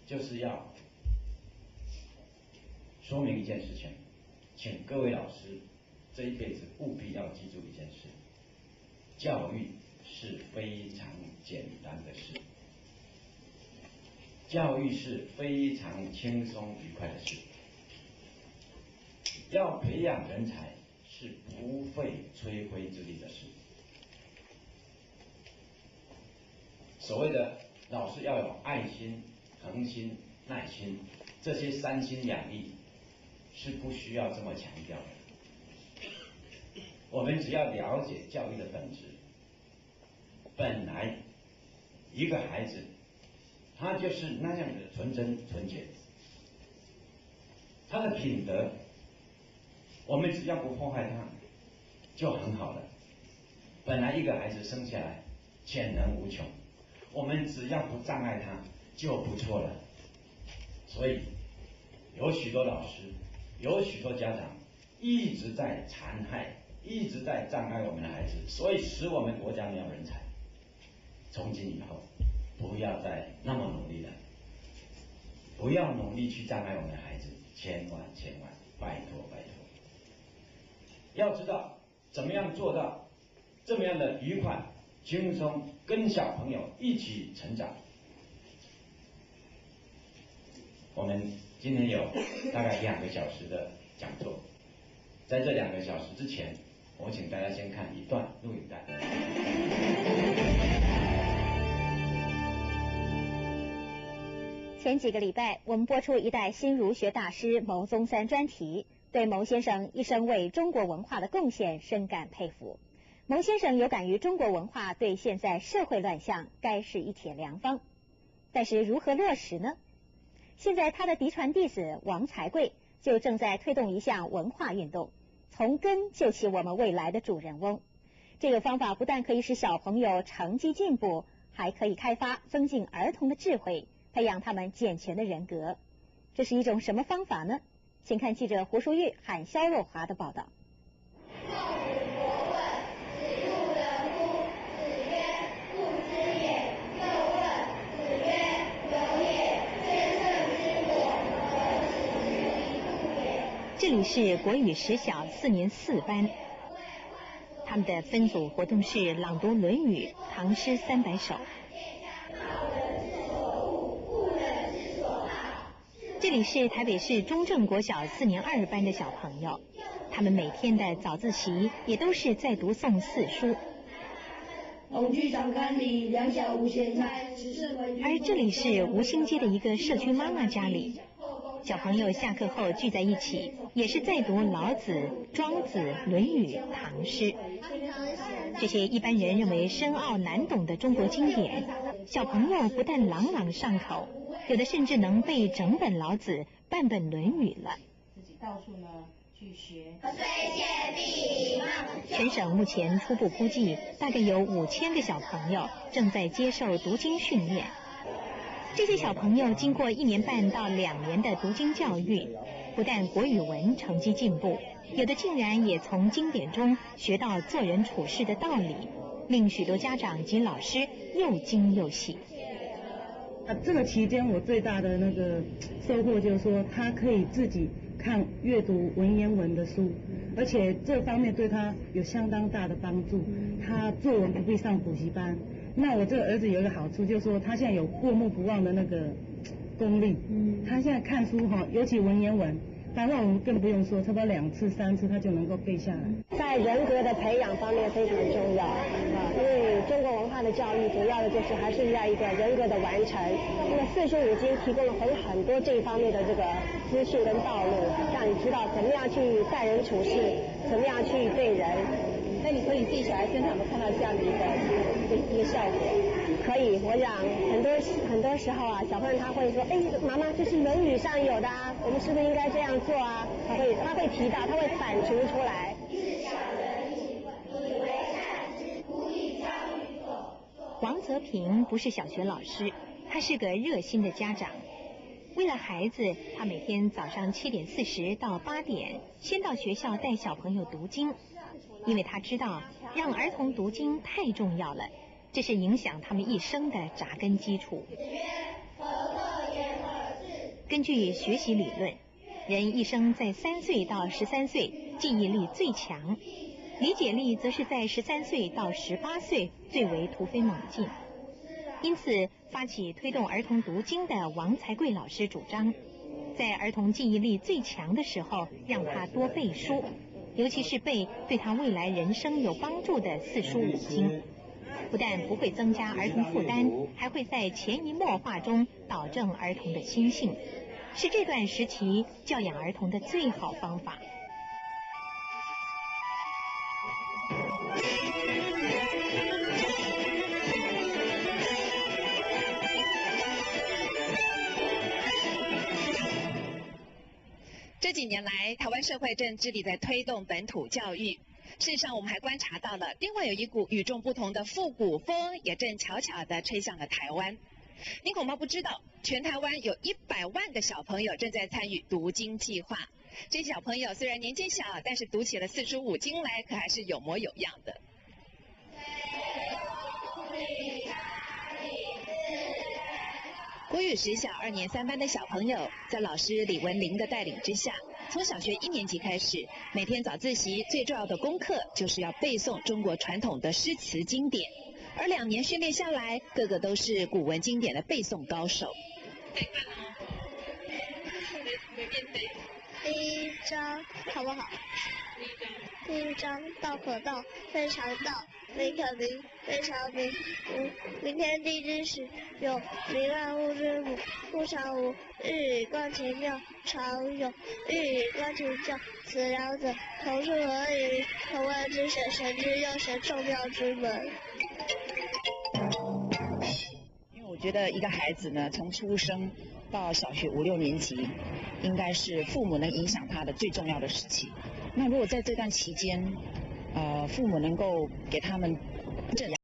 S1: 就是要说明一件事情，请各位老师这一辈子务必要记住一件事：教育是非常简单的事，教育是非常轻松愉快的事。要培养人才是不费吹灰之力的事。所谓的老师要有爱心、恒心、耐心，这些3心2意是不需要这么强调的。我们只要了解教育的本质，本来一个孩子他就是那样的纯真纯洁，他的品德，我们只要不破坏他就很好了。本来一个孩子生下来潜能无穷，我们只要不障碍他就不错了。所以有许多老师，有许多家长一直在残害，一直在障碍我们的孩子，所以使我们国家没有人才。从今以后不要再那么努力了，不要努力去障碍我们的孩子，千万拜托拜托。要知道怎么样做到这么样的愉快轻松，跟小朋友一起成长。我们今天有大概2个小时的讲座，在这2个小时之前，我请大家先看一段录影带。
S2: 前几个礼拜，我们播出一代新儒学大师牟宗三专题，对牟先生一生为中国文化的贡献深感佩服。牟先生有感于中国文化对现在社会乱象该是一帖良方，但是如何落实呢？现在他的嫡传弟子王才贵就正在推动一项文化运动，从根救起我们未来的主人翁。这个方法不但可以使小朋友成绩进步，还可以开发增进儿童的智慧，培养他们健全的人格。这是一种什么方法呢？请看记者胡淑玉和肖若华的报道。这里是国语实小4年4班，他们的分组活动是朗读《论语》唐诗300首。这里是台北市中正国小4年2班的小朋友，他们每天的早自习也都是在读诵4书。
S8: 红剧场看里，两小无嫌菜，
S2: 而这里是吴兴街的一个社区妈妈家里，小朋友下课后聚在一起，也是在读老子、庄子、论语、唐诗。这些一般人认为深奥难懂的中国经典，小朋友不但朗朗上口，有的甚至能背整本老子、半本论语了。
S8: 自己到处呢去学。
S2: 全省目前初步估计，大概有5000个小朋友正在接受读经训练。这些小朋友经过1年半到2年的读经教育，不但国语文成绩进步，有的竟然也从经典中学到做人处事的道理，令许多家长及老师又惊又喜。
S3: 这个期间我最大的那个收获就是说，他可以自己看阅读文言文的书，而且这方面对他有相当大的帮助。他作文不必上补习班。那我这个儿子有一个好处，就是说他现在有过目不忘的那个功力。他现在看书哈，尤其文言文，白话文更不用说，差不多2次3次他就能够背下来。
S4: 在人格的培养方面非常重要因为中国文化的教育主要的就是还是要一个人格的完成。那么4书5经提供了很多这一方面的这个资讯跟道路，让你知道怎么样去待人处事，怎么样去对人。
S8: 那你从你自己小孩身上有没有看到这样的一个效果？
S4: 可以，我想很多时候啊，小朋友他会说，妈妈，这是《论语》上有的啊，我们是不是应该这样做啊？他会提到，他会反刍出来。
S2: 王泽平不是小学老师，他是个热心的家长。为了孩子，他每天早上7点40到8点，先到学校带小朋友读经，因为他知道让儿童读经太重要了，这是影响他们一生的扎根基础。根据学习理论，人一生在3岁到13岁记忆力最强，理解力则是在13岁到18岁最为突飞猛进。因此，发起推动儿童读经的王才贵老师主张，在儿童记忆力最强的时候，让他多背书，尤其是背对他未来人生有帮助的4书5经。不但不会增加儿童负担，还会在潜移默化中导正儿童的心性，是这段时期教养儿童的最好方法。
S5: 这几年来，台湾社会正致力在推动本土教育。事实上，我们还观察到了，另外有一股与众不同的复古风，也正悄悄地吹向了台湾。您恐怕不知道，全台湾有100万个小朋友正在参与读经计划。这些小朋友虽然年纪小，但是读起了4书5经来，可还是有模有样的。国语实小2年3班的小朋友，在老师李文玲的带领之下，从小学1年级开始，每天早自习最重要的功课就是要背诵中国传统的诗词经典，而2年训练下来，个个都是古文经典的背诵高手。
S6: 第一章好不好？第一章道可道，非常道；名可名，非常名。明天地之始，有名万物之母。物常无，日与观其妙；常有，日与观其教。此两者，同出而异，同谓之玄，玄之又玄，众妙之门。
S7: 因为我觉得一个孩子呢，从出生到小学5、6年级，应该是父母能影响他的最重要的时期。那如果在这段期间，父母能够给他们正。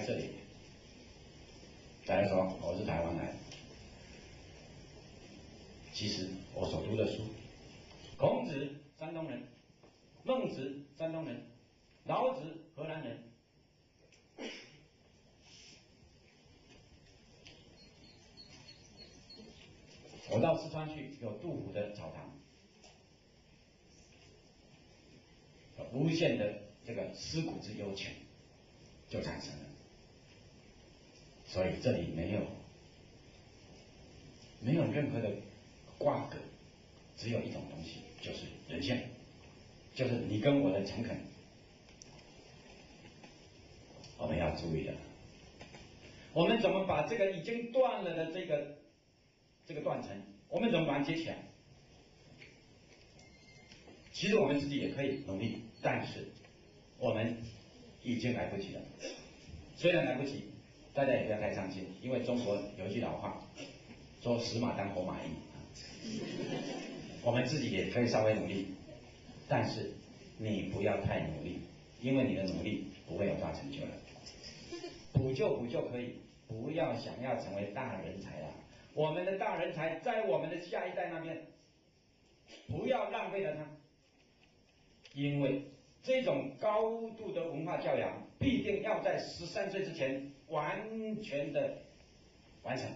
S1: 这里，再来说我是台湾来的，其实我所读的书，孔子山东人，孟子山东人，老子荷兰人，我到四川去有杜甫的草堂，无限的这个思古之幽情就产生了。所以这里没有任何的瓜葛，只有一种东西，就是人性，就是你跟我的诚恳。我们要注意的，我们怎么把这个已经断了的这个断层，我们怎么把它接起来？其实我们自己也可以努力，但是我们已经来不及了。虽然来不及，大家也不要太伤心，因为中国有一句老话，说死马当活马医。我们自己也可以稍微努力，但是你不要太努力，因为你的努力不会有大成就的。补救可以，不要想要成为大人才啊！我们的大人才在我们的下一代那边，不要浪费了它，因为这种高度的文化教养必定要在13岁之前完全的完成。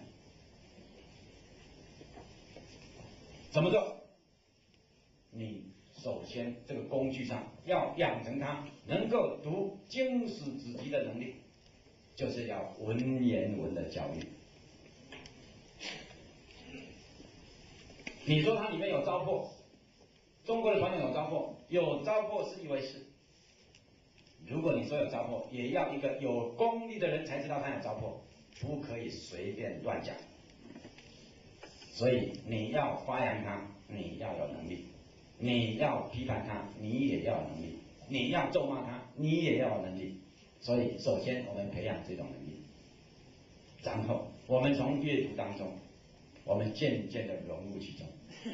S1: 怎么做？你首先这个工具上要养成他能够读经史子集的能力，就是要文言文的教育。你说它里面有糟粕，中国的传统有糟粕，有糟粕是一回事。如果你说有糟粕，也要一个有功力的人才知道它有糟粕，不可以随便乱讲。所以你要发扬它，你要有能力；你要批判它，你也要有能力；你要咒骂它，你也要有能力。所以，首先我们培养这种能力，然后我们从阅读当中，我们渐渐的融入其中。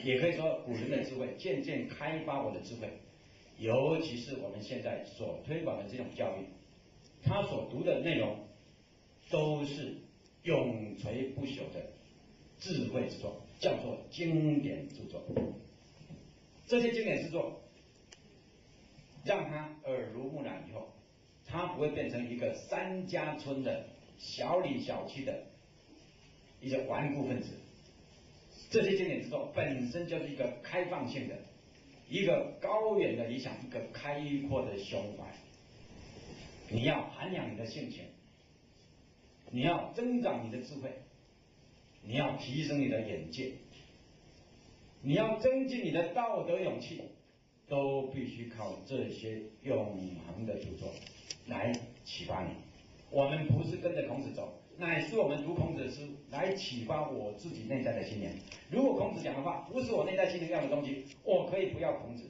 S1: 也可以说，古人的智慧渐渐开发我的智慧，尤其是我们现在所推广的这种教育，他所读的内容都是永垂不朽的智慧之作，叫做经典著作。这些经典之作让他耳濡目染以后，他不会变成一个3家村的小里小气的一个顽固分子。这些经典之作本身就是一个开放性的、一个高远的理想、一个开阔的胸怀。你要涵养你的性情，你要增长你的智慧，你要提升你的眼界，你要增进你的道德勇气，都必须靠这些永恒的著作来启发你。我们不是跟着孔子走，乃是我们读孔子的书来启发我自己内在的信念。如果孔子讲的话不是我内在信念要的东西，我可以不要孔子。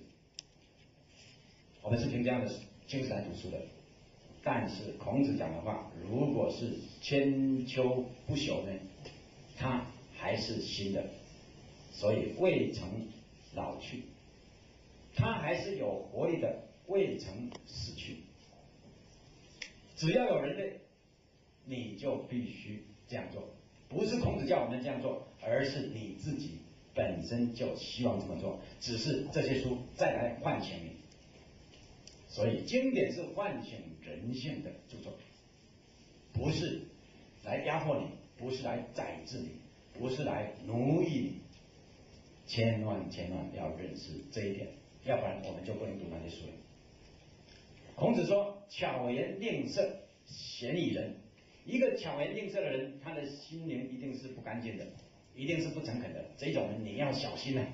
S1: 我们是凭这样的精神来读书的。但是孔子讲的话，如果是千秋不朽呢，它还是新的，所以未曾老去，它还是有活力的，未曾死去。只要有人类，你就必须这样做，不是孔子叫我们这样做，而是你自己本身就希望这么做，只是这些书再来唤醒你。所以经典是唤醒人性的著作，不是来压迫你，不是来宰制你，不是来奴役你。千万要认识这一点，要不然我们就不能读那些书了。孔子说：“巧言令色，鲜矣仁。”一个巧言令色的人，他的心灵一定是不干净的，一定是不诚恳的。这种人你要小心啊！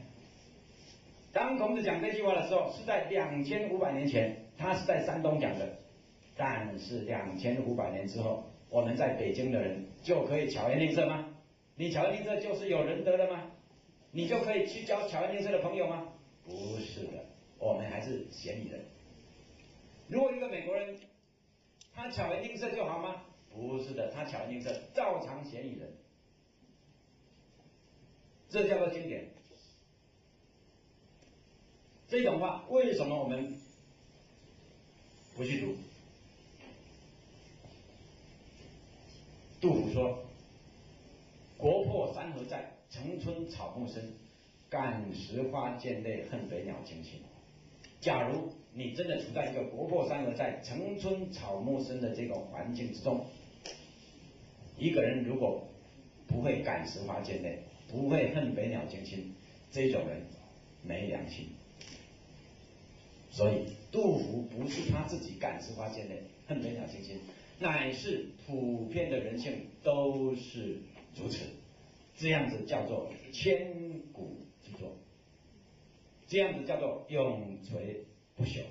S1: 当孔子讲这句话的时候，是在2500年前，他是在山东讲的。但是2500年之后，我们在北京的人就可以巧言令色吗？你巧言令色就是有仁德了吗？你就可以去交巧言令色的朋友吗？不是的，我们还是嫌疑人。如果一个美国人，他巧言令色就好吗？不是的，他巧言令色照常嫌疑人。这叫做经典。这种话为什么我们不去读？杜甫说：“国破山河在，城春草木深。感时花溅泪，恨飞鸟惊心。”假如你真的处在一个国破山河在、城春草木深的这个环境之中，一个人如果不会感时花溅泪，不会恨飞鸟惊心，这种人没良心。所以杜甫不是他自己感时花溅泪、恨飞鸟惊心，乃是普遍的人性都是如此。这样子叫做千古之作，这样子叫做永垂不朽。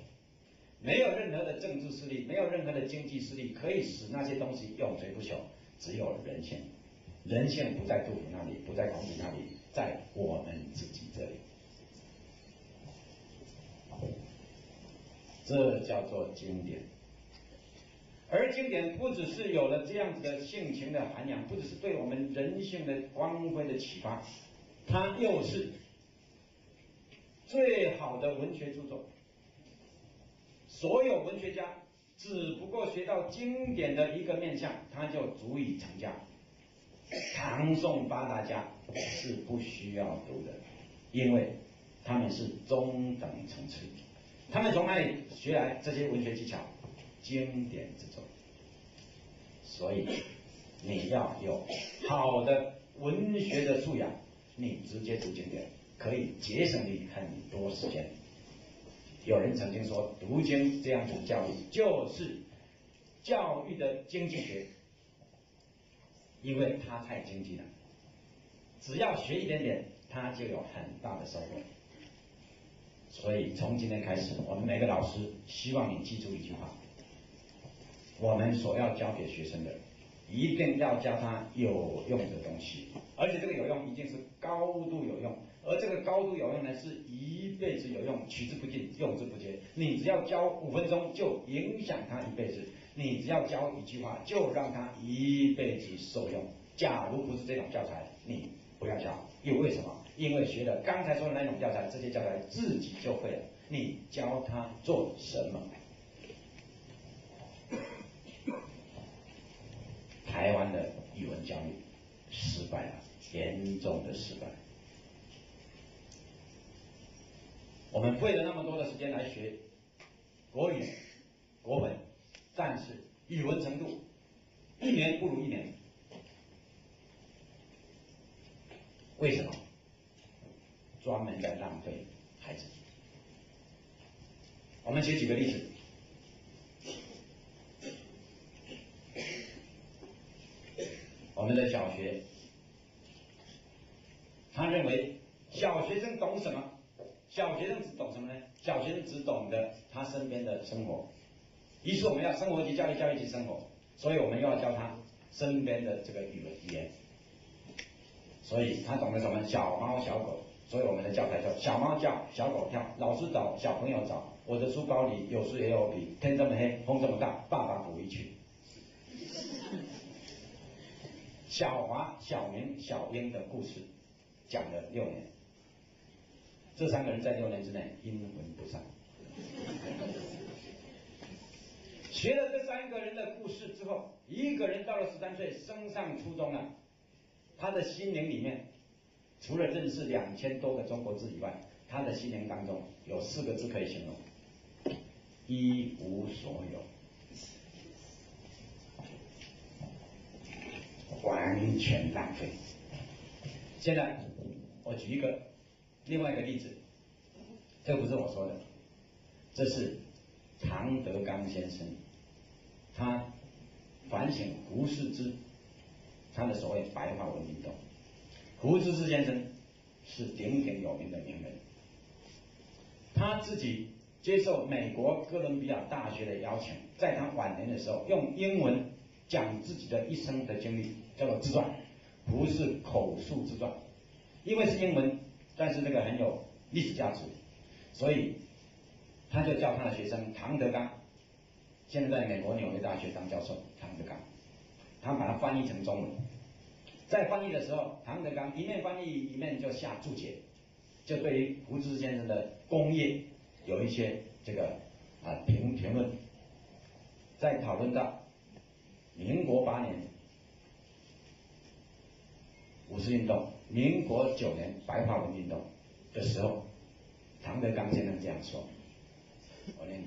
S1: 没有任何的政治势力，没有任何的经济势力可以使那些东西永垂不朽，只有人性。人性不在杜甫那里，不在孔子那里，在我们自己这里。这叫做经典。而经典不只是有了这样子的性情的涵养，不只是对我们人性的光辉的启发，它又是最好的文学著作。所有文学家只不过学到经典的一个面向，他就足以成家。唐宋八大家是不需要读的，因为他们是中等层次。他们从哪里学来这些文学技巧？经典之中。所以你要有好的文学的素养，你直接读经典，可以节省你很多时间。有人曾经说，读经这样子的教育就是教育的经济学，因为它太经济了，只要学一点点，它就有很大的收获。所以从今天开始，我们每个老师希望你记住一句话：我们所要教给学生的，一定要教他有用的东西，而且这个有用一定是高度有用，而这个高度有用呢，是一辈子有用，取之不尽，用之不竭。你只要教5分钟，就影响他一辈子；你只要教一句话，就让他一辈子受用。假如不是这种教材，你不要教。因为什么？因为学了刚才说的那种教材，这些教材自己就会了，你教他做什么？台湾的语文教育失败了，严重的失败。我们费了那么多的时间来学国语、国文，但是语文程度一年不如一年。为什么？专门在浪费孩子。我们举几个例子。我们的小学，他认为小学生懂什么？小学生只懂什么呢？小学生只懂得他身边的生活。于是我们要生活及教育，教育及生活，所以我们又要教他身边的这个语言。所以他懂得什么？小猫小狗。所以我们的教材叫小猫叫，小狗跳，老师找，小朋友找。我的书包里有书也有笔，天这么黑，风这么大，爸爸补一句。小华、小明、小英的故事讲了6年，这3个人在6年之内阴魂不散。学了这3个人的故事之后，一个人到了13岁升上初中了，他的心灵里面除了认识2000多个中国字以外，他的心灵当中有4个字可以形容：一无所有。完全浪费。现在我举另外一个例子，这不是我说的，这是唐德刚先生，他反省胡适之他的所谓白话文运动。胡适之先生是鼎鼎有名的名人，他自己接受美国哥伦比亚大学的邀请，在他晚年的时候用英文讲自己的一生的经历，叫做自传，胡适口述自传。因为是英文，但是这个很有历史价值，所以他就叫他的学生唐德刚，现在在美国纽约大学当教授，唐德刚，他把它翻译成中文。在翻译的时候，唐德刚一面翻译一面就下注解，就对于胡适先生的功业有一些这个评论，在讨论到民国8年五四运动，民国9年白话文运动的时候，唐德刚先生这样说，我念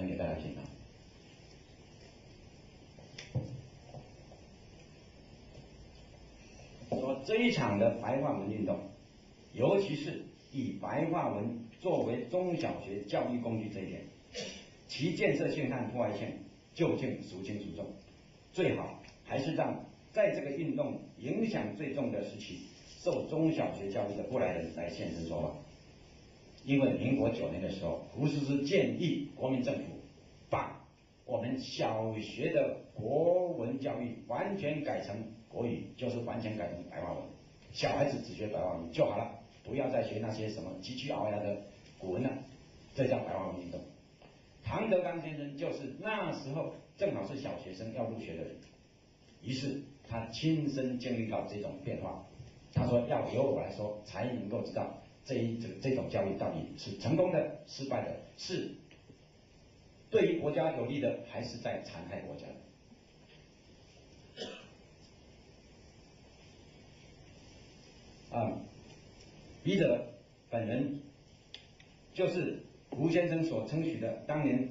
S1: 给大家听啊。说这一场的白话文运动，尤其是以白话文作为中小学教育工具这一点，其建设性和破坏性究竟孰轻孰重？最好还是让在这个运动影响最重的时期受中小学教育的过来人来现身说法。因为民国9年的时候，胡适之建议国民政府把我们小学的国文教育完全改成国语，就是完全改成白话文，小孩子只学白话文就好了，不要再学那些什么佶屈聱牙的古文了，这叫白话文运动。唐德刚先生就是那时候正好是小学生要入学的人，于是他亲身经历到这种变化。他说要由我来说，才能够知道这种教育到底是成功的、失败的，是对于国家有利的，还是在残害国家的。笔者本人就是胡先生所称许的当年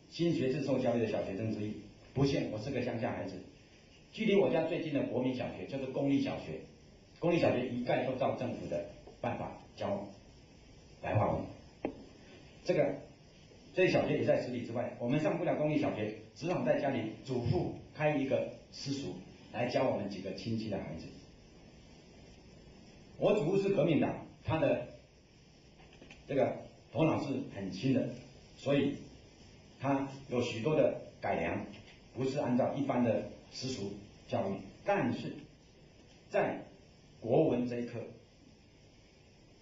S1: 新学制受教育的小学生之一。不幸我是个乡下孩子，距离我家最近的国民小学就是公立小学，公立小学一概都照政府的办法教白话文。这些小学也在10里之外，我们上不了公立小学，只好在家里祖父开一个私塾来教我们几个亲戚的孩子。我祖父是革命党，他的这个头脑是很清的，所以他有许多的改良，不是按照一般的私塾教育，但是在国文这一课，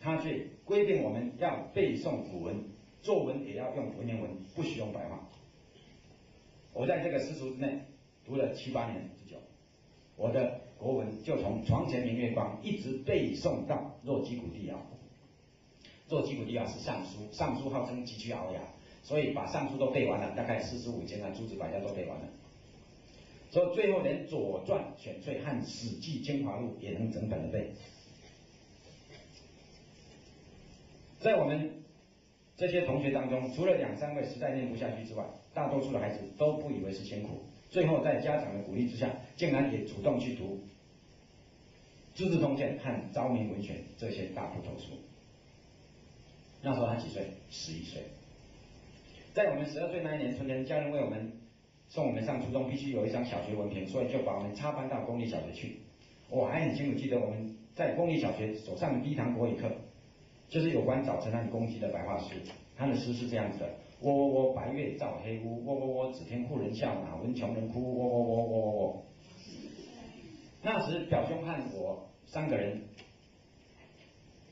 S1: 他却规定我们要背诵古文，作文也要用文言文，不许用白话。我在这个私塾之内读了7、8年之久，我的国文就从床前明月光一直背诵到若击鼓地摇。若击鼓地摇是尚书，尚书号称极具鳌牙，所以把尚书都背完了，大概45经啊，诸子百家都背完了。所以最后连《左传》选粹和《史记精华录》也能整本的背。在我们这些同学当中，除了2、3位实在念不下去之外，大多数的孩子都不以为是辛苦，最后在家长的鼓励之下，竟然也主动去读《资治通鉴》和《昭明文选》这些大部头书。那时候他几岁？11岁。在我们12岁那一年春天，家人为我们送我们上初中必须有一张小学文凭，所以就把我们插班到公立小学去。我还很清楚记得我们在公立小学所上的第一堂国语课，就是有关早晨和公鸡的白话诗。他的诗是这样子的：喔喔喔，白月照黑屋，喔喔喔，只听富人笑，哪闻穷人哭，喔喔喔喔喔喔。那时表兄和我3个人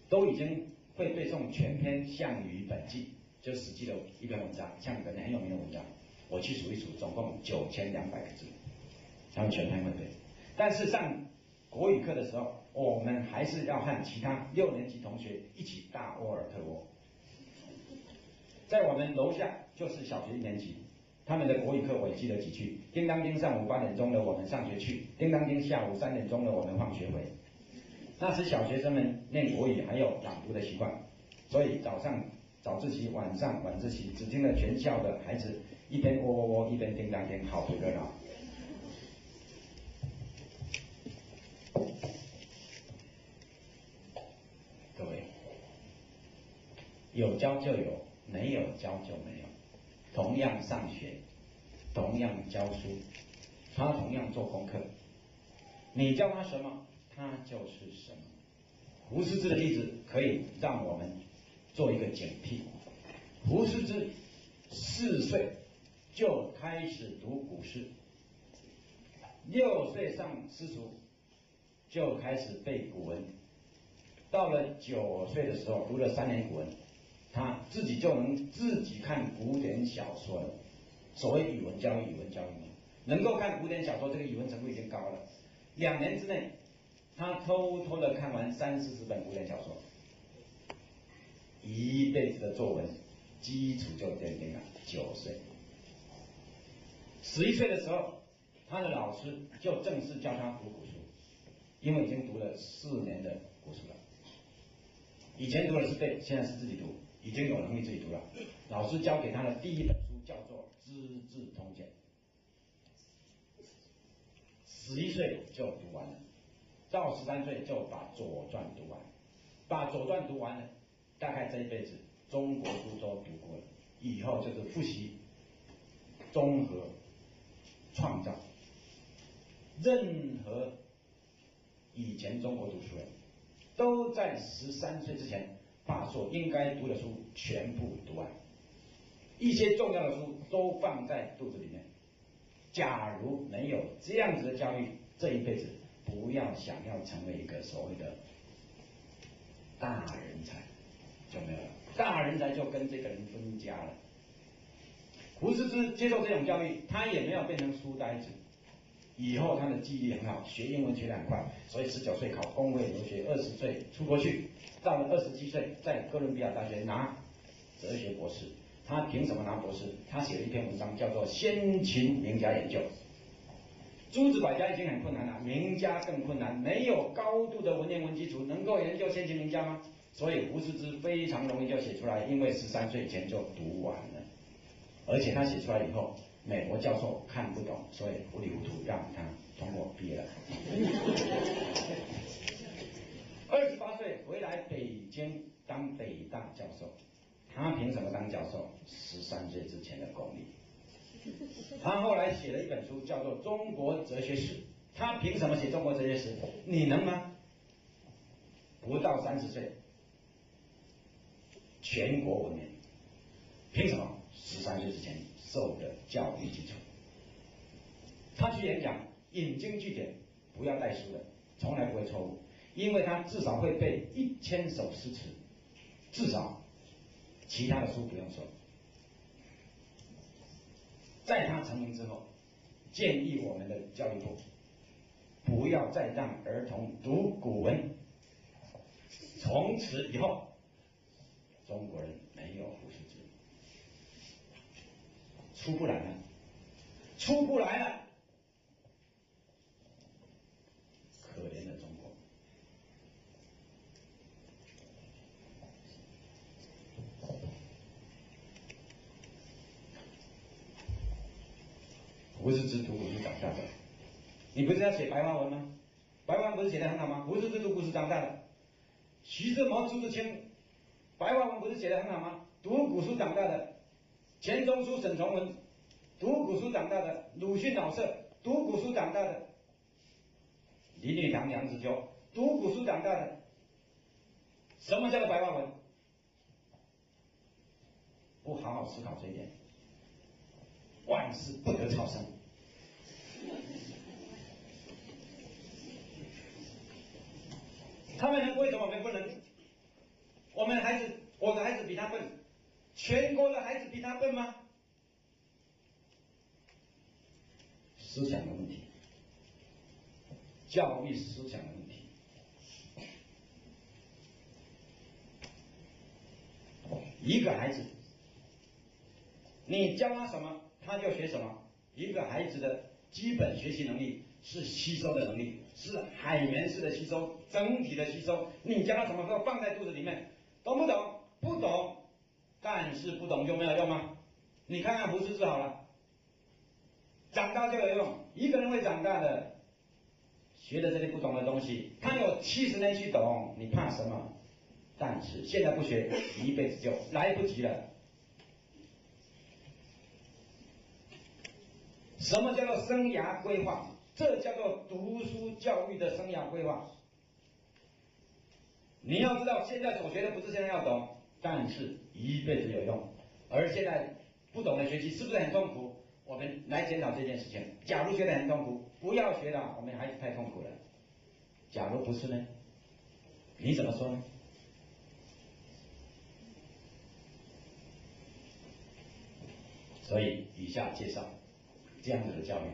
S1: 都已经会背诵全篇《项羽本纪》，就是《史记》的一篇文章，项羽本纪很有名的文章。我去数一数，总共9200个字，他们全篇会背。但是上国语课的时候，我们还是要和其他6年级同学一起大沃尔特沃。在我们楼下就是小学1年级，他们的国语课我也记得几句：叮当叮，上午8点钟了，我们上学去；叮当叮，下午3点钟了，我们放学回。那时小学生们念国语还有朗读的习惯，所以早上早自习，晚上晚自习，只听了全校的孩子一边喔喔喔，一边叮当叮，好不热闹。各位，有教就有，没有教就没有。同样上学，同样教书，他同样做功课，你教他什么，他就是什么。胡适之的例子可以让我们做一个警惕。胡适之4岁就开始读古诗，6岁上私塾就开始背古文，到了9岁的时候读了3年古文，他自己就能自己看古典小说了。所谓语文教育，语文教育嘛，能够看古典小说，这个语文程度已经高了。2年之内，他偷偷的看完30-40本古典小说，一辈子的作文基础就奠定了。9岁，11岁的时候，他的老师就正式教他读古书，因为已经读了4年的古书了。以前读的是背，现在是自己读，已经有能力自己读了。老师教给他的第1本书叫做《资治通鉴》，11岁就读完了。到13岁就把《左传》读完，把《左传》读完了，大概这一辈子中国书都读过了，以后就是复习、综合、创造。任何以前中国读书人，都在13岁之前把所应该读的书全部读完，一些重要的书都放在肚子里面。假如没有这样子的教育，这一辈子不要想要成为一个所谓的大人才，就没有了。大人才就跟这个人分家了。胡适之接受这种教育，他也没有变成书呆子，以后他的记忆力很好，学英文学得很快，所以19岁考公费留学，20岁出国去，到了27岁在哥伦比亚大学拿哲学博士。他凭什么拿博士？他写了一篇文章叫做《先秦名家研究》。诸子百家已经很困难了，名家更困难。没有高度的文言文基础，能够研究先秦名家吗？所以胡适之非常容易就写出来，因为13岁前就读完了，而且他写出来以后，美国教授看不懂，所以糊里糊涂让他通过毕业了。28岁回来北京当北大教授，他凭什么当教授？13岁之前的功力。他后来写了一本书，叫做《中国哲学史》，他凭什么写中国哲学史？你能吗？不到30岁，全国闻名，凭什么？13岁之前受的教育基础。他去演讲，引经据典，不要带书的，从来不会错误，因为他至少会背1000首诗词，至少，其他的书不用说。在他成名之后，建议我们的教育部不要再让儿童读古文。从此以后，中国人没有胡适之，出不来了，出不来了，可怜的中国。胡适之读古诗长大的，你不是要写白话文吗？白话文不是写得很好吗？胡适之读古诗长大的。徐志摩、朱自清，白话文不是写得很好吗？读古书长大的，钱钟书、沈从文，读古书长大的，鲁迅、老舍，读古书长大的，林语堂、梁实秋，读古书长大的。什么叫做白话文？不好好思考这一点，万事不得超生。他们能，为什么我们不能？我的孩子比他笨，全国的孩子比他笨吗？思想的问题，教育思想的问题。一个孩子，你教他什么，他就学什么。一个孩子的基本学习能力是吸收的能力，是海绵式的吸收，整体的吸收。你教他什么都放在肚子里面，懂不懂？不懂，但是不懂就没有用吗？你看看胡适之好了，长大就有用。一个人会长大的，学的这些不懂的东西，他有70年去懂，你怕什么？但是现在不学，一辈子就来不及了。什么叫做生涯规划？这叫做读书教育的生涯规划。你要知道，现在所学的不是现在要懂，但是一辈子有用。而现在不懂的学习是不是很痛苦？我们来检讨这件事情。假如觉得很痛苦，不要学了，我们孩子太痛苦了。假如不是呢？你怎么说呢？所以以下介绍这样子的教育，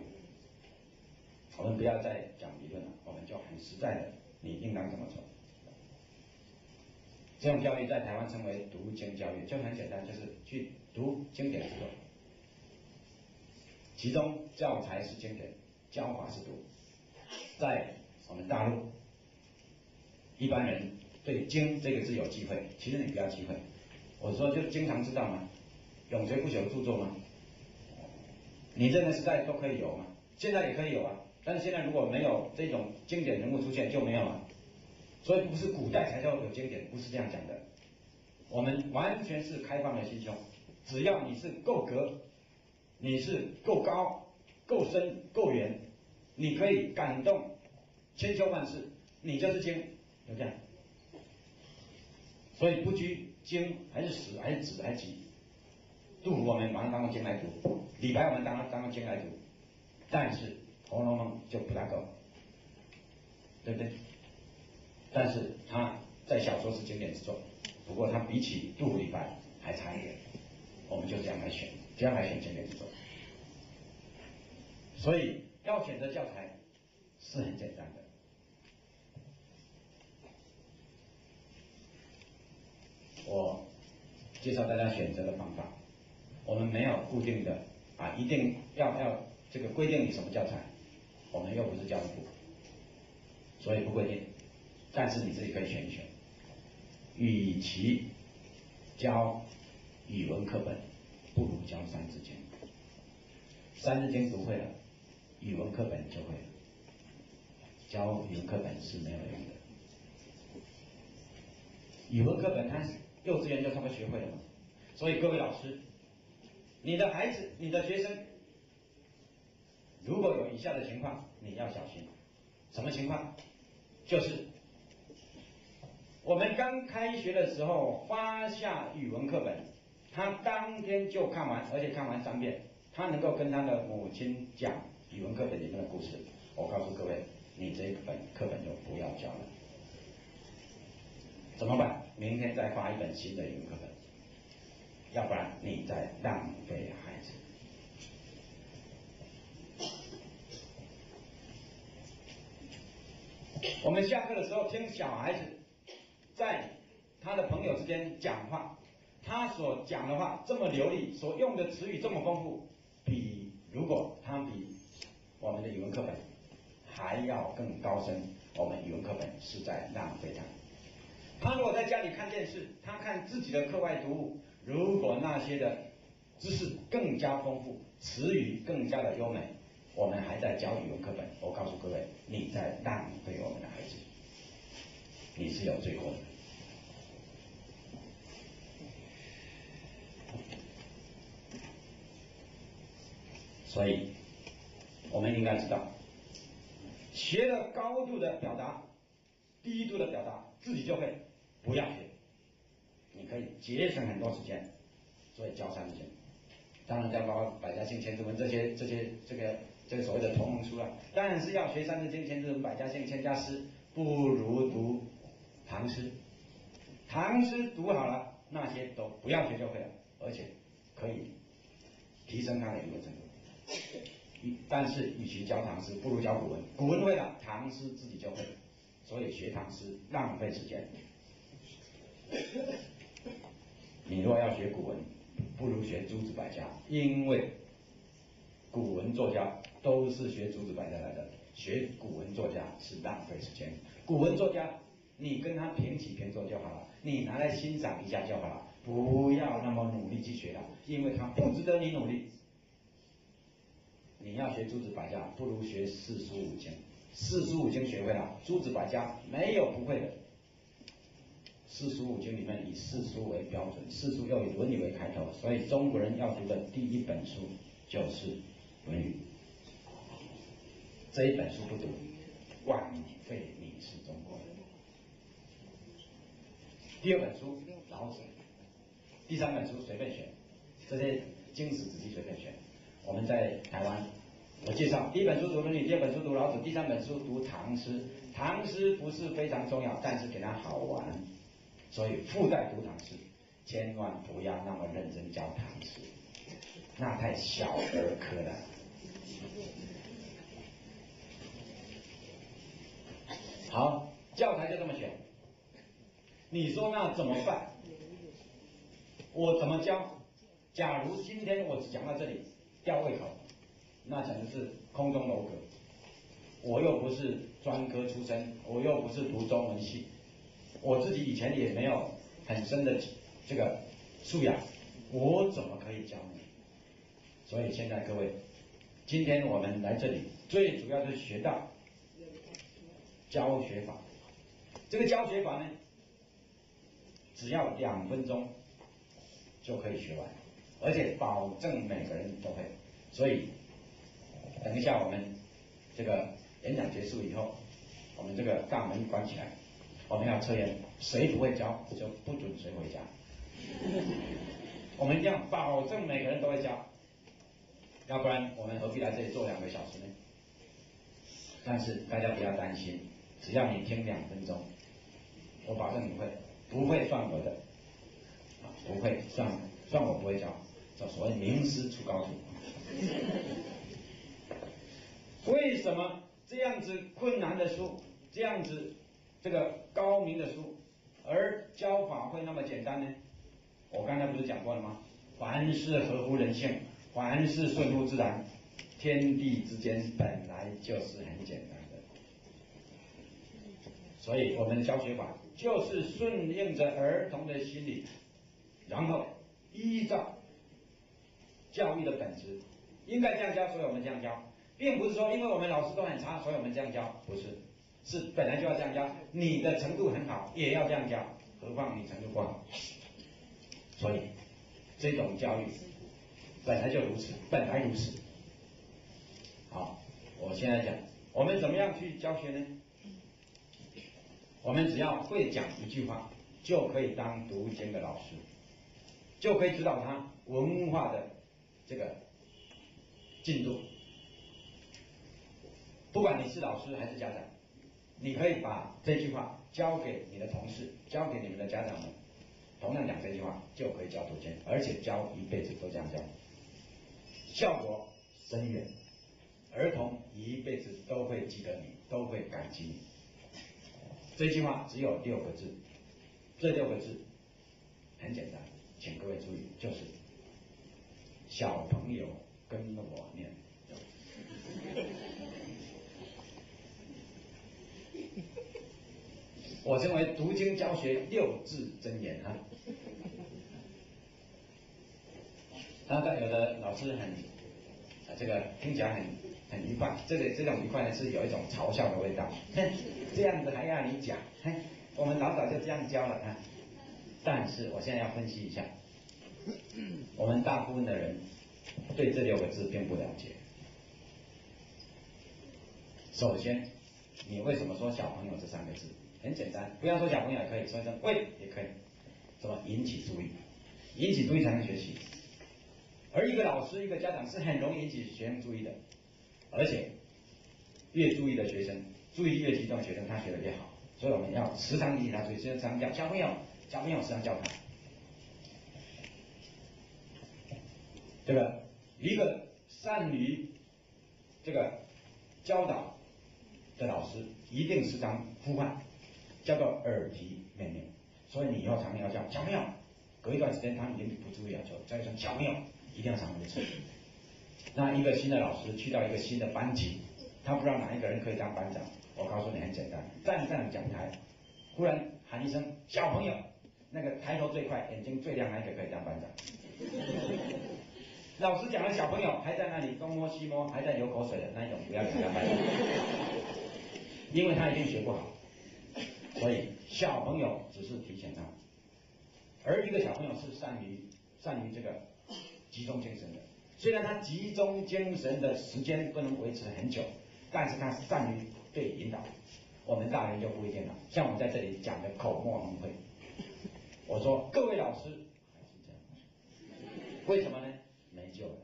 S1: 我们不要再讲理论了，我们就很实在的，你应当怎么做？这种教育在台湾称为读经教育，就很简单，就是去读经典之作，其中教材是经典，教法是读。在我们大陆，一般人对经这个字有忌讳，其实你不要忌讳，我说就经常知道嘛，永垂不朽著作吗？你认为时代都可以有吗？现在也可以有啊，但是现在如果没有这种经典人物出现就没有了。所以不是古代才叫有经典，不是这样讲的。我们完全是开放的心胸，只要你是够格，你是够高、够深、够远，你可以感动千秋万世，你就是经，就这样。所以不拘经还是史还是子还是集，杜甫我们把它当作经来读，李白我们当作经来读，但是《红楼梦》就不大够，对不对？但是他在小说是经典之作，不过他比起杜甫、李白还差一点，我们就这样来选，这样来选经典之作。所以要选择教材是很简单的。我介绍大家选择的方法，我们没有固定的一定要这个规定你什么教材，我们又不是教育部，所以不规定。但是你自己可以选一选，与其教语文课本，不如教《三字经》。《三字经》读会了，语文课本就会了。教语文课本是没有用的。语文课本它幼稚园就差不多学会了嘛。所以各位老师，你的孩子、你的学生，如果有以下的情况，你要小心。什么情况？就是我们刚开学的时候发下语文课本，他当天就看完，而且看完3遍，他能够跟他的母亲讲语文课本里面的故事。我告诉各位，你这本课本就不要教了。怎么办？明天再发一本新的语文课本，要不然你在浪费孩子。我们下课的时候听小孩子在他的朋友之间讲话，他所讲的话这么流利，所用的词语这么丰富，如果他比我们的语文课本还要更高深，我们语文课本是在浪费它。他如果在家里看电视，他看自己的课外读物，如果那些的知识更加丰富，词语更加的优美，我们还在教语文课本，我告诉各位，你在浪费我们的孩子，你是有罪过的。所以，我们应该知道，学了高度的表达，低度的表达，自己就会，不要学。你可以节省很多时间，所以教3字经。当然，再包括百家姓、千字文这个所谓的同盟书了。但是要学3字经、千字文、百家姓、千家诗，不如读唐诗。唐诗读好了，那些都不要学就会了，而且可以提升他的语文程度。但是与其教唐诗，不如教古文。古文会了，唐诗自己就会。所以学唐诗浪费时间。你若要学古文，不如学诸子百家，因为古文作家都是学诸子百家来的，学古文作家是浪费时间。古文作家，你跟他平起平坐就好了，你拿来欣赏一下就好了，不要那么努力去学了，因为他不值得你努力。你要学诸子百家，不如学四书五经。四书五经学会了，诸子百家没有不会的。四书五经里面以四书为标准，四书又以《论语》为开头，所以中国人要读的第一本书就是《论语》。这一本书不读，枉费你是中国人。第2本书老子，第3本书随便选，这些经史子集随便选。我们在台湾，我介绍第1本书读《论语》，第2本书读老子，第3本书读唐诗。唐诗不是非常重要，但是给它好玩，所以附带读唐诗。千万不要那么认真教唐诗，那太小儿科了。好，教材就这么选。你说那怎么办？我怎么教？假如今天我只讲到这里，吊胃口，那讲的是空中楼阁。我又不是专科出身，我又不是读中文系，我自己以前也没有很深的这个素养，我怎么可以教呢？所以现在各位，今天我们来这里，最主要是学到教学法。这个教学法呢，只要2分钟就可以学完，而且保证每个人都会。所以等一下我们这个演讲结束以后，我们这个大门关起来，我们要测验，谁不会教就不准谁回家。我们一定要保证每个人都会教，要不然我们何必来这里坐2个小时呢？但是大家不要担心，只要你听2分钟，我保证你会，不会算我的，不会算我不会教，叫所谓名师出高徒。为什么这样子困难的书，这样子这个高明的书，而教法会那么简单呢？我刚才不是讲过了吗？凡事合乎人性，凡事顺乎自然，天地之间本来就是很简单的。所以我们的教学法就是顺应着儿童的心理，然后依照教育的本质，应该这样教，所以我们这样教，并不是说因为我们老师都很差，所以我们这样教，不是，是本来就要这样教。你的程度很好，也要这样教，何况你程度不好。所以这种教育本来就如此，本来如此。好，我现在讲，我们怎么样去教学呢？我们只要会讲一句话，就可以当读经的老师，就可以指导他文化的这个进度。不管你是老师还是家长，你可以把这句话交给你的同事，交给你们的家长们，同样讲这句话就可以教读经，而且教一辈子都这样教，效果深远，儿童一辈子都会记得你，都会感激你。这句话只有6个字，这6个字很简单，请各位注意，就是小朋友跟我念。我称为读经教学6字真言啊。那有的老师这个听起来很愉快，这种愉快呢是有一种嘲笑的味道。这样子还要你讲，我们老早就这样教了啊。但是我现在要分析一下，我们大部分的人对这6个字并不了解。首先，你为什么说小朋友这3个字？很简单，不要说小朋友也可以，说一声喂也可以。什么？引起注意，引起注意才能学习。而一个老师、一个家长是很容易引起学生注意的，而且越注意的学生，注意力越集中的学生，他学得越好。所以我们要时常引起他注意，时常叫小朋友，时常叫他，对吧？一个善于这个教导的老师，一定时常呼唤，叫做耳提面命。所以你以后常常要叫小朋友，隔一段时间他们已经不注意了，就叫一声小朋友，一定要常常维持。那一个新的老师去到一个新的班级，他不知道哪一个人可以当班长，我告诉你很简单，站上讲台，忽然喊一声小朋友，那个抬头最快、眼睛最亮那一个可以当班长。老师讲了小朋友还在那里东摸西摸，还在流口水的那一种，不要给他当班长，因为他一定学不好。所以小朋友只是提醒他，而一个小朋友是善于这个集中精神的。虽然他集中精神的时间不能维持很久，但是他善于被引导。我们大人就不一定了，像我们在这里讲的口沫蒙会，我说各位老师还是这样，为什么呢？没救了。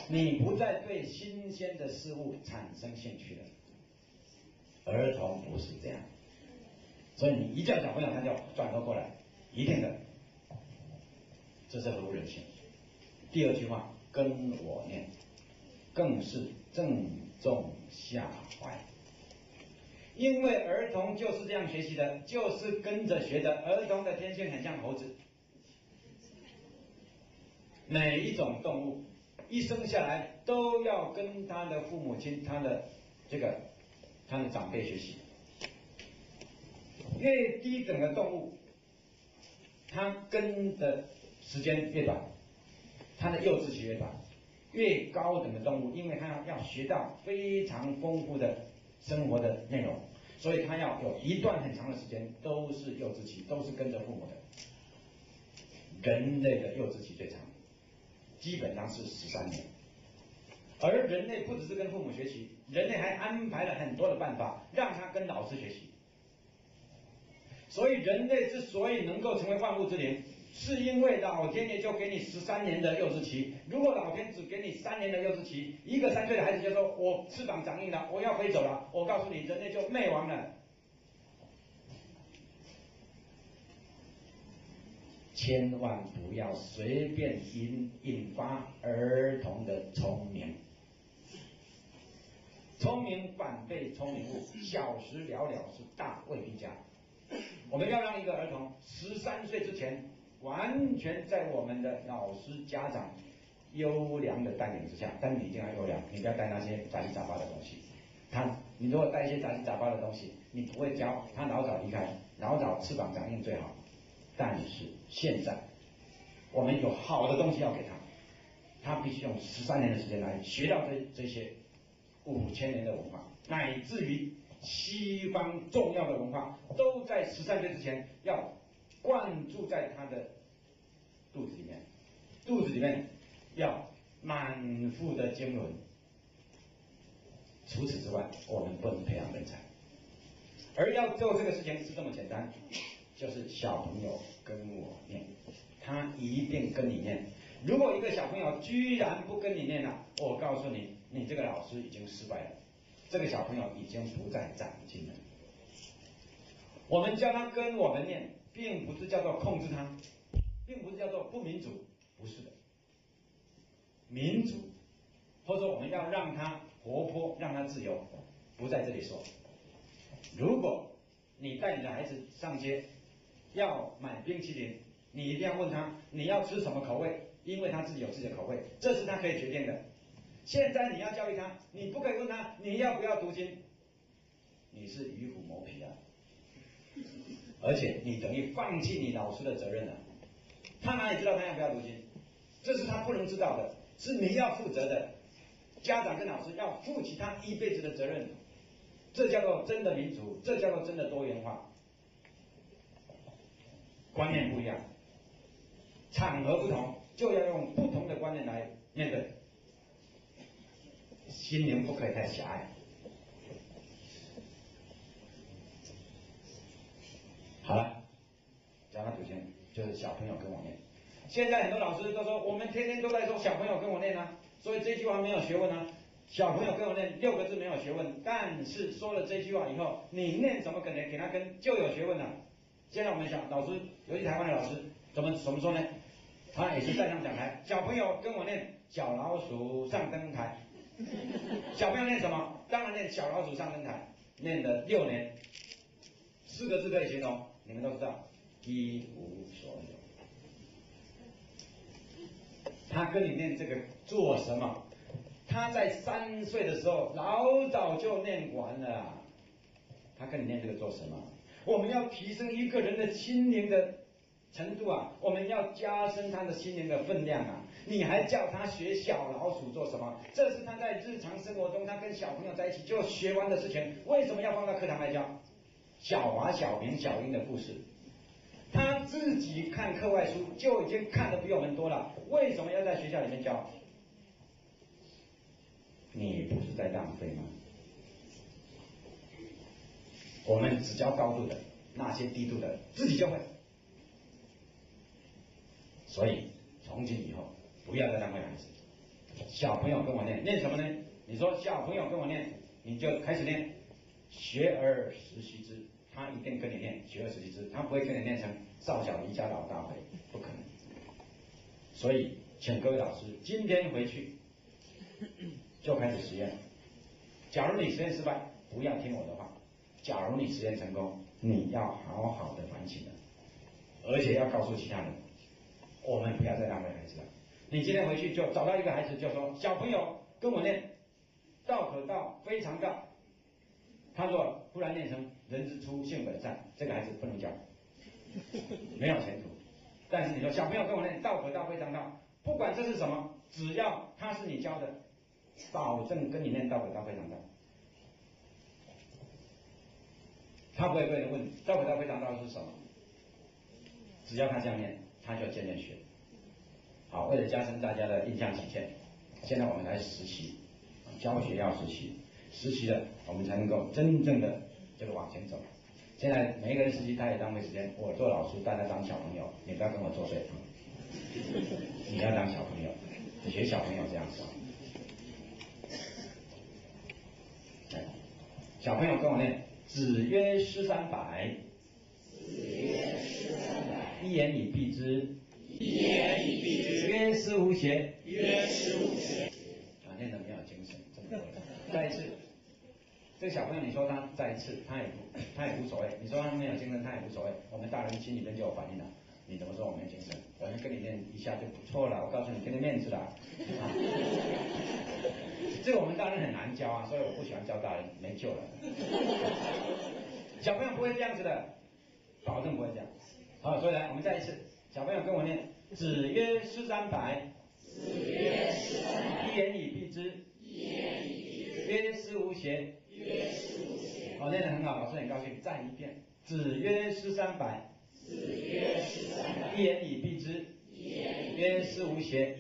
S1: 你不再对新鲜的事物产生兴趣了，儿童不是这样，所以你一叫小朋友，他就转头过来，一定的，这是合乎人性。第二句话，跟我念，更是正中下怀，因为儿童就是这样学习的，就是跟着学的。儿童的天性很像猴子，每一种动物一生下来都要跟他的父母亲、他的长辈学习。越低等的动物，它跟的时间越短，它的幼稚期越短；越高等的动物，因为它要学到非常丰富的生活的内容，所以它要有一段很长的时间都是幼稚期，都是跟着父母的。人类的幼稚期最长，基本上是13年。而人类不只是跟父母学习，人类还安排了很多的办法让他跟老师学习。所以人类之所以能够成为万物之灵，是因为老天爷就给你13年的幼稚期。如果老天只给你3年的幼稚期，一个3岁的孩子就说我翅膀长硬了，我要飞走了，我告诉你，人类就灭亡了。千万不要随便引发儿童的聪明，聪明反被聪明误，小时了了是大未必佳。我们要让一个儿童13岁之前，完全在我们的老师、家长优良的带领之下，但你一定要优良，你不要带那些杂七杂八的东西。你如果带一些杂七杂八的东西，你不会教，他老早离开，老早翅膀长硬最好。但是现在，我们有好的东西要给他，他必须用13年的时间来学到这些5000年的文化，乃至于西方重要的文化，都在13岁之前要灌注在他的肚子里面，肚子里面要满腹的经纶。除此之外，我们不能培养人才。而要做这个事情是这么简单，就是小朋友跟我念，他一定跟你念。如果一个小朋友居然不跟你念了，我告诉你，你这个老师已经失败了，这个小朋友已经不再长进了。我们叫他跟我们念，并不是叫做控制他，并不是叫做不民主，不是的。民主，或者我们要让他活泼，让他自由，不在这里说。如果你带你的孩子上街要买冰淇淋，你一定要问他你要吃什么口味，因为他自己有自己的口味，这是他可以决定的。现在你要教育他，你不可以问他你要不要读经，你是与虎谋皮啊，而且你等于放弃你老师的责任了。他哪里知道他要不要读经？这是他不能知道的，是你要负责的。家长跟老师要负起他一辈子的责任，这叫做真的民主，这叫做真的多元化。观念不一样，场合不同，就要用不同的观念来面对。心灵不可以太狭隘。好了，讲到读经，就是小朋友跟我念。现在很多老师都说，我们天天都在说小朋友跟我念啊，所以这句话没有学问啊。小朋友跟我念6个字没有学问，但是说了这句话以后，你念什么可能给他跟就有学问了。现在我们想，老师，尤其台湾的老师，怎么说呢？他也是站上讲台，小朋友跟我念小老鼠上灯台。小朋友念什么？当然念小老鼠上灯台，念了6年，4个字可以形容，你们都知道，一无所有。他跟你念这个做什么？他在3岁的时候老早就念完了，他跟你念这个做什么？我们要提升一个人的心灵的程度啊，我们要加深他的心灵的分量啊。你还叫他学小老鼠做什么？这是他在日常生活中他跟小朋友在一起就学完的事情，为什么要放到课堂来教？小华、小明、小英的故事，他自己看课外书就已经看得比我们多了，为什么要在学校里面教？你不是在浪费吗？我们只教高度的，那些低度的自己就会。所以从今以后不要再浪费孩子。小朋友跟我念，念什么呢？你说小朋友跟我念，你就开始念学而时习之，他一定跟你念学而时习之，他不会跟你念成少小离家老大回，不可能。所以请各位老师今天回去就开始实验。假如你实验失败，不要听我的话；假如你实验成功，你要好好的反省了，而且要告诉其他人，我们不要再浪费孩子了。你今天回去就找到一个孩子，就说小朋友跟我念道可道非常道。他说忽然念成人之初性本善，这个孩子不能教，没有前途。但是你说小朋友跟我念道可道非常道，不管这是什么，只要他是你教的，保证跟你念道可道非常道。他不会跟你问道可道非常道是什么，只要他这样念，他就渐渐学。好，为了加深大家的印象体现，现在我们来实习，教学要实习，实习了我们才能够真正的这个往前走。现在每一个人实习他也浪费时间，我做老师，大家当小朋友，你不要跟我作对，你要当小朋友，学小朋友这样说。小朋友跟我念，子曰诗300，一言以蔽之，曰思无邪，念得没有精神，这么多人。再一次，这个小朋友你说他再一次，他也无所谓，你说他没有精神他也无所谓，我们大人心里面就有反应了。你怎么说我没精神？我跟跟你念一下就不错了，我告诉你，给你面子啦。啊，这个我们大人很难教啊，所以我不喜欢教大人，没救了。小朋友不会这样子的，保证不会这样。好，所以来，我们再一次，小朋友跟我念：子曰诗300，一言以蔽之，曰思无邪。好，念得很好，老师很高兴。再一遍：子曰诗300，一言以蔽之，曰思无邪。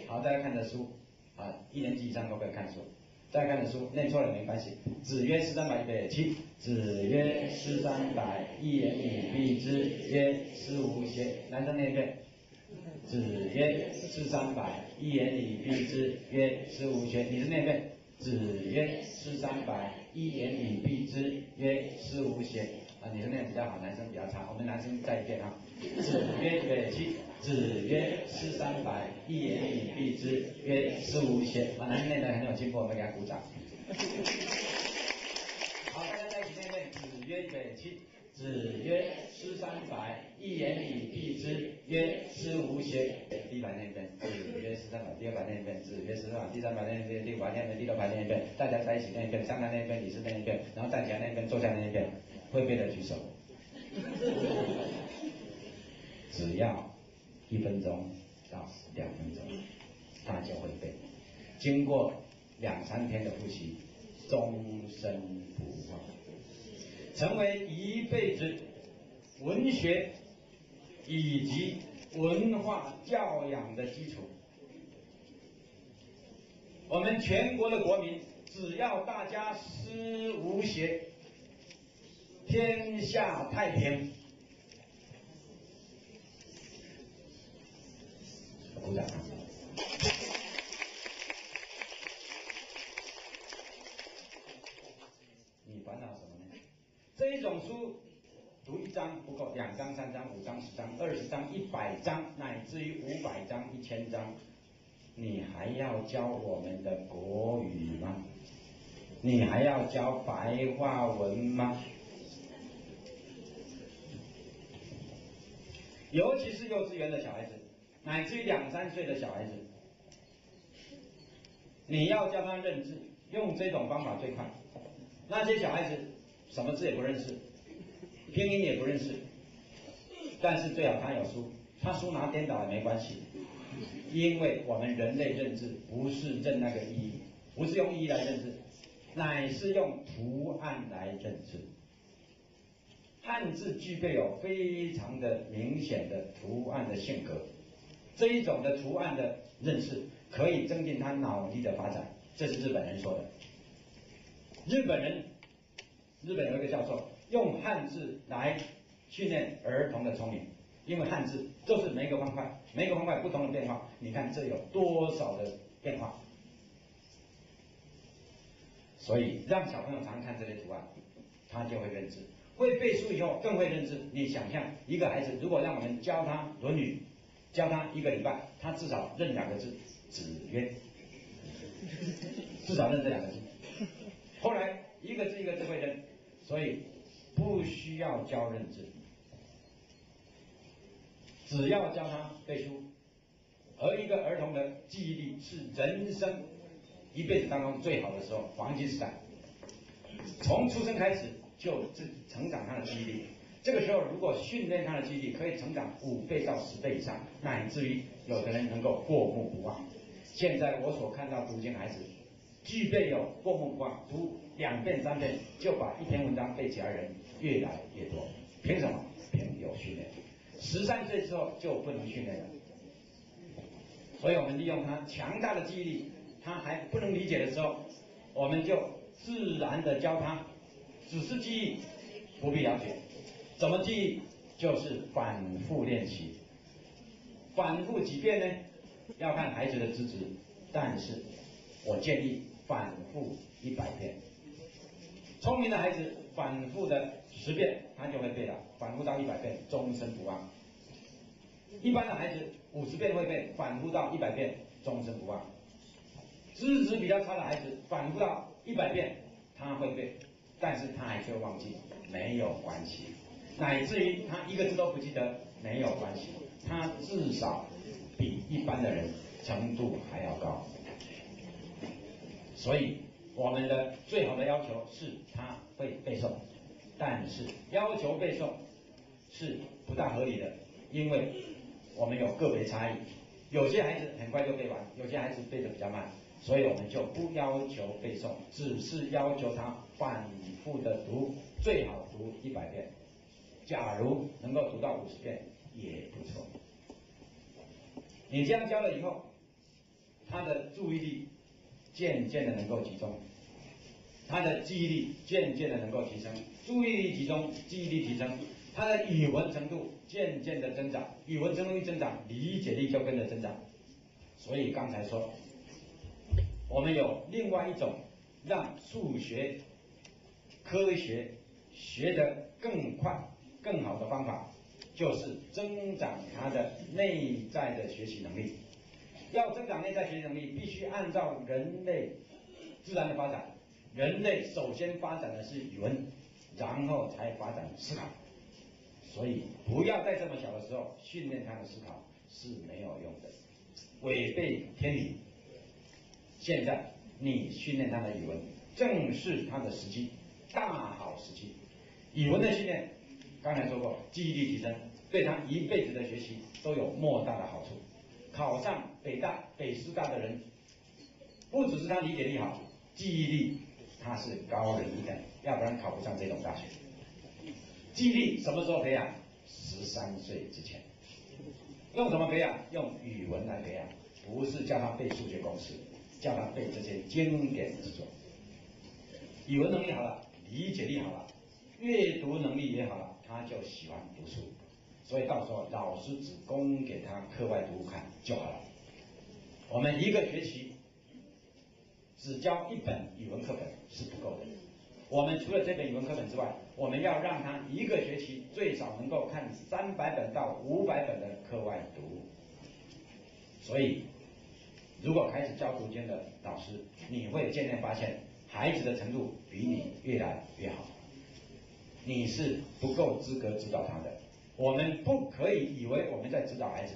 S1: 好，大家看着书，啊，1年级以上都可以看书。大家看着书，念错了没关系。子曰诗300，预备起。子曰诗300，一言以蔽之，曰思无邪。男生念一遍。子曰诗300，一言以蔽之，曰思无邪。你是念一遍。子曰诗300，一言以蔽之，曰思无邪。啊，女生念比较好，男生比较差。我们男生再一遍啊。子曰预备起。子曰诗300，一言以蔽之，曰思无邪。啊，男生念得很有进步，我们给他鼓掌。好，大家在一起念一遍。子曰预备起。子曰诗300，一言以蔽之，曰思无邪。第一排念一遍。子曰诗300，第二排念一遍。子曰诗300，第三排念一遍，第五排念一遍，第六排念一遍。大家在一起念一遍，上台念一遍，李师念一遍，然后站起来念一遍，坐下念一遍。会背的举手。只要1分钟到2分钟，他就会背。经过2、3天的复习，终身不忘，成为一辈子文学以及文化教养的基础。我们全国的国民，只要大家思无邪，天下太平。鼓掌。你烦恼什么呢？这一种书读1章不够，2章、3章、5章、10章、20章、100章，乃至于500章、1000章，你还要教我们的国语吗？你还要教白话文吗？尤其是幼稚园的小孩子，乃至于2、3岁的小孩子，你要教他认字，用这种方法最快。那些小孩子什么字也不认识，拼音也不认识，但是最好他有书，他书拿颠倒也没关系，因为我们人类认字不是认那个意，不是用意义来认字，乃是用图案来认字。汉字具备有非常的明显的图案的性格，这一种的图案的认识可以增进他脑力的发展，这是日本人说的。日本有一个教授用汉字来训练儿童的聪明，因为汉字就是每一个方块不同的变化，你看这有多少的变化，所以让小朋友常看这些图案，他就会认字。会背书以后更会认字。你想象一个孩子，如果让我们教他《论语》，教他1个礼拜，他至少认2个字，子曰，至少认这2个字。后来一个字一个字会认，所以不需要教认字，只要教他背书。而一个儿童的记忆力是人生一辈子当中最好的时候，黄金时代，从出生开始就成长他的记忆力。这个时候如果训练他的记忆力，可以成长5倍到10倍以上，乃至于有的人能够过目不忘。现在我所看到读经孩子，具备有过目不忘，读2遍3遍就把1篇文章背起来的人越来越多。凭什么？凭有训练。13岁之后就不能训练了，所以我们利用他强大的记忆力，他还不能理解的时候，我们就自然的教他，只是记忆，不必了解。怎么记忆？就是反复练习。反复几遍呢？要看孩子的资质，但是我建议反复100遍。聪明的孩子反复的10遍，他就会背了，反复到100遍，终身不忘。一般的孩子50遍会背，反复到100遍，终身不忘。资质比较差的孩子，反复到100遍，他会背，但是他还是会忘记，没有关系。乃至于他1个字都不记得，没有关系，他至少比一般的人程度还要高。所以我们的最好的要求是他会背诵，但是要求背诵是不大合理的，因为我们有个别差异，有些孩子很快就背完，有些孩子背得比较慢，所以我们就不要求背诵，只是要求他反复的读，最好读100遍，假如能够读到50遍也不错。你这样教了以后，他的注意力渐渐的能够集中，他的记忆力渐渐的能够提升，注意力集中，记忆力提升，他的语文程度渐渐的增长，语文程度一增长，理解力就跟着增长。所以刚才说，我们有另外一种让数学、科学学得更快、更好的方法，就是增长他的内在的学习能力。要增长内在学习能力，必须按照人类自然的发展。人类首先发展的是语文，然后才发展思考。所以不要在这么小的时候训练他的思考是没有用的，违背天理。现在你训练他的语文，正是他的时机，大好时机。语文的训练，刚才说过，记忆力提升，对他一辈子的学习都有莫大的好处。考上北大、北师大的人，不只是他理解力好，记忆力他是高人一等，要不然考不上这种大学。记忆力什么时候培养？13岁之前。用什么培养？用语文来培养，不是叫他背数学公式，叫他背这些经典之作。语文能力好了，理解力好了，阅读能力也好了，他就喜欢读书。所以到时候老师只供给他课外读物看就好了。我们一个学期只教1本语文课本是不够的。我们除了这本语文课本之外，我们要让他一个学期最少能够看300本到500本的课外读物。所以，如果开始教读经的老师，你会渐渐发现孩子的程度比你越来越好。你是不够资格指导他的。我们不可以以为我们在指导孩子，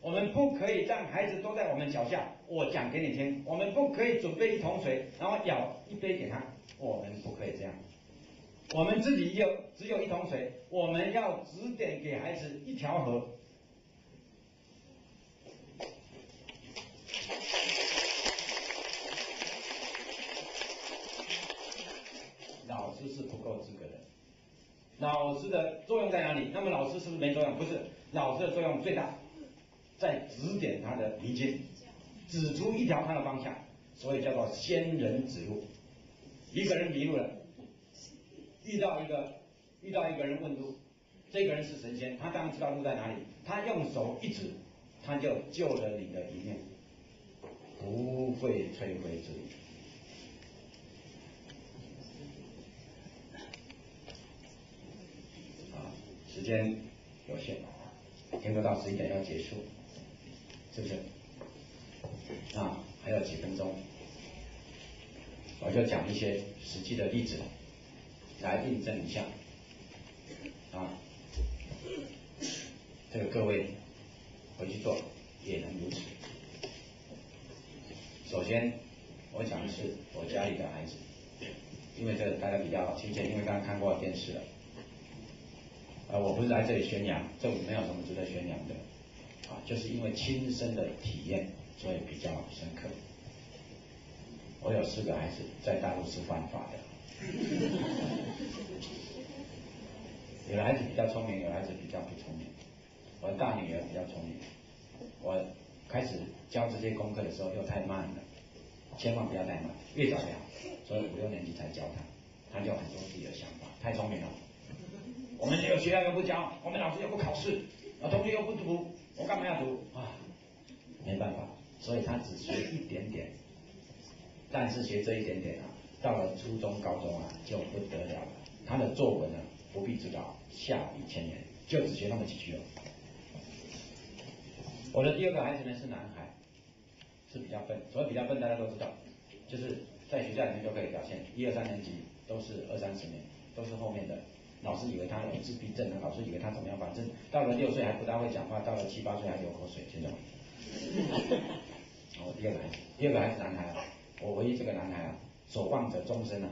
S1: 我们不可以让孩子都在我们脚下，我讲给你听。我们不可以准备1桶水，然后舀1杯给他，我们不可以这样。我们自己只有1桶水，我们要指点给孩子1条河。老师是不够资格的。老师的作用在哪里？那么老师是不是没作用？不是，老师的作用最大，在指点他的迷津，指出一条他的方向，所以叫做仙人指路。一个人迷路了，遇到一个人问路，这个人是神仙，他当然知道路在哪里，他用手一指，他就救了你的一命，不会摧毁之力。时间有限，听不到11点要结束，是不是？还有几分钟，我就讲一些实际的例子来印证一下。这个各位回去做也能如此。首先，我讲的是我家里的孩子，因为这大家比较亲切，因为刚刚看过电视了。我不是来这里宣扬，这没有什么值得宣扬的，就是因为亲身的体验，所以比较深刻。我有4个孩子，在大陆是犯法的，有的孩子比较聪明，有的孩子比较不聪明。我的大女儿比较聪明，我开始教这些功课的时候又太慢了，千万不要太慢，越早越好。所以5、6年级才教她，她就有很多自己的想法，太聪明了。我们这个学校又不教，我们老师又不考试，同学又不读，我干嘛要读啊？没办法，所以他只学一点点，但是学这一点点到了初中、高中就不得了了。他的作文不必指导，下笔千言，就只学那么几句了。我的第2个孩子呢是男孩，是比较笨，所以比较笨大家都知道，就是在学校里面就可以表现，1、2、3年级都是20、30名，都是后面的。老师以为他有自闭症，老师以为他怎么样，反正到了6岁还不大会讲话，到了7、8岁还流口水，这种。我第二个孩子男孩啊，我唯一这个男孩啊，所望者终身啊，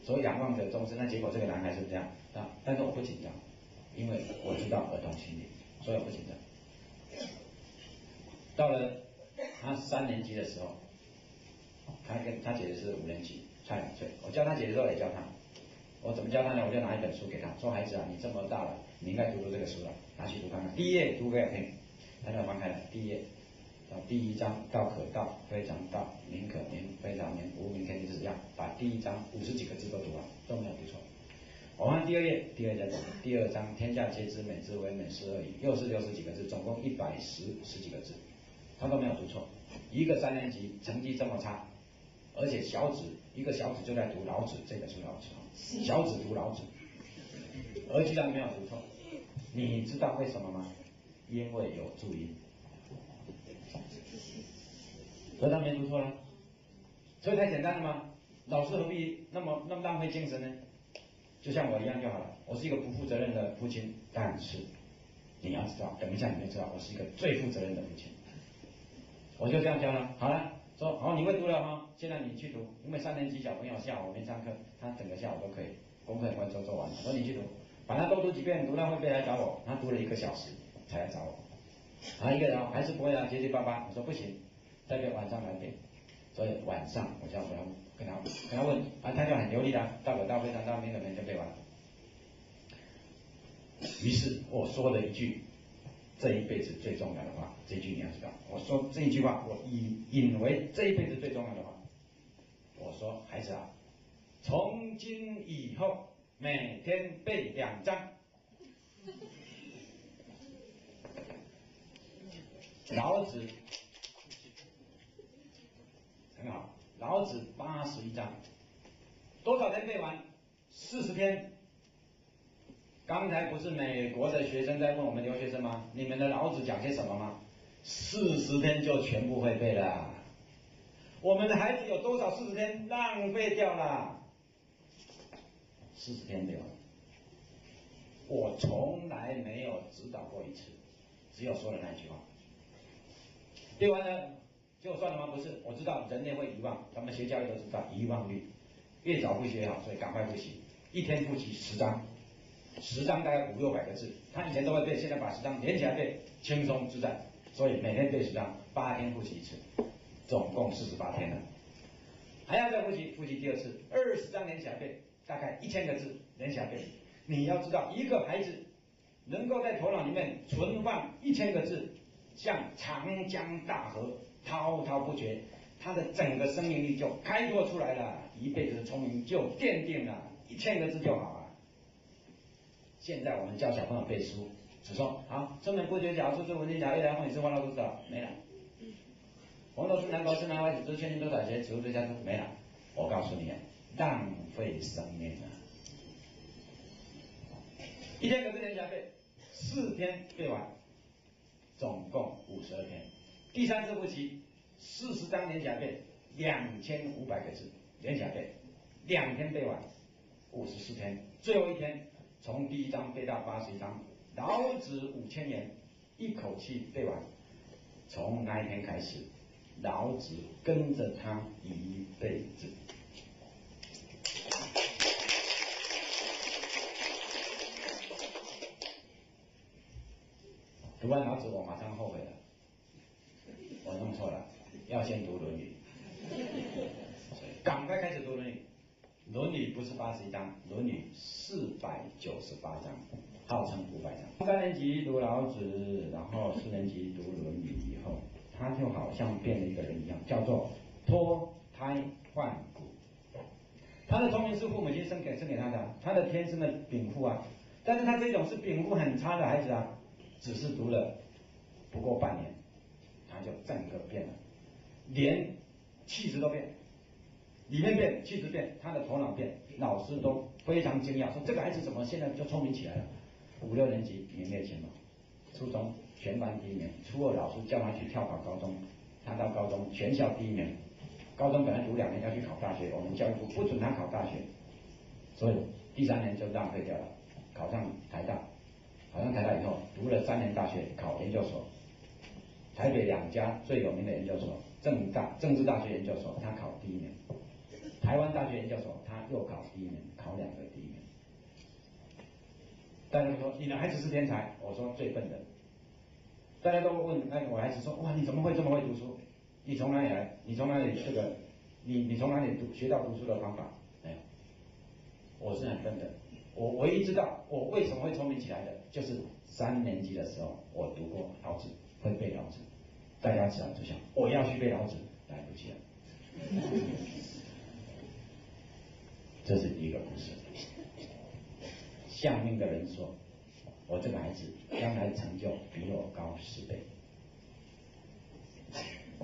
S1: 所仰望者终身。那结果这个男孩是这样啊，但是我不紧张，因为我知道儿童心理，所以我不紧张。到了他3年级的时候，他跟他姐姐是5年级，差2岁。我教他姐姐的时候也教他，我怎么教他呢？我就拿一本书给他，说孩子啊，你这么大了，你应该读这个书了，拿去读看看。第1页读给我听，他就翻开了第1页，第1章道可道，非常道；名可名，非常名。无名，天地之始。把第1章50几个字都读完，都没有读错。我翻第2页，第2章第2章，天下皆知美之为美，是而已，又是60几个字，总共110几个字，他都没有读错。一个3年级成绩这么差，而且一个小子就在读老子这个书，老子小子读老子，而居然没有读错。你知道为什么吗？因为有注音，所以他没读错了。所以太简单了吗？老师何必那么浪费精神呢？就像我一样就好了。我是一个不负责任的父亲，但是你要知道，等一下你就知道，我是一个最负责任的父亲。我就这样教了，好了，说好你会读了哈，现在你去读，因为3年级小朋友下午没上课，他整个下午都可以，功课很快做完了。我说你去读，把它多读几遍，读到会背来找我。他读了1个小时才来找我，一个人还是不会啊，结结巴巴。我说不行，再背晚上来背。所以晚上我就要跟他问他就很流利的，道可道，非常道；名可名，就背完了。于是我说了一句这一辈子最重要的话，这句你要知道，我说这一句话，我引为这一辈子最重要的话。我说孩子啊，从今以后每天背2章。老子很好，老子81章，多少天背完？40天。刚才不是美国的学生在问我们留学生吗？你们的老子讲些什么吗？40天就全部会背了。我们的孩子有多少40天浪费掉了？40天背完，我从来没有指导过1次，只有说了那句话。背完了就算了吗？不是，我知道人类会遗忘，咱们学教育都知道遗忘率，越早复习越好，所以赶快复习，一天复习10章。10章大概500、600个字，他以前都会背，现在把10章连起来背，轻松自在。所以每天背10章，8天复习1次，总共48天了。还要再复习第2次，20章连起来背，大概1000个字连起来背。你要知道，一个孩子能够在头脑里面存放1000个字，像长江大河滔滔不绝，他的整个生命力就开拓出来了，一辈子的聪明就奠定了，1000个字就好了。现在我们教小朋友背书，只说好，春本不觉晓，处处闻啼鸟，夜来风雨声，花落知道，没了。红豆生南国，生南外子，知千金多少钱，此处最佳处，没了。我告诉你啊，浪费生命啊！1000个字连起来背，4天背完，总共52天。第3次复习，40章连起来背，2500个字连起来背，2天背完，54天。最后1天。从第1章背到81章，老子5000年，一口气背完。从那一天开始，老子跟着他一辈子。读完老子，我马上后悔了，我弄错了，要先读《论语》，赶快开始读《论语》。《论语》不是81章，《论语》498章，号称500章。3年级读老子，然后4年级读《论语》以后，他就好像变了一个人一样，叫做脱胎换骨。他的聪明是父母亲生给他的，他的天生的禀赋啊，但是他这种是禀赋很差的孩子啊，只是读了不过半年，他就整个变了，连气质都变。里面变，气质变，他的头脑变，老师都非常惊讶，说这个孩子怎么现在就聪明起来了？5、6年级名列前茅，初中全班第1名，初2老师叫他去跳考高中，他到高中全校第1名，高中本来读2年要去考大学，我们教育部不准他考大学，所以第3年就浪费掉了，考考上台大，以后读了3年大学，考研究所。台北2家最有名的研究所，政治大学研究所，他考第1名；台湾大学研究所，他又考第1名，考2个第1名。大家都说你的孩子是天才，我说最笨的。大家都问，我孩子说，哇，你怎么会这么会读书？你从哪里来？你从哪里你从哪里学到读书的方法？没有，我是很笨的。我唯一知道我为什么会聪明起来的，就是3年级的时候我读过老子，会背老子。大家只要就想我要去背老子，来不及了。这是第一个故事。相命的人说，我这个孩子将来成就比我高10倍。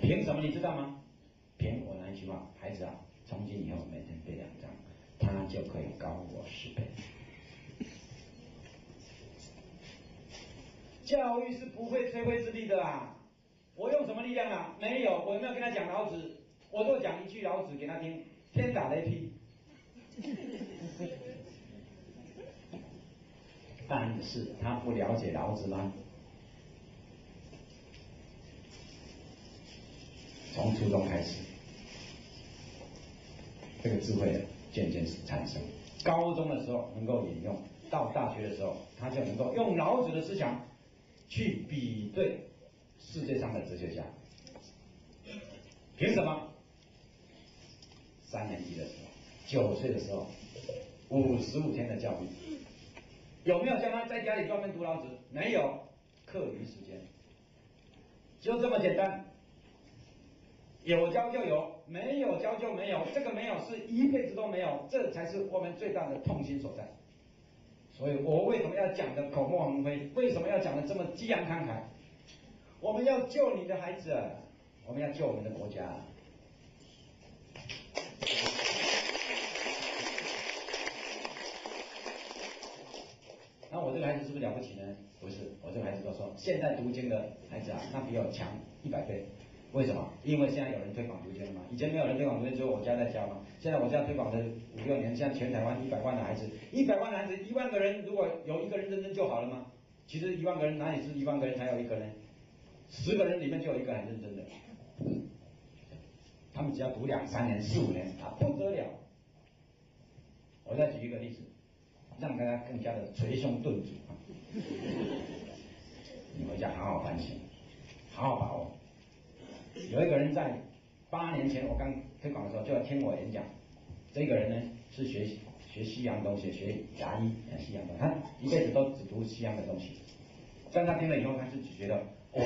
S1: 凭什么你知道吗？凭我那一句话，孩子啊，从今以后每天背2章，他就可以高我10倍。教育是不会摧毁之力的啊！我用什么力量啊？没有，我有没有跟他讲老子？我都讲一句老子给他听，天打雷劈。但是他不了解老子吗？从初中开始，这个智慧渐渐产生。高中的时候能够引用，到大学的时候，他就能够用老子的思想去比对世界上的哲学家。凭什么？3年级的时候，9岁的时候，55天的教育，有没有叫他在家里专门读老子？没有，课余时间，就这么简单。有教就有，没有教就没有，这个没有是一辈子都没有，这才是我们最大的痛心所在。所以我为什么要讲的口沫横飞？为什么要讲的这么激昂慷慨？我们要救你的孩子，我们要救我们的国家。那我这个孩子是不是了不起呢？不是，我这个孩子都说，现在读经的孩子啊，那比我强100倍。为什么？因为现在有人推广读经了嘛，以前没有人推广读经，只有我家在教嘛。现在我家推广的5、6年，现在全台湾100万的孩子，100万的孩子，1万个人如果有1个人认真就好了吗？其实1万个人哪里是1万个人才有1个呢？10个人里面就有1个很认真的。他们只要读2、3年、4、5年，啊不得了。我再举一个例子，让大家更加的捶胸顿足啊！你回家好好反省，好好把握。有一个人在8年前我刚推广的时候就要听我演讲，这个人呢是学西洋东西，学牙医西洋东西，他一辈子都只读西洋的东西，但他听了以后，他就只觉得哦，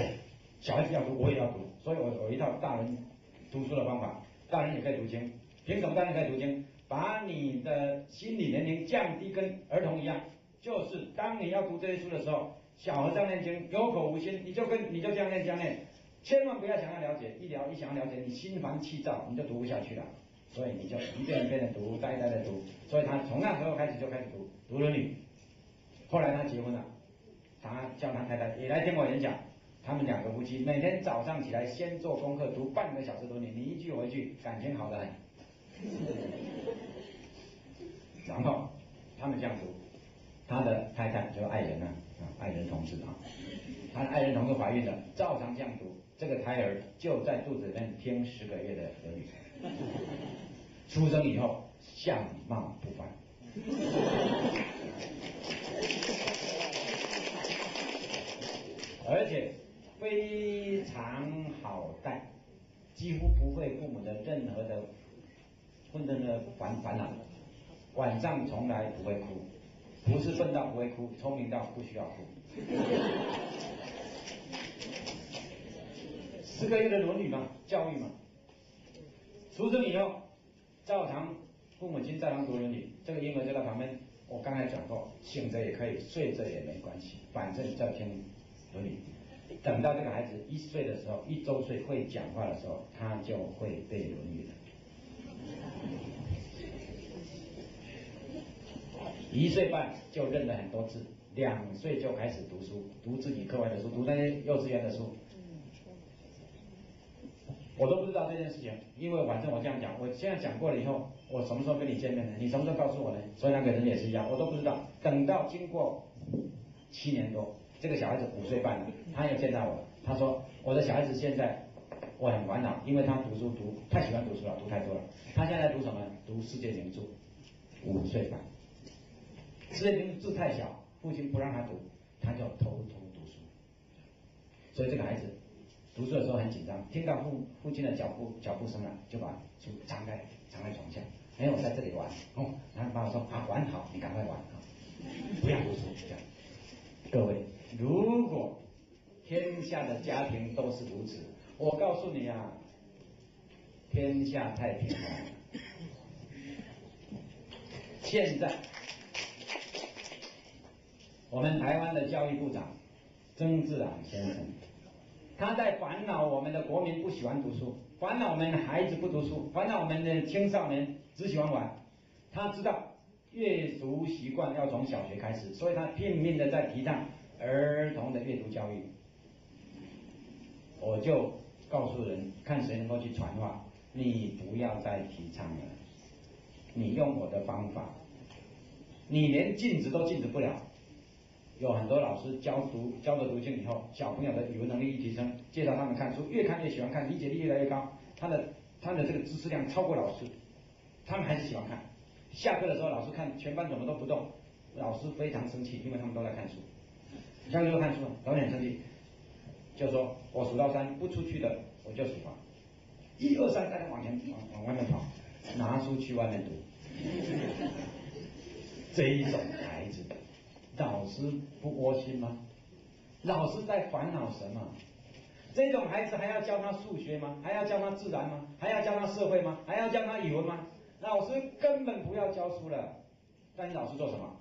S1: 小孩子要读，我也要读，所以我有一套大人读书的方法，大人也可以读经。凭什么大人可以读经？把你的心理年龄降低，跟儿童一样，就是当你要读这些书的时候，小和尚念经有口无心，你就这样念。千万不要想要了解，一想要了解，你心烦气躁，你就读不下去了。所以你就一遍一遍的读，呆呆的读。所以他从那时候开始就开始读《论语》。后来他结婚了，他叫他太太也来听我演讲。他们2个夫妻每天早上起来先做功课，读半个小时《论语》，你一句我一句，感情好得很。然后他们这样读，他的太太就是爱人爱人同志啊，他的爱人同志怀孕了，照常这样读。这个胎儿就在肚子里面听10个月的《论语》，出生以后相貌不凡，而且非常好带，几乎不会父母的任何的烦恼，晚上从来不会哭，不是笨到不会哭，聪明到不需要哭。10个月的《论语》嘛，教育嘛。出生以后，照常父母亲照常读《论语》，这个婴儿就在旁边。我刚才讲过，醒着也可以，睡着也没关系，反正在听《论语》。等到这个孩子1岁的时候，1周岁会讲话的时候，他就会背《论语》了。1岁半就认了很多字，2岁就开始读书，读自己课外的书，读那些幼稚园的书。我都不知道这件事情，因为反正我这样讲，我现在讲过了以后，我什么时候跟你见面呢？你什么时候告诉我呢？所以那个人也是一样，我都不知道。等到经过7年多，这个小孩子5岁半了，他又见到我了，他说我的小孩子现在我很烦恼，因为他读书太喜欢读书了，读太多了。他现在读什么？读世界名著，5岁半。世界名著字太小，父亲不让他读，他就偷偷读书。所以这个孩子读书的时候很紧张，听到父亲的脚步声了，就把书藏在床下。哎，我在这里玩哦，然后爸爸说啊，玩好，你赶快玩啊，不要读书这样。各位，如果天下的家庭都是如此，我告诉你啊，天下太平了。现在我们台湾的教育部长曾志朗先生，他在烦恼我们的国民不喜欢读书，烦恼我们的孩子不读书，烦恼我们的青少年只喜欢玩。他知道阅读习惯要从小学开始，所以他拼命的在提倡儿童的阅读教育。我就告诉人，看谁能够去传话，你不要再提倡了，你用我的方法，你连禁止都禁止不了。有很多老师教的读经以后，小朋友的语文能力一提升，介绍他们看书，越看越喜欢看，理解力越来越高，他的这个知识量超过老师，他们还是喜欢看。下课的时候，老师看全班怎么都不动，老师非常生气，因为他们都在看书。下课就看书，老师很生气，就说我数到3不出去的我就处罚，1、2、3，大家往往外面跑，拿书去外面读。这一种孩子，老师不窝心吗？老师在烦恼什么？这种孩子还要教他数学吗？还要教他自然吗？还要教他社会吗？还要教他语文吗？老师根本不要教书了。但是老师做什么？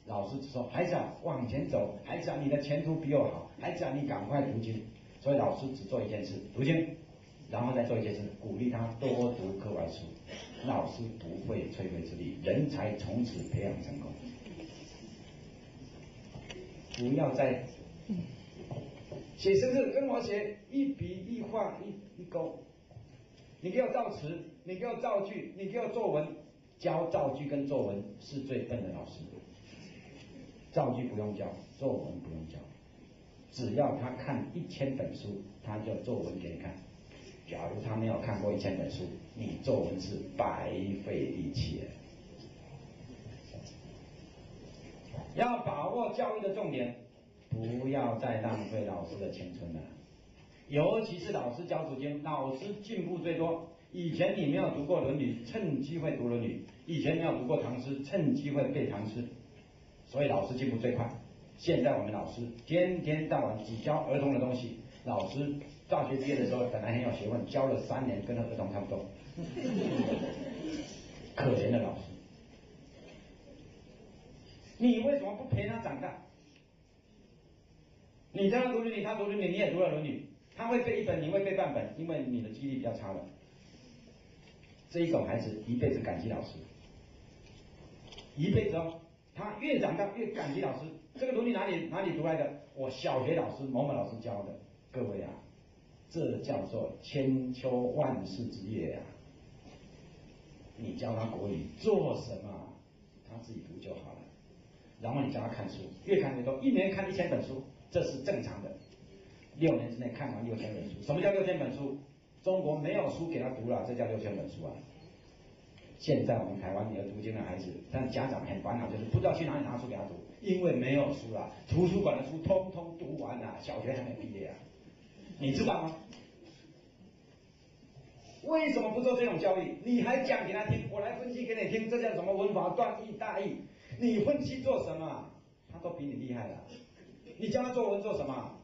S1: 老师只说孩子啊，往前走，孩子啊，你的前途比我好，孩子啊，你赶快读经。所以老师只做一件事，读经，然后再做一件事，鼓励他多读课外书。老师不会吹灰之力，人才从此培养成功。不要再写生字，跟我写一笔一画一勾。你给我造词，你给我造句，你给我作文。教造句跟作文是最笨的老师。造句不用教，作文不用教，只要他看1000本书，他就作文给你看。假如他没有看过1000本书，你作文是白费力气。要把握教育的重点，不要再浪费老师的青春了。尤其是老师教读经，老师进步最多。以前你没有读过《论语》，趁机会读《论语》；以前没有读过唐诗，趁机会背唐诗。所以老师进步最快。现在我们老师天天到晚只教儿童的东西，老师大学毕业的时候本来很有学问，教了3年，跟儿童差不多。可怜的老师，你为什么不陪他长大？你教他读《论语》，他读《论语》，你也读了《论语》，他会背1本，你会背半本，因为你的记忆力比较差了。这一种孩子一辈子感激老师，一辈子哦。他越长大越感激老师。这个《论语》哪里读来的？我小学老师某某老师教的。各位啊，这叫做千秋万世之业啊！你教他国语做什么？他自己读就好了。然后你教他看书，越看越多，1年看1000本书，这是正常的。6年之内看完6000本书。什么叫6000本书？中国没有书给他读了，这叫6000本书啊！现在我们台湾有读经的孩子，但家长很烦恼，就是不知道去哪里拿书给他读，因为没有书了，图书馆的书通通读完了，小学还没毕业啊，你知道吗？为什么不做这种教育？你还讲给他听，我来分析给你听，这叫什么文法断义大义？你分析做什么？他都比你厉害了。你教他作文做什么？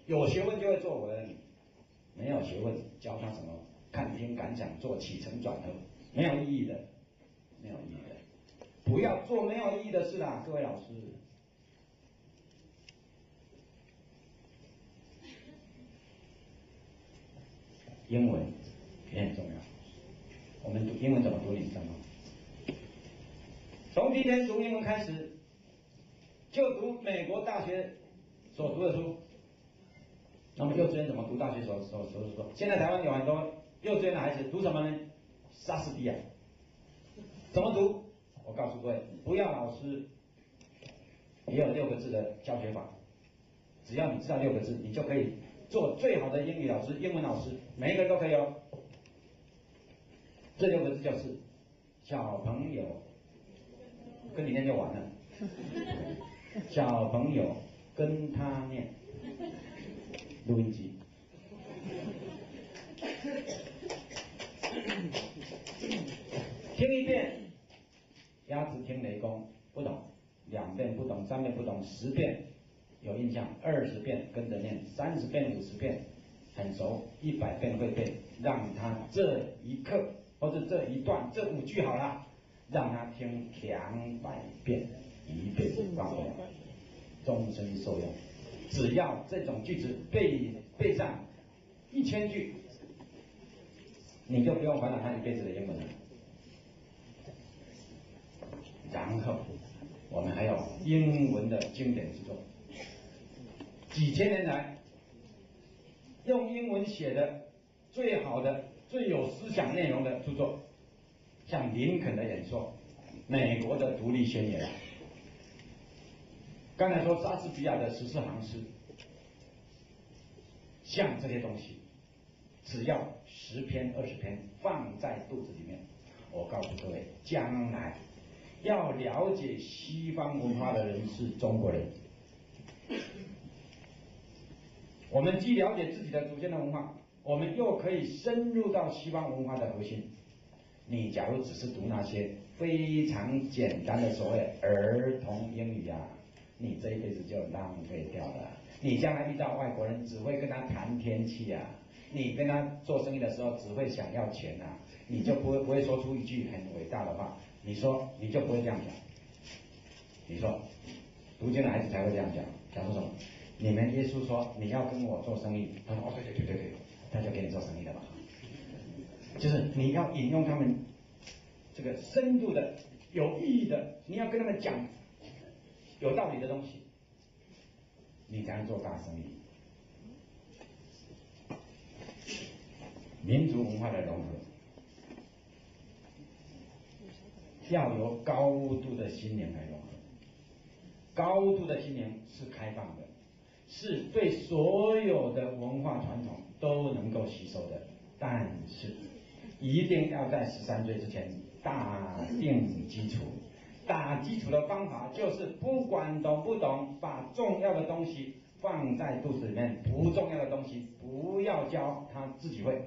S1: 有学问就会作文，没有学问教他什么看听感想做起承转合。没有意义的，没有意义的，不要做没有意义的事啦，各位老师。英文也很重要，我们读英文怎么读，你知道吗？从第一天读英文开始，就读美国大学所读的书，那么幼稚园怎么读大学所说，现在台湾有很多幼稚园的孩子读什么呢？莎士比亚。怎么读？我告诉各位，不要老师也有6个字的教学法，只要你知道6个字，你就可以做最好的英语老师、英文老师，每一个都可以哦。这6个字就是小朋友，跟你念就完了。小朋友跟他念，录音机。听一遍，鸭子听雷公，不懂，2遍不懂，3遍不懂，10遍有印象，20遍跟着念，30遍、50遍很熟，100遍会背，让他这一课或者这一段这5句好了，让他听200遍，1遍忘不了，终身受用。只要这种句子背上1000句，你就不用烦恼他一辈子的英文了。然后我们还有英文的经典之作，几千年来用英文写的最好的、最有思想内容的著作，像林肯的演说、美国的独立宣言，刚才说莎士比亚的14行诗，像这些东西，只要10篇、20篇放在肚子里面，我告诉各位，将来要了解西方文化的人是中国人。我们既了解自己的祖先的文化，我们又可以深入到西方文化的核心。你假如只是读那些非常简单的所谓儿童英语啊，你这一辈子就浪费掉了。你将来遇到外国人，只会跟他谈天气啊，你跟他做生意的时候只会想要钱啊，你就不会说出一句很伟大的话。你说你就不会这样讲。你说读经的孩子才会这样讲，讲说什么？你们耶稣说你要跟我做生意，他说哦对，他就给你做生意了嘛。就是你要引用他们这个深度的、有意义的，你要跟他们讲有道理的东西，你才能做大生意。民族文化的融合，要由高度的心灵来融合。高度的心灵是开放的，是对所有的文化传统都能够吸收的，但是一定要在13岁之前打定基础。打基础的方法就是不管懂不懂，把重要的东西放在肚子里面，不重要的东西不要教，他自己会。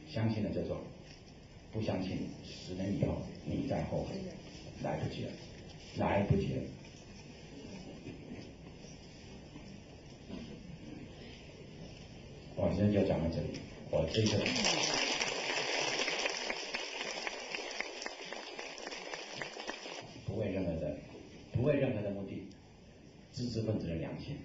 S1: 相信了就做，不相信10年以后你再后悔，来不及了，来不及了。我今天就讲到这里，我这个不为任何的目的，知识分子的良心。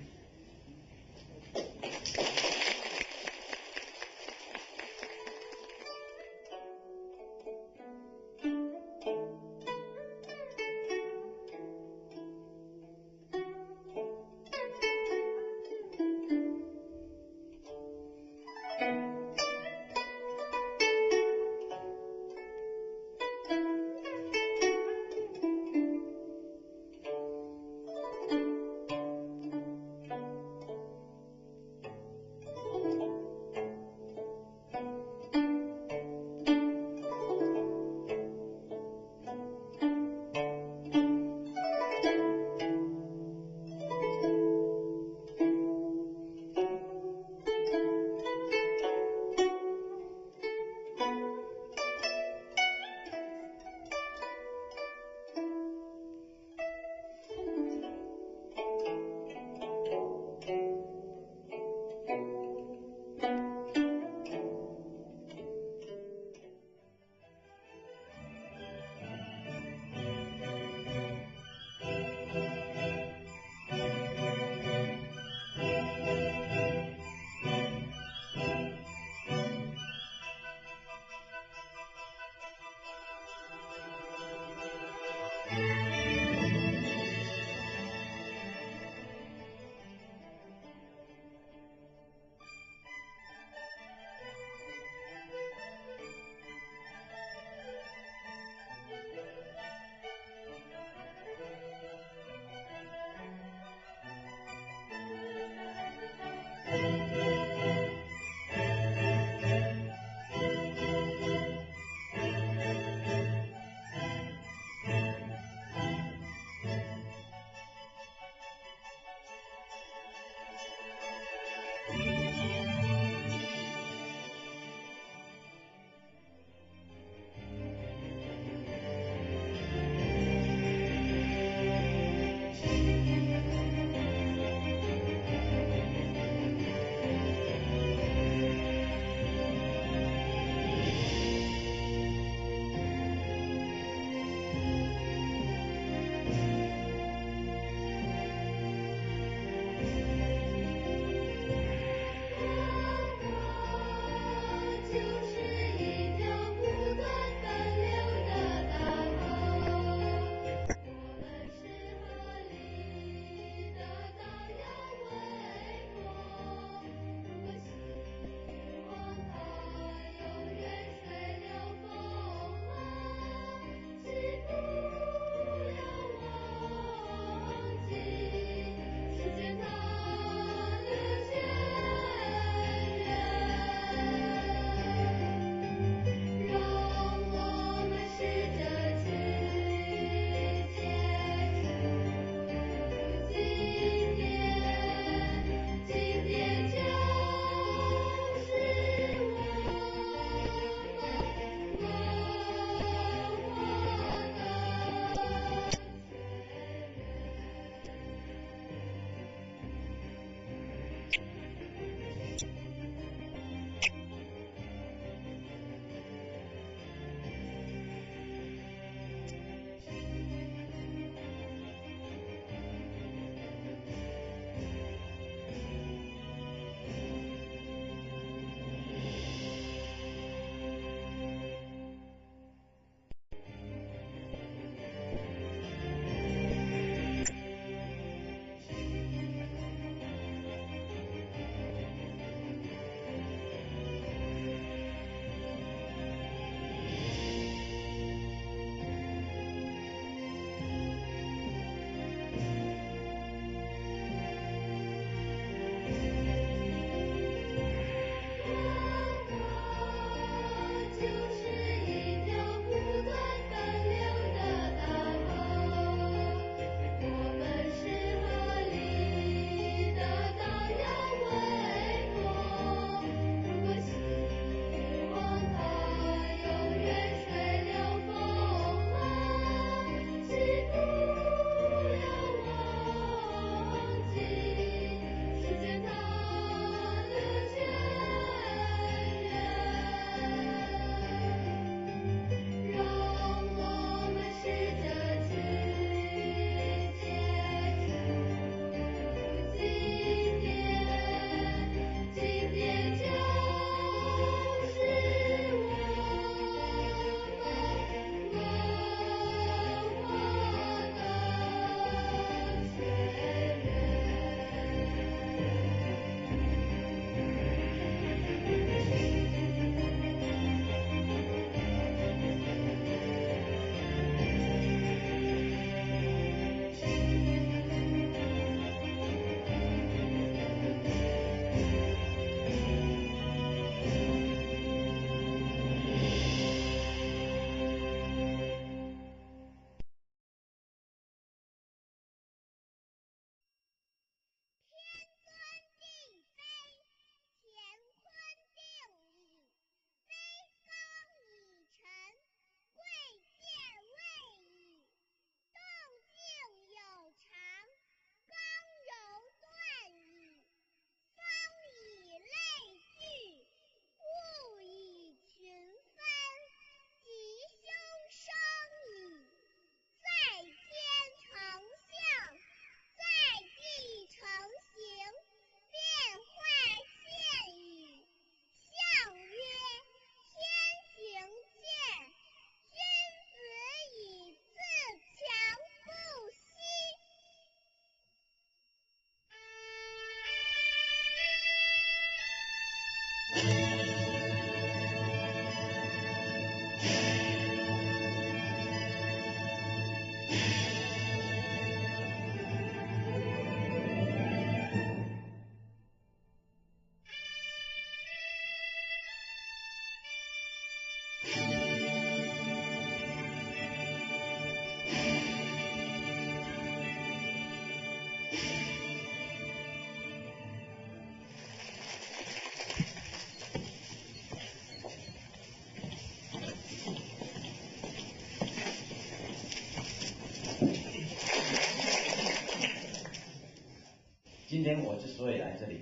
S1: 今天我之所以来这里，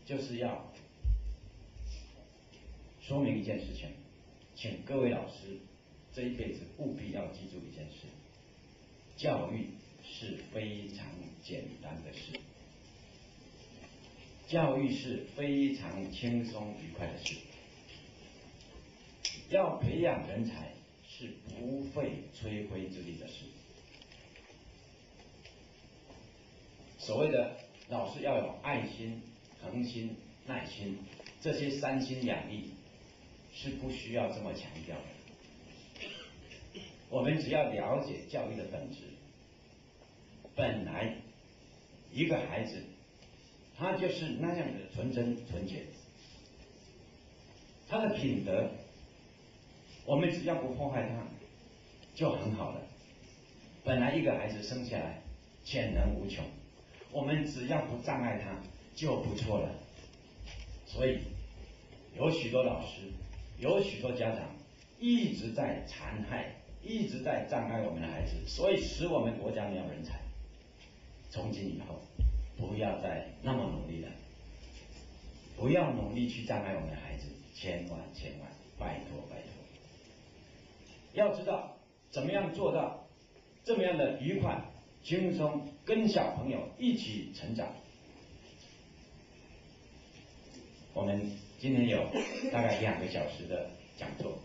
S1: 就是要说明一件事情，请各位老师这一辈子务必要记住一件事：教育是非常简单的事，教育是非常轻松愉快的事，要培养人才是不费吹灰之力的事。所谓的老师要有爱心、恒心、耐心，这些3心2意是不需要这么强调的。我们只要了解教育的本质，本来一个孩子他就是那样的纯真纯洁，他的品德，我们只要不破坏他就很好了。本来一个孩子生下来潜能无穷，我们只要不障碍他就不错了。所以有许多老师，有许多家长一直在残害，一直在障碍我们的孩子，所以使我们国家没有人才。从今以后不要再那么努力了，不要努力去障碍我们的孩子，千万千万拜托拜托。要知道怎么样做到这么样的愉快轻松，跟小朋友一起成长。我们今天有大概2个小时的讲座，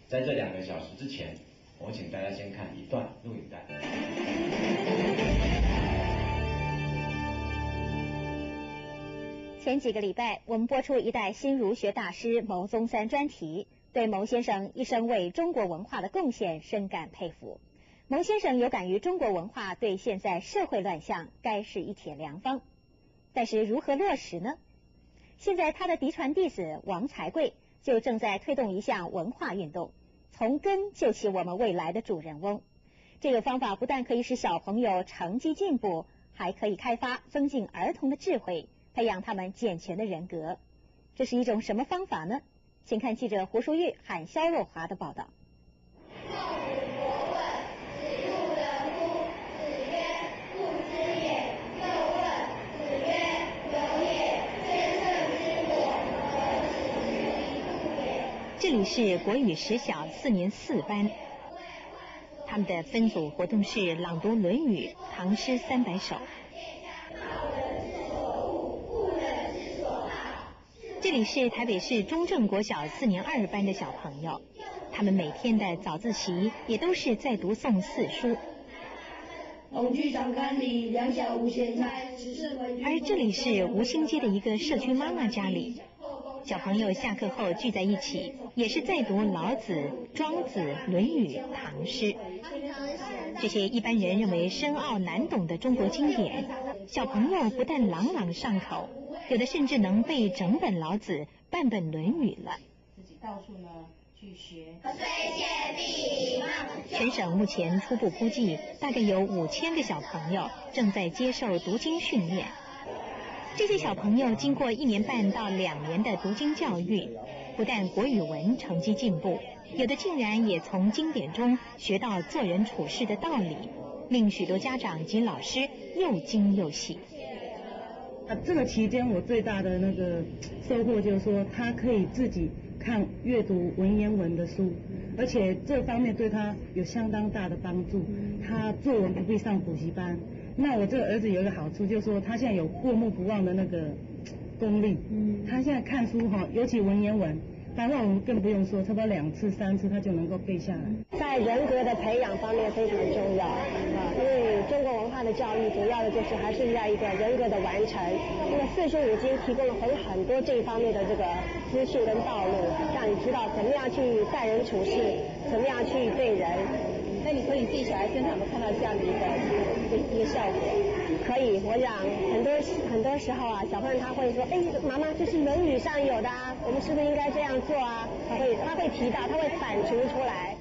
S1: 在这2个小时之前，我请大家先看一段录影带。
S2: 前几个礼拜，我们播出一代新儒学大师牟宗三专题，对牟先生一生为中国文化的贡献深感佩服。牟先生有感于中国文化对现在社会乱象该是一铁良方，但是如何落实呢？现在他的嫡传弟子王才贵就正在推动一项文化运动，从根救起我们未来的主人翁。这个方法不但可以使小朋友成绩进步，还可以开发增进儿童的智慧，培养他们健全的人格。这是一种什么方法呢？请看记者胡淑玉和肖若华的报道。这里是国语实小4年4班，他们的分组活动是朗读《论语》唐诗300首。这里是台北市中正国小4年2班的小朋友，他们每天的早自习也都是在读诵4书。
S9: 红剧场刊里两小无嫌菜，
S2: 而这里是吴兴街的一个社区妈妈家里，小朋友下课后聚在一起，也是在读老子、庄子、论语、唐诗。这些一般人认为深奥难懂的中国经典，小朋友不但朗朗上口，有的甚至能背整本老子、半本论语了。
S9: 自己到处呢去学。
S2: 全省目前初步估计，大概有5000个小朋友正在接受读经训练。这些小朋友经过1年半到2年的读经教育，不但国语文成绩进步，有的竟然也从经典中学到做人处事的道理，令许多家长及老师又惊又喜。
S3: 这个期间我最大的那个收获就是说，他可以自己看阅读文言文的书，而且这方面对他有相当大的帮助。他作文不必上补习班。那我这个儿子有一个好处，就是说他现在有过目不忘的那个功力。他现在看书哈，尤其文言文，白话文更不用说，差不多2次3次他就能够背下来。
S4: 在人格的培养方面非常重要因为中国文化的教育主要的就是还是要一个人格的完成。那么4书5经提供了很多这一方面的这个资讯跟道路，让你知道怎么样去待人处事，怎么样去对人。
S8: 那你可以自己小孩身上有没有看到这样的一个效果？
S4: 可以，我想很多时候啊，小朋友他会说，妈妈，这是《论语》上有的啊，我们是不是应该这样做啊？他会提到，他会反刍出来。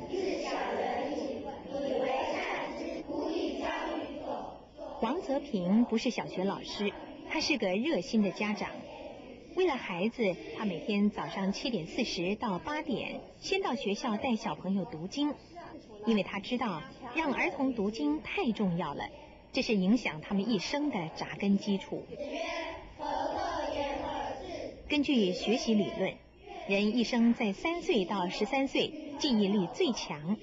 S2: 王泽平不是小学老师，他是个热心的家长。为了孩子，他每天早上7点40到8点，先到学校带小朋友读经，因为他知道让儿童读经太重要了，这是影响他们一生的扎根基础。根据学习理论，人一生在3岁到13岁记忆力最强，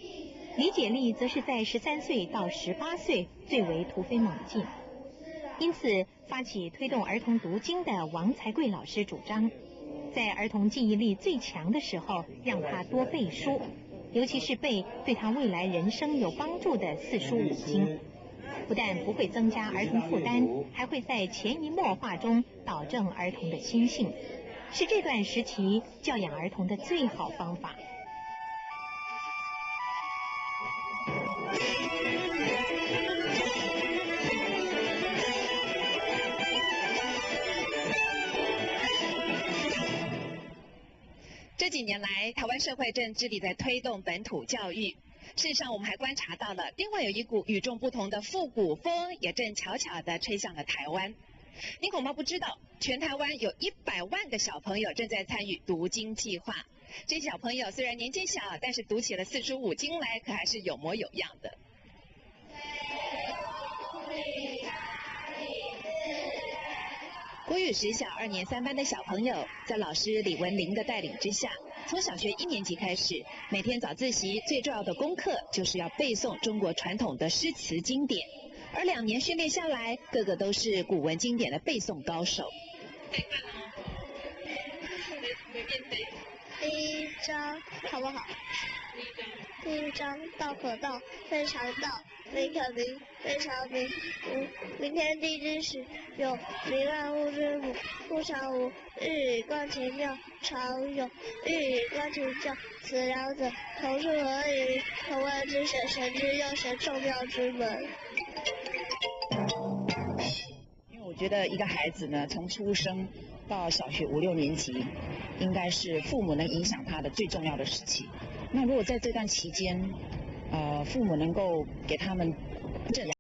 S2: 理解力则是在13岁到18岁最为突飞猛进。因此，发起推动儿童读经的王才贵老师主张，在儿童记忆力最强的时候，让他多背书，尤其是背对他未来人生有帮助的4书5经。不但不会增加儿童负担，还会在潜移默化中导正儿童的心性，是这段时期教养儿童的最好方法。
S5: 这几年来，台湾社会正致力在推动本土教育。事实上，我们还观察到了，另外有一股与众不同的复古风，也正悄悄地吹向了台湾。您恐怕不知道，全台湾有100万个小朋友正在参与读经计划。这些小朋友虽然年纪小，但是读起了4书5经来，可还是有模有样的。国语实小2年3班的小朋友，在老师李文玲的带领之下，从小学1年级开始，每天早自习最重要的功课就是要背诵中国传统的诗词经典，而2年训练下来，个个都是古文经典的背诵高手。
S6: 第一章好不好？第一章道可道，非常道；名可名，非常名。明天地之始，有名万物之母。故常无，日与观其妙，常有；日与观其教，此两者，同出而异，同谓之神，神之又神，众妙之门。
S7: 因为我觉得一个孩子呢，从出生到小学5、6年级，应该是父母能影响他的最重要的时期。那如果在这段期间，父母能够给他们这样。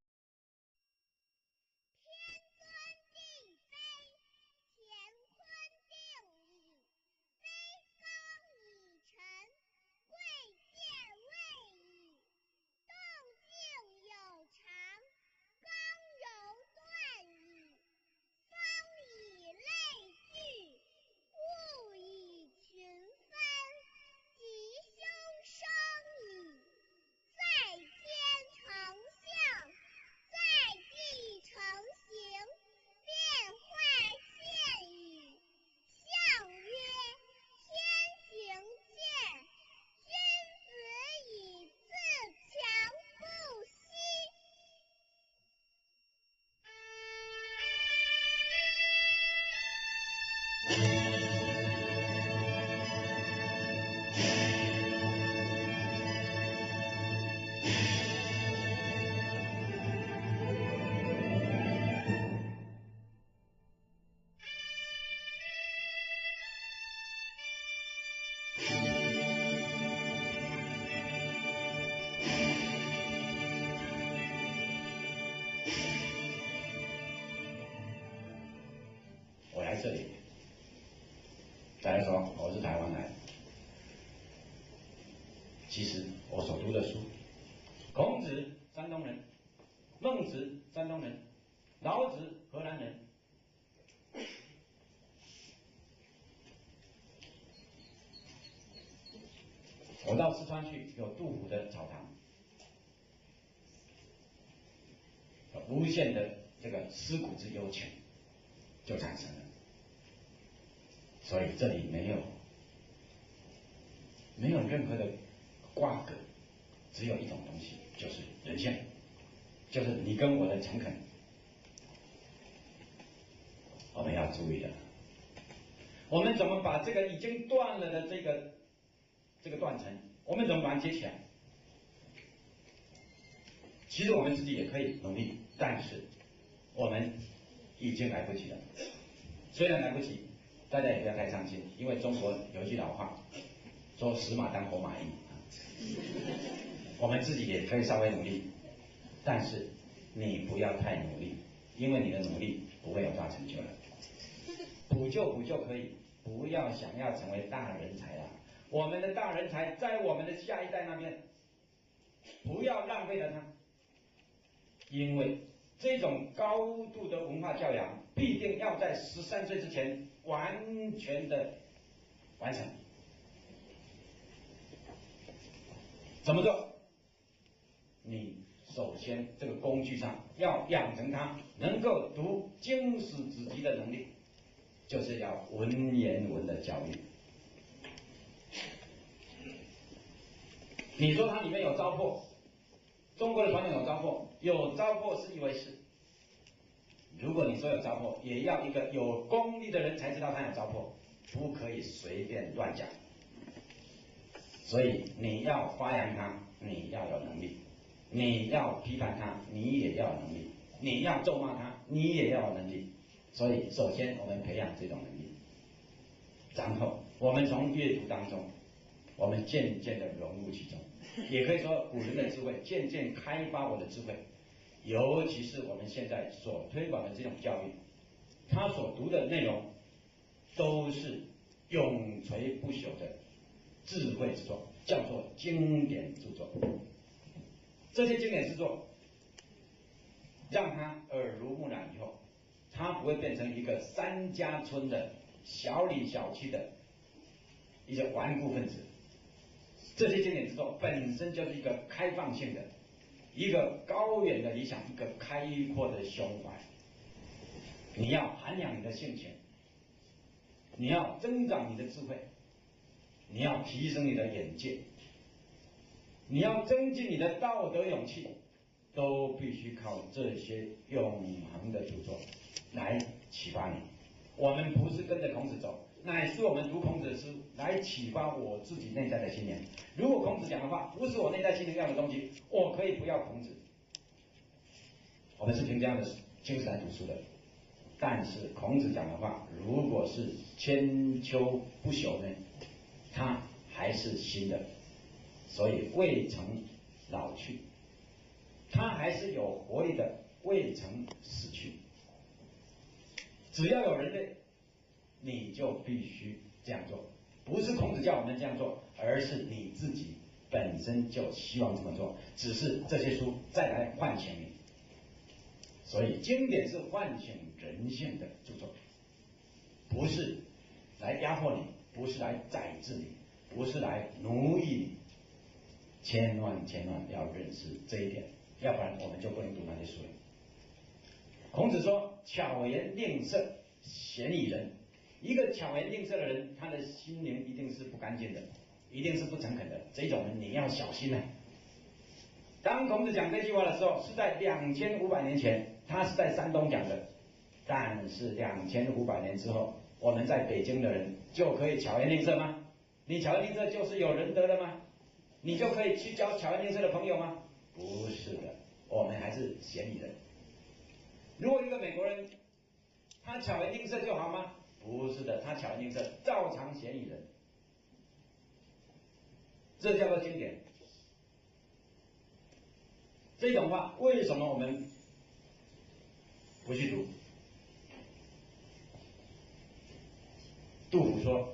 S1: 这里，再来说，我是台湾来的。其实我所读的书，孔子山东人，孟子山东人，老子荷兰人。我到四川去，有杜甫的草堂，无限的这个思古之幽情就产生了。所以这里没有任何的瓜葛，只有一种东西，就是人性，就是你跟我的诚恳。我们要注意的，我们怎么把这个已经断了的这个断层，我们怎么把它接起来？其实我们自己也可以努力，但是我们已经来不及了。虽然来不及，大家也不要太伤心，因为中国有一句老话，说死马当活马医。我们自己也可以稍微努力，但是你不要太努力，因为你的努力不会有大成就的。补救可以，不要想要成为大人才啦。我们的大人才在我们的下一代那边，不要浪费了它，因为这种高度的文化教养必定要在13岁之前完全的完成。怎么做？你首先这个工具上要养成他能够读经史子集的能力，就是要文言文的教育。你说它里面有糟粕，中国的传统有糟粕，有糟粕是一回事。如果你说有糟粕，也要一个有功力的人才知道它有糟粕，不可以随便乱讲。所以你要发扬它，你要有能力；你要批判它，你也要有能力；你要咒骂它，你也要有能力。所以，首先我们培养这种能力，然后我们从阅读当中，我们渐渐的融入其中。也可以说，古人的智慧渐渐开发我的智慧，尤其是我们现在所推广的这种教育，他所读的内容都是永垂不朽的智慧之作，叫做经典著作。这些经典之作，让他耳濡目染以后，他不会变成一个3家村的小里小气的一些顽固分子。这些经典之作本身就是一个开放性的、一个高远的理想、一个开阔的胸怀。你要涵养你的性情，你要增长你的智慧，你要提升你的眼界，你要增进你的道德勇气，都必须靠这些永恒的著作来启发你。我们不是跟着孔子走，乃是我们读孔子的书来启发我自己内在的心灵。如果孔子讲的话不是我内在心灵要的东西，我可以不要孔子。我们是凭这样的精神来读书的。但是孔子讲的话，如果是千秋不朽呢，它还是新的，所以未曾老去，它还是有活力的，未曾死去。只要有人类，你就必须这样做，不是孔子叫我们这样做，而是你自己本身就希望这么做，只是这些书再来唤醒你。所以经典是唤醒人性的著作，不是来压迫你，不是来宰制你，不是来奴役你。千万要认识这一点，要不然我们就不能读那些书了。孔子说：“巧言令色，鲜矣仁。”一个巧言令色的人，他的心灵一定是不干净的，一定是不诚恳的。这种人你要小心啊！当孔子讲这句话的时候，是在2500年前，他是在山东讲的。但是2500年之后，我们在北京的人就可以巧言令色吗？你巧言令色就是有仁德了吗？你就可以去交巧言令色的朋友吗？不是的，我们还是嫌疑人。如果一个美国人，他巧言令色就好吗？不是的，他巧言令色，照常嫌疑人。这叫做经典。这种话为什么我们不去读？杜甫说：“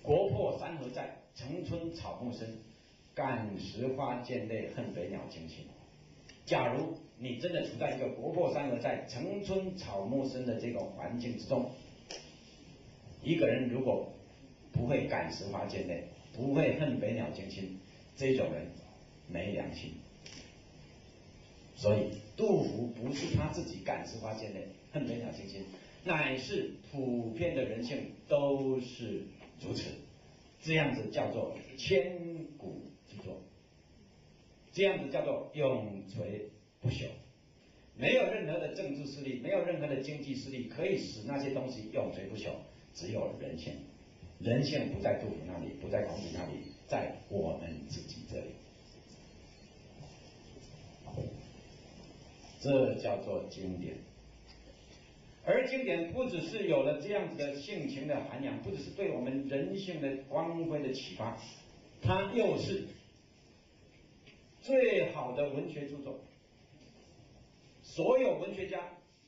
S1: 国破山河在，城春草木深。感时花溅泪，恨北鸟惊心。”假如你真的处在一个国破山河在、城春草木深的这个环境之中，一个人如果不会感时花溅泪，不会恨北鸟惊心，这种人没良心。所以杜甫不是他自己感时花溅泪、恨北鸟惊心，乃是普遍的人性都是如此。这样子叫做千古之作，这样子叫做永垂不朽。没有任何的政治势力，没有任何的经济势力可以使那些东西永垂不朽，只有人性。人性不在杜甫那里，不在孔子那里，在我们自己这里。这叫做经典。而经典不只是有了这样子的性情的涵养，不只是对我们人性的光辉的启发，它又是最好的文学著作。所有文学家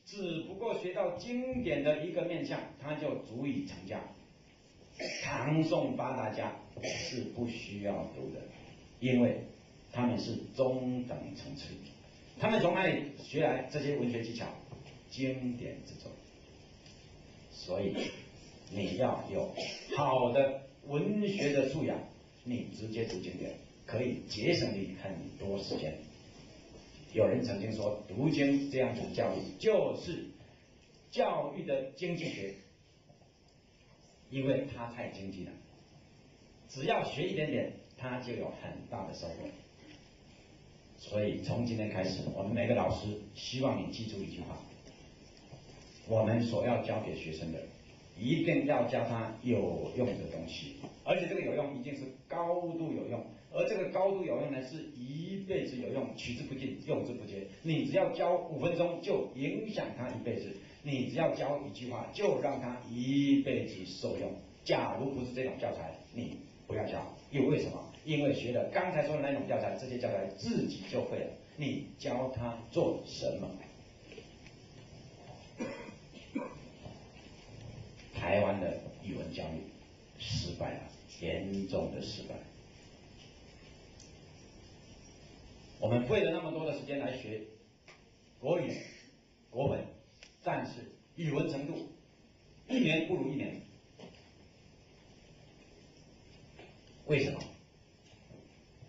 S1: 只不过学到经典的一个面向，他就足以成家。唐宋八大家是不需要读的，因为他们是中等层次。他们从哪里学来这些文学技巧？经典之中。所以你要有好的文学的素养，你直接读经典可以节省你很多时间。有人曾经说，读经这样子的教育就是教育的经济学，因为它太经济了，只要学一点点，它就有很大的收获。所以从今天开始，我们每个老师希望你记住一句话：我们所要教给学生的，一定要教他有用的东西，而且这个有用一定是高度有用，而这个高度有用呢，是一辈子有用，取之不尽，用之不竭。你只要教5分钟，就影响他一辈子；你只要教一句话，就让他一辈子受用。假如不是这种教材，你不要教。因为什么？因为学了刚才说的那种教材，这些教材自己就会了，你教他做什么？台湾的语文教育失败了，严重的失败。我们费了那么多的时间来学国语、国文，但是语文程度一年不如一年。为什么？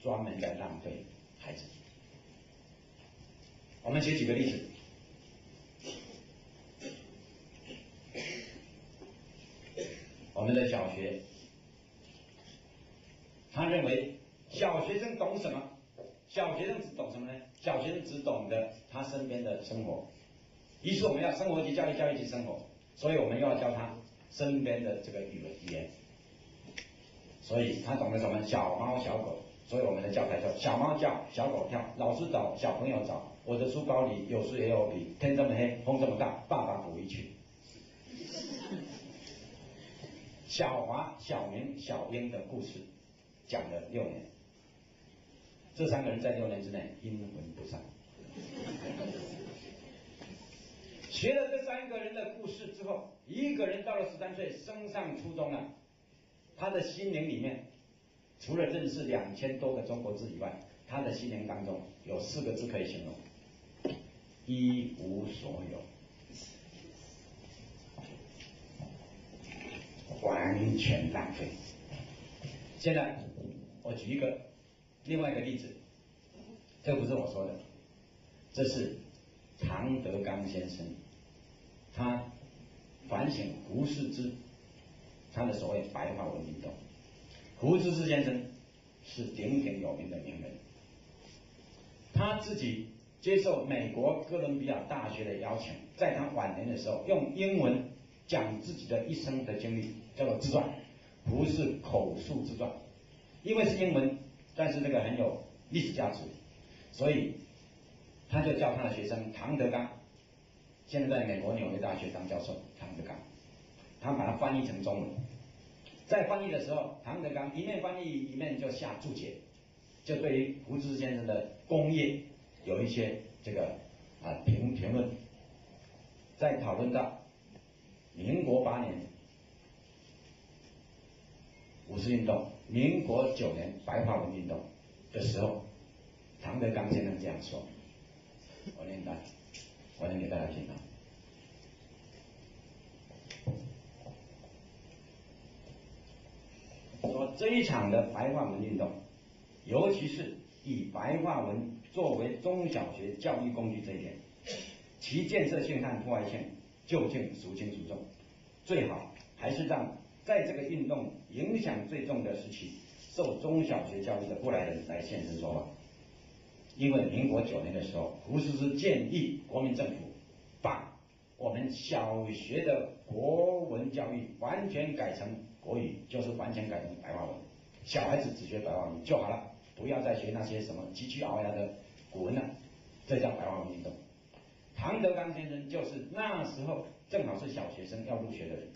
S1: 专门在浪费孩子。我们举几个例子。我们的小学，他认为小学生懂什么？小学生只懂什么呢？小学生只懂得他身边的生活。于是我们要生活及教育，教育及生活，所以我们又要教他身边的这个语言。所以他懂得什么？小猫小狗。所以我们的教材叫小猫叫，小狗跳，老师找，小朋友找。我的书包里有书也有笔，天这么黑，风这么大，爸爸捕鱼去。小华、小明、小英的故事讲了6年，这3个人在6年之内阴魂不散。学了这3个人的故事之后，一个人到了13岁升上初中了，他的心灵里面除了认识2000多个中国字以外，他的心灵当中有4个字可以形容：一无所有。完全浪费。现在我举另外一个例子，这不是我说的，这是唐德刚先生，他反省胡适之他的所谓白话文运动。胡适之先生是鼎鼎有名的名人，他自己接受美国哥伦比亚大学的邀请，在他晚年的时候用英文讲自己的一生的经历，叫做自传，胡适口述自传。因为是英文，但是这个很有历史价值，所以他就叫他的学生唐德刚，现在在美国纽约大学当教授，唐德刚，他把它翻译成中文。在翻译的时候，唐德刚一面翻译一面就下注解，就对于胡适先生的功业有一些这个评论。在讨论到民国8年五四运动，民国9年白话文运动的时候，唐德刚先生这样说，我念给大家听啊。说这一场的白话文运动，尤其是以白话文作为中小学教育工具这一点，其建设性和破坏性究竟孰轻孰重？最好还是让在这个运动影响最重的时期受中小学教育的过来人来现身说法。因为民国9年的时候，胡适之建议国民政府把我们小学的国文教育完全改成国语，就是完全改成白话文，小孩子只学白话文就好了，不要再学那些什么佶屈聱牙的古文了，这叫白话文运动。唐德刚先生就是那时候正好是小学生要入学的人，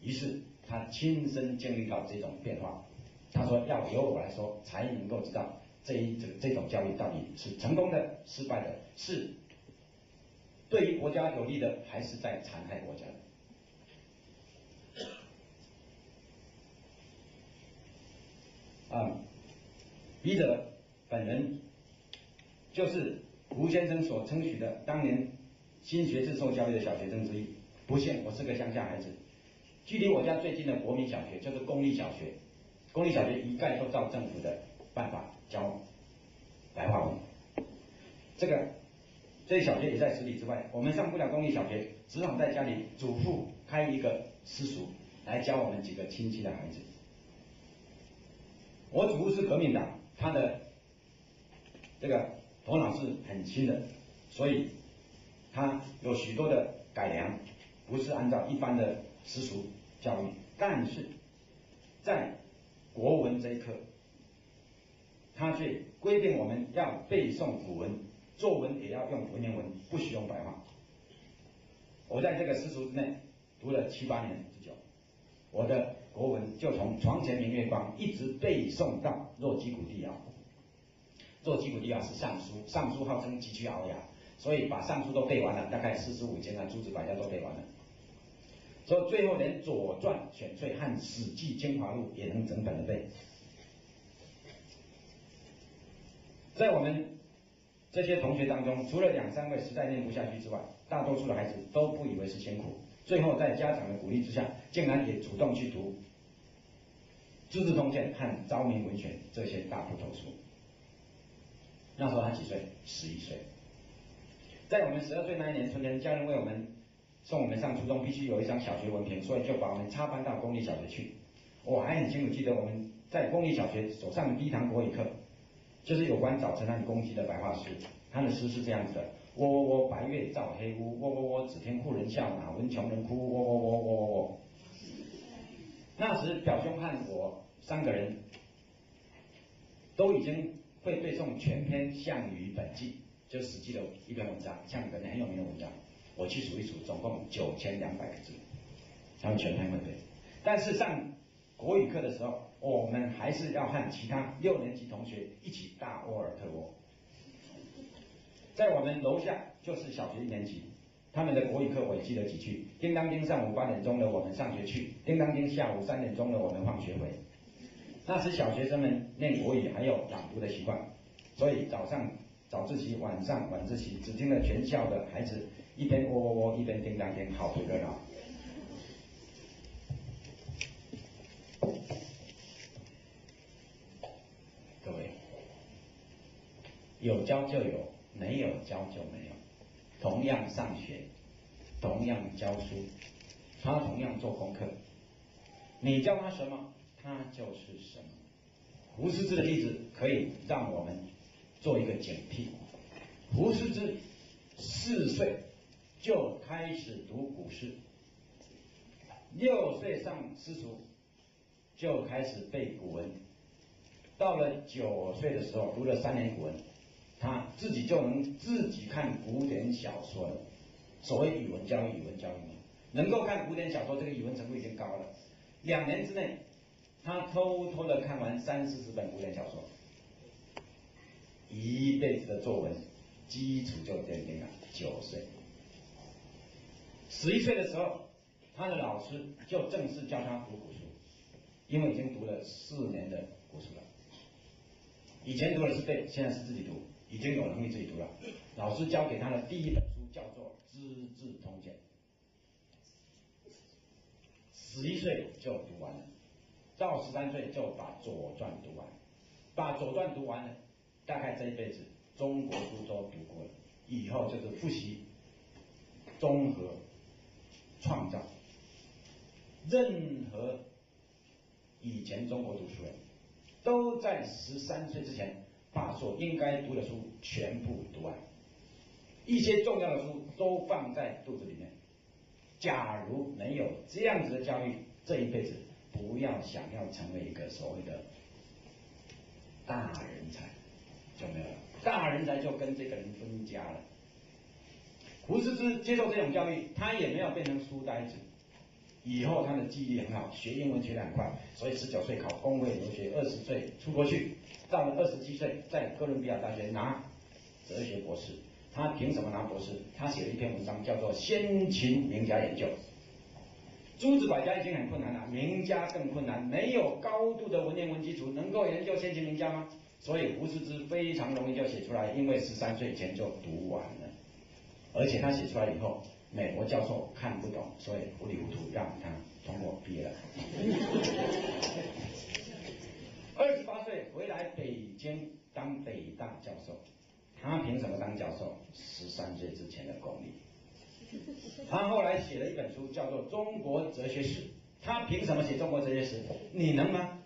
S1: 于是他亲身经历到这种变化。他说要由我来说，才能够知道这种教育到底是成功的、失败的，是对于国家有利的，还是在残害国家的。笔者本人就是胡先生所称许的当年新学制受教育的小学生之一。不幸我是个乡下孩子，距离我家最近的国民小学就是公立小学，公立小学一概都照政府的办法教白话文。这小学也在10里之外，我们上不了公立小学，只好在家里祖父开一个私塾来教我们几个亲戚的孩子。我祖父是革命党，他的这个头脑是很清的，所以他有许多的改良，不是按照一般的私塾教育，但是在国文这一课，他却规定我们要背诵古文，作文也要用文言文，不许用白话。我在这个私塾之内读了7、8年之久，我的国文就从床前明月光一直背诵到若击鼓地摇。若击鼓地摇是尚书，尚书号称极具鳌牙，所以把尚书都背完了，大概45经啊，诸子百家都背完了。所以最后连左传选粹和史记精华录也能整本的背。在我们这些同学当中，除了2、3位实在念不下去之外，大多数的孩子都不以为是辛苦，最后在家长的鼓励之下，竟然也主动去读《资治通鉴》和《昭明文选》这些大部头书。那时候他几岁？11岁。在我们12岁那一年春天，家人为我们送我们上初中必须有一张小学文凭，所以就把我们插班到公立小学去。我还很清楚记得我们在公立小学所上的第一堂国语课，就是有关早晨和公鸡的白话诗。他的诗是这样子的：喔喔喔，白月照黑屋，喔喔喔，只听富人笑，哪闻穷人哭，喔喔喔喔喔喔。那时表兄和我3个人都已经会背诵全篇《项羽本纪》，就是《史记》的一篇文章，项羽本纪很有名的文章。我去数一数，总共9200个字，他们全篇会背。但是上国语课的时候，我们还是要和其他6年级同学一起大窝尔特窝。在我们楼下就是小学1年级，他们的国语课我也记得几句：叮当叮，上午8点钟了，我们上学去；叮当叮，下午3点钟了，我们放学回。那时小学生们念国语还有朗读的习惯，所以早上早自习，晚上晚自习，只听了全校的孩子一边喔喔喔，一边叮当叮，好不热闹。各位，有教就有，没有教就没有。同样上学，同样教书，他同样做功课，你教他什么，他就是什么。胡适之的例子可以让我们做一个警惕。胡适之4岁就开始读古诗，6岁上私塾就开始背古文，到了9岁的时候读了3年古文，他自己就能自己看古典小说了。所谓语文教育，语文教育嘛，能够看古典小说，这个语文程度已经高了。2年之内，他偷偷的看完30、40本古典小说，一辈子的作文基础就奠定了。9岁，11岁的时候，他的老师就正式教他读古书，因为已经读了4年的古书了。以前读的是背，现在是自己读，已经有能力自己读了。老师教给他的第一本书叫做《资治通鉴》，11岁就读完了。到13岁就把《左传》读完，把《左传》读完了，大概这一辈子中国书都读过了，以后就是复习、综合、创造。任何以前中国读书人，都在13岁之前把所应该读的书全部读完，一些重要的书都放在肚子里面。假如没有这样子的教育，这一辈子不要想要成为一个所谓的大人才，就没有了。大人才就跟这个人分家了。胡适之接受这种教育，他也没有变成书呆子，以后他的记忆力很好，学英文学得很快，所以19岁考公费留学，20岁出国去，到了27岁在哥伦比亚大学拿哲学博士，他凭什么拿博士？他写了一篇文章叫做《先秦名家研究》。诸子百家已经很困难了，名家更困难。没有高度的文言文基础，能够研究先秦名家吗？所以胡适之非常容易就写出来，因为13岁以前就读完了，而且他写出来以后，美国教授看不懂，所以糊里糊涂让他通过毕业了。28岁回来北京当北大教授，他凭什么当教授？13岁之前的功力。他后来写了一本书，叫做《中国哲学史》。他凭什么写中国哲学史？你能吗？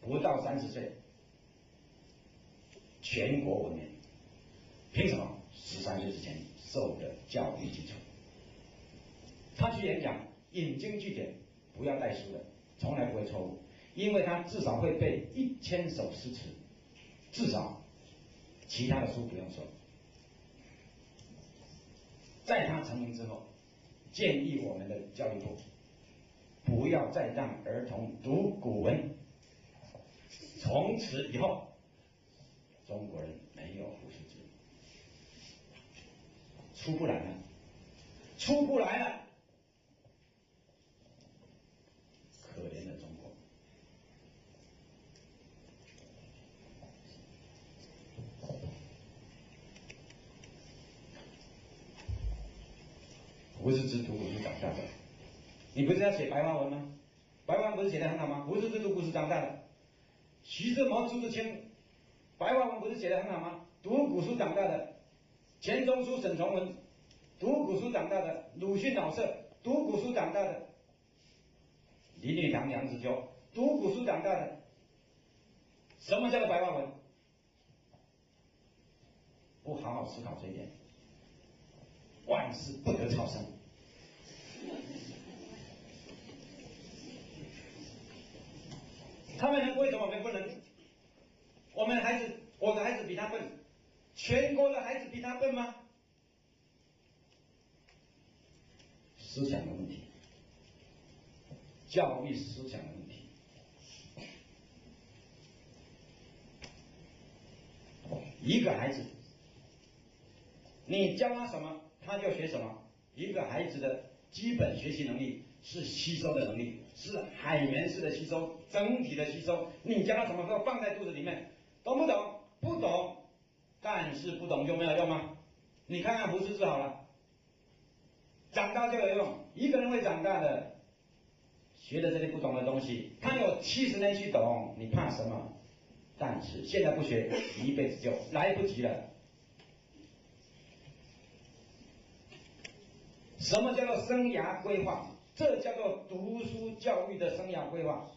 S1: 不到30岁，全国闻名。凭什么？13岁之前受的教育基础。他去演讲，引经据典，不要带书的，从来不会错误，因为他至少会背1000首诗词，至少，其他的书不用说。在他成名之后，建议我们的教育部不要再让儿童读古文。从此以后，中国人没有胡适之，出不来了，出不来了。可怜的中国。胡适之读古诗长大的，你不是要写白话文吗？白话文不是写得很好吗？胡适之读古诗长大的。徐志摩、朱自清，白话文不是写得很好吗？读古书长大的。钱钟书、沈从文，读古书长大的。鲁迅、老舍，读古书长大的。林语堂、梁实秋，读古书长大的。什么叫做白话文？不好好思考这一点，万事不得超生。他们能，为什么我们不能？我们孩子，我的孩子比他笨，全国的孩子比他笨吗？思想的问题，教育思想的问题。一个孩子，你教他什么，他就学什么。一个孩子的基本学习能力是吸收的能力，是海绵式的吸收，整体的吸收。你教他什么都放在肚子里面，懂不懂？不懂，但是不懂就没有用吗？你看看胡适之好了，长大就有用。一个人会长大的，学的这些不懂的东西，他有70年去懂，你怕什么？但是现在不学，一辈子就来不及了。什么叫做生涯规划？这叫做读书教育的生涯规划。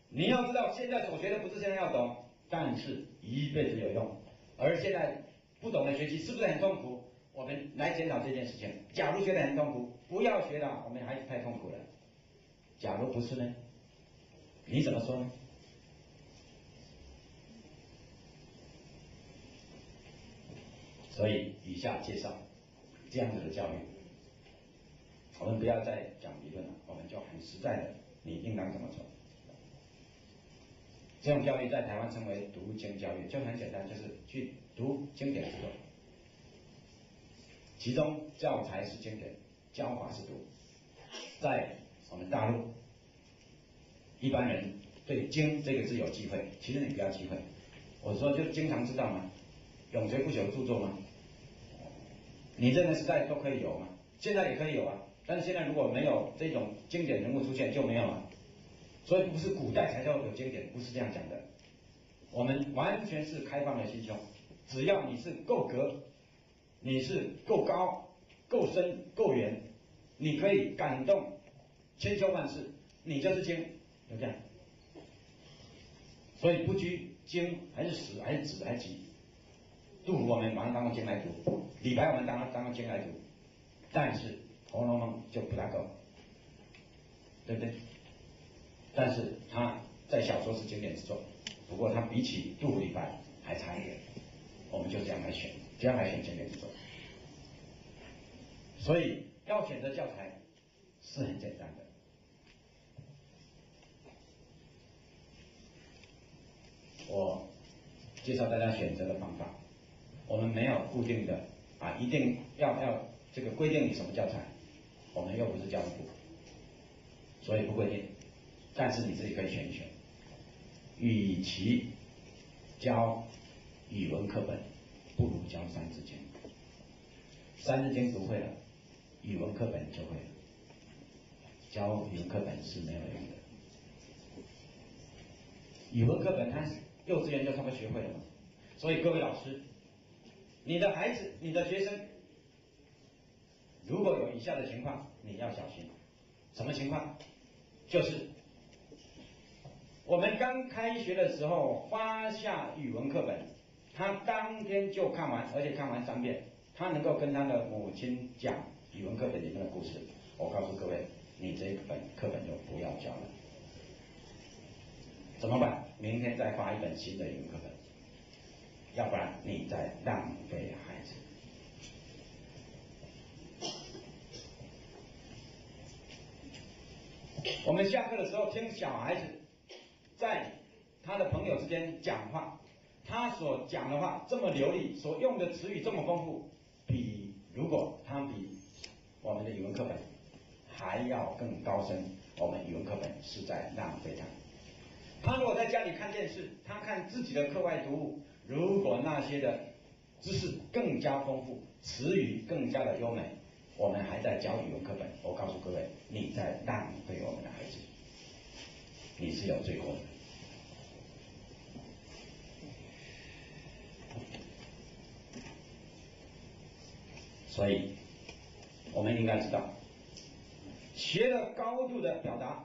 S1: 你要知道，现在所学的不是现在要懂，但是一辈子有用。而现在不懂的学习是不是很痛苦？我们来检讨这件事情。假如觉得很痛苦，不要学了，我们孩子太痛苦了。假如不是呢？你怎么说呢？所以以下介绍这样子的教育，我们不要再讲理论了，我们就很实在的，你应当怎么做？这种教育在台湾称为读经教育，就很简单，就是去读经典之作，其中教材是经典，教法是读。在我们大陆，一般人对经这个字有忌讳，其实你不要忌讳，我说就经常知道吗？永垂不朽的著作吗？你任何时代都可以有嘛，现在也可以有啊，但是现在如果没有这种经典人物出现就没有了，所以不是古代才叫有经典，不是这样讲的。我们完全是开放的心胸，只要你是够格，你是够高、够深、够远，你可以感动千秋万世，你就是经，就这样。所以不拘经还是史还是子还是集。杜甫我们把它当作经来读，李白我们当作经来读，但是《红楼梦》就不大够，对不对？但是它在小说是经典之作，不过它比起杜甫、李白还差一点，我们就这样来选，这样来选经典之作。所以要选择教材是很简单的。我介绍大家选择的方法。我们没有固定的一定要这个规定你什么教材，我们又不是教育部，所以不规定，但是你自己可以选一选。与其教语文课本，不如教《三字经》。《三字经》读会了，语文课本就会了。教语文课本是没有用的。语文课本它幼稚园就差不多学会了嘛。所以各位老师，你的孩子、你的学生，如果有以下的情况，你要小心。什么情况？就是我们刚开学的时候发下语文课本，他当天就看完，而且看完3遍，他能够跟他的母亲讲语文课本里面的故事。我告诉各位，你这一本课本就不要教了。怎么办？明天再发一本新的语文课本，要不然你在浪费孩子。我们下课的时候听小孩子在他的朋友之间讲话，他所讲的话这么流利，所用的词语这么丰富，如果他比我们的语文课本还要更高深，我们语文课本是在浪费它。他如果在家里看电视，他看自己的课外读物，如果那些的知识更加丰富，词语更加的优美，我们还在教语文课本，我告诉各位，你在浪费我们的孩子，你是有罪过的。所以我们应该知道，学了高度的表达，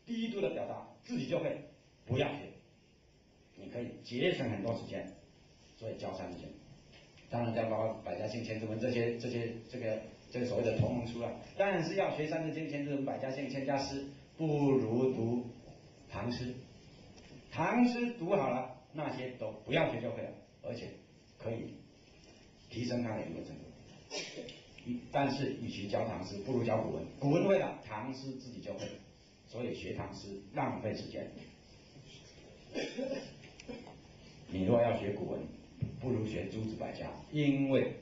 S1: 低度的表达自己就会，不要学，你可以节省很多时间。所以教3字经，当然教包括百家姓、千字文这个所谓的同盟书了。但是要学3字经、千字文、百家姓、千家诗，不如读唐诗。唐诗读好了，那些都不要学就会了，而且可以提升他的语文程度。但是与其教唐诗，不如教古文。古文会了，唐诗自己就会，所以学唐诗浪费时间。你如果要学古文，不如学诸子百家，因为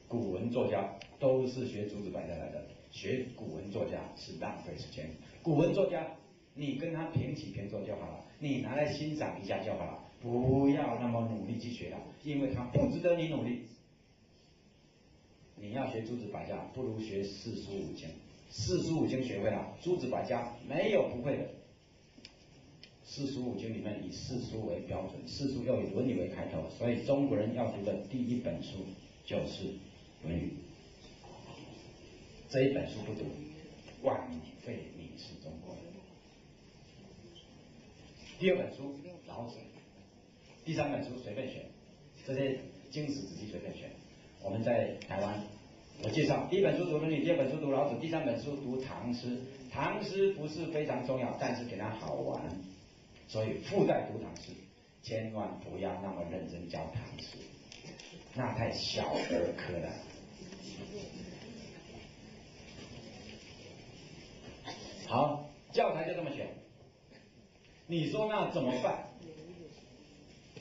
S1: 古文作家都是学诸子百家来的，学古文作家是浪费时间。古文作家你跟他平起平坐就好了，你拿来欣赏一下就好了，不要那么努力去学了，因为他不值得你努力。你要学诸子百家，不如学四书五经。四书五经学会了，诸子百家没有不会的。四书五经里面以四书为标准，四书又以《论语》为开头，所以中国人要读的第一本书就是《论语》。这一本书不读，枉费你是中国人。第2本书老子，第3本书随便选，这些经史子集随便选。我们在台湾，我介绍第1本书读《论语》，第2本书读老子，第3本书读唐诗。唐诗不是非常重要，但是给它好玩，所以附带读唐诗。千万不要那么认真教唐诗，那太小儿科了。好，教材就这么选。你说那怎么办？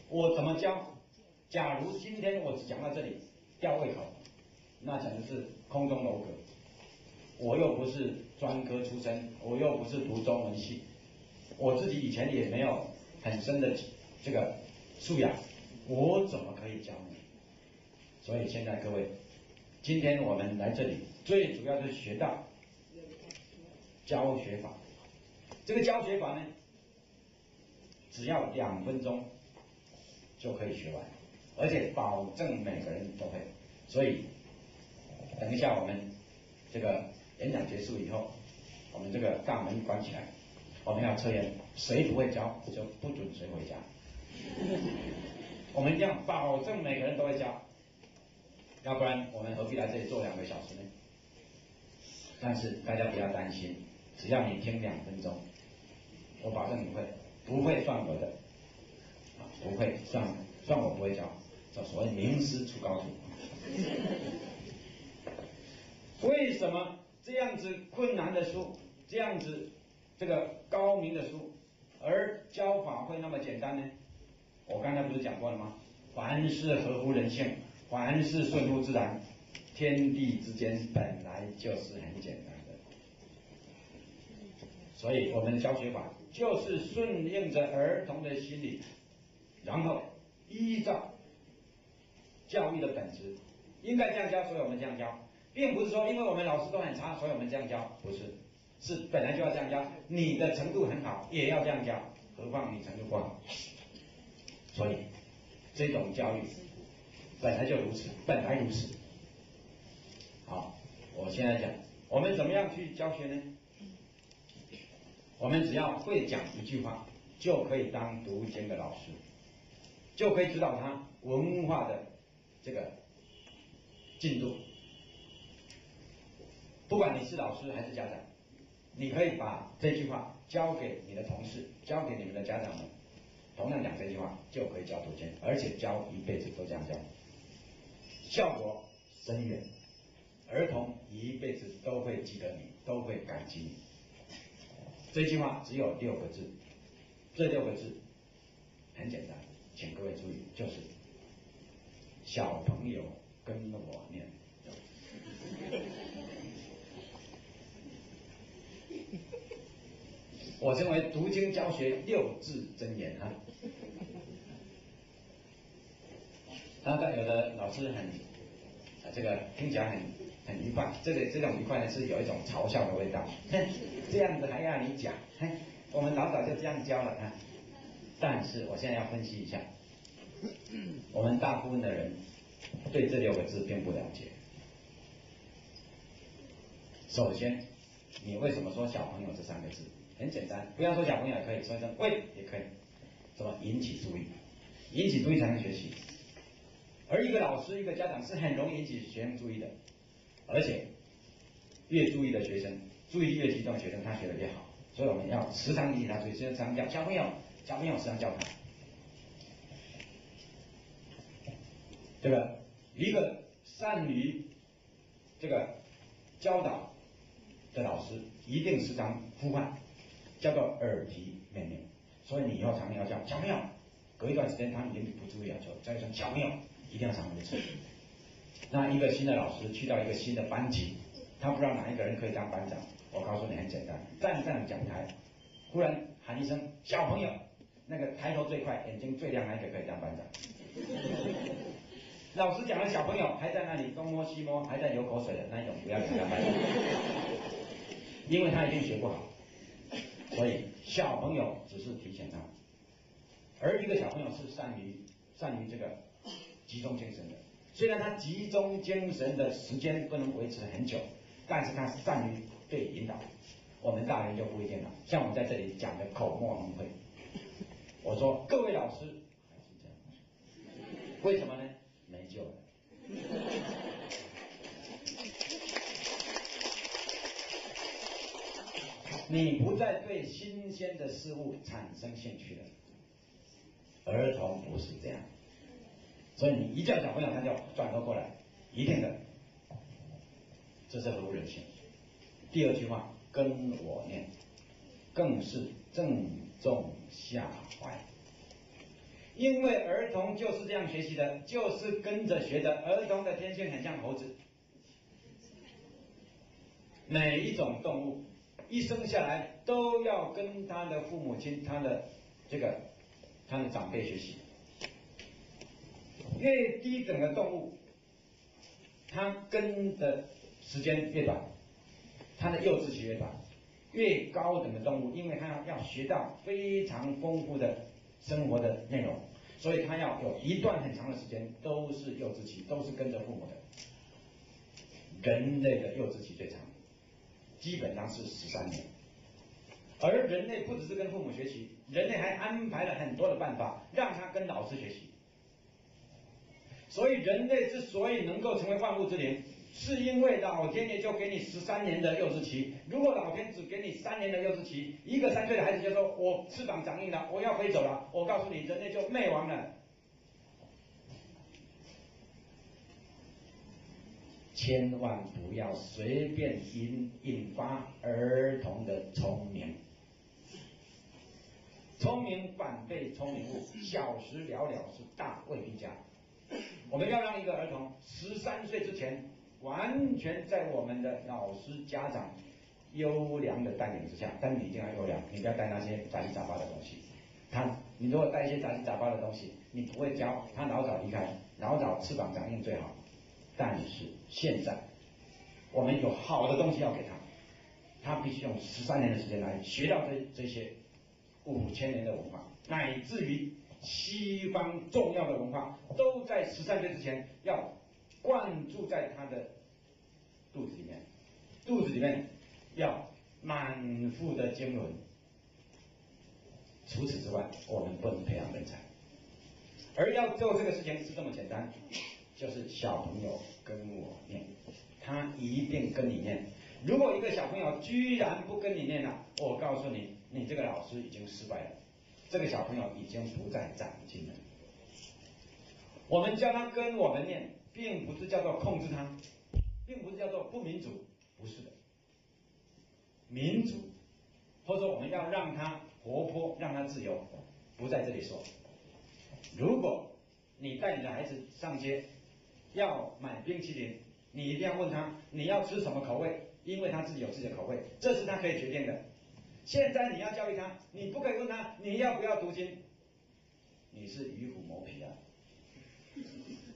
S1: 我怎么教？假如今天我只讲到这里，吊胃口，那简直是空中楼阁。我又不是专科出身，我又不是读中文系，我自己以前也没有很深的这个素养，我怎么可以教你？所以现在各位，今天我们来这里，最主要是学到教学法。这个教学法呢，只要2分钟就可以学完，而且保证每个人都会。所以等一下我们这个演讲结束以后，我们这个大门关起来，我们要测验，谁不会教就不准谁回家。我们一定要保证每个人都会教，要不然我们何必来这里坐2个小时呢？但是大家不要担心，只要你听2分钟，我保证你会，不会算我的，不会算我不会教，叫所谓名师出高徒。为什么这样子困难的书，这样子这个高明的书，而教法会那么简单呢？我刚才不是讲过了吗？凡事合乎人性，凡事顺乎自然，天地之间本来就是很简单的。所以我们的教学法就是顺应着儿童的心理，然后依照教育的本质，应该这样教，所以我们这样教，并不是说因为我们老师都很差，所以我们这样教，不是，是本来就要这样教。你的程度很好，也要这样教，何况你程度不好。所以这种教育本来就如此，本来如此。好，我现在讲，我们怎么样去教学呢？我们只要会讲一句话，就可以当读经的老师，就可以指导他文化的这个进度。不管你是老师还是家长，你可以把这句话交给你的同事，交给你们的家长们，同样讲这句话就可以教读经，而且教一辈子都这样教，效果深远，儿童一辈子都会记得你，都会感激你。这句话只有6个字，这6个字很简单，请各位注意，就是小朋友跟我念。我称为读经教学6字真言啊。那有的老师这个听起来很愉快，这种愉快呢是有一种嘲笑的味道，这样子还要你讲，我们老早就这样教了啊。但是我现在要分析一下，我们大部分的人对这6个字并不了解。首先，你为什么说小朋友这3个字？很简单，不要说小朋友也可以，说一声喂也可以。什么？引起注意，引起注意才能学习。而一个老师、一个家长是很容易引起学生注意的，而且越注意的学生，注意力越集中的学生，他学得越好。所以我们要时常引起他注意，时常叫小朋友，时常叫他，对吧？一个善于这个教导的老师，一定时常呼唤，叫做耳提面命。所以你以后常常要叫小朋友，隔一段时间他们已经不注意了，就再说小朋友，一定要常常去。那一个新的老师去到一个新的班级，他不知道哪一个人可以当班长，我告诉你很简单，站上讲台，忽然喊一声小朋友，那个抬头最快、眼睛最亮那一个可以当班长。老师讲了小朋友还在那里东摸西摸，还在流口水的那一种，不要给他当班长，因为他一定学不好。所以小朋友只是提醒他，而一个小朋友是善于这个集中精神的。虽然他集中精神的时间不能维持很久，但是他善于对引导。我们大人就不一定了，像我们在这里讲的口沫横飞，我说各位老师还是这样，为什么呢？没救了。你不再对新鲜的事物产生兴趣了，儿童不是这样，所以你一叫小朋友他就转头过来，一定的，这是合乎人性。第2句话跟我念，更是正中下怀，因为儿童就是这样学习的，就是跟着学的。儿童的天性很像猴子，每一种动物一生下来都要跟他的父母亲、他的长辈学习。越低等的动物，它跟的时间越短，它的幼稚期越短；越高等的动物，因为它要学到非常丰富的生活的内容，所以它要有一段很长的时间都是幼稚期，都是跟着父母的。人类的幼稚期最长，基本上是13年。而人类不只是跟父母学习，人类还安排了很多的办法让他跟老师学习。所以人类之所以能够成为万物之灵，是因为老天爷就给你13年的幼稚期。如果老天只给你3年的幼稚期，一个3岁的孩子就说我翅膀长硬了，我要飞走了，我告诉你，人类就灭亡了。千万不要随便引发儿童的聪明。聪明反被聪明误，小时了了是大未必佳。我们要让一个儿童13岁之前，完全在我们的老师、家长优良的带领之下，但你一定要优良，你不要带那些杂七杂八的东西。你如果带一些杂七杂八的东西，你不会教，他老早离开，老早翅膀长硬最好。但是现在，我们有好的东西要给他，他必须用13年的时间来学到这些5000年的文化，乃至于西方重要的文化，都在13岁之前要灌注在他的肚子里面，肚子里面要满腹的经纶。除此之外，我们不能培养人才。而要做这个事情是这么简单，就是小朋友跟我念，他一定跟你念。如果一个小朋友居然不跟你念了，我告诉你，你这个老师已经失败了，这个小朋友已经不再长进了。我们叫他跟我们念，并不是叫做控制他，并不是叫做不民主，不是的。民主，或者说我们要让他活泼，让他自由，不在这里说。如果你带你的孩子上街要买冰淇淋，你一定要问他你要吃什么口味，因为他自己有自己的口味，这是他可以决定的。现在你要教育他，你不可以问他你要不要读经，你是与虎谋皮啊，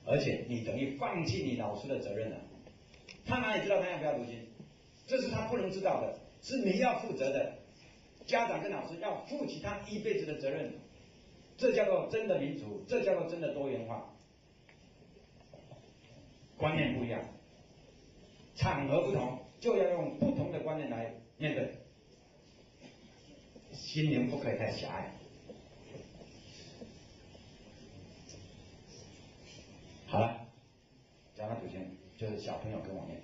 S1: 而且你等于放弃你老师的责任了。他哪里知道他要不要读经？这是他不能知道的，是你要负责的。家长跟老师要负起他一辈子的责任，这叫做真的民主，这叫做真的多元化。观念不一样，场合不同，就要用不同的观念来面对。心灵不可以太狭隘。好了，教他读经，就是小朋友跟我念。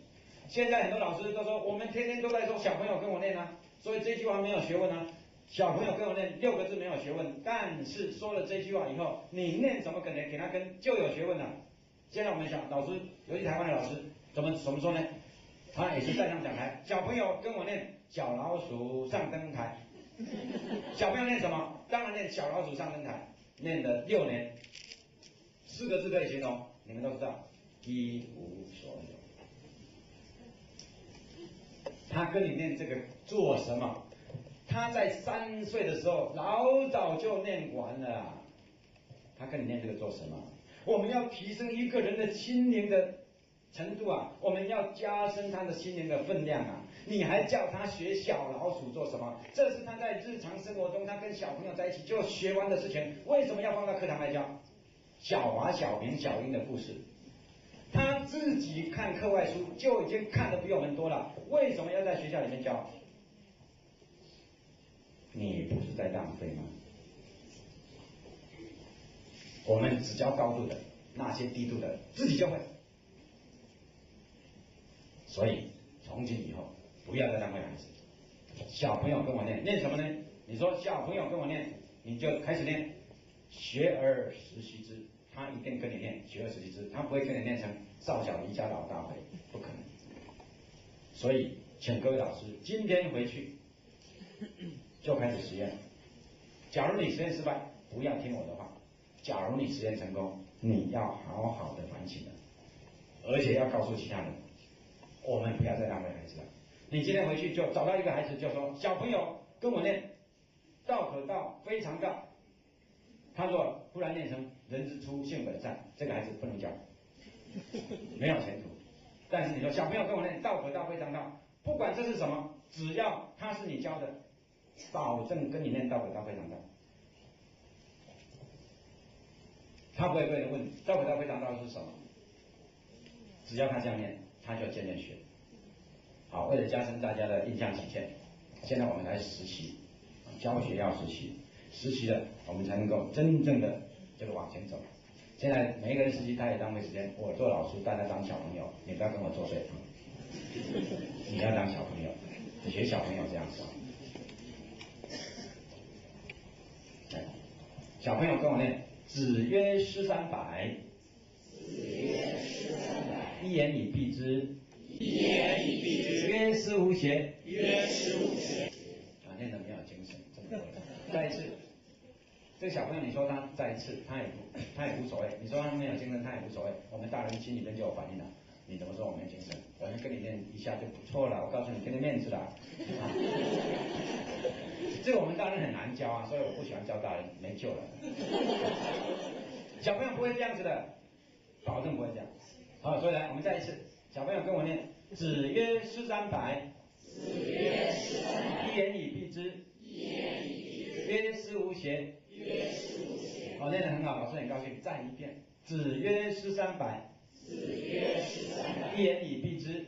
S1: 现在很多老师都说，我们天天都在说小朋友跟我念啊，所以这句话没有学问啊。小朋友跟我念6个字没有学问，但是说了这句话以后，你念什么可能给他跟就有学问了。现在我们想，老师，尤其台湾的老师，怎么说呢？他也是站上讲台，小朋友跟我念小老鼠上灯台。小朋友念什么？当然念小老鼠上灯台，念了6年，4个字可以形容，你们都知道，一无所有。他跟你念这个做什么？他在3岁的时候老早就念完了，他跟你念这个做什么？我们要提升一个人的心灵的程度啊，我们要加深他的心灵的分量啊。你还叫他学小老鼠做什么？这是他在日常生活中他跟小朋友在一起就学完的事情，为什么要放到课堂来教？小华、小明、小英的故事，他自己看课外书就已经看得比我们多了，为什么要在学校里面教？你不是在浪费吗？我们只教高度的，那些低度的自己就会。所以从今以后不要再浪费孩子。小朋友跟我念什么呢？你说小朋友跟我念，你就开始念学而时习之，他一定跟你念学而时习之，他不会跟你念成少小离家老大回，不可能。所以请各位老师今天回去就开始实验。假如你实验失败，不要听我的话；假如你实验成功，你要好好的反省了，而且要告诉其他人，我们不要再浪费孩子了。你今天回去就找到一个孩子，就说小朋友跟我念道可道非常道。他若忽然念成人之初性本善，这个孩子不能教，没有前途。但是你说小朋友跟我念道可道非常道，不管这是什么，只要他是你教的，保证跟你念道可道非常道。他不会跟你问道可道非常道是什么，只要他这样念，他就渐渐学。好，为了加深大家的印象体现，现在我们来实习，教学要实习，实习了我们才能够真正的这个往前走。现在每一个人实习他也浪费时间，我做老师，大家当小朋友，你不要跟我作对，你要当小朋友，学小朋友这样说。小朋友跟我念，子曰诗300，一言以蔽之。曰师乎邪？念得没有精神，这么多人。再一次，这个小朋友，你说他再次，他也无所谓。你说他没有精神，他也无所谓。我们大人心里面就有反应了。你怎么说我没精神？我跟你练一下就不错了。我告诉你，给你面子了。这个我们大人很难教啊，所以我不喜欢教大人，没救了。小朋友不会这样子的，保证不会这样。好，所以来，我们再一次，小朋友跟我念：子曰诗300，一言以蔽之，曰思无邪。好，念得很好，老师很高兴。再一遍，子曰诗300，一言以蔽之，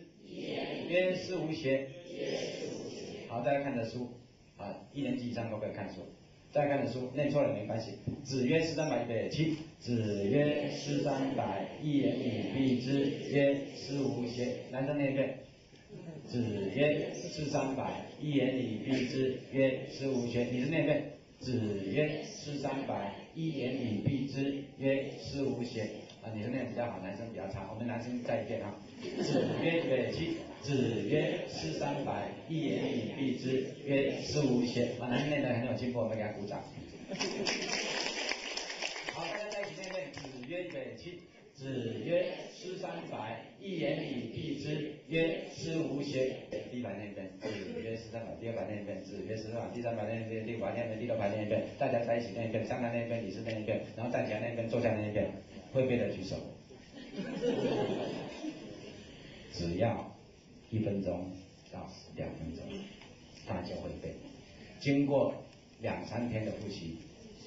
S1: 曰思无邪。好，大家看的书啊，1年级以上都可以看书。大家看的书，念错了没关系。子曰诗300，预备起。子曰诗300，一言以蔽之，曰思无邪。男生念一遍。子曰诗300，一言以蔽之，曰思无邪。女生念一遍。子曰诗300，一言以蔽之，曰思无邪。啊，女生念比较好，男生比较差。我们男生再一遍啊。子曰预备起。子曰诗300，一言以蔽之，曰思无邪。啊，男生念得很有进步，我们给他鼓掌。好，大家在一起念念。子曰预备起。子曰诗300，一言以蔽之，曰思无邪。第一排念一遍。子曰诗300，第二排念一遍。子曰诗300，第三排念一遍，第五排念一遍，第六排念一遍。大家在一起念一遍，上台念一遍，李四念一遍，然后站起来念一遍，坐下念一遍。会背的举手。只要1分钟到2分钟，他就会背。经过2、3天的复习，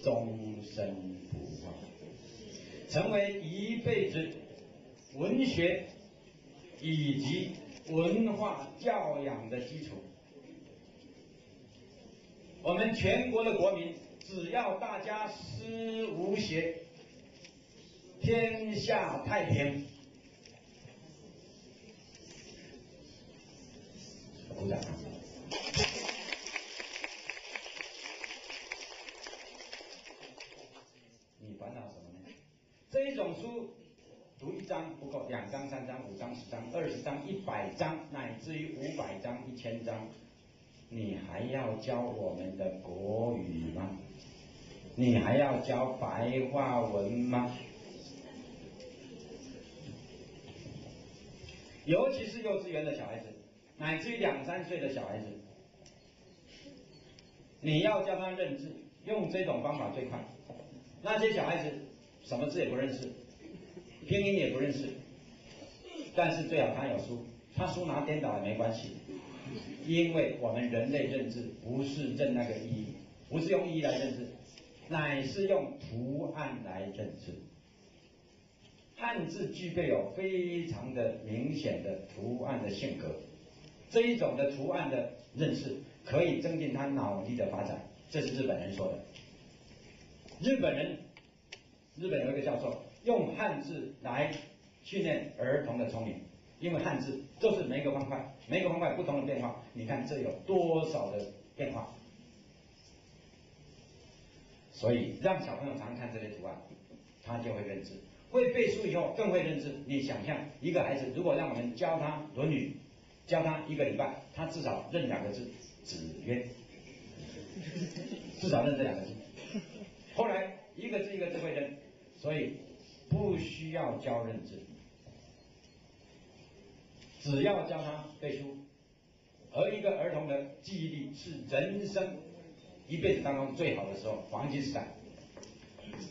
S1: 终身不忘，成为一辈子文学以及文化教养的基础。我们全国的国民，只要大家思无邪，天下太平。鼓掌。你烦恼什么呢？这一种书读1章不够，2章、3章、5章、10章、20章、100章，乃至于500章、1000章，你还要教我们的国语吗？你还要教白话文吗？尤其是幼稚园的小孩子，乃至于2、3岁的小孩子，你要教他认字，用这种方法最快。那些小孩子什么字也不认识，拼音也不认识，但是最好他有书，他书拿颠倒也没关系，因为我们人类认字不是认那个意义，不是用意义来认字，乃是用图案来认字。汉字具备有非常的明显的图案的性格，这一种的图案的认识可以增进他脑力的发展，这是日本人说的。日本有一个教授用汉字来训练儿童的聪明，因为汉字就是每一个方块不同的变化，你看这有多少的变化，所以让小朋友常看这些图案，他就会认字。会背书以后更会认字。你想象一个孩子，如果让我们教他《论语》，教他1个礼拜，他至少认2个字，子曰，至少认这2个字。后来一个字一个字会认，所以不需要教认字，只要教他背书。而一个儿童的记忆力是人生一辈子当中最好的时候，黄金时代，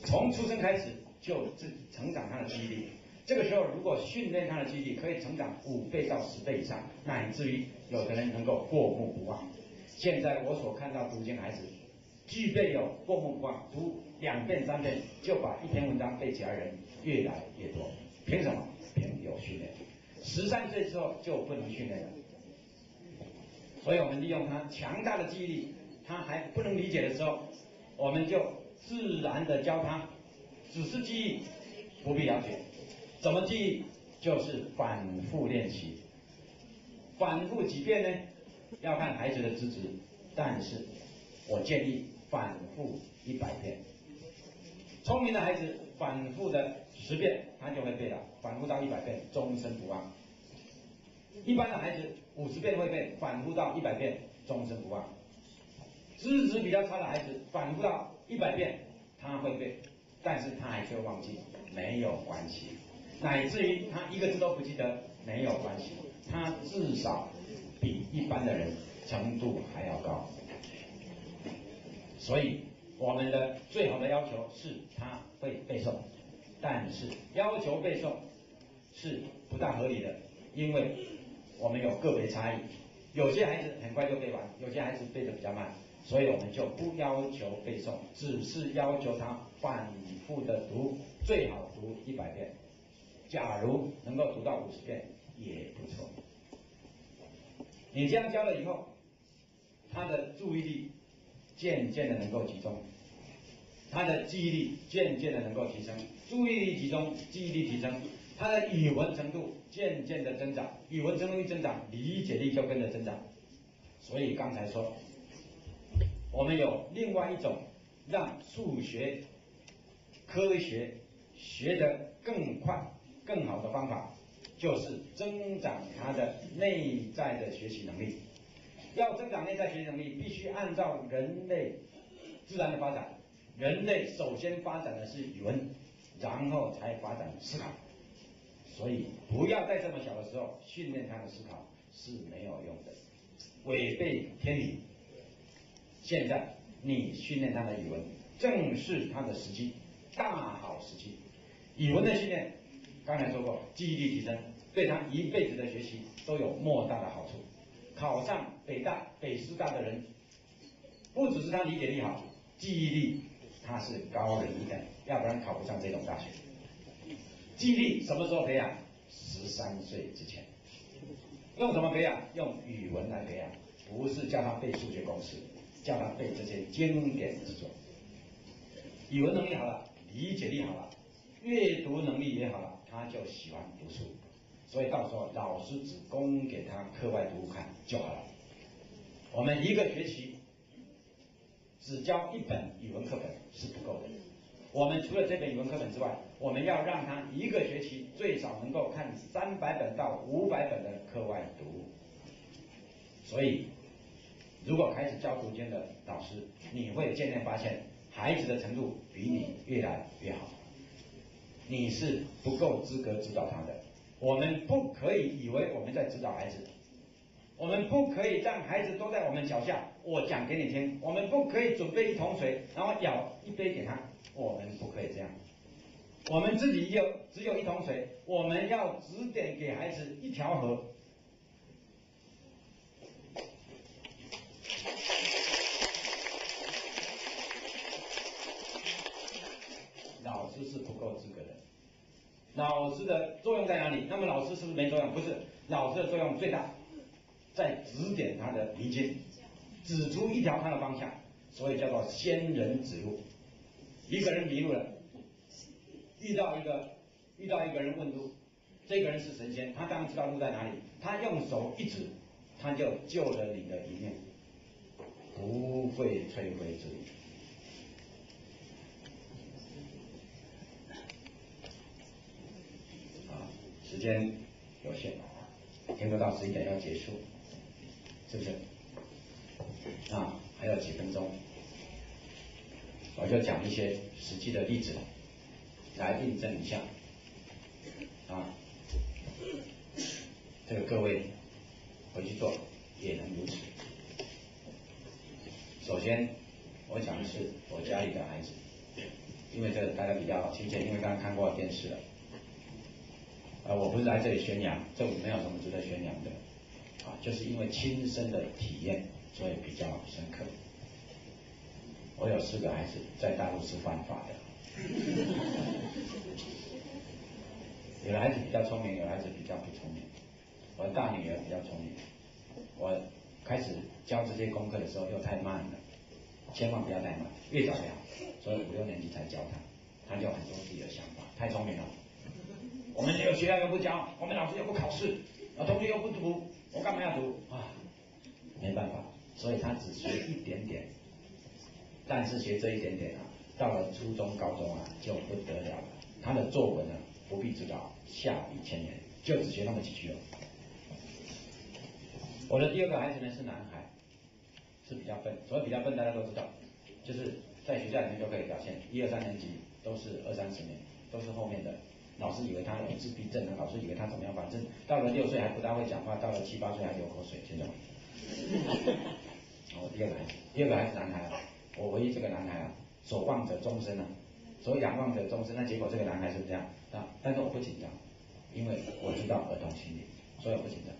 S1: 从出生开始就成长他的记忆力。这个时候如果训练他的记忆力，可以成长5倍到10倍以上，乃至于有的人能够过目不忘。现在我所看到读经孩子，具备有过目不忘，读2遍3遍就把一篇文章背起来的人越来越多。凭什么？凭有训练。13岁之后就不能训练了。所以我们利用他强大的记忆力，他还不能理解的时候，我们就自然的教他，只是记忆，不必了解。怎么记忆？就是反复练习。反复几遍呢？要看孩子的资质，但是我建议反复100遍。聪明的孩子反复的10遍，他就会背了，反复到100遍，终身不忘。一般的孩子50遍会背，反复到100遍，终身不忘。资质比较差的孩子，反复到100遍，他会背，但是他还是会忘记，没有关系。乃至于他一个字都不记得，没有关系，他至少比一般的人程度还要高。所以我们的最好的要求是他会背诵，但是要求背诵是不大合理的，因为我们有个别差异，有些孩子很快就背完，有些孩子背得比较慢，所以我们就不要求背诵，只是要求他反复的读，最好读100遍，假如能够读到50遍也不错。你这样教了以后，他的注意力渐渐的能够集中，他的记忆力渐渐的能够提升，注意力集中，记忆力提升，他的语文程度渐渐的增长，语文程度一增长，理解力就跟着增长。所以刚才说，我们有另外一种让数学、科学学得更快、更好的方法，就是增长他的内在的学习能力。要增长内在学习能力，必须按照人类自然的发展。人类首先发展的是语文，然后才发展思考。所以不要在这么小的时候训练他的思考是没有用的，违背天理。现在你训练他的语文，正是他的时机，大好时机。语文的训练，刚才说过，记忆力提升，对他一辈子的学习都有莫大的好处。考上北大、北师大的人，不只是他理解力好，记忆力他是高人一等，要不然考不上这种大学。记忆力什么时候培养？13岁之前。用什么培养？用语文来培养，不是叫他背数学公式，叫他背这些经典之作。语文能力好了，理解力好了，阅读能力也好了，他就喜欢读书。所以到时候老师只供给他课外读物看就好了。我们一个学期只教1本语文课本是不够的。我们除了这本语文课本之外，我们要让他一个学期最少能够看300本到500本的课外读物。所以，如果开始教读经的老师，你会渐渐发现孩子的程度比你越来越好。你是不够资格指导他的。我们不可以以为我们在指导孩子，我们不可以让孩子都在我们脚下，我讲给你听。我们不可以准备1桶水，然后舀1杯给他，我们不可以这样。我们自己只有1桶水，我们要指点给孩子1条河。老师是不够资格的。老师的作用在哪里？那么老师是不是没作用？不是，老师的作用最大，在指点他的迷津，指出一条他的方向，所以叫做仙人指路。一个人迷路了，遇到一个人问路，这个人是神仙，他当然知道路在哪里，他用手一指，他就救了你的一命，不会摧毁之力。时间有限，听说到11点要结束，是不是？还有几分钟，我就讲一些实际的例子来印证一下。这个各位回去做也能如此。首先，我讲的是我家里的孩子，因为这个大家比较亲切，因为刚刚看过电视了。我不是来这里宣扬，这没有什么值得宣扬的，就是因为亲身的体验，所以比较深刻。我有4个孩子在大陆是犯法的，有的孩子比较聪明，有的孩子比较不聪明。我的大女儿比较聪明，我开始教这些功课的时候又太慢了，千万不要太慢，越早越好。所以5、6年级才教她，她就有很多自己的想法，太聪明了。我们这个学校又不教，我们老师又不考试，同学又不读，我干嘛要读啊？没办法，所以他只学一点点，但是学这一点点到了初中、高中就不得了了。他的作文不必指导，下笔千年，就只学那么几句了。我的第2个孩子呢是男孩，是比较笨，所以比较笨大家都知道，就是在学校里面就可以表现。1、2、3年级都是20、30年，都是后面的。老师以为他有自闭症啊，老师以为他怎么样，反正到了6岁还不大会讲话，到了7、8岁还流口水，现在。我第二个孩子男孩啊，我唯一这个男孩啊，所望者终身啊，所仰望者终身。那结果这个男孩是这样啊，但是我不紧张，因为我知道儿童心理，所以我不紧张。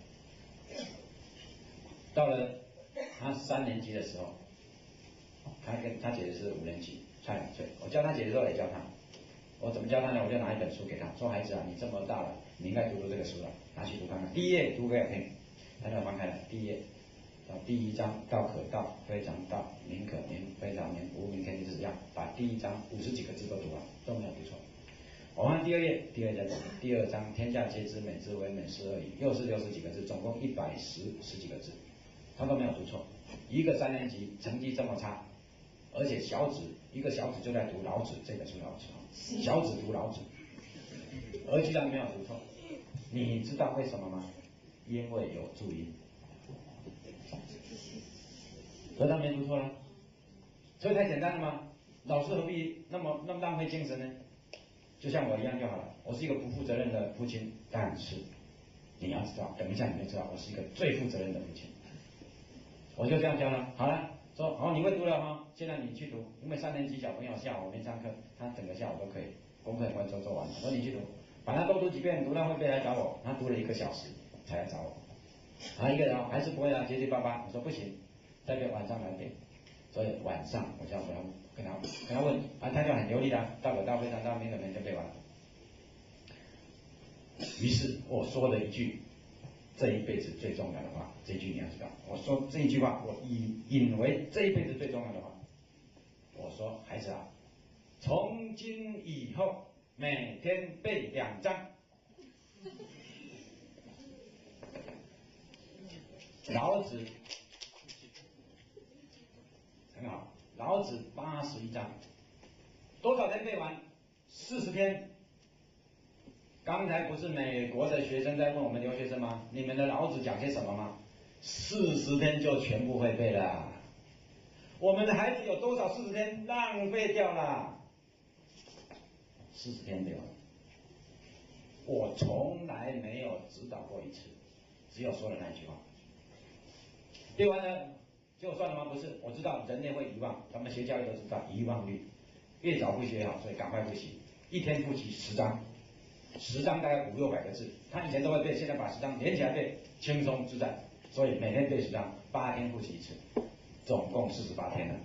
S1: 到了他3年级的时候，他姐姐是5年级，差2岁。我教他姐姐的时候也教他，我怎么教他呢？我就拿一本书给他，说孩子啊，你这么大了，你应该读这个书了，拿去读看看。第1页读给我听，他就翻开了第1页。第1章道可道，非常道；名可名，非常名。无名，天地之始。把第1章50几个字都读完，都没有读错。我看第2页，第2章天下皆知美之为美，是而已，又是60几个字，总共110几个字，他都没有读错。一个3年级成绩这么差，而且一个小子就在读老子这本书，小子读老子，而居然没有读错。你知道为什么吗？因为有注音。所以他没读错了，所以太简单了吗？老师何必那么浪费精神呢？就像我一样就好了。我是一个不负责任的父亲，但是你要知道，等一下你就知道，我是一个最负责任的父亲。我就这样教了，好了，说好你会读了哈，现在你去读，因为3年级小朋友下午没上课，他整个下午都可以，功课很快做完了。我说你去读，把它都读几遍，读到会背来找我。他读了1个小时才来找我，一个人还是不会啊，结结巴巴。我说不行。再给晚上来背，所以晚上我就要跟他问，他就很流利的，道可道非常道，名可名就背完了。于是我说了一句这一辈子最重要的话，这句你要知道，我说这一句话，我引为这一辈子最重要的话。我说孩子啊，从今以后每天背2章。老子。很好，老子81章，多少天背完？40天。刚才不是美国的学生在问我们留学生吗？你们的老子讲些什么吗？40天就全部会背了。我们的孩子有多少40天浪费掉了？40天背完，我从来没有指导过一次，只有说了那句话。背完了。就算了吗？不是，我知道人类会遗忘，咱们学教育都知道遗忘率，越早复习越好，所以赶快复习，一天复习10章，10章大概500、600个字，他以前都会背，现在把10章连起来背，轻松自在，所以每天背10章，8天复习一次，总共48天了，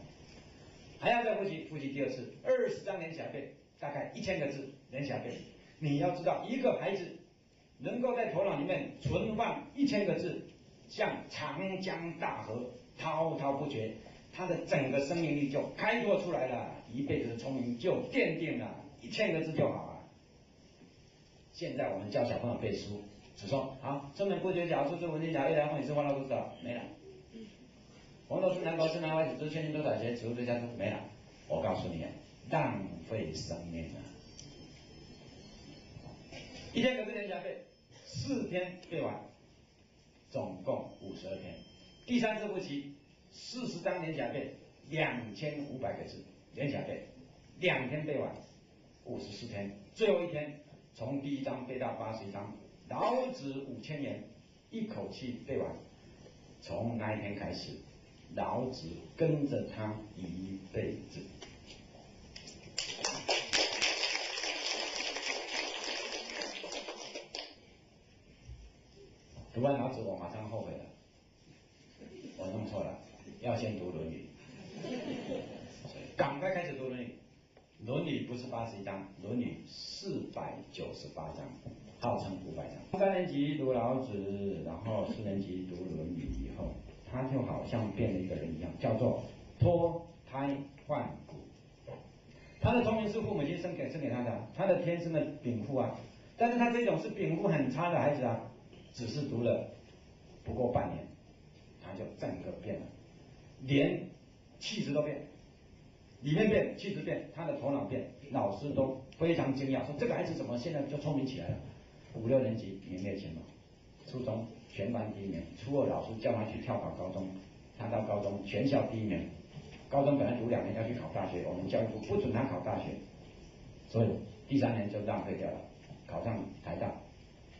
S1: 还要再复习第2次，20章连起来背，大概1000个字连起来背。你要知道，一个孩子能够在头脑里面存放1000个字，像长江大河。滔滔不绝，他的整个生命力就开拓出来了，一辈子的聪明就奠定了，1000个字就好啊。现在我们教小朋友背书，只说好，春本不觉晓，处处闻啼鸟，夜来风雨知花落知道，没了。红豆生南国，生南歪子，知千金多少钱，此处最佳处，没了。我告诉你，浪费生命啊！1000个字连起来背，4天背完，总共52天。第3次复习，40章连起来背，2500个字连起来背，2天背完，54天，最后1天从第1章背到81章，老子5000言，一口气背完。从那一天开始，老子跟着他一辈子。读完老子，我马上后悔了。我弄错了，要先读《论语》，赶快开始读《论语》。《论语》不是81章，《论语》498章，号称500章。3年级读老子，然后4年级读《论语》以后，他就好像变了一个人一样，叫做脱胎换骨。他的聪明是父母亲生给他的，他的天生的禀赋啊，但是他这种是禀赋很差的孩子啊，只是读了不过半年。他就整个变了，连气质都变，里面变，气质变，他的头脑变，老师都非常惊讶，说这个孩子怎么现在就聪明起来了？5、6年级名列前茅，初中全班第1名，初2老师叫他去跳考高中，他到高中全校第1名，高中本来读2年要去考大学，我们教育部不准他考大学，所以第3年就浪费掉了，考上台大，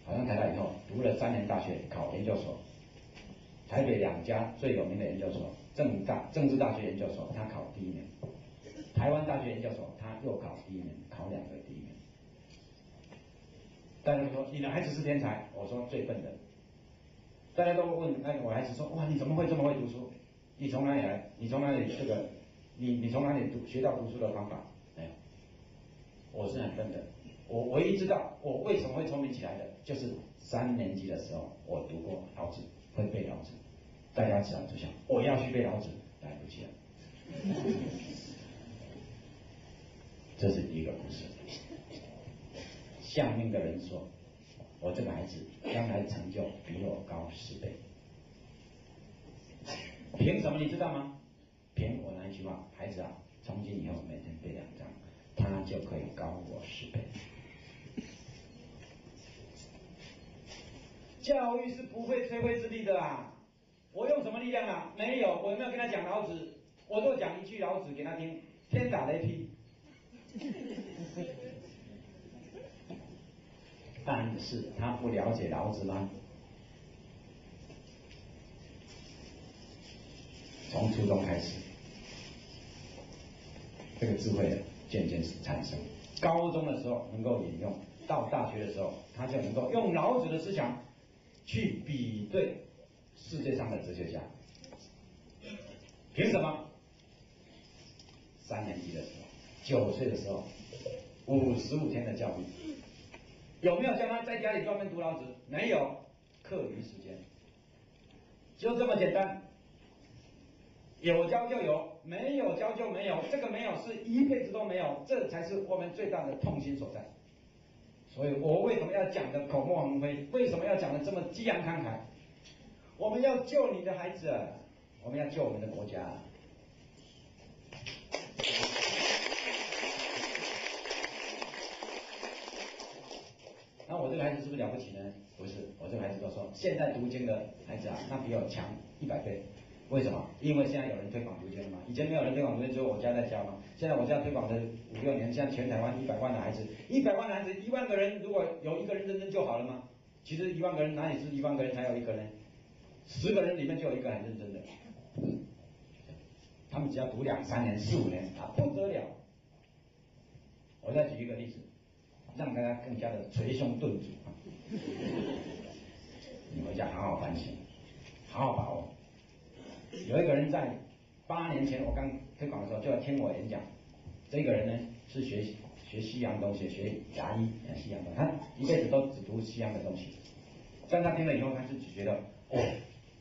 S1: 考上台大以后读了3年大学，考研究所。台北2家最有名的研究所，政治大学研究所，他考第1名；台湾大学研究所，他又考第1名，考2个第1名。大家说你的孩子是天才，我说最笨的。大家都问，我孩子说，哇，你怎么会这么会读书？你从哪里来？你从哪里你从哪里学到读书的方法？没有，我是很笨的。我唯一知道我为什么会聪明起来的，就是3年级的时候我读过老子，会背老子。大家只要就想我要去背老子，来不及了。这是第一个故事。相命的人说，我这个孩子将来成就比我高10倍。凭什么你知道吗？凭我那一句话，孩子啊，从今以后每天背2章，他就可以高我10倍。教育是不会摧毁之力的啊！我用什么力量啊？没有，我有没有跟他讲老子？我都讲一句老子给他听，天打雷劈。但是他不了解老子吗？从初中开始，这个智慧渐渐产生。高中的时候能够引用，到大学的时候，他就能够用老子的思想去比对世界上的哲学家。凭什么？3年级的时候，9岁的时候，55天的教育，有没有叫他在家里专门读老子？没有，课余时间，就这么简单。有教就有，没有教就没有，这个没有是一辈子都没有，这才是我们最大的痛心所在。所以我为什么要讲的口沫横飞？为什么要讲的这么激昂慷慨？我们要救你的孩子，我们要救我们的国家。那我这个孩子是不是了不起呢？不是，我这个孩子都说，现在读经的孩子啊，那比我强100倍。为什么？因为现在有人推广读经了嘛，以前没有人推广读经，只有我家在教嘛。现在我家推广的5、6年，现在全台湾100万的孩子，100万的孩子，1万个人如果有1个人认真就好了吗？其实1万个人哪里是1万个人才有1个呢？10个人里面就有1个很认真的。他们只要读2、3年、4、5年，啊不得了。我再举一个例子，让大家更加的捶胸顿足啊！你回家好好反省，好好把握。有一个人在8年前我刚推广的时候就要听我演讲，这个人呢是学西洋东西，学牙医西洋东西，他一辈子都只读西洋的东西，但他听了以后，他是觉得哦，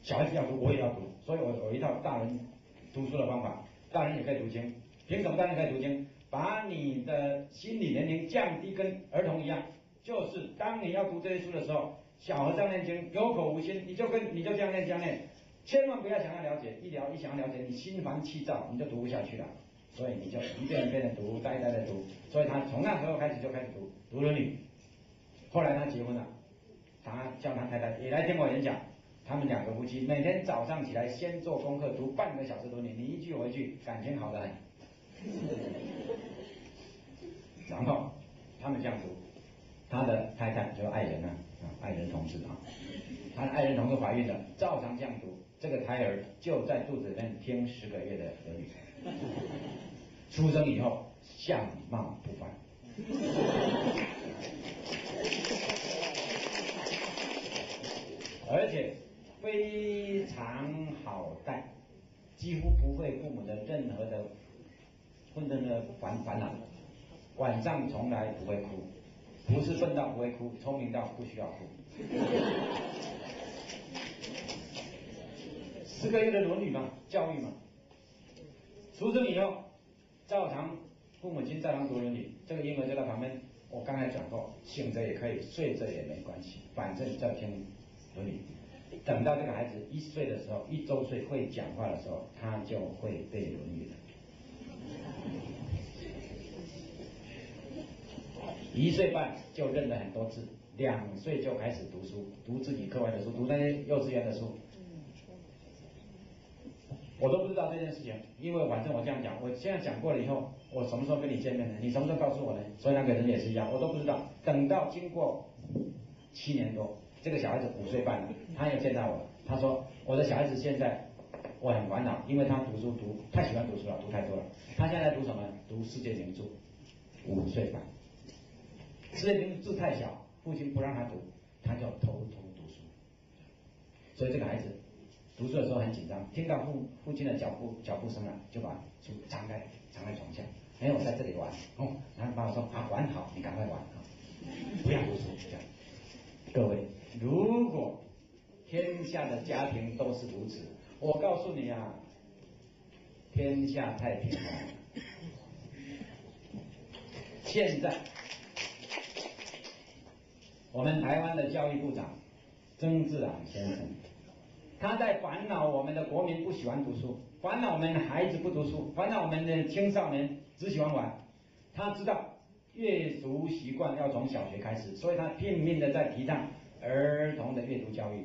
S1: 小孩子要读，我也要读，所以我有一套大人读书的方法，大人也可以读经。凭什么大人可以读经？把你的心理年龄降低，跟儿童一样，就是当你要读这些书的时候，小和尚念经有口无心，你就这样念。千万不要想要了解，一想要了解，你心烦气躁，你就读不下去了。所以你就一遍一遍的读，呆呆的读。所以他从那时候开始就开始读《论语》。后来他结婚了，他叫他太太也来听我演讲。他们2个夫妻每天早上起来先做功课，读半个小时《论语》，你一句我一句，感情好得很。然后他们这样读，他的太太就爱人爱人同志啊，他的爱人同志怀孕了，照常这样读。这个胎儿就在肚子里面听10个月的《论语》，出生以后相貌不凡，而且非常好带，几乎不会父母的任何的烦恼，晚上从来不会哭，不是笨到不会哭，聪明到不需要哭。10个月的《论语》嘛，教育嘛。出生以后，照常父母亲照常读《论语》，这个婴儿就在旁边。我刚才讲过，醒着也可以，睡着也没关系，反正在听《论语》。等到这个孩子1岁的时候，1周岁会讲话的时候，他就会背《论语》了。1岁半就认了很多字，2岁就开始读书，读自己课外的书，读那些幼稚园的书。我都不知道这件事情，因为反正我这样讲，我现在讲过了以后，我什么时候跟你见面呢？你什么时候告诉我呢？所以那个人也是一样，我都不知道。等到经过7年多，这个小孩子5岁半了，他又见到我，他说我的小孩子现在我很烦恼，因为他读书太喜欢读书了，读太多了。他现在读什么？读世界名著，5岁半。世界名著字太小，父亲不让他读，他就偷偷读书。所以这个孩子读书的时候很紧张，听到父亲的脚步声了，就把书藏在床下。我在这里玩哦，然后爸爸说玩好，你赶快玩啊，不要读书这样。各位，如果天下的家庭都是如此，我告诉你啊，天下太平了。现在我们台湾的教育部长曾志朗先生，他在烦恼我们的国民不喜欢读书，烦恼我们的孩子不读书，烦恼我们的青少年只喜欢玩。他知道阅读习惯要从小学开始，所以他拼命的在提倡儿童的阅读教育。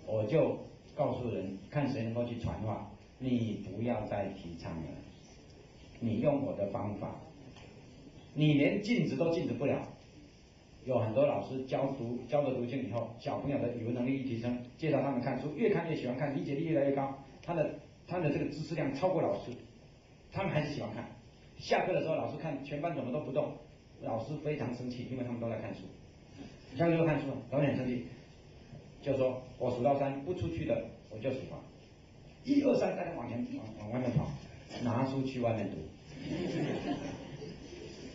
S1: 我就告诉人，看谁能够去传话，你不要再提倡了，你用我的方法，你连禁止都禁止不了。有很多老师教的读经以后，小朋友的语文能力一提升，介绍他们看书，越看越喜欢看，理解力越来越高，他的这个知识量超过老师，他们还是喜欢看。下课的时候，老师看全班怎么都不动，老师非常生气，因为他们都在看书。下课就看书，老师很生气，就说我数到3不出去的我就处罚，1、2、3，大家往外面跑，拿书去外面读。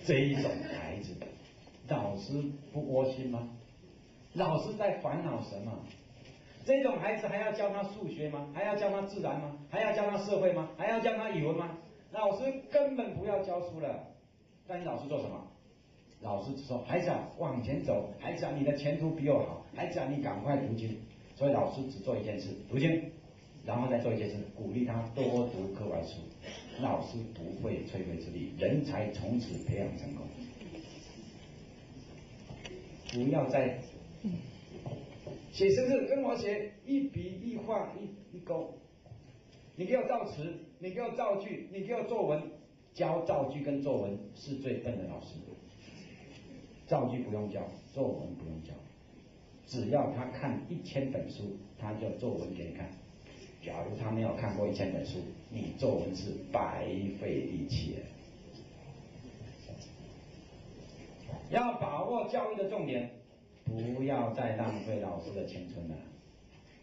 S1: 这一种孩子，老师不窝心吗？老师在烦恼什么？这种孩子还要教他数学吗？还要教他自然吗？还要教他社会吗？还要教他语文吗？老师根本不要教书了。但是老师做什么？老师只说孩子啊，往前走，孩子啊，你的前途比我好，孩子啊，你赶快读经。所以老师只做一件事，读经，然后再做一件事，鼓励他多读课外书。老师不会吹灰之力，人才从此培养成功。不要再写生字，跟我写一笔一画一勾。你给我造词，你给我造句，你给我作文。教造句跟作文是最笨的老师。造句不用教，作文不用教，只要他看1000本书，他就作文给你看。假如他没有看过1000本书，你作文是白费力气了。要把握教育的重点，不要再浪费老师的青春了。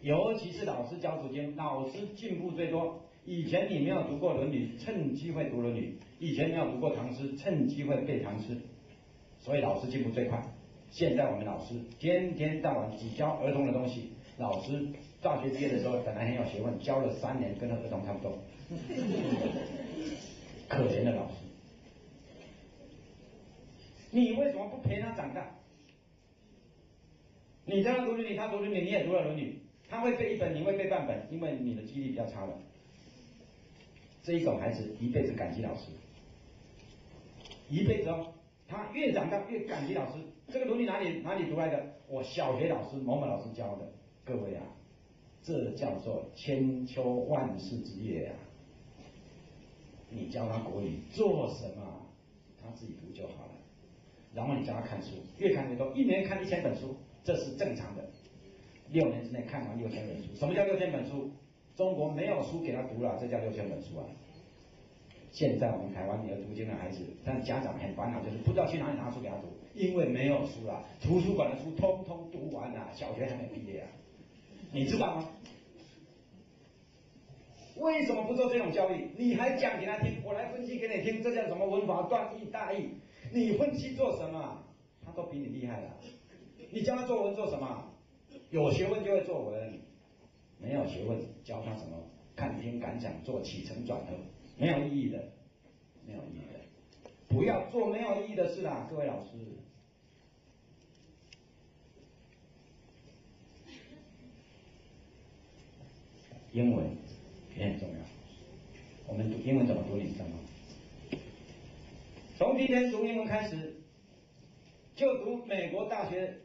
S1: 尤其是老师教读经，老师进步最多。以前你没有读过《论语》，趁机会读《论语》；以前没有读过唐诗，趁机会背唐诗。所以老师进步最快。现在我们老师天天到晚只教儿童的东西，老师大学毕业的时候本来很有学问，教了3年，跟儿童差不多。可怜的老师。你为什么不陪他长大？你教他读《论语》，他读《论语》，你也读了《论语》，他会背1本，你会背半本，因为你的记忆力比较差了。这一种孩子一辈子感激老师，一辈子哦，他越长大越感激老师。这个《论语》哪里读来的？我小学老师某某老师教的。各位啊，这叫做千秋万世之业啊！你教他国语做什么？他自己读就好了。然后你教他看书，越看越多，1年看1000本书，这是正常的。6年之内看完6000本书。什么叫6000本书？中国没有书给他读了，这叫6000本书啊！现在我们台湾有读经的孩子，但家长很烦恼，就是不知道去哪里拿书给他读，因为没有书了，图书馆的书通通读完了，小学还没毕业啊！你知道吗？为什么不做这种教育？你还讲给他听，我来分析给你听，这叫什么文法断义大义？你分析做什么？他都比你厉害了。你教他作文做什么？有学问就会作文，没有学问教他什么看听感想做起承转合，没有意义的，没有意义的。不要做没有意义的事啦，各位老师。英文也很重要。我们读英文怎么读，你知道吗？从第一天读英文开始，就读美国大学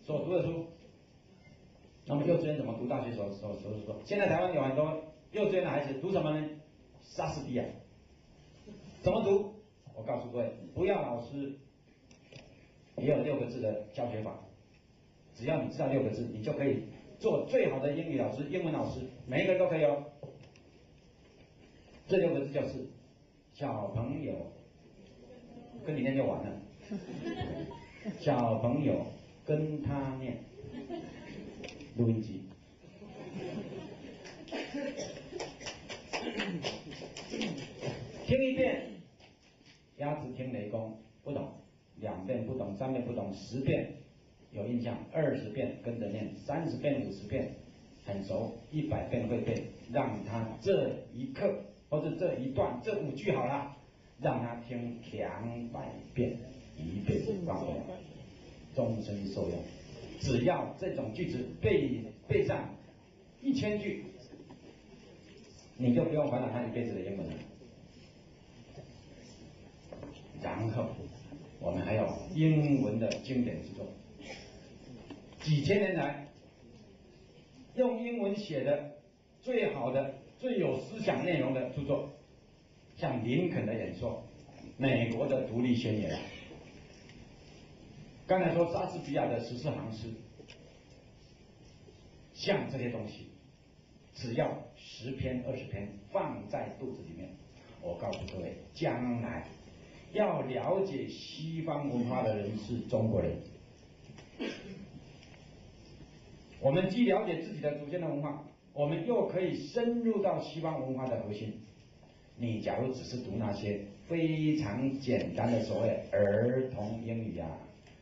S1: 所读的书。那么幼稚园怎么读大学所说，现在台湾有很多幼稚园的孩子读什么呢？莎士比亚。怎么读？我告诉各位，不要老师也有6个字的教学法，只要你知道6个字，你就可以做最好的英语老师、英文老师，每一个都可以哦。这6个字就是小朋友，跟你念就完了。小朋友跟他念，录音机。听一遍，鸭子听雷公，不懂，2遍不懂，3遍不懂，10遍有印象，20遍跟着念，30遍、50遍很熟，100遍会背，让他这一课或者这一段这5句好了，让他听200遍，一辈子忘不了，终身受用。只要这种句子背上1000句，你就不用烦恼他一辈子的英文了。然后我们还有英文的经典之作，几千年来用英文写的最好的、最有思想内容的著作，像林肯的演说、美国的独立宣言，刚才说莎士比亚的14行诗，像这些东西，只要10篇、20篇放在肚子里面，我告诉各位，将来要了解西方文化的人是中国人。我们既了解自己的祖先的文化，我们又可以深入到西方文化的核心。你假如只是读那些非常简单的所谓儿童英语啊，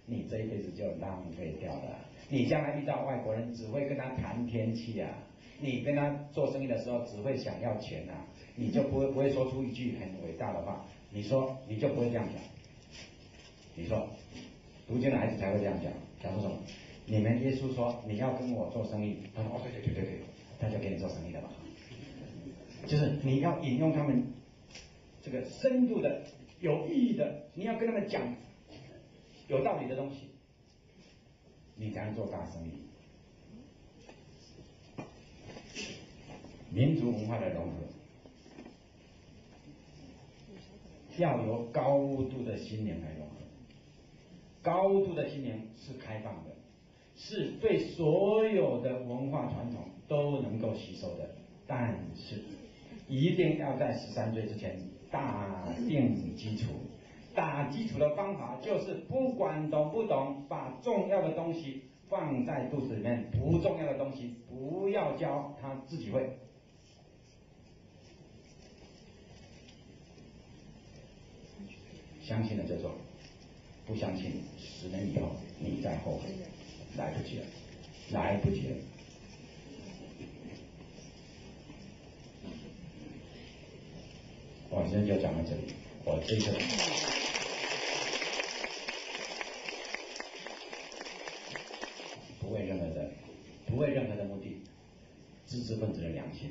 S1: 你这一辈子就浪费掉了。你将来遇到外国人，只会跟他谈天气啊，你跟他做生意的时候只会想要钱啊，你就不会说出一句很伟大的话。你说你就不会这样讲。你说读经的孩子才会这样讲，讲说什么？你们耶稣说你要跟我做生意，他说哦对，他就给你做生意了吧。就是你要引用他们这个深度的、有意义的，你要跟他们讲有道理的东西，你才能做大生意。民族文化的融合，要由高度的心灵来融合。高度的心灵是开放的，是对所有的文化传统都能够吸收的，但是一定要在13岁之前打定基础。打基础的方法就是不管懂不懂，把重要的东西放在肚子里面，不重要的东西不要教，他自己会。相信了就做，不相信10年以后你再后悔，来不及了，来不及了。我今天就讲到这里，我这个不为任何的目的，知识分子的良心。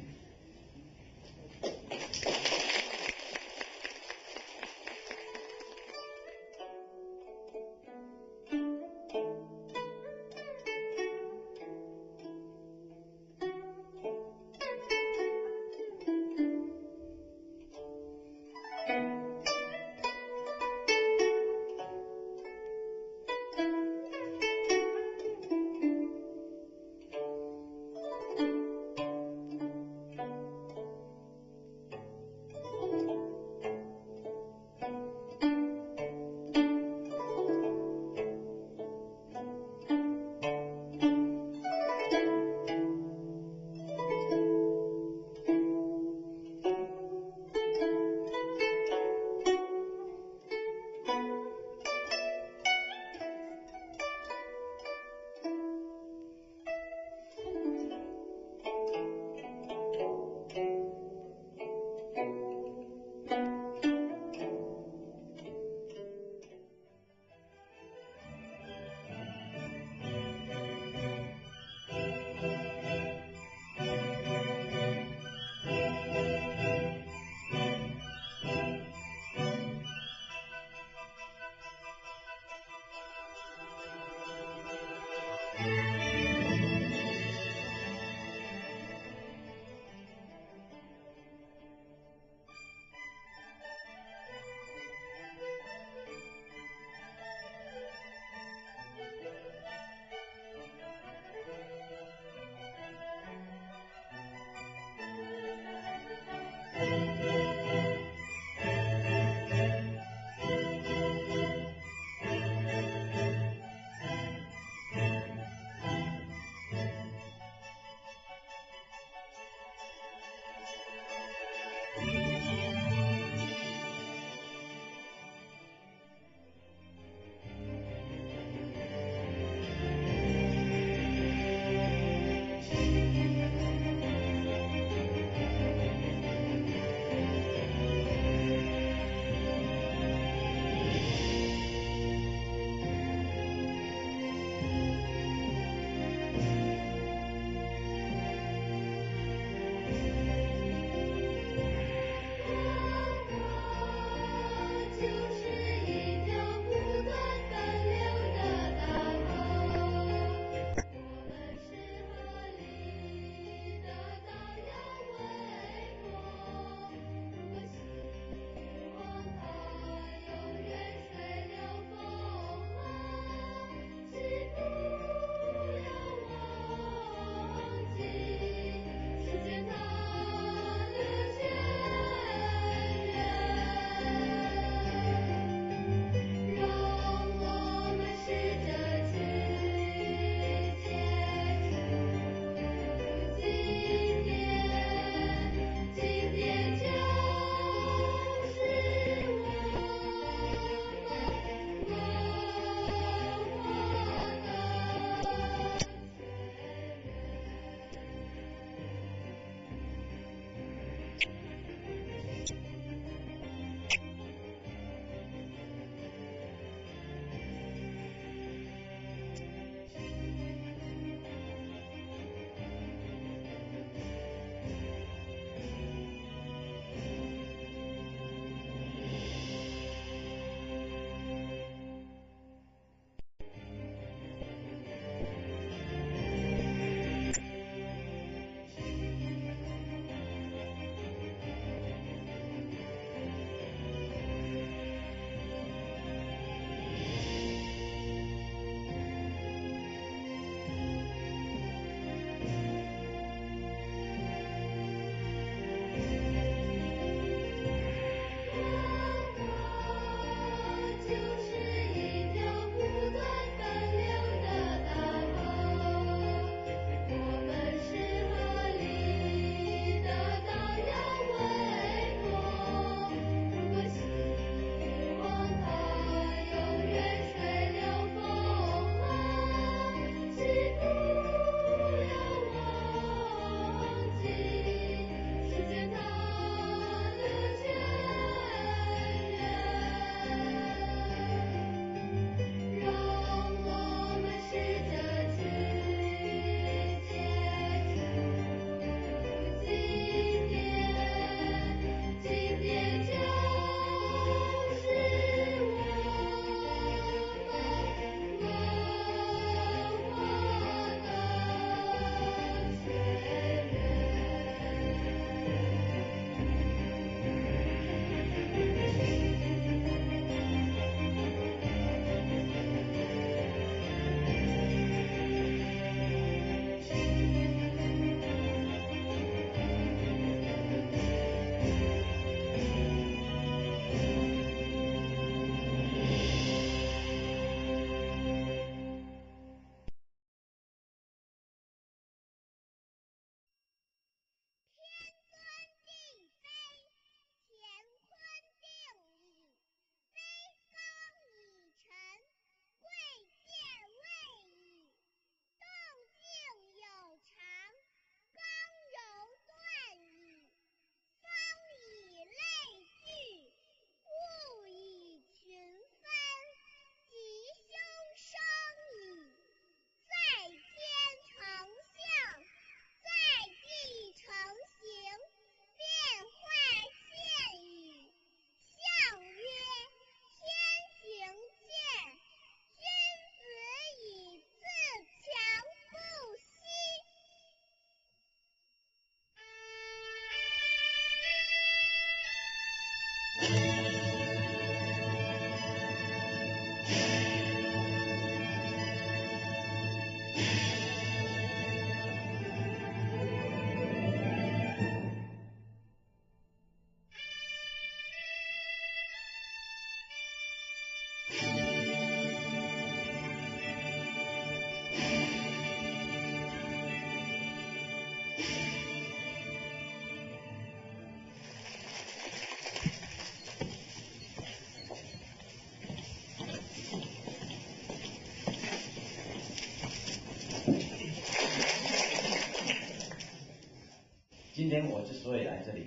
S1: 今天我之所以来这里，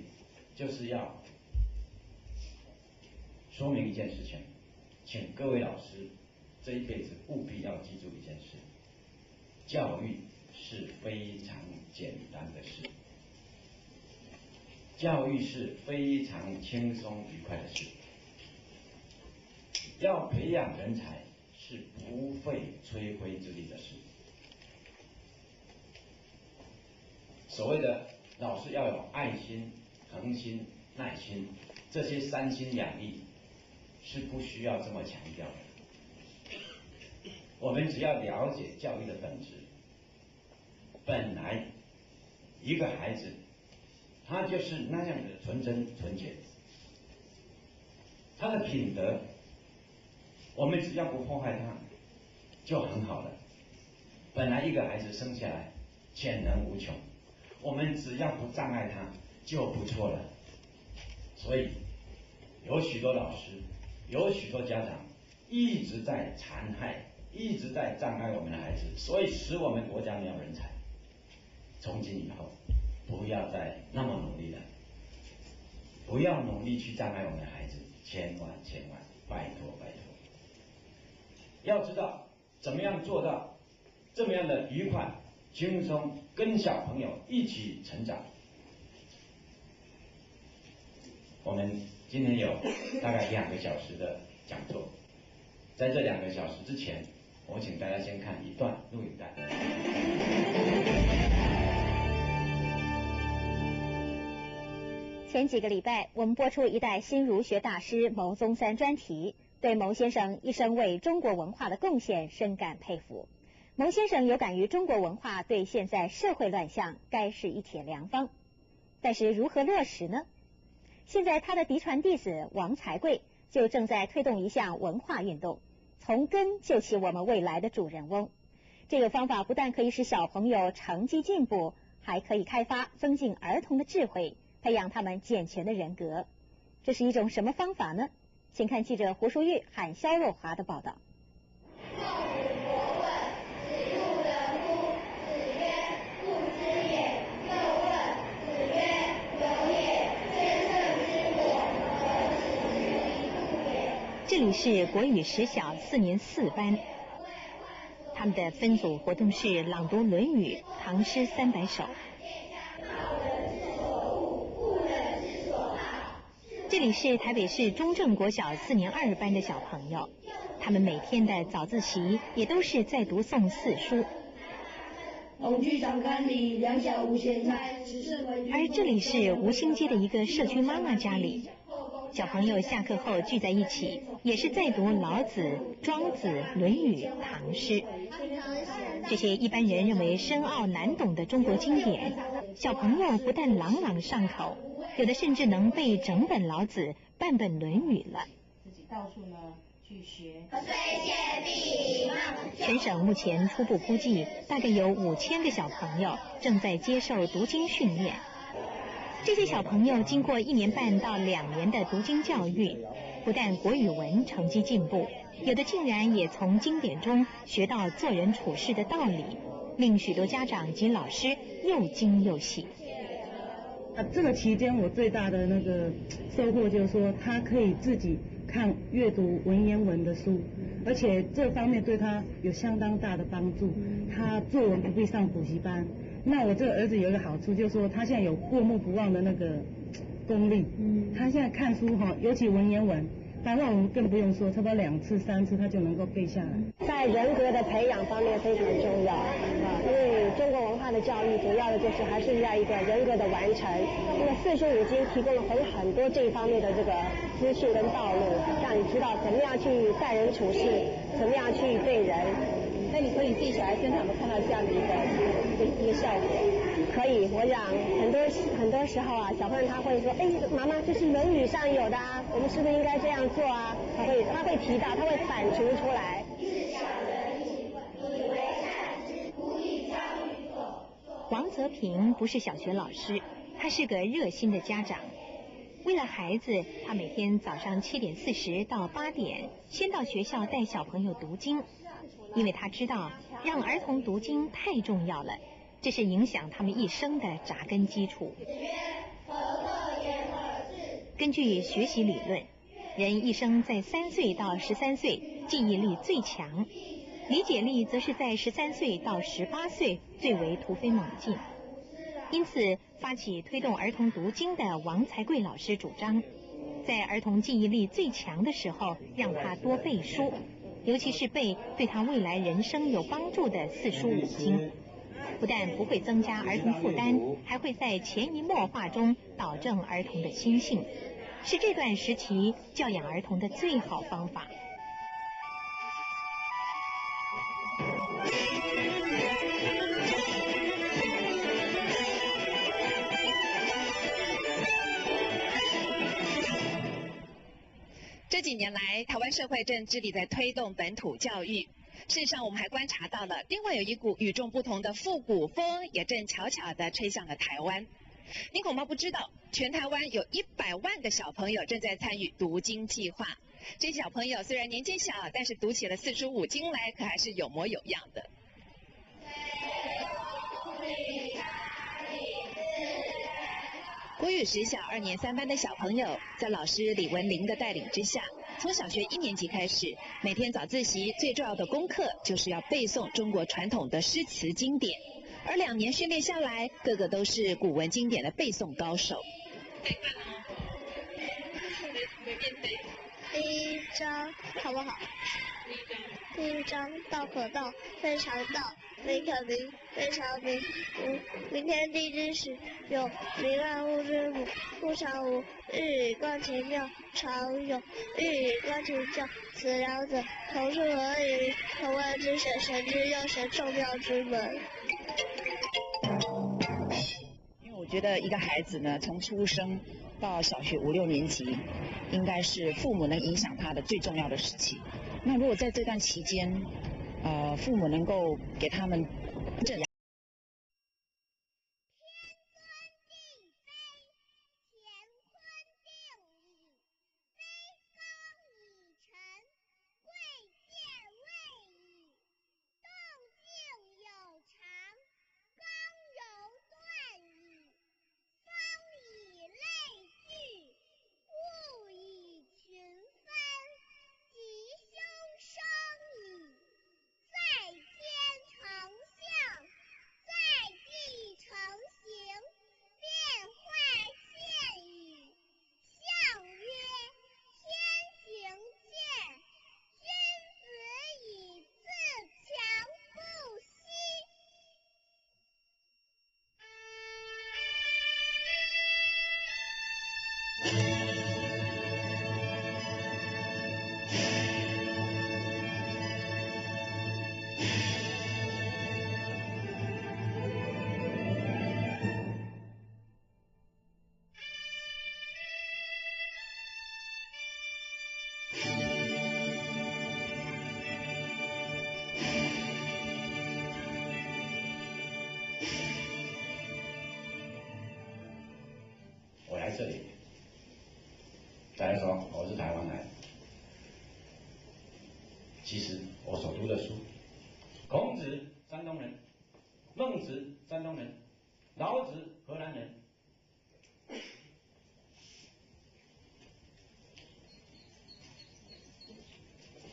S1: 就是要说明一件事情，请各位老师这一辈子务必要记住一件事：教育是非常简单的事，教育是非常轻松愉快的事，要培养人才是不费吹灰之力的事。所谓的老师要有爱心、恒心、耐心，这些三心两意是不需要这么强调的。我们只要了解教育的本质，本来一个孩子他就是那样的纯真纯洁，他的品德，我们只要不破坏他就很好了。本来一个孩子生下来潜能无穷，我们只要不障碍他就不错了。所以有许多老师，有许多家长一直在残害，一直在障碍我们的孩子，所以使我们国家没有人才。从今以后不要再那么努力了，不要努力去障碍我们的孩子，千万千万，拜托拜托。要知道怎么样做到这么样的愉快、轻松，跟小朋友一起成长。我们今天有大概2个小时的讲座，在这2个小时之前，我请大家先看一段录影带。
S2: 前几个礼拜，我们播出一代新儒学大师牟宗三专题，对牟先生一生为中国文化的贡献深感佩服。牟先生有感于中国文化对现在社会乱象该是一铁良方，但是如何落实呢？现在他的嫡传弟子王才贵就正在推动一项文化运动，从根救起我们未来的主人翁。这个方法不但可以使小朋友成绩进步，还可以开发增进儿童的智慧，培养他们健全的人格。这是一种什么方法呢？请看记者胡淑玉和肖若华的报道。这里是国语实小4年4班，他们的分组活动是朗读《论语》唐诗300首。这里是台北市中正国小4年2班的小朋友，他们每天的早自习也都是在读诵4书。
S9: 农具长杆里，两小无嫌菜，
S2: 而这里是吴兴街的一个社区妈妈家里，小朋友下课后聚在一起，也是在读老子、庄子、论语、唐诗。这些一般人认为深奥难懂的中国经典，小朋友不但朗朗上口，有的甚至能背整本老子、半本论语了。
S8: 自己到处呢去学。
S2: 全省目前初步估计，大概有5000个小朋友正在接受读经训练。这些小朋友经过1年半到2年的读经教育，不但国语文成绩进步，有的竟然也从经典中学到做人处事的道理，令许多家长及老师又惊又喜。
S3: 这个期间我最大的那个收获就是说，他可以自己看阅读文言文的书，而且这方面对他有相当大的帮助。他作文不必上补习班。那我这个儿子有一个好处，就是说他现在有过目不忘的那个功力。他现在看书哈，尤其文言文，白话文更不用说，差不多2次3次他就能够背下来。
S4: 在人格的培养方面非常重要因为中国文化的教育主要的就是还是要一个人格的完成。那么4书5经提供了很多这一方面的这个资讯跟道路，让你知道怎么样去待人处事，怎么样去对人。
S8: 那你可以自己小孩身上有没有看到这样的一个效果？
S4: 可以，我想很多时候啊，小朋友他会说，妈妈，这是《论语》上有的啊，我们是不是应该这样做啊？他会提到，他会反刍出来。
S2: 王泽平不是小学老师，他是个热心的家长。为了孩子，他每天早上7点40到8点，先到学校带小朋友读经，因为他知道让儿童读经太重要了，这是影响他们一生的扎根基础。根据学习理论，人一生在3岁到13岁记忆力最强，理解力则是在13岁到18岁最为突飞猛进。因此，发起推动儿童读经的王才贵老师主张，在儿童记忆力最强的时候，让他多背书，尤其是背对他未来人生有帮助的4书5经。不但不会增加儿童负担，还会在潜移默化中导正儿童的心性，是这段时期教养儿童的最好方法。
S5: 这几年来，台湾社会正致力在推动本土教育。事实上，我们还观察到了，另外有一股与众不同的复古风，也正悄悄地吹向了台湾。您恐怕不知道，全台湾有100万个小朋友正在参与读经计划。这些小朋友虽然年纪小，但是读起了4书5经来，可还是有模有样的。
S7: 国
S5: 育实小2年3班的小朋友，在老师李文玲的带领之下，从小学1年级开始，每天早自习最重要的功课就是要背诵中国传统的诗词经典，而2年训练下来，个个都是古文经典的背诵高手。
S6: 第一章好不好？第一章道可道，非常道；名可名，非常名。明天地之始，有名万物之母。故常无，日以观其妙；常有，日以观其教。此两者，同出而异，同谓之学，玄之又玄，众妙之门。
S7: 因为我觉得一个孩子呢，从出生到小学5、6年级，应该是父母能影响他的最重要的时期。那如果在这段期间，父母能够给他们这样。
S1: 我来这里，再来说我是台湾来的。其实我所读的书，孔子山东人，孟子山东人，老子荷兰人。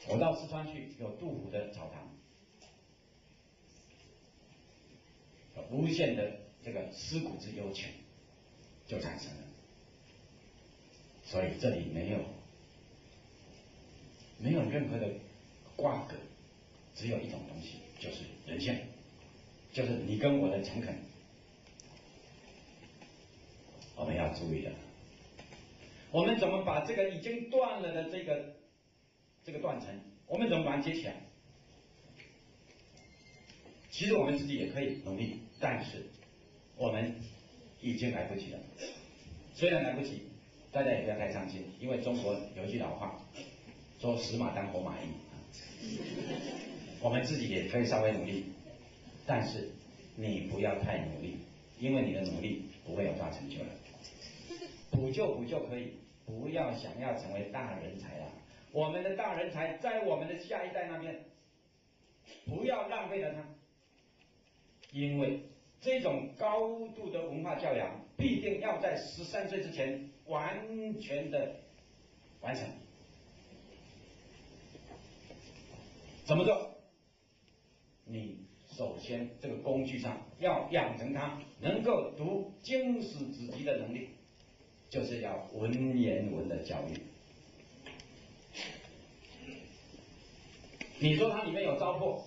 S1: 我到四川去，有杜甫的草堂，无限的这个思古之幽情就产生了。所以这里没有任何的瓜葛，只有一种东西，就是人性，就是你跟我的诚恳。我们要注意的，我们怎么把这个已经断了的这个断层，我们怎么把它接起来？其实我们自己也可以努力，但是我们已经来不及了。虽然来不及，大家也不要太伤心，因为中国有一句老话，说死马当活马医。我们自己也可以稍微努力，但是你不要太努力，因为你的努力不会有大成就的。补救可以，不要想要成为大人才啦。我们的大人才在我们的下一代那边，不要浪费了它，因为这种高度的文化教养必定要在13岁之前完全的完成。怎么做？你首先这个工具上要养成他能够读经史子集的能力，就是要文言文的教育。你说它里面有糟粕，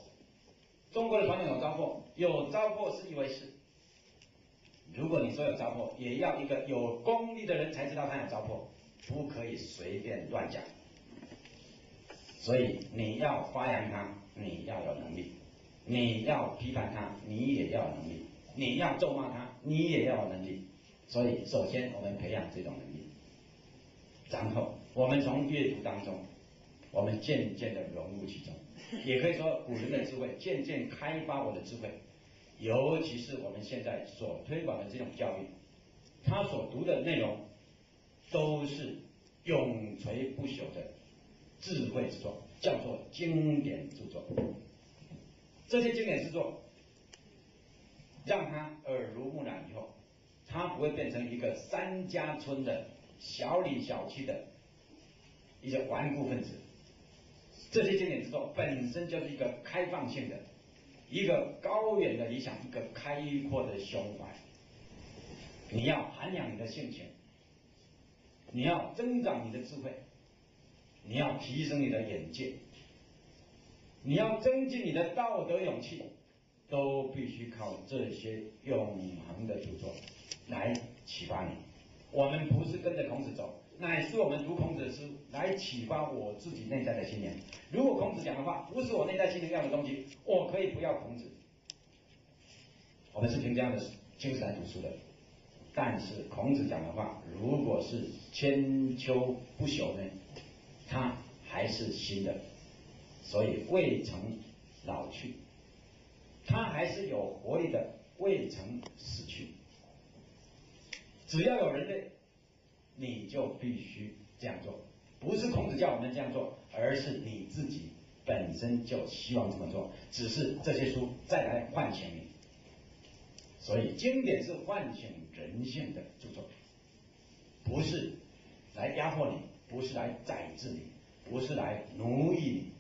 S1: 中国的传统有糟粕，有糟粕是一回事。如果你说有糟粕，也要一个有功力的人才知道它有糟粕，不可以随便乱讲。所以你要发扬它，你要有能力；你要批判它，你也要有能力；你要咒骂它，你也要有能力。所以，首先我们培养这种能力，然后我们从阅读当中，我们渐渐的融入其中。也可以说，古人的智慧渐渐开发我的智慧，尤其是我们现在所推广的这种教育，他所读的内容都是永垂不朽的智慧之作，叫做经典著作。这些经典著作让他耳濡目染以后，他不会变成一个三家村的小里小气的一些顽固分子。这些经典之作本身就是一个开放性的、一个高远的理想、一个开阔的胸怀。你要涵养你的性情，你要增长你的智慧，你要提升你的眼界，你要增进你的道德勇气，都必须靠这些永恒的著作来启发你。我们不是跟着孔子走，乃是我们读孔子的书来启发我自己内在的心灵。如果孔子讲的话不是我内在心灵要的东西，我可以不要孔子。我们是凭这样的精神来读书的。但是孔子讲的话，如果是千秋不朽呢，它还是新的，所以未曾老去，它还是有活力的，未曾死去。只要有人类，你就必须这样做，不是孔子叫我们这样做，而是你自己本身就希望这么做，只是这些书再来唤醒你。所以经典是唤醒人性的著作，不是来压迫你，不是来宰制你，不是来奴役你。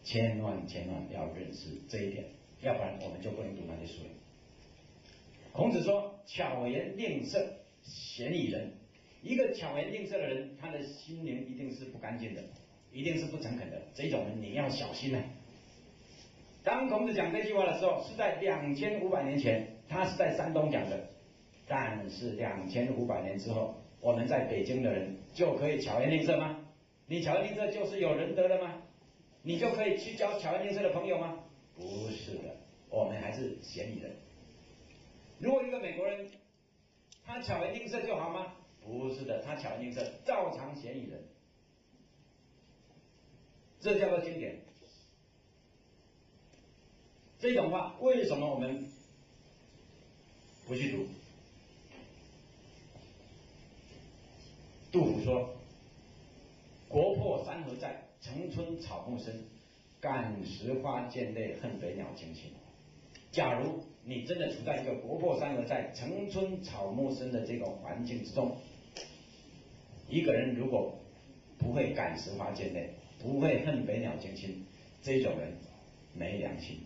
S1: 千万要认识这一点，要不然我们就不能读那些书了。孔子说巧言令色，鲜矣仁。一个巧言令色的人，他的心灵一定是不干净的，一定是不诚恳的，这种人你要小心啊。当孔子讲这句话的时候，是在2500年前，他是在山东讲的。但是2500年之后，我们在北京的人就可以巧言令色吗？你巧言令色就是有仁德了吗？你就可以去交巧言令色的朋友吗？不是的，我们还是嫌疑人。如果一个美国人，他巧言令色就好吗？不是的，他巧言令色照常嫌疑人。这叫做经典。这种话为什么我们不去读？杜甫说：“国破山河在，城春草木深。感时花溅泪，恨飞鸟惊心。”假如你真的处在一个国破山河在、城春草木深的这种环境之中，一个人如果不会感时花溅泪，不会恨飞鸟惊心，这种人没良心。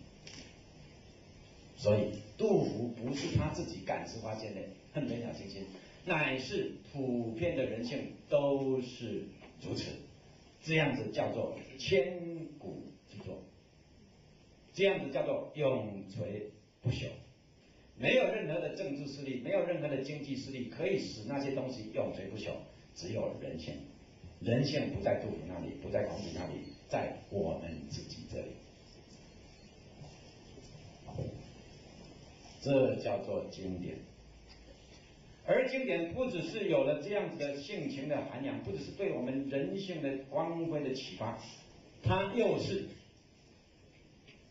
S1: 所以杜甫不是他自己感时花溅泪、恨飞鸟惊心，乃是普遍的人性都是如此。这样子叫做千古之作，这样子叫做永垂不朽。没有任何的政治势力，没有任何的经济势力可以使那些东西永垂不朽，只有人性。人性不在杜甫那里，不在孔子那里，在我们自己这里。这叫做经典。而经典不只是有了这样子的性情的涵养，不只是对我们人性的光辉的启发，它又是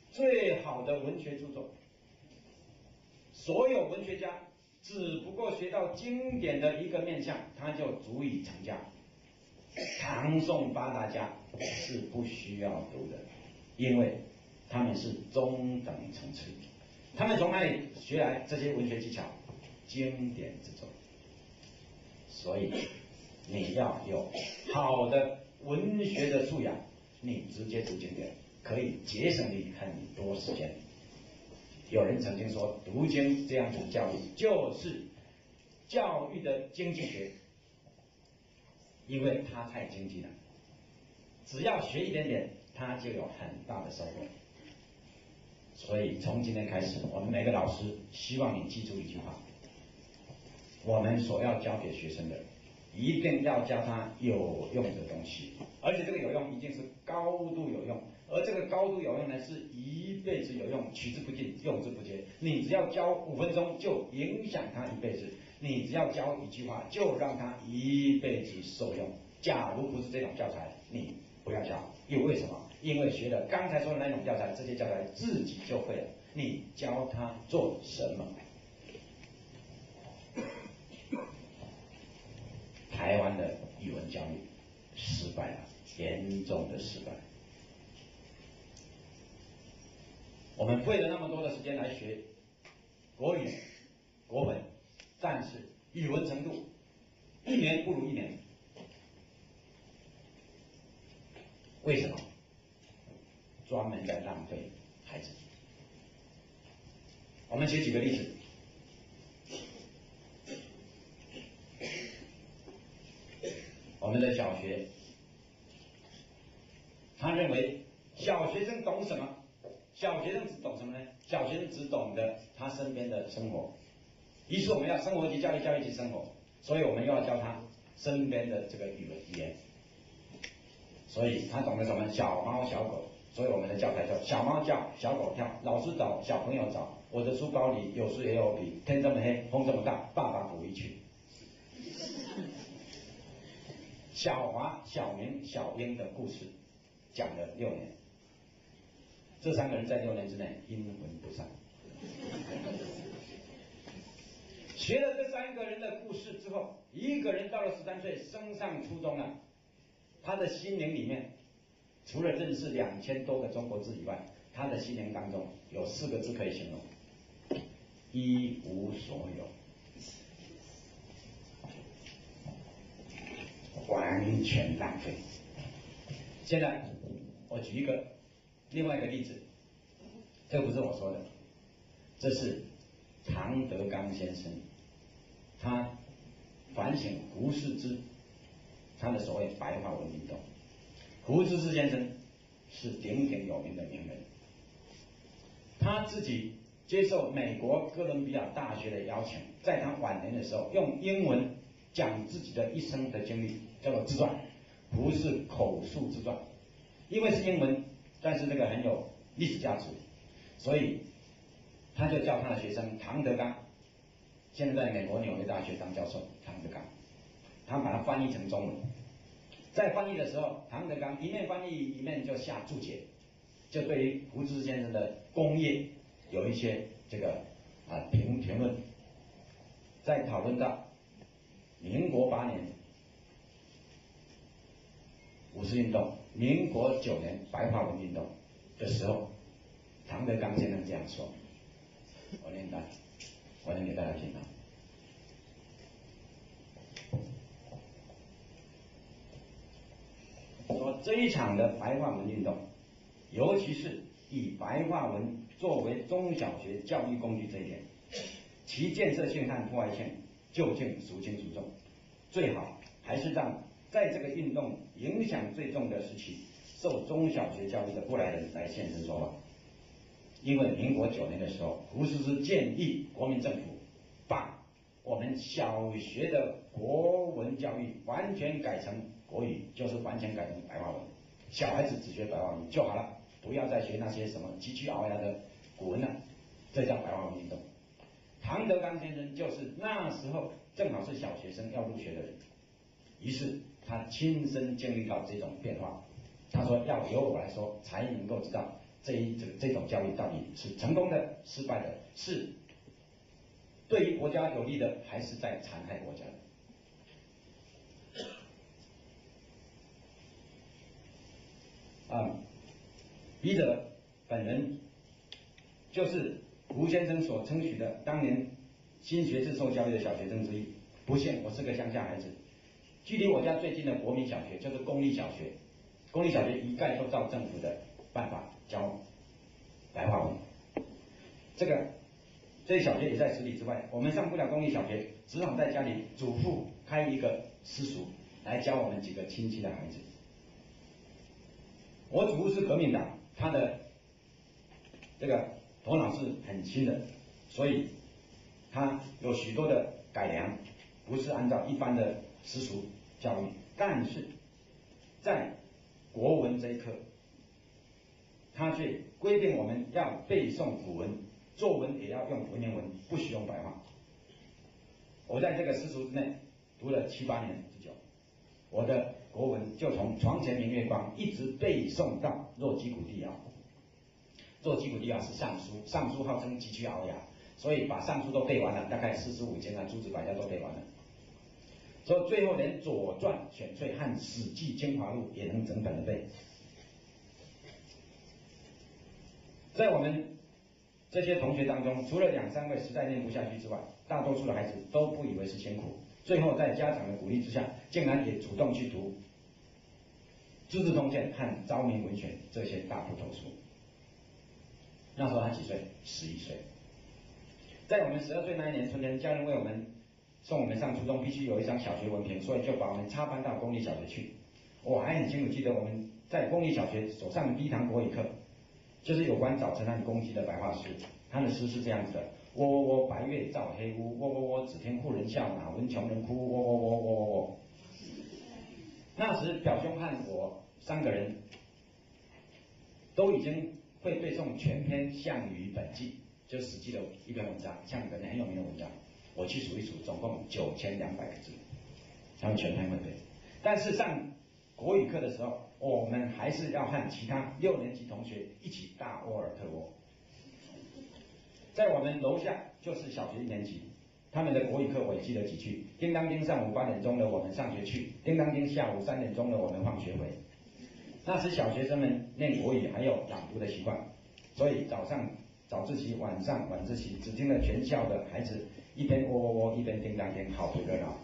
S1: 最好的文学著作。所有文学家只不过学到经典的一个面向，他就足以成家。唐宋八大家是不需要读的，因为他们是中等层次。他们从哪里学来这些文学技巧？经典之作。所以你要有好的文学的素养，你直接读经典可以节省你很多时间。有人曾经说，读经这样子的教育就是教育的经济学，因为它太经济了，只要学一点点，它就有很大的收获。所以从今天开始，我们每个老师希望你记住一句话：我们所要教给学生的，一定要教他有用的东西，而且这个有用一定是高度有用，而这个高度有用呢，是一辈子有用，取之不尽，用之不竭。你只要教5分钟，就影响他一辈子；你只要教一句话，就让他一辈子受用。假如不是这种教材，你不要教。因为什么？因为学了刚才说的那种教材，这些教材自己就会了，你教他做什么？台湾的语文教育失败了，严重的失败。我们费了那么多的时间来学国语、国文，但是语文程度一年不如一年。为什么？专门在浪费孩子。我们举几个例子。我们的小学，他认为小学生懂什么？小学生只懂什么呢？小学生只懂得他身边的生活。于是我们要生活及教育，教育及生活，所以我们又要教他身边的这个语言。所以他懂得什么？小猫小狗。所以我们的教材叫小猫叫，小狗跳，老师找，小朋友找。我的书包里有书也有笔，天这么黑，风这么大，爸爸鼓一曲。小华、小明、小英的故事讲了6年，这3个人在6年之内阴魂不散。学了这3个人的故事之后，一个人到了13岁升上初中了，他的心灵里面除了认识2000多个中国字以外，他的心灵当中有4个字可以形容：一无所有。完全浪费。现在我举另外一个例子，这不是我说的，这是唐德刚先生，他反省胡适之他的所谓白话文运动。胡适之先生是鼎鼎有名的名人，他自己接受美国哥伦比亚大学的邀请，在他晚年的时候用英文讲自己的一生的经历，叫做自传，胡适口述自传。因为是英文，但是这个很有历史价值，所以他就叫他的学生唐德刚，现在在美国纽约大学当教授，唐德刚，他把它翻译成中文。在翻译的时候，唐德刚一面翻译一面就下注解，就对于胡适先生的功业有一些这个评论，在讨论到民国8年五四运动，民国9年白话文运动的时候，唐德刚先生这样说，我念单，我念给大家听啊。说这一场的白话文运动，尤其是以白话文作为中小学教育工具这一点，其建设性和破坏性究竟孰轻孰重？最好还是让在这个运动影响最重的时期受中小学教育的过来人来现身说话。因为民国9年的时候，胡适之建议国民政府把我们小学的国文教育完全改成国语，就是完全改成白话文，小孩子只学白话文就好了，不要再学那些什么佶屈聱牙的古文了，这叫白话文运动。唐德刚先生就是那时候正好是小学生要入学的人，于是他亲身经历到这种变化。他说要由我来说，才能够知道这种教育到底是成功的、失败的，是对于国家有利的，还是在残害国家的。笔者本人就是胡先生所称许的当年新学制受教育的小学生之一。不幸我是个乡下孩子，距离我家最近的国民小学就是公立小学，公立小学一概都照政府的办法教白话文。这小学也在10里之外，我们上不了公立小学，只好在家里祖父开一个私塾来教我们几个亲戚的孩子。我祖父是革命党，他的这个头脑是很清的，所以他有许多的改良，不是按照一般的私塾教育，但是在国文这一课，他却规定我们要背诵古文，作文也要用文言文，不许用白话。我在这个私塾之内读了7、8年之久，我的国文就从床前明月光一直背诵到若击鼓地摇。若击鼓地摇是尚书，尚书号称佶屈聱牙，所以把尚书都背完了，大概45经啊、诸子百家都背完了。所以最后连左传选粹和史记精华录也能整本的背。在我们这些同学当中，除了2、3位实在念不下去之外，大多数的孩子都不以为是辛苦，最后在家长的鼓励之下，竟然也主动去读《资治通鉴》和《昭明文选》这些大部头书。那时候他几岁？11岁。在我们12岁那一年春天，家人为我们送我们上初中必须有一张小学文凭，所以就把我们插班到公立小学去。我还很清楚记得我们在公立小学所上的第一堂国语课，就是有关早晨和公鸡的白话诗。他的诗是这样子的：喔喔喔，白月照黑屋，喔喔喔，只听妇人笑，哪闻穷人哭，喔喔喔喔喔喔。那时表兄和我3个人都已经会背诵全篇《项羽本纪》，就《史记》的一篇文章，项羽本纪很有名的文章。我去数一数，总共9200个字，他们全篇会背。但是上国语课的时候，我们还是要和其他6年级同学一起大喔尔特喔。在我们楼下就是小学1年级，他们的国语课我也记得几句：叮当叮，上午8点钟了，我们上学去；叮当叮，下午3点钟了，我们放学回。那时小学生们念国语还有朗读的习惯，所以早上早自习，晚上晚自习，只听了全校的孩子一边喔喔喔，一边叮当叮，好不热闹。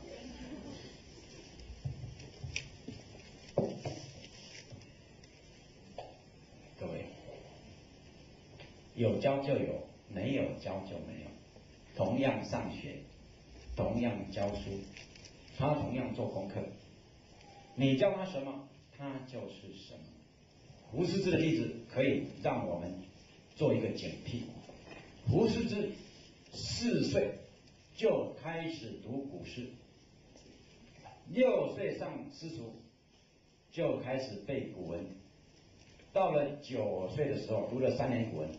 S1: 各位，有教就有，没有教就没有。同样上学，同样教书，他同样做功课，你教他什么，他就是什么。胡适之的例子可以让我们做一个警惕。胡适之4岁就开始读古诗，6岁上私塾就开始背古文，到了9岁的时候读了3年古文，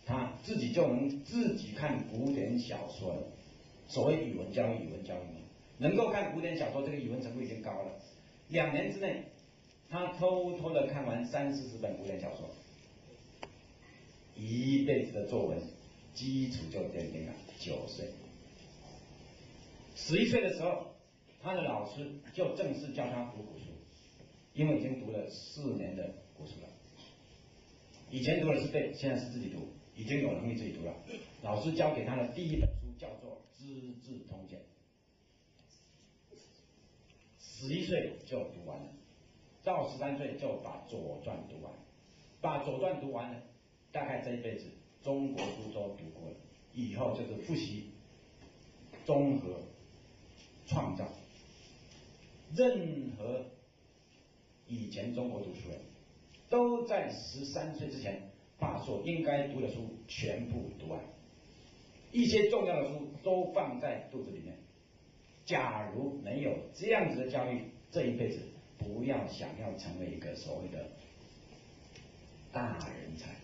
S1: 他自己就能自己看古典小说了。所谓语文教育，语文教育嘛，能够看古典小说，这个语文程度已经高了。2年之内，他偷偷的看完30-40本古典小说，一辈子的作文基础就奠定了。9岁，11岁的时候，他的老师就正式教他读古书，因为已经读了4年的古书了。以前读的是背，现在是自己读，已经有能力自己读了。老师教给他的第一本书叫做《资治通鉴》，11岁就读完了。到13岁就把《左传》读完，把《左传》读完了，大概这一辈子中国书都读过了，以后就是复习、综合、创造。任何以前中国读书人，都在13岁之前把所应该读的书全部读完，一些重要的书都放在肚子里面。假如没有这样子的教育，这一辈子不要想要成为一个所谓的大人才，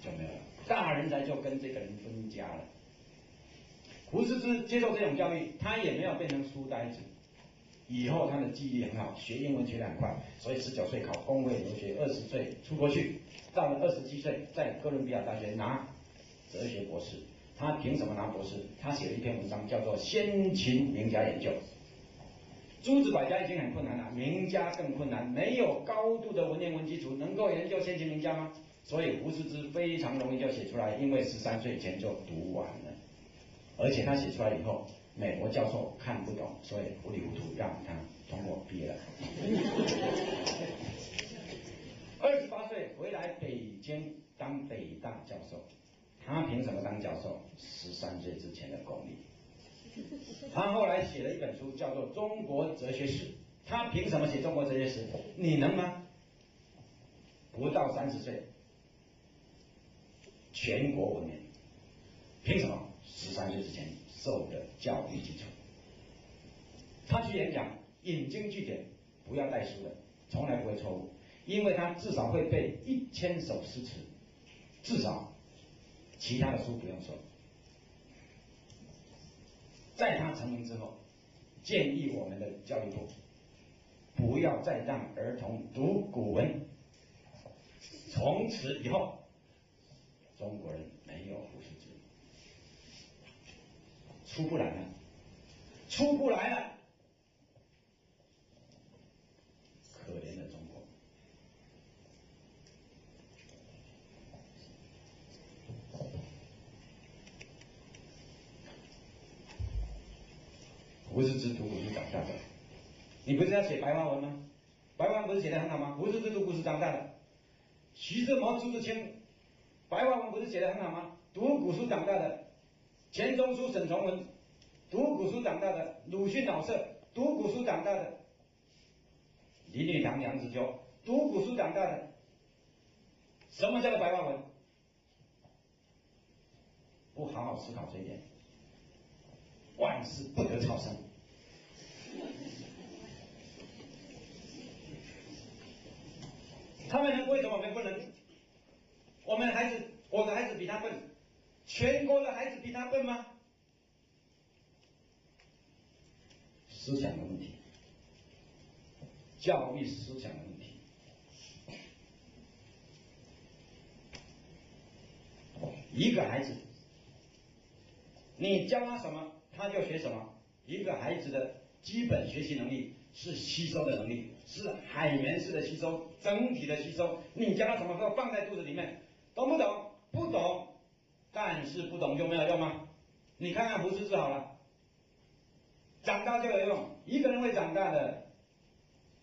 S1: 就没有了。大人才就跟这个人分家了。胡适之接受这种教育，他也没有变成书呆子，以后他的记忆力很好，学英文学得很快，所以19岁考公费留学，20岁出国去，到了27岁在哥伦比亚大学拿哲学博士。他凭什么拿博士？他写了一篇文章叫做《先秦名家研究》。诸子百家已经很困难了，名家更困难，没有高度的文言文基础，能够研究先秦名家吗？所以胡适之非常容易就写出来，因为13岁前就读完了，而且他写出来以后，美国教授看不懂，所以糊里糊涂让他通过毕业了。28岁回来北京当北大教授，他凭什么当教授？13岁之前的功力。他后来写了一本书，叫做《中国哲学史》。他凭什么写中国哲学史？你能吗？不到30岁，全国闻名。凭什么？13岁之前受的教育基础。他去演讲，引经据典，不要带书的，从来不会错误，因为他至少会背1000首诗词，至少，其他的书不用说。在他成名之后，建议我们的教育部不要再让儿童读古文。从此以后，中国人没有胡适之，出不来了，出不来了，可怜的中国。胡适之读古书长大的。你不是要写白话文吗？白话文不是写得很好吗？胡适之读古书长大的。徐志摩、朱自清，白话文不是写得很好吗？读古书长大的。钱钟书、沈从文，读古书长大的。鲁迅、老舍，读古书长大的。林语堂、梁实秋，读古书长大的。什么叫做白话文？不好好思考这一点，万事不得超生。他们能，为什么我们不能？我们孩子，我的孩子比他笨，全国的孩子比他笨吗？思想的问题，教育思想的问题。一个孩子，你教他什么，他就学什么。一个孩子的基本学习能力是吸收的能力，是海绵式的吸收，整体的吸收。你教他什么，都放在肚子里面，懂不懂？不懂，但是不懂就没有用吗？你看看胡适之好了，长大就有用。一个人会长大的，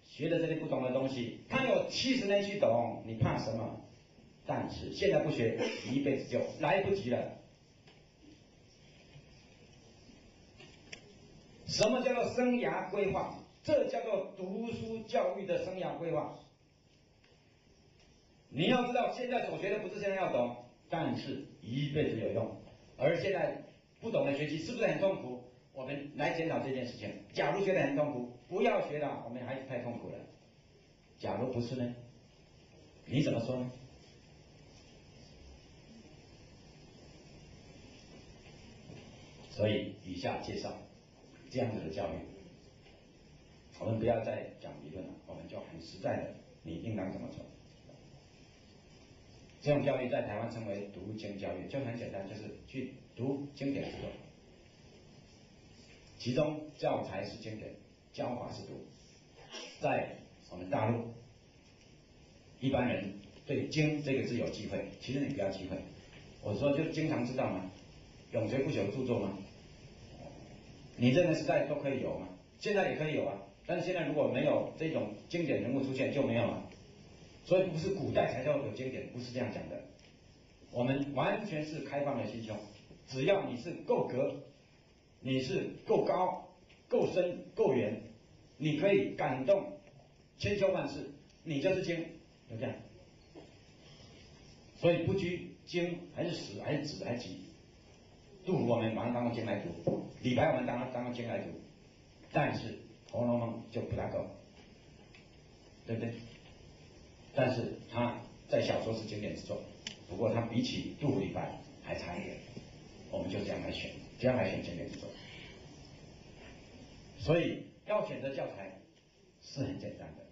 S1: 学的这些不懂的东西，他有70年去懂，你怕什么？但是现在不学，一辈子就来不及了。什么叫做生涯规划？这叫做读书教育的生涯规划。你要知道，现在所学的不是现在要懂，但是一辈子有用。而现在不懂得学习，是不是很痛苦？我们来检讨这件事情。假如觉得很痛苦，不要学了，我们孩子太痛苦了。假如不是呢？你怎么说呢？所以以下介绍这样子的教育，我们不要再讲理论了，我们就很实在的，你应当怎么做？这种教育在台湾称为读经教育，就很简单，就是去读经典之作，其中教材是经典，教法是读。在我们大陆，一般人对经这个字有忌讳，其实你不要忌讳。我说就经常知道吗？永垂不朽著作吗？你认为时代都可以有吗？现在也可以有啊，但是现在如果没有这种经典人物出现，就没有了。所以不是古代才叫有经典，不是这样讲的。我们完全是开放的心胸，只要你是够格，你是够高、够深、够远，你可以感动千秋万世，你就是经，就这样。所以不拘经还是史还是子还是集，杜甫我们把它当作经来读，李白我们当作经来读，但是《红楼梦》就不大够，对不对？但是它在小说是经典之作，不过它比起杜甫、李白还差一点，我们就这样来选，这样来选经典之作。所以要选择教材是很简单的。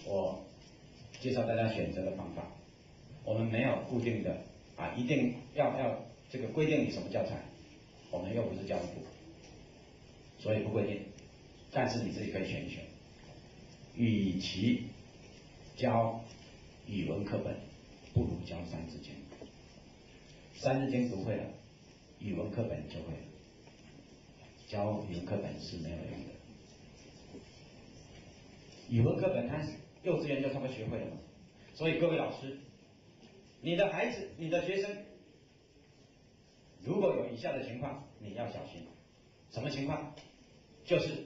S1: 我介绍大家选择的方法，我们没有固定的一定要这个规定你什么教材，我们又不是教育部，所以不规定，但是你自己可以选一选。与其教语文课本，不如教《三字经》。《三字经》读会了，语文课本就会了。教语文课本是没有用的。语文课本它幼稚园就差不多学会了嘛，所以各位老师，你的孩子、你的学生，如果有以下的情况，你要小心。什么情况？就是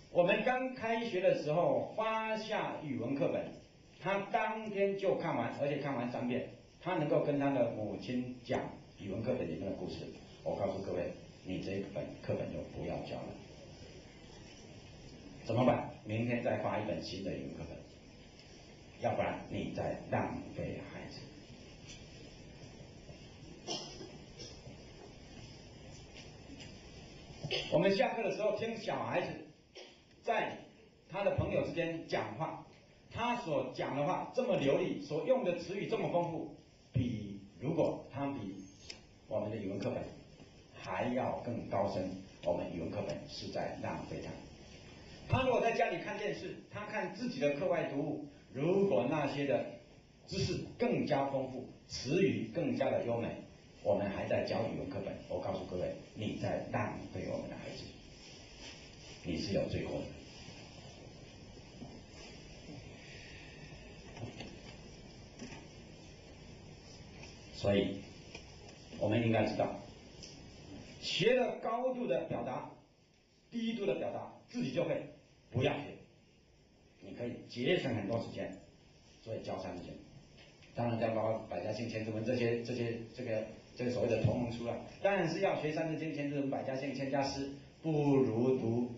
S1: 我们刚开学的时候发下语文课本，他当天就看完，而且看完3遍，他能够跟他的母亲讲语文课本里面的故事。我告诉各位，你这本课本就不要教了。怎么办？明天再发一本新的语文课本，要不然你在浪费孩子。我们下课的时候听小孩子在他的朋友之间讲话，他所讲的话这么流利，所用的词语这么丰富，如果他比我们的语文课本还要更高深，我们语文课本是在浪费它。他如果在家里看电视，他看自己的课外读物，如果那些的知识更加丰富，词语更加的优美，我们还在教语文课本。我告诉各位，你在浪费我们的孩子，你是有罪过的。所以，我们应该知道，学了高度的表达，低度的表达，自己就会，不要学，你可以节省很多时间。所以教三字经，当然包括百家姓、千字文这个所谓的同盟书了。当然是要学三字经、千字文、百家姓、千家诗，不如读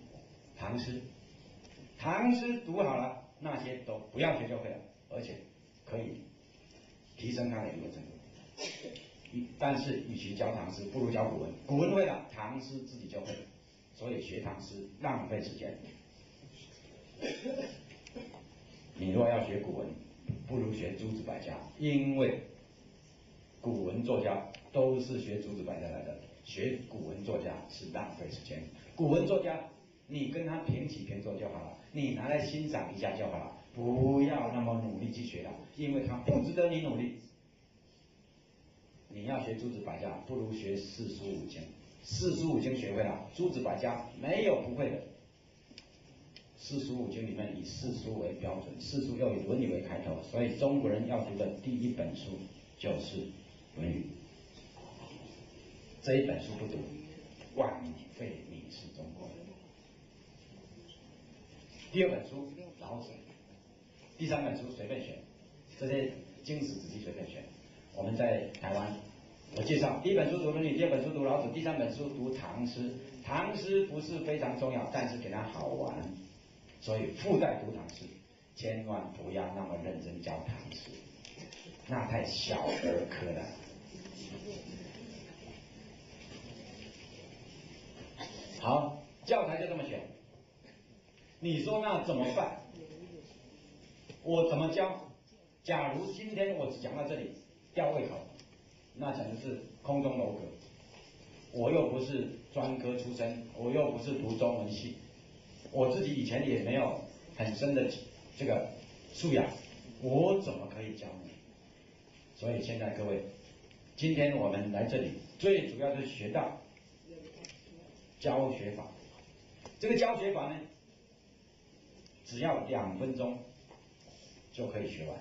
S1: 唐诗。唐诗读好了，那些都不要学就会了，而且可以提升他的语文程度。但是与其教唐诗，不如教古文。古文会了，唐诗自己就会了。所以学唐诗浪费时间。你若要学古文，不如学诸子百家，因为古文作家都是学诸子百家来的。学古文作家是浪费时间。古文作家，你跟他平起平坐就好了，你拿来欣赏一下就好了，不要那么努力去学了，因为他不值得你努力。你要学诸子百家，不如学四书五经。四书五经学会了，诸子百家没有不会的。四书五经里面以四书为标准，四书又以《论语》为开头，所以中国人要读的第一本书就是《论语》。这一本书不读，枉费你是中国人。第二本书老子，第三本书随便选，这些经史子集随便选。我们在台湾，我介绍第一本书读《论语》，第二本书读老子，第三本书读唐诗。唐诗不是非常重要，但是给它好玩，所以附带读唐诗。千万不要那么认真教唐诗，那太小儿科了。好，教材就这么选。你说那怎么办？我怎么教？假如今天我只讲到这里，吊胃口，那简直是空中楼阁。我又不是专科出身，我又不是读中文系，我自己以前也没有很深的这个素养，我怎么可以教呢？所以现在各位，今天我们来这里，最主要是学到教学法。这个教学法呢，只要2分钟就可以学完，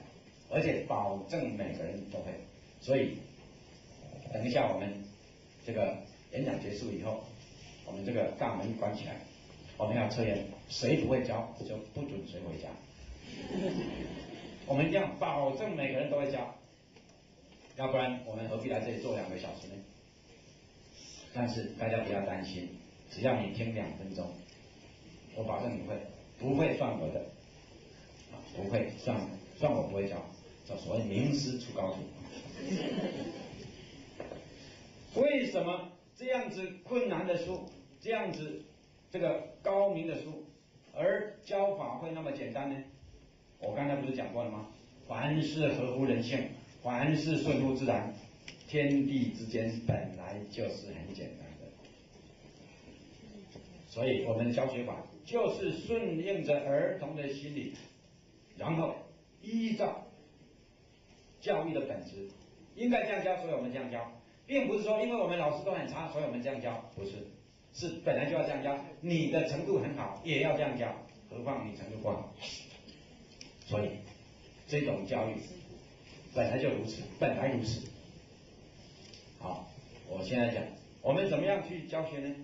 S1: 而且保证每个人都会。所以等一下我们这个演讲结束以后，我们这个大门关起来，我们要测验，谁不会教就不准谁回家。我们一定要保证每个人都会教，要不然我们何必来这里坐2个小时呢？但是大家不要担心，只要你听2分钟，我保证你会，不会算我的，不会算我不会教，叫所谓名师出高徒。为什么这样子困难的书，这样子这个高明的书，而教法会那么简单呢？我刚才不是讲过了吗？凡事合乎人性，凡事顺乎自然，天地之间本来就是很简单的。所以我们的教学法就是顺应着儿童的心理，然后依照教育的本质，应该这样教，所以我们这样教，并不是说因为我们老师都很差，所以我们这样教，不是，是本来就要这样教。你的程度很好，也要这样教，何况你程度不好。所以这种教育本来就如此，本来如此。好，我现在讲我们怎么样去教学呢？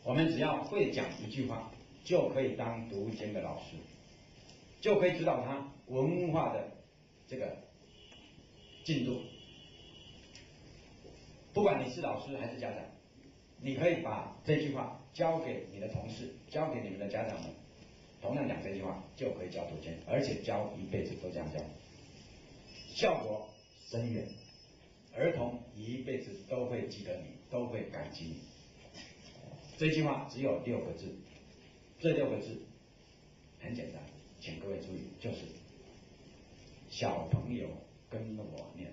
S1: 我们只要会讲一句话，就可以当读经的老师，就可以指导他文化的这个进度。不管你是老师还是家长，你可以把这句话交给你的同事，交给你们的家长们，同样讲这句话就可以教读经，而且教一辈子都这样教，效果深远，儿童一辈子都会记得你，都会感激你。这句话只有6个字，这6个字很简单，请各位注意，就是小朋友跟我念。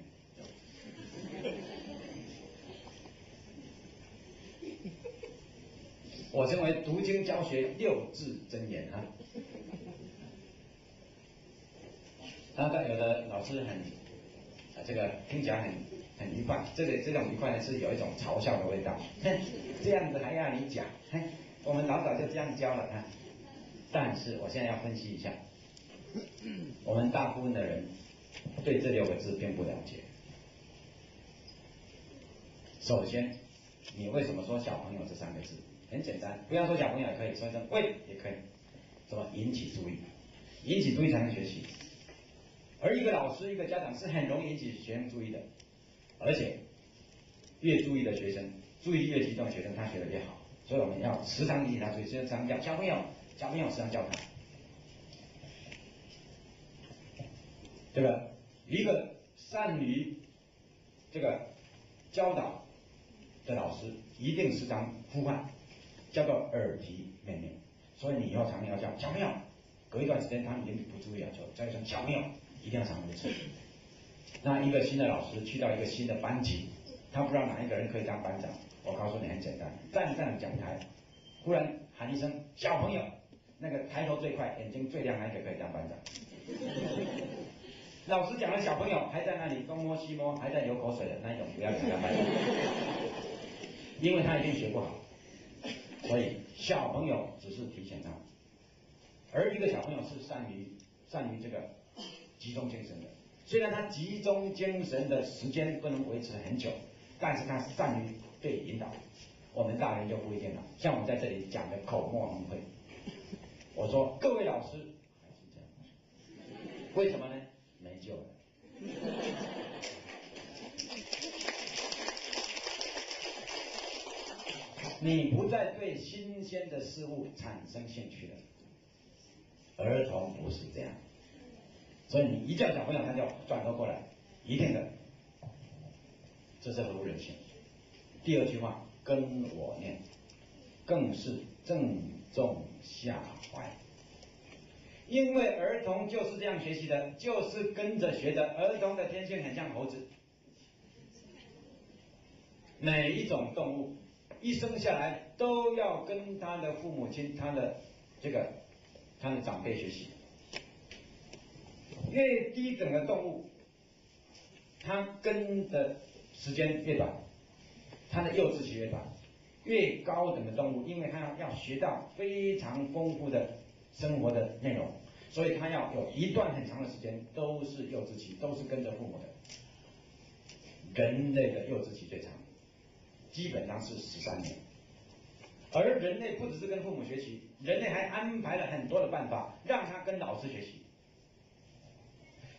S1: 我称为读经教学6字真言啊。然后有的老师这个听起来很愉快，这种愉快呢是有一种嘲笑的味道。这样子还要你讲，我们老早就这样教了啊。但是我现在要分析一下，我们大部分的人对这6个字并不了解。首先，你为什么说小朋友这3个字？很简单，不要说小朋友也可以，说一声喂也可以。什么？引起注意，引起注意才能学习。而一个老师、一个家长是很容易引起学生注意的，而且越注意的学生，注意力越集中的学生，他学得越好。所以我们要时常引起他注意，时常叫小朋友，时常叫他，对吧？一个善于这个教导的老师，一定时常呼唤，叫做耳提面命。所以你以后常常要叫小朋友，隔一段时间他们已经不注意了，就叫一声小朋友，一定要常如此。那一个新的老师去到一个新的班级，他不知道哪一个人可以当班长，我告诉你很简单，站上讲台，忽然喊一声小朋友，那个抬头最快、眼睛最亮那个可以当班长。老师讲了小朋友还在那里东摸西摸，还在流口水的那一种，不要给他班长，因为他一定学不好。所以小朋友只是提醒他，而一个小朋友是善于这个集中精神的。虽然他集中精神的时间不能维持很久，但是他善于对引导。我们大人就不一定了，像我们在这里讲的口沫横飞，我说各位老师还是这样，为什么呢？没救了。你不再对新鲜的事物产生兴趣了。儿童不是这样，所以你一叫小朋友，他就转头过来，一定的，这是合乎人性。第二句话，跟我念，更是正中下怀。因为儿童就是这样学习的，就是跟着学的。儿童的天性很像猴子，每一种动物一生下来都要跟他的父母亲、他的长辈学习。越低等的动物，它跟的时间越短，它的幼稚期越短；越高等的动物，因为它要学到非常丰富的生活的内容，所以它要有一段很长的时间都是幼稚期，都是跟着父母的。人类的幼稚期最长，基本上是13年。而人类不只是跟父母学习，人类还安排了很多的办法让他跟老师学习。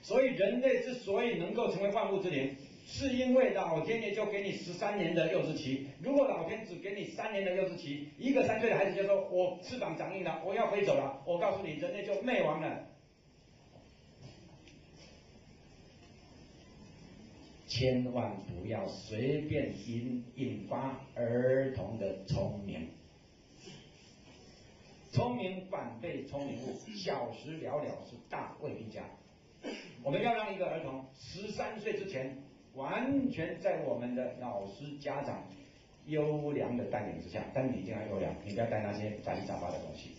S1: 所以人类之所以能够成为万物之灵，是因为老天爷就给你13年的幼稚期。如果老天只给你3年的幼稚期，一个3岁的孩子就说我翅膀长硬了，我要飞走了，我告诉你，人类就灭亡了。千万不要随便引发儿童的聪明，聪明反被聪明误，小时了了是大未必佳。我们要让一个儿童13岁之前，完全在我们的老师、家长优良的带领之下，但你一定要优良，你不要带那些杂七杂八的东西。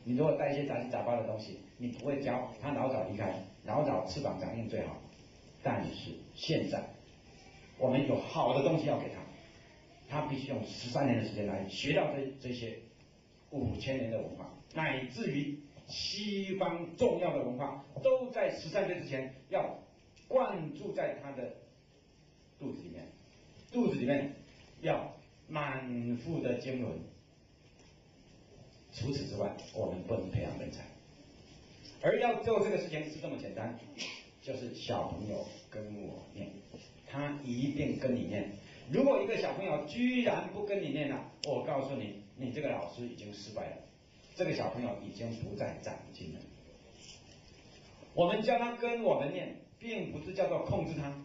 S1: 你如果带一些杂七杂八的东西，你不会教他，老早离开，老早翅膀长硬最好。但是现在我们有好的东西要给他，他必须用13年的时间来学到这些5000年的文化，乃至于西方重要的文化，都在13岁之前要灌注在他的肚子里面，肚子里面要满腹的经纶。除此之外，我们不能培养人才，而要做这个事情是这么简单，就是小朋友跟我念，他一定跟你念。如果一个小朋友居然不跟你念了，我告诉你，你这个老师已经失败了，这个小朋友已经不再长进了。我们教他跟我们念，并不是叫做控制他，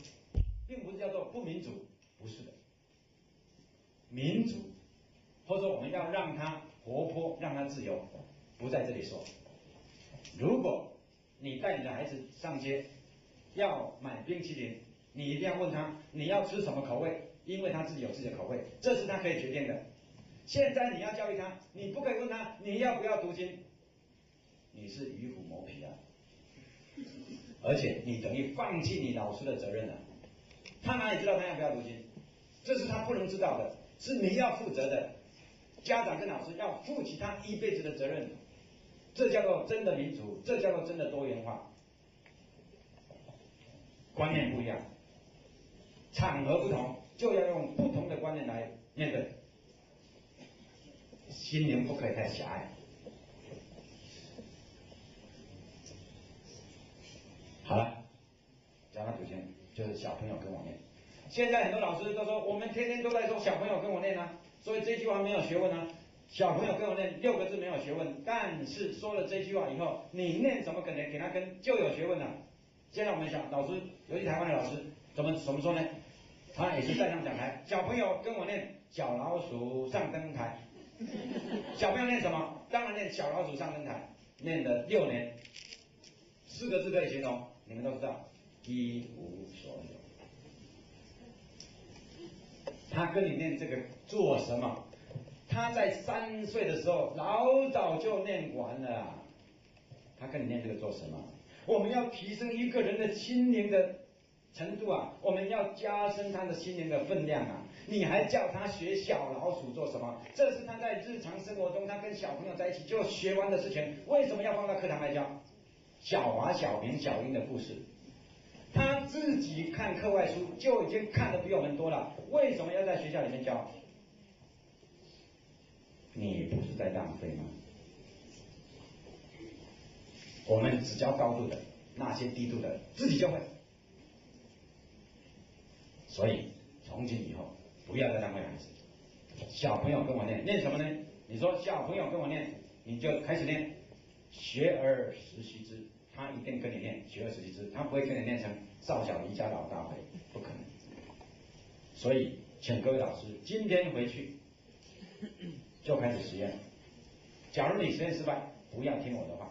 S1: 并不是叫做不民主，不是的。民主，或者说我们要让他活泼，让他自由，不在这里说。如果你带你的孩子上街要买冰淇淋，你一定要问他你要吃什么口味，因为他自己有自己的口味，这是他可以决定的。现在你要教育他，你不可以问他你要不要读经，你是与虎谋皮啊。而且你等于放弃你老师的责任了。他哪里知道他要不要读经？这是他不能知道的，是你要负责的。家长跟老师要负起他一辈子的责任，这叫做真的民主，这叫做真的多元化。观念不一样，场合不同，就要用不同的观念来面对。心灵不可以太狭隘。好了，讲到读经，就是小朋友跟我念。现在很多老师都说，我们天天都在说小朋友跟我念啊，所以这句话没有学问啊。小朋友跟我念6个字没有学问，但是说了这句话以后，你念什么给他跟就有学问了。现在我们想，老师，尤其台湾的老师，怎么说呢？他也是站上讲台，小朋友跟我念小老鼠上灯台。小朋友念什么？当然念小老鼠上灯台，念了6年，4个字可以形容，你们都知道，一无所有。他跟你念这个做什么？他在3岁的时候老早就念完了。他跟你念这个做什么？我们要提升一个人的心灵的程度啊，我们要加深他的心灵的分量啊。你还叫他学小老鼠做什么？这是他在日常生活中，他跟小朋友在一起就学完的事情，为什么要放到课堂来教？小华、小明、小英的故事，他自己看课外书就已经看得比我们多了，为什么要在学校里面教？你不是在浪费吗？我们只教高度的，那些低度的自己就会。所以从今以后不要再浪费孩子。小朋友跟我念什么呢？你说小朋友跟我念，你就开始念学而时习之，他一定跟你念学而时习之，他不会跟你念成少小离家老大回，不可能。所以请各位老师今天回去就开始实验。假如你实验失败，不要听我的话；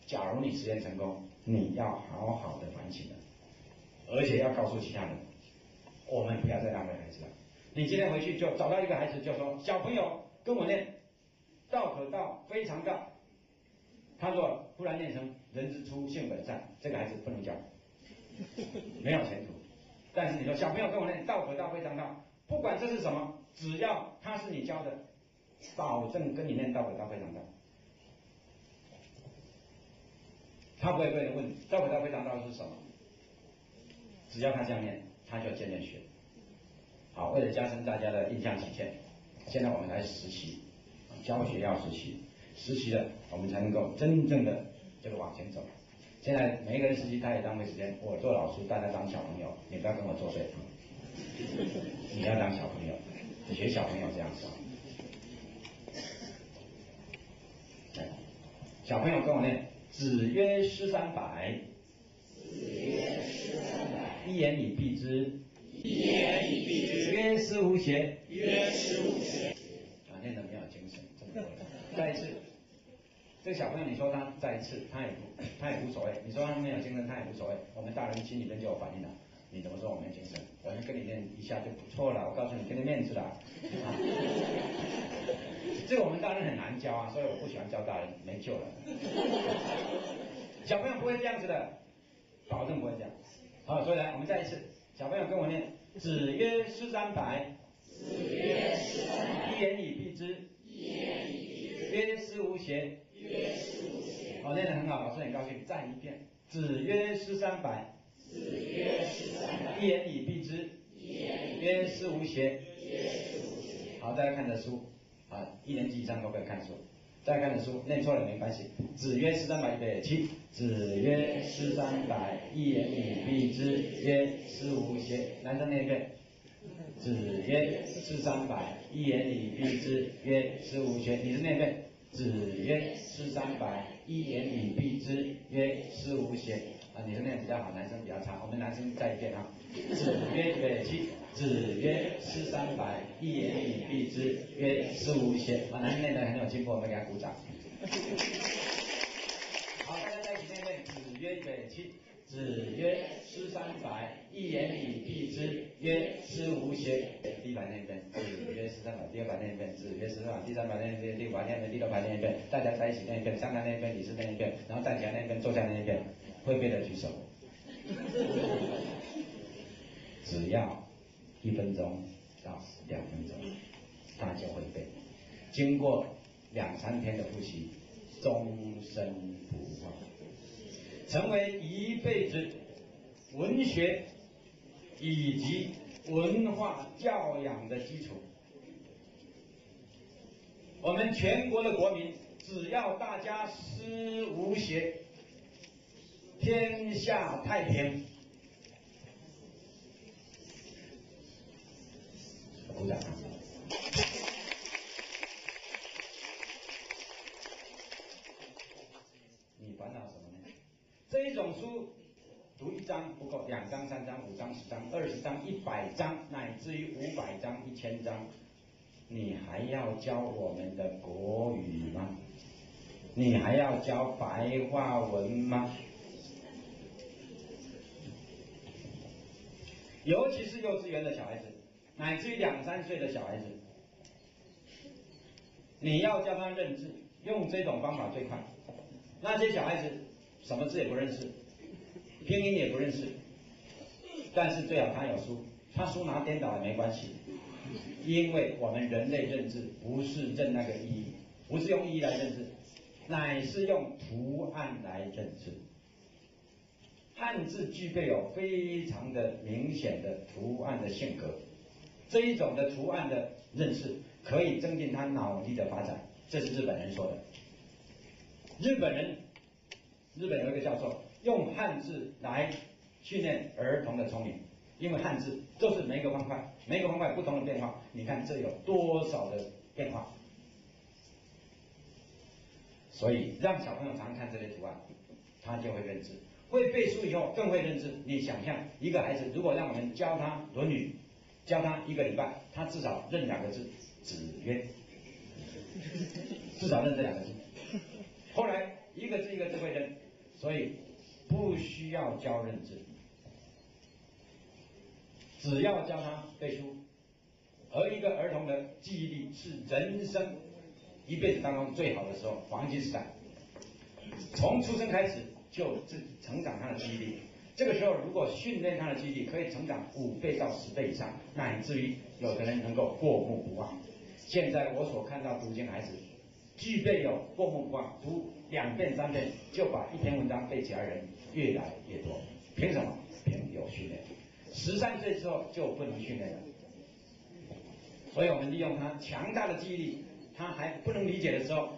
S1: 假如你实验成功，你要好好的反省了，而且要告诉其他人，我们不要再浪费孩子了。你今天回去就找到一个孩子，就说小朋友跟我念道可道非常道。他若忽然念成人之初性本善，这个孩子不能教，没有前途。但是你说小朋友跟我念道可道非常道，不管这是什么，只要他是你教的，保证跟你念道可道非常道。他不会跟人问道可道非常道是什么，只要他这样念，他就渐渐学。好，为了加深大家的印象体现，现在我们来实习，教学要实习，实习了我们才能够真正的这个往前走。现在每一个人实习他也浪费时间，我做老师，大家当小朋友，你不要跟我作对，你要当小朋友，学小朋友这样子。小朋友跟我念，子曰诗300，一言以蔽之，曰思无邪，念得没有精神，真的。再一次，这个小朋友你说他再一次，他也无所谓，你说他没有精神他也无所谓，我们大人心里面就有反应了。你怎么说我没精神？我就跟你念一下就不错了，我告诉你，给你面子了。这个我们大人很难教啊，所以我不喜欢教大人，没救了。小朋友不会这样子的，保证不会这样。好，所以来我们再一次，小朋友跟我念，子曰诗300，一言以蔽之，曰思无邪。好，念得很好，老师很高兴。再一遍，子曰诗300，一言以蔽之，曰思无邪。好，大家看的书啊，1年级以上都可以看书。大家看的书念错了没关系。子曰诗300，预备起。子曰诗300，一言以蔽之，曰思无邪。男生念一遍。子曰诗300，一言以蔽之，曰思无邪。你是念一遍。子曰诗300，一言以蔽之，曰思无邪。啊，女生念比较好，男生比较差。我们男生再一遍啊。子曰预备起。子曰诗300，一言以蔽之，曰思无邪。啊，男生念得很有进步，我们给他鼓掌。好，大家在一起念念。子曰预备起。子曰诗300，一言以蔽之，曰思无邪。第100念一遍。子曰诗300，第200念一遍。子曰诗300，第300念一遍，第500念一遍，第600念一遍。大家在一起念一遍，上台念一遍，李师念一遍，然后站起来念一遍，坐下念一遍。会背的举手。只要1分钟到2分钟，他就会背。经过2、3天的复习，终身不忘，成为一辈子文学以及文化教养的基础。我们全国的国民，只要大家思无邪，天下太平。鼓掌。你烦恼什么呢？这一种书读1章不够，2章、3章、5章、10章、20章、100章，乃至于500章、1000章，你还要教我们的国语吗？你还要教白话文吗？尤其是幼稚园的小孩子，乃至于2、3岁的小孩子，你要教他认字，用这种方法最快。那些小孩子什么字也不认识，拼音也不认识，但是最好他有书，他书拿颠倒也没关系，因为我们人类认字不是认那个意义，不是用意义来认字，乃是用图案来认字。汉字具备有非常的明显的图案的性格，这一种的图案的认识可以增进他脑力的发展，这是日本人说的。日本有一个教授用汉字来训练儿童的聪明，因为汉字就是每一个方块不同的变化，你看这有多少的变化，所以让小朋友常看这类图案，他就会认字。会背书以后更会认字。你想象一个孩子，如果让我们教他《论语》，教他1个礼拜，他至少认2个字，子曰，至少认这2个字。后来一个字一个字会认，所以不需要教认字，只要教他背书。而一个儿童的记忆力是人生一辈子当中最好的时候，黄金时代，从出生开始就成长他的记忆力。这个时候如果训练他的记忆力，可以成长5倍到10倍以上，乃至于有的人能够过目不忘。现在我所看到读经孩子，具备有过目不忘，读2遍3遍就把一篇文章背起来的人越来越多。凭什么？凭有训练。13岁之后就不能训练了，所以我们利用他强大的记忆力，他还不能理解的时候，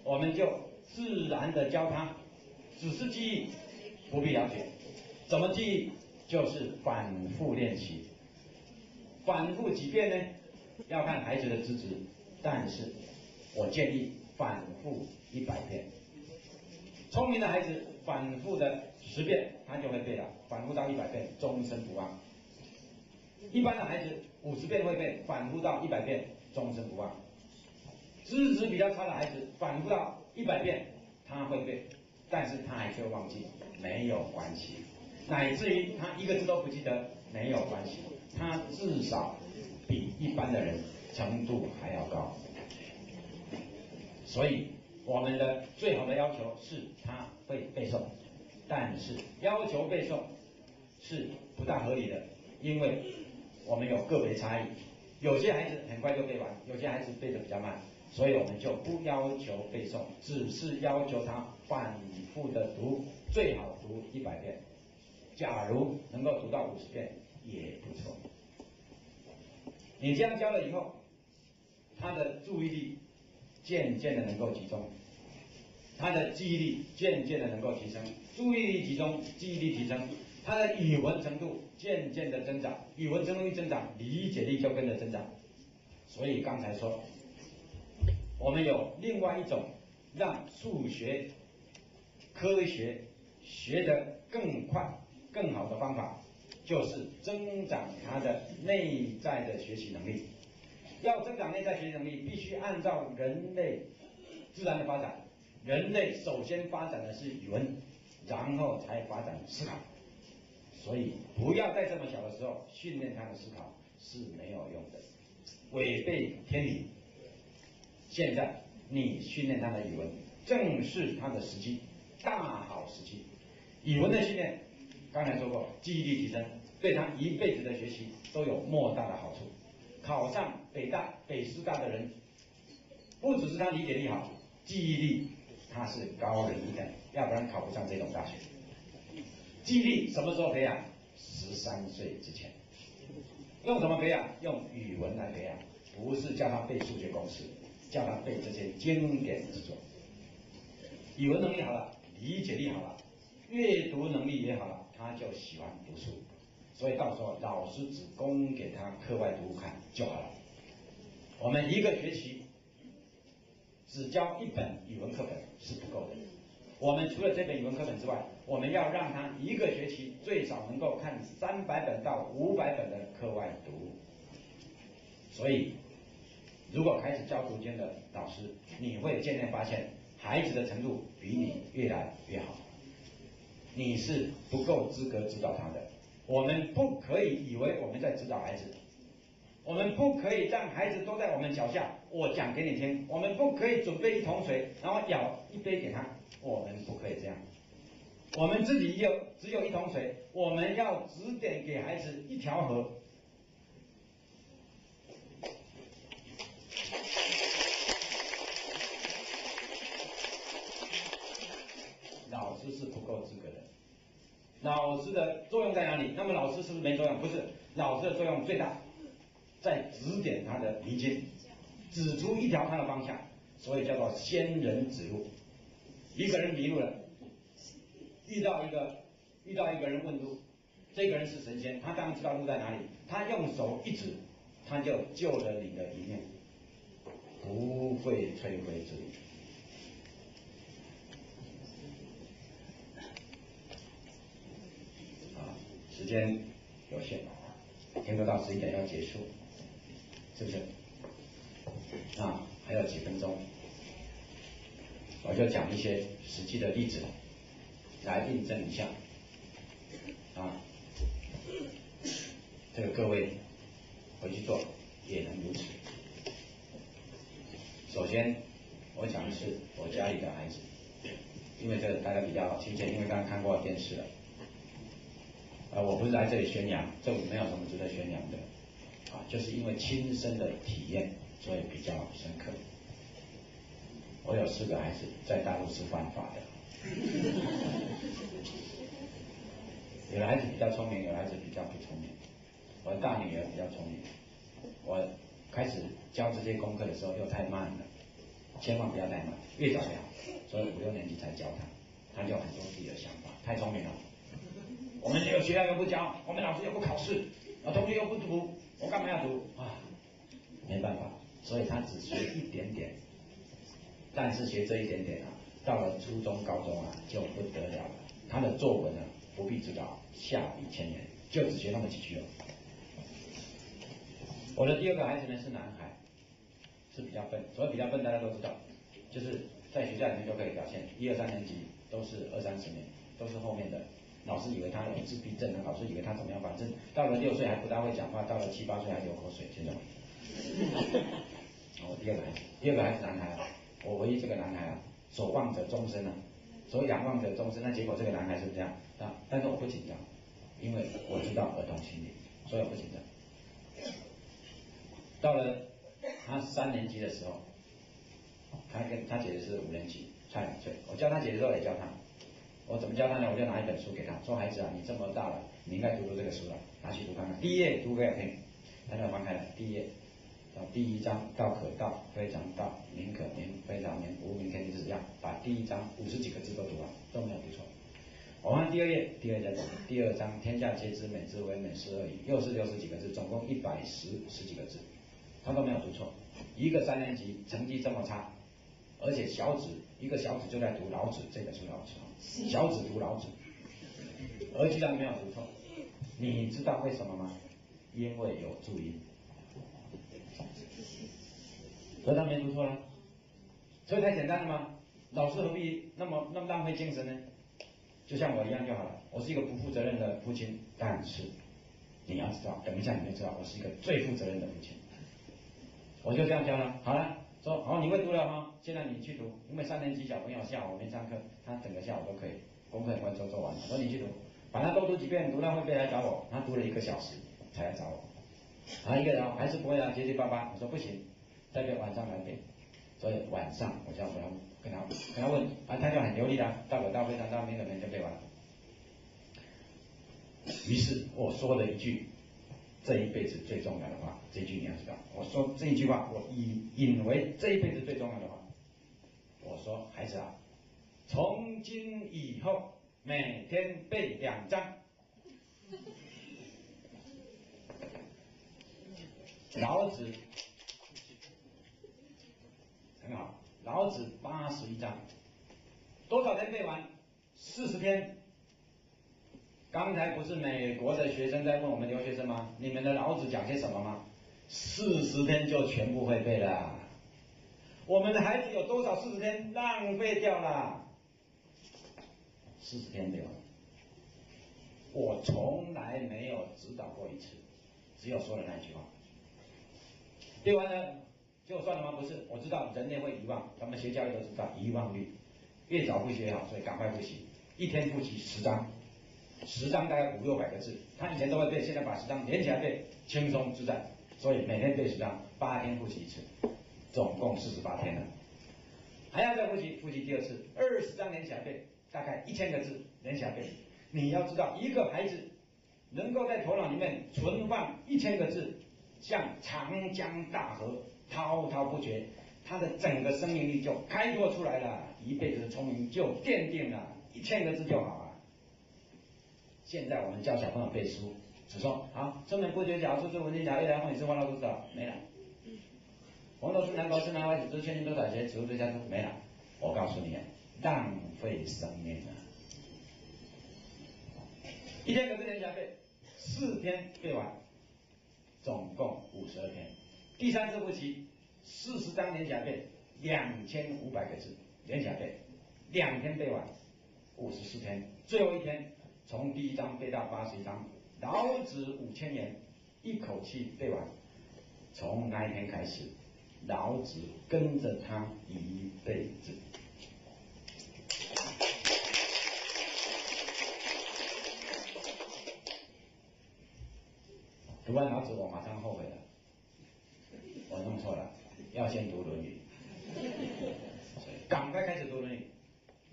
S1: 我们就自然的教他，只是记忆，不必了解。怎么记忆？就是反复练习。反复几遍呢？要看孩子的资质，但是我建议反复100遍。聪明的孩子反复的10遍，他就会背了，反复到100遍，终身不忘。一般的孩子50遍会背，反复到100遍，终身不忘。资质比较差的孩子，反复到100遍，他会背，但是他还是会忘记，没有关系。乃至于他1个字都不记得，没有关系，他至少比一般的人程度还要高。所以我们的最好的要求是他会背诵，但是要求背诵是不大合理的，因为我们有个别差异，有些孩子很快就背完，有些孩子背得比较慢，所以我们就不要求背诵，只是要求他反复的读，最好读100遍。假如能够读到50遍也不错。你这样教了以后，他的注意力渐渐的能够集中，他的记忆力渐渐的能够提升，注意力集中，记忆力提升，他的语文程度渐渐的增长，语文程度一增长，理解力就跟着增长。所以刚才说，我们有另外一种让数学、科学学得更快、更好的方法，就是增长他的内在的学习能力。要增长内在学习能力，必须按照人类自然的发展。人类首先发展的是语文，然后才发展思考。所以不要在这么小的时候训练他的思考是没有用的，违背天理。现在你训练他的语文，正是他的时机，大好时机。语文的训练刚才说过，记忆力提升对他一辈子的学习都有莫大的好处。考上北大、北师大的人，不只是他理解力好，记忆力他是高人一等，要不然考不上这种大学。记忆力什么时候培养？13岁之前。用什么培养？用语文来培养，不是叫他背数学公式，叫他背这些经典之作。语文能力好了，理解力好了，阅读能力也好了，他就喜欢读书。所以到时候老师只供给他课外读物看就好了。我们一个学期只教1本语文课本是不够的。我们除了这本语文课本之外，我们要让他一个学期最少能够看300本到500本的课外读物。所以，如果开始教读经的老师，你会渐渐发现孩子的程度比你越来越好。你是不够资格指导他的。我们不可以以为我们在指导孩子，我们不可以让孩子都在我们脚下，我讲给你听。我们不可以准备1桶水，然后舀一杯给他，我们不可以这样。我们自己只有1桶水，我们要指点给孩子一条河。老师是不够资格的。老师的作用在哪里？那么老师是不是没作用？不是，老师的作用最大，在指点他的迷津，指出一条他的方向，所以叫做仙人指路。一个人迷路了，遇到一个人问路，这个人是神仙，他当然知道路在哪里，他用手一指，他就救了你的一命，不会摧毁之力。时间有限，听说到11点要结束，是不是？还有几分钟，我就讲一些实际的例子来印证一下。这个各位回去做也能如此。首先，我讲的是我家里的孩子，因为这个大家比较亲切，因为刚刚看过电视了。我不是来这里宣扬，这没有什么值得宣扬的，就是因为亲身的体验，所以比较深刻。我有4个孩子，在大陆是犯法的，有的孩子比较聪明，有的孩子比较不聪明。我的大女儿比较聪明，我开始教这些功课的时候又太慢了，千万不要太慢，越早越好。所以5、6年级才教她，她就有很多自己的想法，太聪明了。我们这个学校又不教，我们老师又不考试，同学又不读，我干嘛要读啊？没办法，所以他只学一点点，但是学这一点点到了初中、高中就不得了了。他的作文不必指导，下笔千言，就只学那么几句了。我的第2个孩子呢是男孩，是比较笨，所以比较笨大家都知道，就是在学校里面就可以表现，1、2、3年级都是20、30年，都是后面的。老师以为他有自闭症，老师以为他怎么样，反正到了6岁还不大会讲话，到了7、8岁还流口水，知道吗？我第2个孩子男孩我唯一这个男孩所望者终身所仰望者终身。那结果这个男孩是这样但是我不紧张，因为我知道儿童心理，所以我不紧张。到了他3年级的时候，他姐姐是5年级，差2岁。我教他姐姐的时候也教他。我怎么教他呢？我就拿一本书给他，说孩子你这么大了，你应该读这个书了，拿去读看看。第1页读给我听，他就翻开了第1页，第1章道可道，非常道；名可名，非常名。无名，天地之样。把第1章50几个字都读完，都没有读错。我看第2页，第2章，第2章天下皆知美之为美是恶已，又是60几个字，总共110几个字，他都没有读错。一个3年级成绩这么差，而且一个小指就在读老子这本书，老子小指读老子，而居然没有读错。你知道为什么吗？因为有注音，所以他没读错了。所以太简单了吗？老师何必那么浪费精神呢？就像我一样就好了。我是一个不负责任的父亲，但是你要知道，等一下你就知道我是一个最负责任的父亲。我就这样教他，好了，说好你会读了现在你去读，因为3年级小朋友下午没上课，他整个下午都可以，功课很快做完了。说你去读，把它多读几遍，读到会背来找我。他读了1个小时才来找我。一个人还是不会结结巴巴。我说不行，再背晚上来背。所以晚上我就要跟他问，他就很流利的，到口到非常到那个人就背完了。于是我说了一句这一辈子最重要的话，这句你要知道，我说这一句话，我引为这一辈子最重要的话。我说孩子啊，从今以后每天背2章。老子很好，老子81章，多少天背完？40天。刚才不是美国的学生在问我们留学生吗？你们的老子讲些什么吗？40天就全部会背了。我们的孩子有多少40天浪费掉了？40天背完，我从来没有指导过一次，只有说了那一句话。背完了就算了吗？不是，我知道人类会遗忘，咱们学教育都知道遗忘率，越早不学好，所以赶快复习，一天复习10章，10章大概500-600个字，他以前都会背，现在把10章连起来背，轻松自在，所以每天背10章，8天复习1次，总共48天了。还要再复习第2次，20章连起来背，大概1000个字连起来背。你要知道，一个孩子能够在头脑里面存放1000个字，像长江大河滔滔不绝，他的整个生命力就开拓出来了，一辈子的聪明就奠定了，1000个字就好啊。现在我们教小朋友背书，只说好，中门不绝脚，处处闻啼鸟，一来红，已是花落不知道，没了。红豆是南国是南外，只知千金多少钱，此处最佳处，没了。我告诉你，浪费生命了。1000个字连起来背，4天背完，总共52天。第3次复习，40章连起来背，2500个字连起来背，2天背完，54天。最后1天，从第1章背到81章，老子5000言，一口气背完。从那一天开始，老子跟着他一辈子。读完老子，我马上后悔了，我弄错了，要先读《论语》，所以赶快开始读《论语》。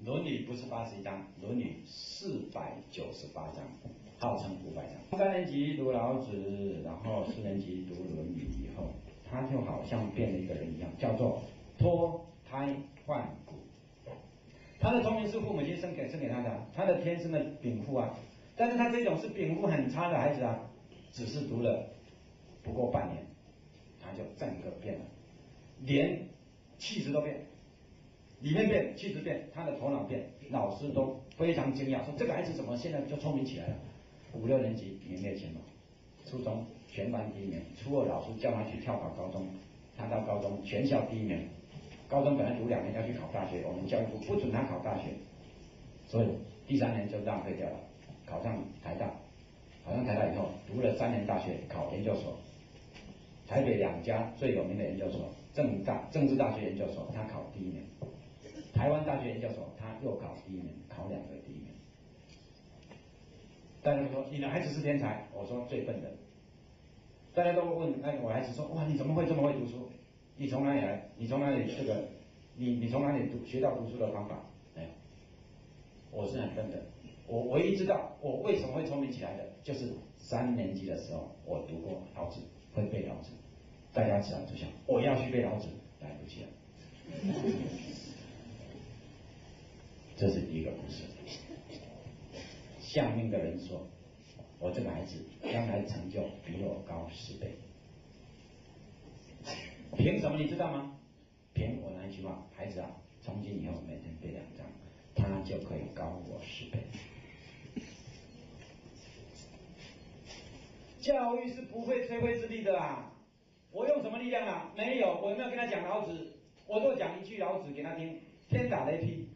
S1: 《论语》不是81章，《论语》498章，号称500章。3年级读老子，然后4年级读《论语》以后，他就好像变了一个人一样，叫做脱胎换骨。他的聪明是父母亲生给他的，他的天生的禀赋啊，但是他这种是禀赋很差的孩子啊。只是读了不过半年，他就整个变了，连气质都变，里面变，气质变，他的头脑变，老师都非常惊讶，说这个孩子怎么现在就聪明起来了？5、6年级名列前茅，初中全班第1名，初2老师叫他去跳考高中，他到高中全校第1名，高中本来读2年要去考大学，我们教育部不准他考大学，所以第3年就浪费掉了，考上台大。考上台大以后，读了3年大学，考研究所。台北2家最有名的研究所，政治大学研究所，他考第1名；台湾大学研究所，他又考第1名，考2个第1名。大家都说你的孩子是天才，我说最笨的。大家都问我孩子说，哇，你怎么会这么会读书？你从哪里来？你从哪里你从哪里学到读书的方法？没有，我是很笨的。我唯一知道我为什么会聪明起来的，就是3年级的时候我读过老子，会背老子。大家只要就想我要去背老子，来不及了。这是第一个故事。相命的人说，我这个孩子将来成就比我高10倍。凭什么你知道吗？凭我那一句话，孩子啊，从今以后每天背2章，他就可以高我10倍。教育是不会摧毁智力的啦，我用什么力量啊？没有，我有没有跟他讲老子？我就讲一句老子给他听，天打雷劈。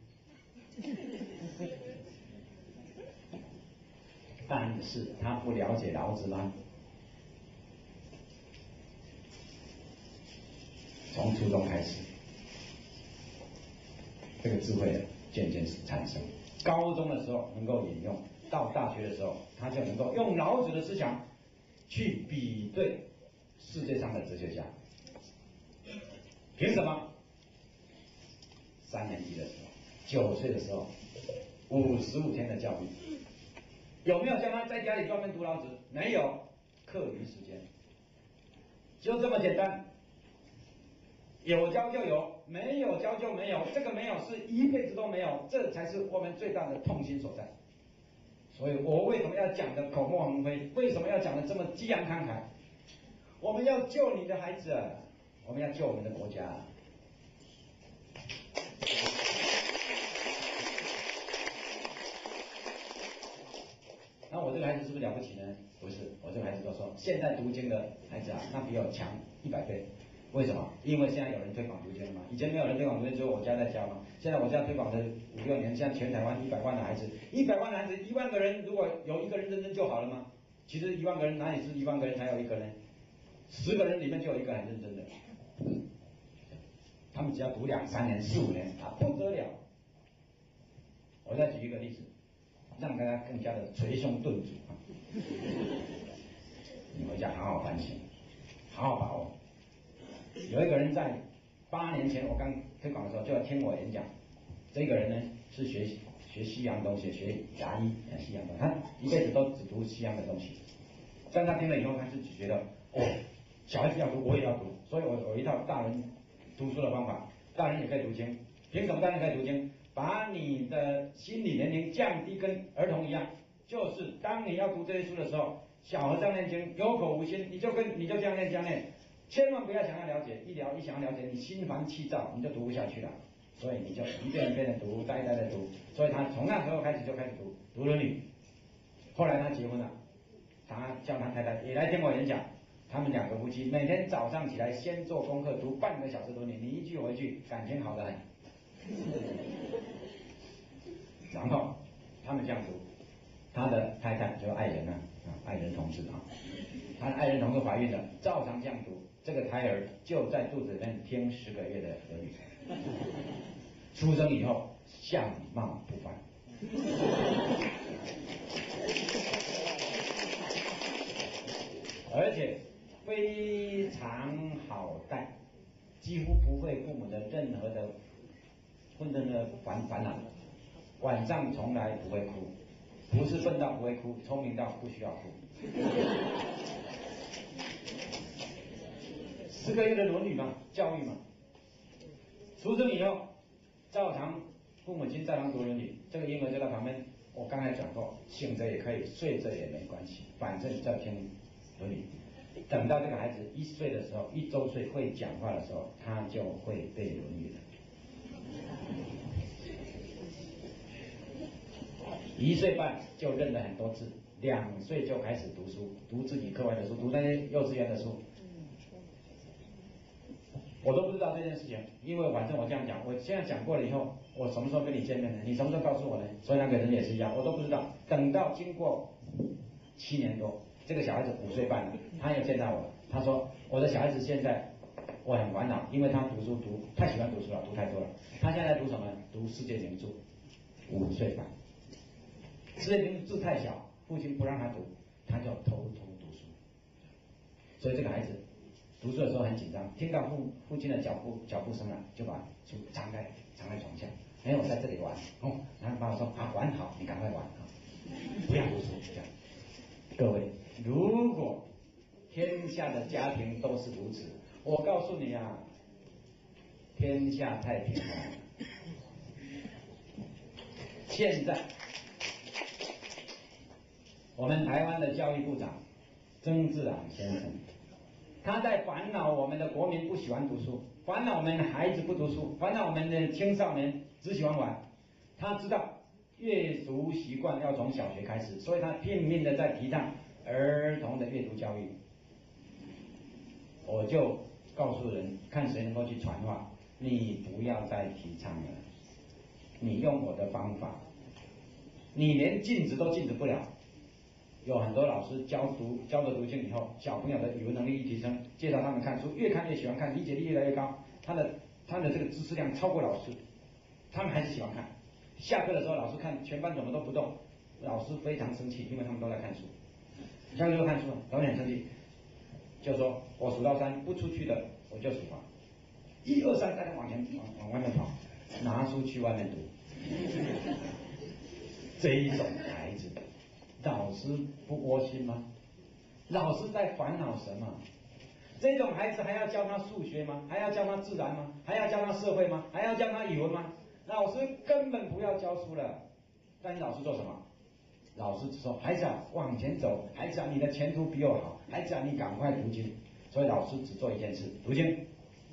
S1: 但是他不了解老子吗？从初中开始，这个智慧渐渐产生。高中的时候能够引用，到大学的时候，他就能够用老子的思想去比对世界上的哲学家。凭什么？3年级的时候，9岁的时候，55天的教育，有没有叫他在家里专门读老子？没有，课余时间，就这么简单。有教就有，没有教就没有，这个没有是一辈子都没有，这才是我们最大的痛心所在。所以我为什么要讲的口沫横飞？为什么要讲的这么激昂慷慨？我们要救你的孩子，我们要救我们的国家。那我这个孩子是不是了不起呢？不是，我这个孩子都说，现在读经的孩子啊，那比我强100倍。为什么？因为现在有人推广读经了嘛，以前没有人推广读经，只有我家在教嘛。现在我家推广的5、6年，现在全台湾100万的孩子，100万的孩子，1万个人如果有1个人认真就好了吗？其实1万个人哪里是1万个人才有1个呢？10个人里面就有1个很认真的。他们只要读2、3年、4、5年，啊不得了。我再举一个例子，让大家更加的捶胸顿足啊！你回家好好反省，好好把握。有一个人在8年前我刚推广的时候就要听我演讲，这个人呢是学西洋东西，学牙医西洋东西，他一辈子都只读西洋的东西。但他听了以后，他自己觉得哦，小孩子要读，我也要读，所以我有一套大人读书的方法，大人也可以读经。凭什么大人可以读经？把你的心理年龄降低，跟儿童一样，就是当你要读这些书的时候，小和尚念经有口无心，你就这样念这样念。千万不要想要了解，一想要了解，你心烦气躁，你就读不下去了。所以你就一遍一遍的读，一代的读。所以他从那时候开始就开始读《论语》。后来他结婚了，他叫他太太也来听我演讲。他们2个夫妻每天早上起来先做功课，读半个小时《论语》，你一句我一句，感情好得很。然后他们这样读，他的太太就是爱人爱人同志啊，他的爱人同志怀孕了，照常这样读。这个胎儿就在肚子里面听10个月的《论语》，出生以后相貌不凡，而且非常好带，几乎不会父母的任何的烦恼，晚上从来不会哭，不是笨到不会哭，聪明到不需要哭。10个月的《论语》嘛，教育嘛。出生以后，照常父母亲照常读《论语》，这个婴儿就在旁边。我刚才讲过，醒着也可以，睡着也没关系，反正在听《论语》。等到这个孩子1岁的时候，1周岁会讲话的时候，他就会背《论语》了。1岁半就认了很多字，2岁就开始读书，读自己课外的书，读那些幼稚园的书。我都不知道这件事情，因为反正我这样讲，我现在讲过了以后，我什么时候跟你见面呢？你什么时候告诉我呢？所以那个人也是一样，我都不知道。等到经过7年多，这个小孩子5岁半了，他又见到我了。他说我的小孩子现在我很烦恼，因为他读书太喜欢读书了，读太多了。他现在读什么？读世界名著，5岁半。世界名著字太小，父亲不让他读，他就偷偷读书。所以这个孩子读书的时候很紧张，听到父亲的脚步声了，就把书藏在床下。没有，我在这里玩哦。然后爸爸说啊，玩好，你赶快玩啊，不要读书。这样，各位，如果天下的家庭都是如此，我告诉你啊，天下太平了。现在，我们台湾的教育部长曾志朗先生，他在烦恼我们的国民不喜欢读书，烦恼我们的孩子不读书，烦恼我们的青少年只喜欢玩。他知道阅读习惯要从小学开始，所以他拼命的在提倡儿童的阅读教育。我就告诉人，看谁能够去传话，你不要再提倡了，你用我的方法，你连禁止都禁止不了。有很多老师教了读经以后，小朋友的语文能力一提升，介绍他们看书，越看越喜欢看，理解力越来越高，他的这个知识量超过老师，他们还是喜欢看。下课的时候，老师看全班怎么都不动，老师非常生气，因为他们都在看书，下课就看书，老师很生气，就说我数到3不出去的我就处罚，1、2、3，大家往外面跑，拿书去外面读。这一种孩子，老师不窝心吗？老师在烦恼什么？这种孩子还要教他数学吗？还要教他自然吗？还要教他社会吗？还要教他语文吗？老师根本不要教书了。但是老师做什么？老师只说孩子啊，往前走，孩子啊，你的前途比我好，孩子啊，你赶快读经。所以老师只做一件事，读经，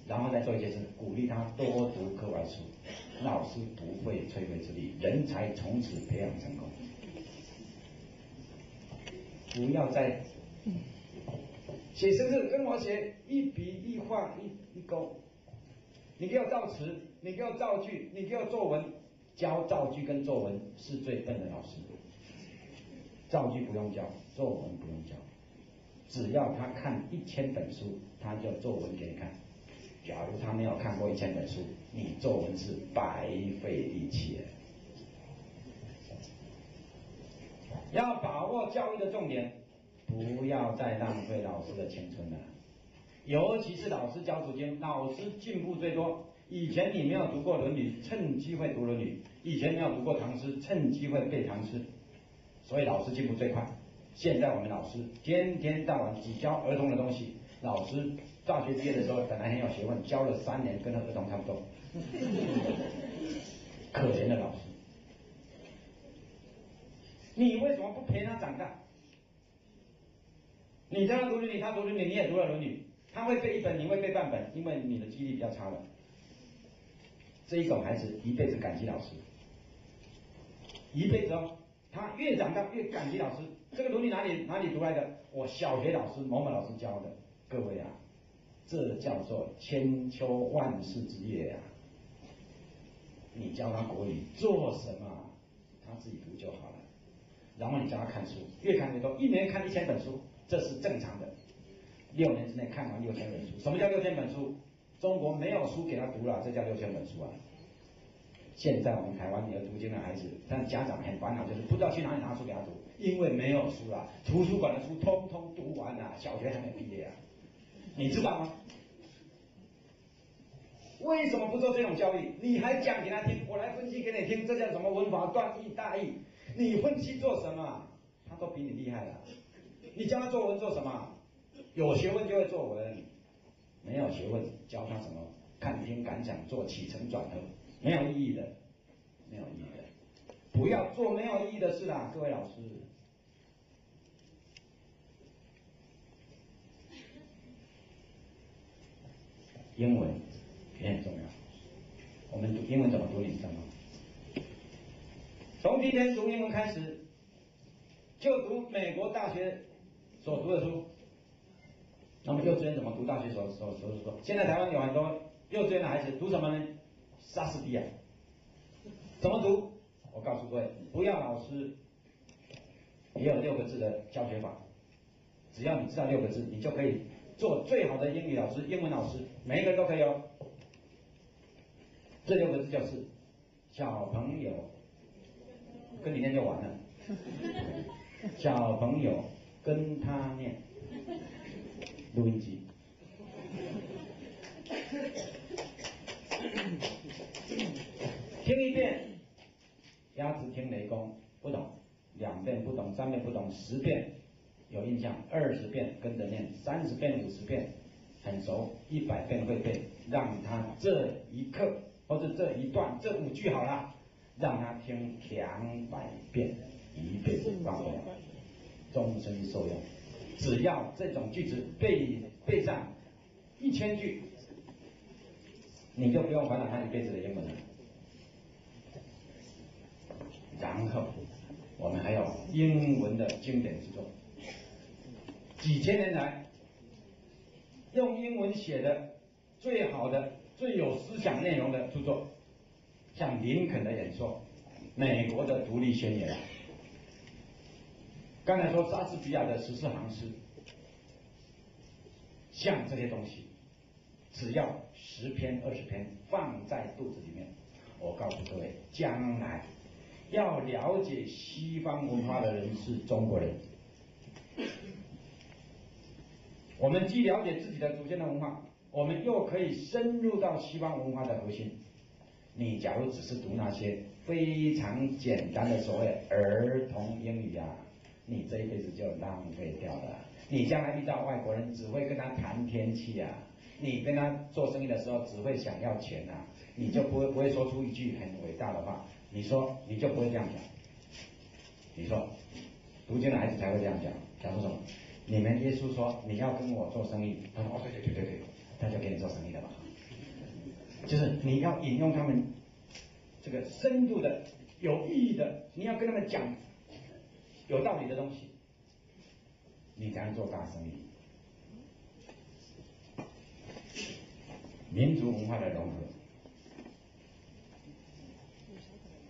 S1: 然后再做一件事，鼓励他多读课外书。老师不费吹灰之力，人才从此培养成功。不要再写生字跟我写一笔一画一勾，你给我造词，你给我造句，你给我作文。教造句跟作文是最笨的老师。造句不用教，作文不用教，只要他看1000本书，他就作文给你看。假如他没有看过1000本书，你作文是白费力气的。要把握教育的重点，不要再浪费老师的青春了。尤其是老师教读经，老师进步最多。以前你没有读过《论语》，趁机会读《论语》；以前没有读过唐诗，趁机会背唐诗。所以老师进步最快。现在我们老师天天到晚只教儿童的东西，老师大学毕业的时候本来很有学问，教了3年，跟儿童差不多。可怜的老师，你为什么不陪他长大？你教他读《论语》，他读《论语》，你也读了《论语》，他会背1本，你会背半本，因为你的记忆力比较差了。这一种孩子一辈子感激老师，一辈子哦，他越长大越感激老师。这个《论语》哪里读来的？我小学老师某某老师教的。各位啊，这叫做千秋万世之业啊！你教他国语做什么？他自己读就好了。然后你教他看书，越看越多，1年看1000本书，这是正常的。6年之内看完6000本书。什么叫6000本书？中国没有书给他读了，这叫6000本书啊！现在我们台湾有读经的孩子，但家长很烦恼，就是不知道去哪里拿书给他读，因为没有书了，图书馆的书通通读完了，小学还没毕业啊！你知道吗？为什么不做这种教育？你还讲给他听，我来分析给你听，这叫什么文法断义大义？你分析做什么？他都比你厉害了。你教他作文做什么？有学问就会作文，没有学问教他什么看听感想做起承转合，没有意义的，没有意义的。不要做没有意义的事啦，各位老师。英文也很重要。我们读英文怎么读，你知道吗？从第一天读英文开始，就读美国大学所读的书。那么幼稚园怎么读大学所读？现在台湾有很多幼稚园的孩子读什么呢？莎士比亚。怎么读？我告诉各位，不要老师，也有6个字的教学法。只要你知道6个字，你就可以做最好的英语老师、英文老师，每一个都可以哦。这6个字就是小朋友，跟你念就完了。小朋友跟他念。录音机。听一遍，鸭子听雷公不懂，2遍不懂，3遍不懂，10遍有印象，20遍跟着念，30遍50遍很熟，100遍会背，让他这一课或者这一段这5句好了，让他听200遍，一辈子忘不了，终身受用。只要这种句子背上1000句，你就不用烦恼他一辈子的英文了。然后我们还有英文的经典之作，几千年来用英文写的最好的、最有思想内容的著作，像林肯的演说、美国的独立宣言。刚才说莎士比亚的14行诗，像这些东西，只要10篇20篇放在肚子里面，我告诉各位，将来要了解西方文化的人是中国人。我们既了解自己的祖先的文化，我们又可以深入到西方文化的核心。你假如只是读那些非常简单的所谓儿童英语啊，你这一辈子就浪费掉了。你将来遇到外国人，只会跟他谈天气啊，你跟他做生意的时候，只会想要钱啊，你就不会说出一句很伟大的话。你说你就不会这样讲。你说读经的孩子才会这样讲，讲说什么？你们耶稣说你要跟我做生意，他说哦对，他就给你做生意了嘛。就是你要引用他们这个深度的、有意义的，你要跟他们讲有道理的东西，你才能做大生意。民族文化的融合，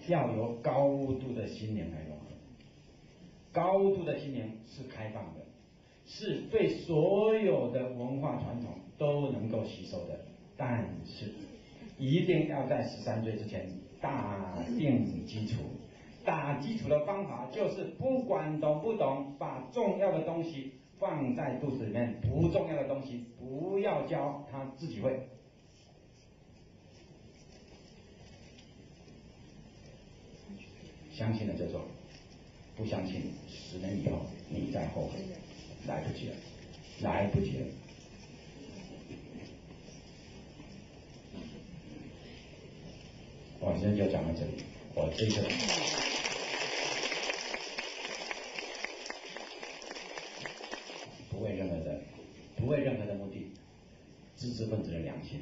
S1: 要由高度的心灵来融合。高度的心灵是开放的，是对所有的文化传统都能够吸收的，但是一定要在13岁之前打定基础。打基础的方法就是不管懂不懂，把重要的东西放在肚子里面，不重要的东西不要教，他自己会。相信了就做，不相信10年以后你再后悔，来不及了，来不及了。我今天就讲到这里，我这个不为任何的目的，知识分子的良心。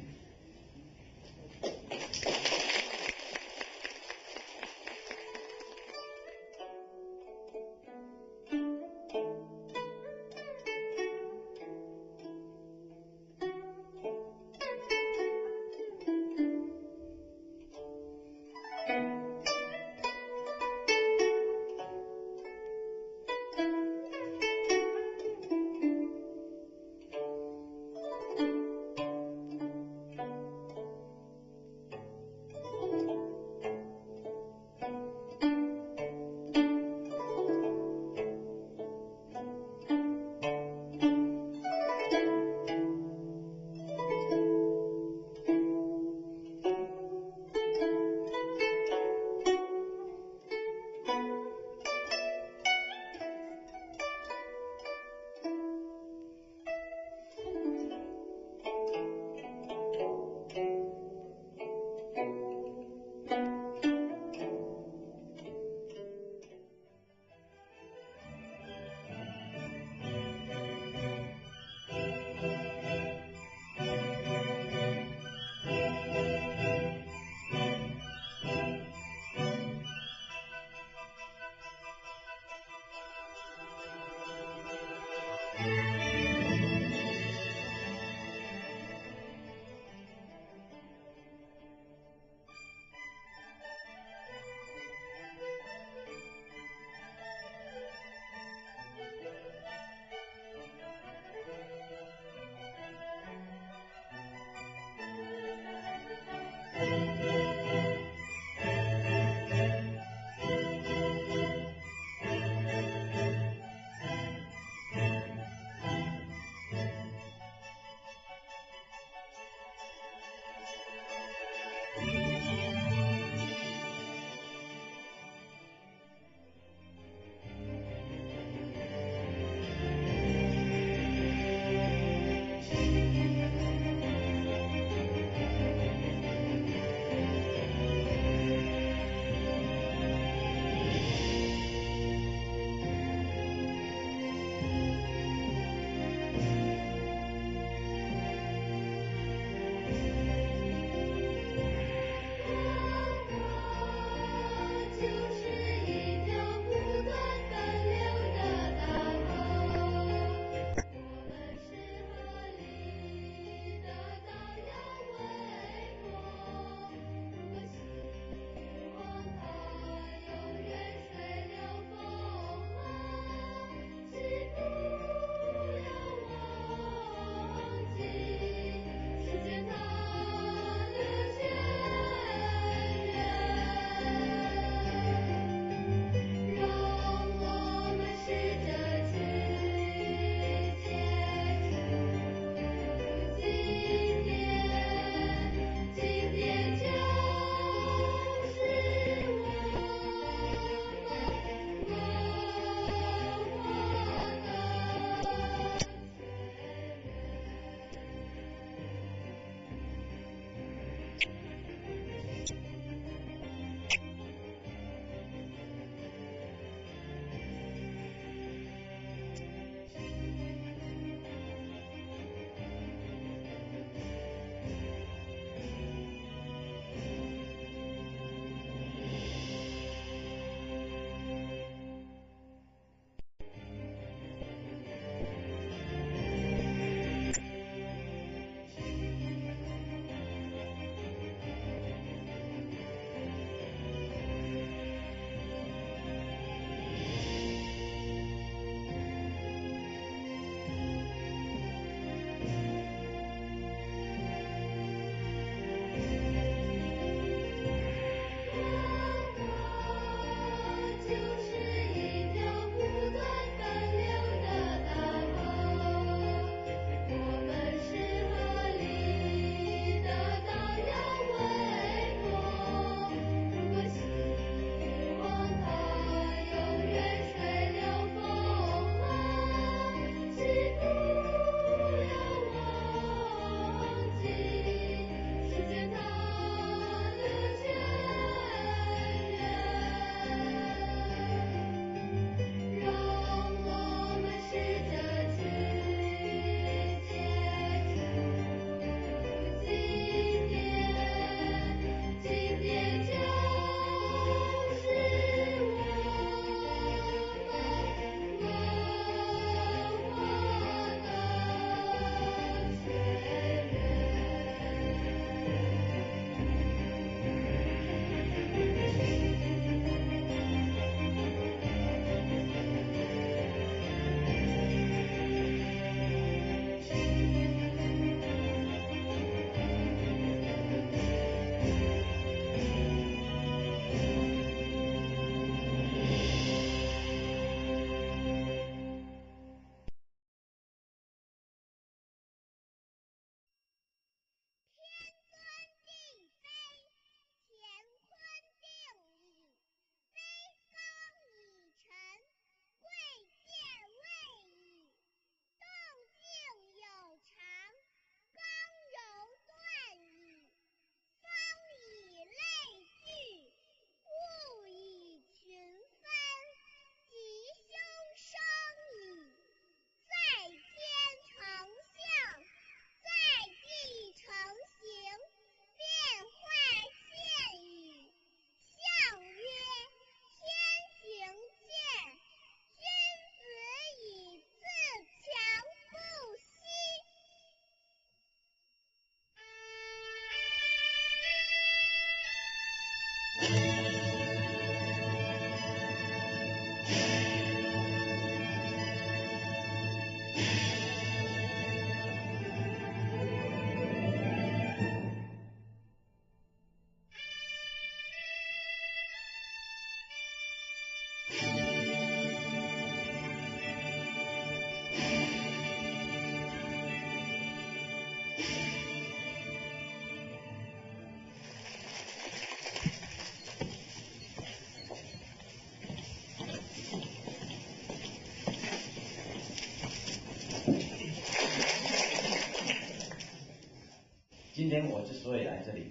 S1: 今天我之所以来这里，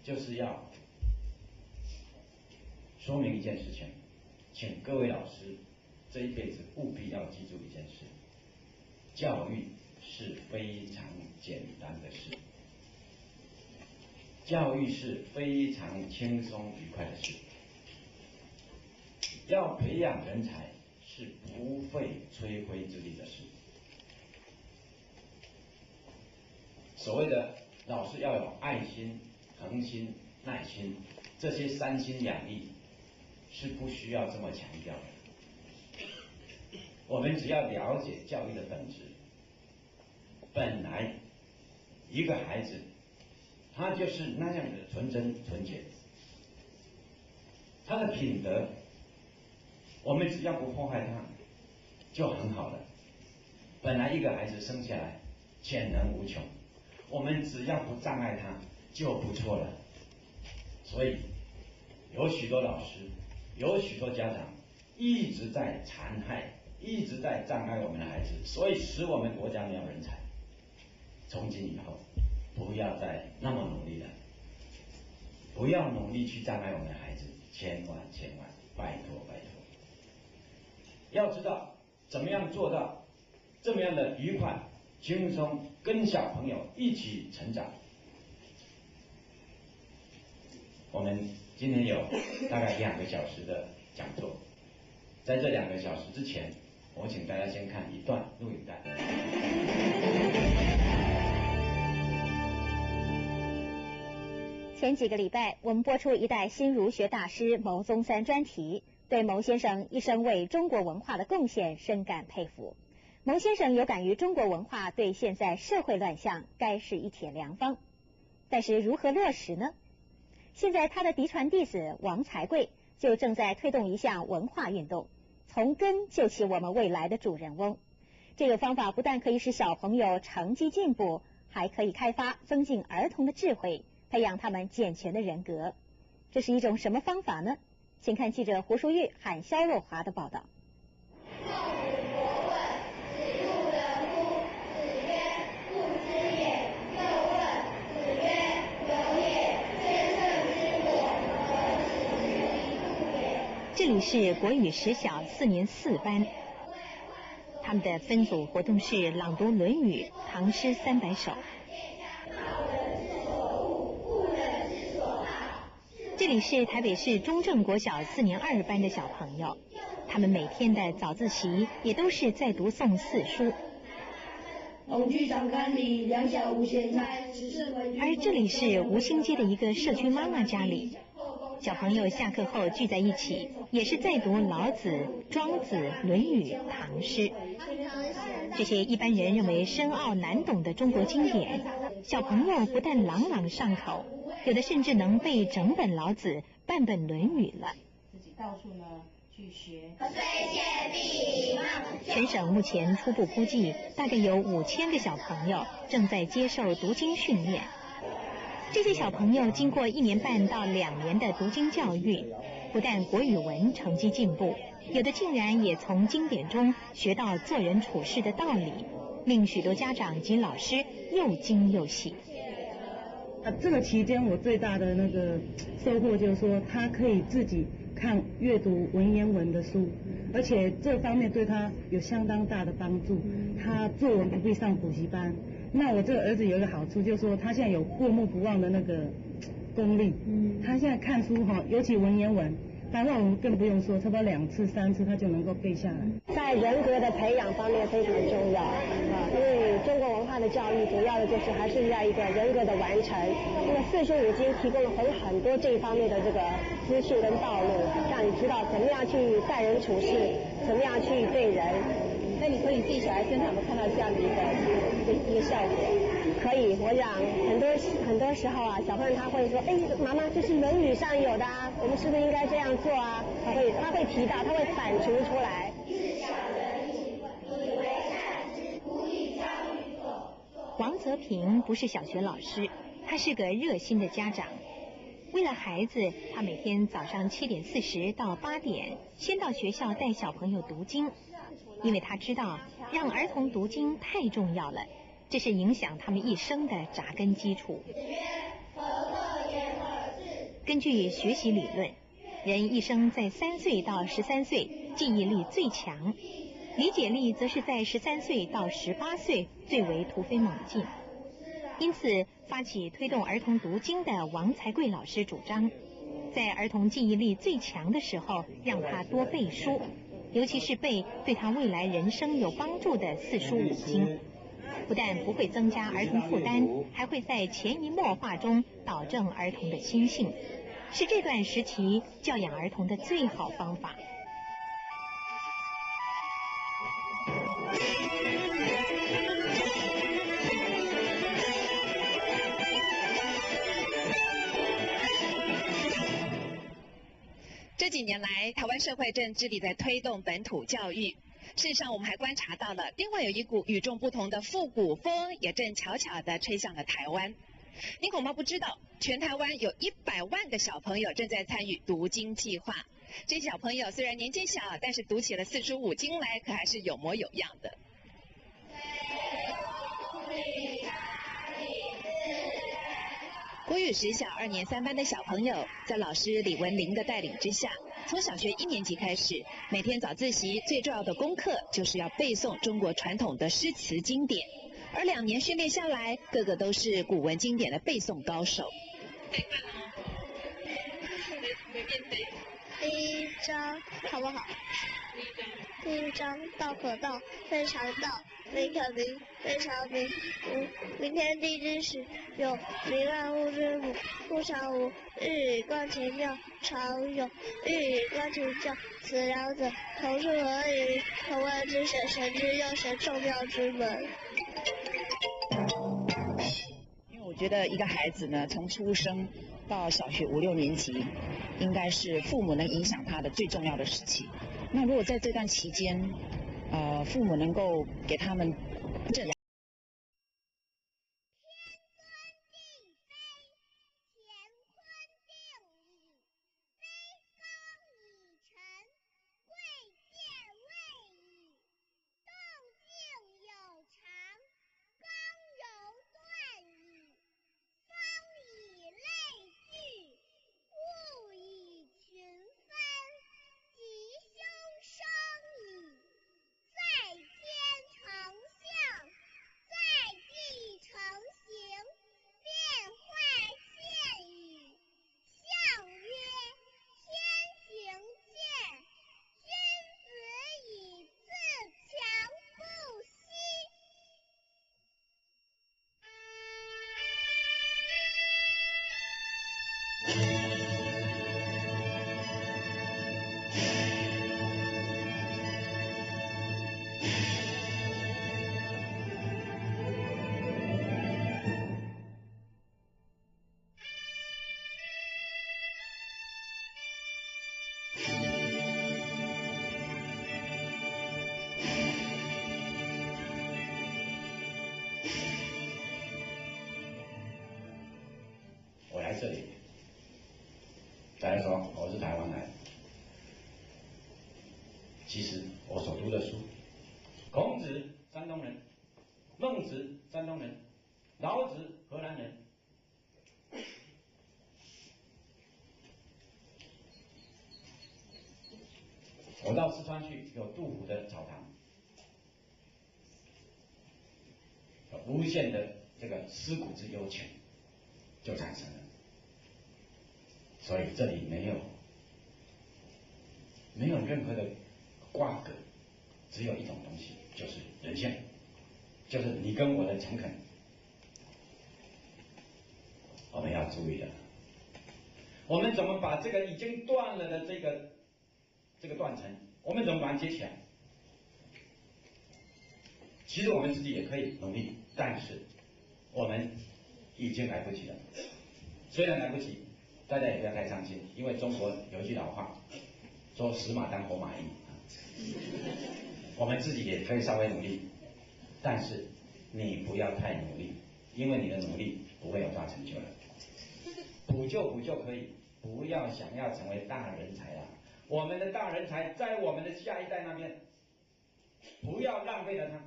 S1: 就是要说明一件事情，请各位老师这一辈子务必要记住一件事：教育是非常简单的事，教育是非常轻松愉快的事，要培养人才是不费吹灰之力的事。所谓的老师要有爱心、恒心、耐心，这些3心2意是不需要这么强调的。我们只要了解教育的本质，本来一个孩子他就是那样的纯真纯洁，他的品德，我们只要不破坏他就很好了。本来一个孩子生下来潜能无穷，我们只要不障碍他就不错了。所以有许多老师，有许多家长一直在残害，一直在障碍我们的孩子，所以使我们国家没有人才。从今以后不要再那么努力了，不要努力去障碍我们的孩子，千万拜托拜托。要知道怎么样做到这么样的愉快轻松，跟小朋友一起成长。我们今天有大概2个小时的讲座，在这2个小时之前，我请大家先看一段录影带。
S2: 前几个礼拜，我们播出一代新儒学大师牟宗三专题，对牟先生一生为中国文化的贡献深感佩服。牟先生有感于中国文化对现在社会乱象该是一帖良方，但是如何落实呢？现在他的嫡传弟子王才贵就正在推动一项文化运动，从根救起我们未来的主人翁。这个方法不但可以使小朋友成绩进步，还可以开发增进儿童的智慧，培养他们健全的人格。这是一种什么方法呢？请看记者胡淑玉和肖若华的报道。这里是国语实小4年4班，他们的分组活动是朗读《论语》唐诗300首。这里是台北市中正国小4年2班的小朋友，他们每天的早自习也都是在读诵4书。
S9: 红剧场看里两小无嫌菜，
S2: 而这里是吴兴街的一个社区妈妈家里，小朋友下课后聚在一起，也是在读老子、庄子、论语、唐诗。这些一般人认为深奥难懂的中国经典，小朋友不但朗朗上口，有的甚至能背整本老子、半本论语了。
S8: 自己到处呢去学。
S2: 全省目前初步估计，大概有5000个小朋友正在接受读经训练。这些小朋友经过1年半到2年的读经教育，不但国语文成绩进步，有的竟然也从经典中学到做人处事的道理，令许多家长及老师又惊又喜。
S3: 这个期间我最大的那个收获就是说，他可以自己看阅读文言文的书，而且这方面对他有相当大的帮助。他作文不必上补习班。那我这个儿子有一个好处，就是说他现在有过目不忘的那个功力。他现在看书尤其文言文，白话文更不用说，差不多2次3次他就能够背下来。
S4: 在人格的培养方面非常重要因为中国文化的教育主要的就是还是要一个人格的完成。那么4书5经提供了很多这一方面的这个资讯跟道路，让你知道怎么样去待人处事，怎么样去对人。
S8: 那你说你自己小孩身上有没有看到这样的一个效果？
S4: 可以，我想很多时候啊，小朋友他会说，哎，妈妈这是《论语》上有的啊，我们是不是应该这样做啊？他会提到，他会反刍出来。
S2: 王泽平不是小学老师，他是个热心的家长。为了孩子，他每天早上7点40到8点，先到学校带小朋友读经，因为他知道让儿童读经太重要了，这是影响他们一生的扎根基础。根据学习理论，人一生在3岁到13岁记忆力最强，理解力则是在13岁到18岁最为突飞猛进。因此，发起推动儿童读经的王才贵老师主张，在儿童记忆力最强的时候，让他多背书，尤其是背对他未来人生有帮助的4书5经。不但不会增加儿童负担，还会在潜移默化中导正儿童的心性，是这段时期教养儿童的最好方法。
S5: 这几年来，台湾社会正致力在推动本土教育。事实上，我们还观察到了，另外有一股与众不同的复古风，也正悄悄地吹向了台湾。您恐怕不知道，全台湾有100万个小朋友正在参与读经计划。这些小朋友虽然年纪小，但是读起了4书5经来，可还是有模有样的。国语实小2年3班的小朋友，在老师李文玲的带领之下，从小学1年级开始，每天早自习最重要的功课就是要背诵中国传统的诗词经典，而2年训练下来，个个都是古文经典的背诵高手。
S6: 第一章好不好？第一章道可道，非常道；名可名，非常名。明天地之始，有名万物之母。故常无，日以观其妙；常有，日以观其教。此两者，同出而异，同谓之神，神之又神，众妙之门。
S7: 因为我觉得一个孩子呢，从出生到小学5、6年级，应该是父母能影响他的最重要的时期。那如果在这段期间，父母能够给他们这样。
S1: 我来这里，再来说我是台湾来的。其实我所读的书，孔子山东人，孟子山东人，老子荷兰人。我到四川去，有杜甫的草堂，无限的这个思古之幽情就产生了。所以这里没有任何的瓜葛，只有一种东西，就是人性，就是你跟我的诚恳。我们要注意的，我们怎么把这个已经断了的这个断层，我们怎么把它接起来？其实我们自己也可以努力，但是我们已经来不及了。虽然来不及，大家也不要太伤心，因为中国有一句老话，说死马当活马医，我们自己也可以稍微努力，但是你不要太努力，因为你的努力不会有大成就的。补救可以，不要想要成为大人才啊！我们的大人才在我们的下一代那边，不要浪费了它，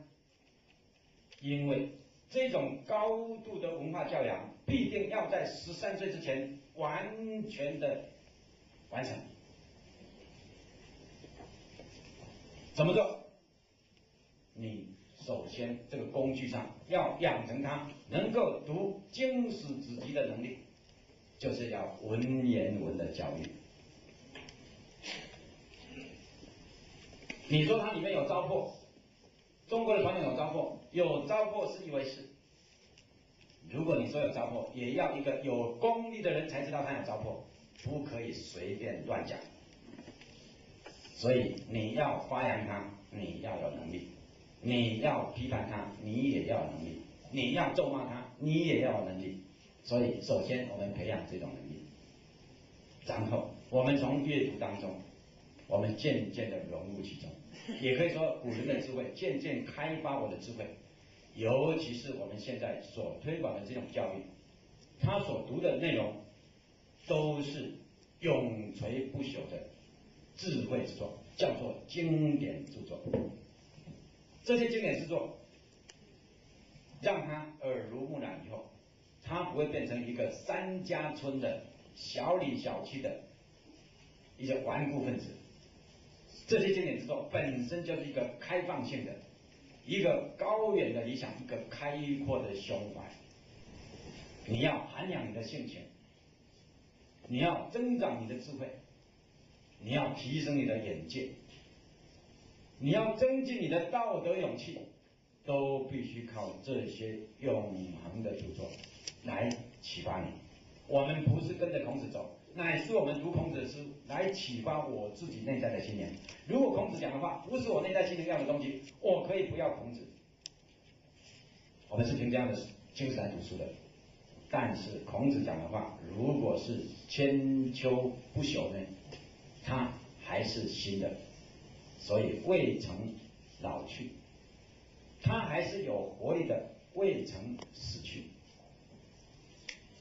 S1: 因为这种高度的文化教养必定要在13岁之前完全的完成。怎么做？你首先这个工具上要养成他能够读经史子集的能力，就是要文言文的教育。你说它里面有糟粕，中国的传统有糟粕，有糟粕是一回事。如果你说有糟粕，也要一个有功力的人才知道它有糟粕，不可以随便乱讲。所以你要发扬它，你要有能力；你要批判它，你也要有能力；你要咒骂它，你也要有能力。所以，首先我们培养这种能力，然后我们从阅读当中，我们渐渐的融入其中。也可以说，古人的智慧渐渐开发我的智慧，尤其是我们现在所推广的这种教育，他所读的内容都是永垂不朽的智慧之作，叫做经典著作。这些经典之作，让他耳濡目染以后，他不会变成一个三家村的小里小气的一些顽固分子。这些经典之作本身就是一个开放性的、一个高远的理想、一个开阔的胸怀。你要涵养你的性情，你要增长你的智慧，你要提升你的眼界，你要增进你的道德勇气，都必须靠这些永恒的著作来启发你。我们不是跟着孔子走，乃是我们读孔子的书来启发我自己内在的信念。如果孔子讲的话不是我内在信念要的东西，我可以不要孔子。我们是凭这样的精神来读书的。但是孔子讲的话，如果是千秋不朽呢，它还是新的，所以未曾老去，它还是有活力的，未曾死去。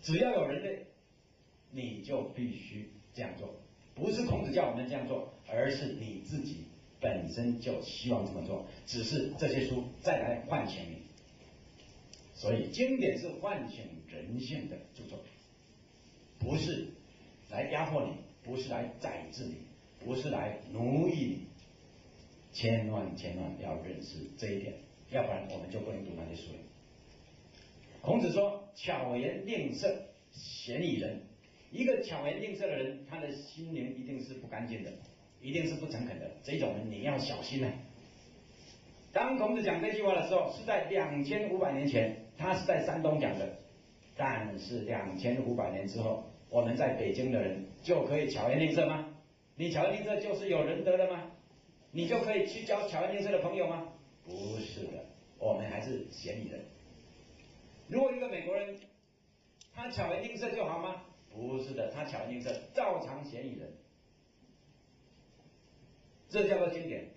S1: 只要有人类，你就必须这样做，不是孔子叫我们这样做，而是你自己本身就希望这么做，只是这些书再来唤醒你。所以经典是唤醒人性的著作，不是来压迫你，不是来宰制你，不是来奴役你。千万要认识这一点，要不然我们就不能读那些书了。孔子说：“巧言令色，鲜矣仁。”一个巧言令色的人，他的心灵一定是不干净的，一定是不诚恳的。这种人你要小心啊！当孔子讲这句话的时候，是在2500年前，他是在山东讲的。但是2500年之后，我们在北京的人就可以巧言令色吗？你巧言令色就是有仁德了吗？你就可以去交巧言令色的朋友吗？不是的，我们还是嫌疑人。如果一个美国人，他巧言令色就好吗？不是的，他巧言令色照常嫌疑人。这叫做经典。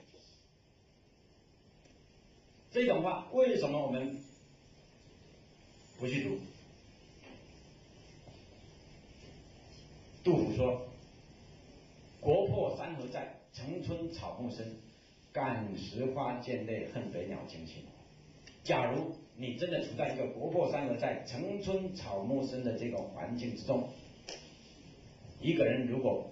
S1: 这种话为什么我们不去读？杜甫说：“国破山河在，城春草木深。感时花溅泪，恨北鸟惊心。”假如你真的处在一个国破山河在、城春草木深的这种环境之中，一个人如果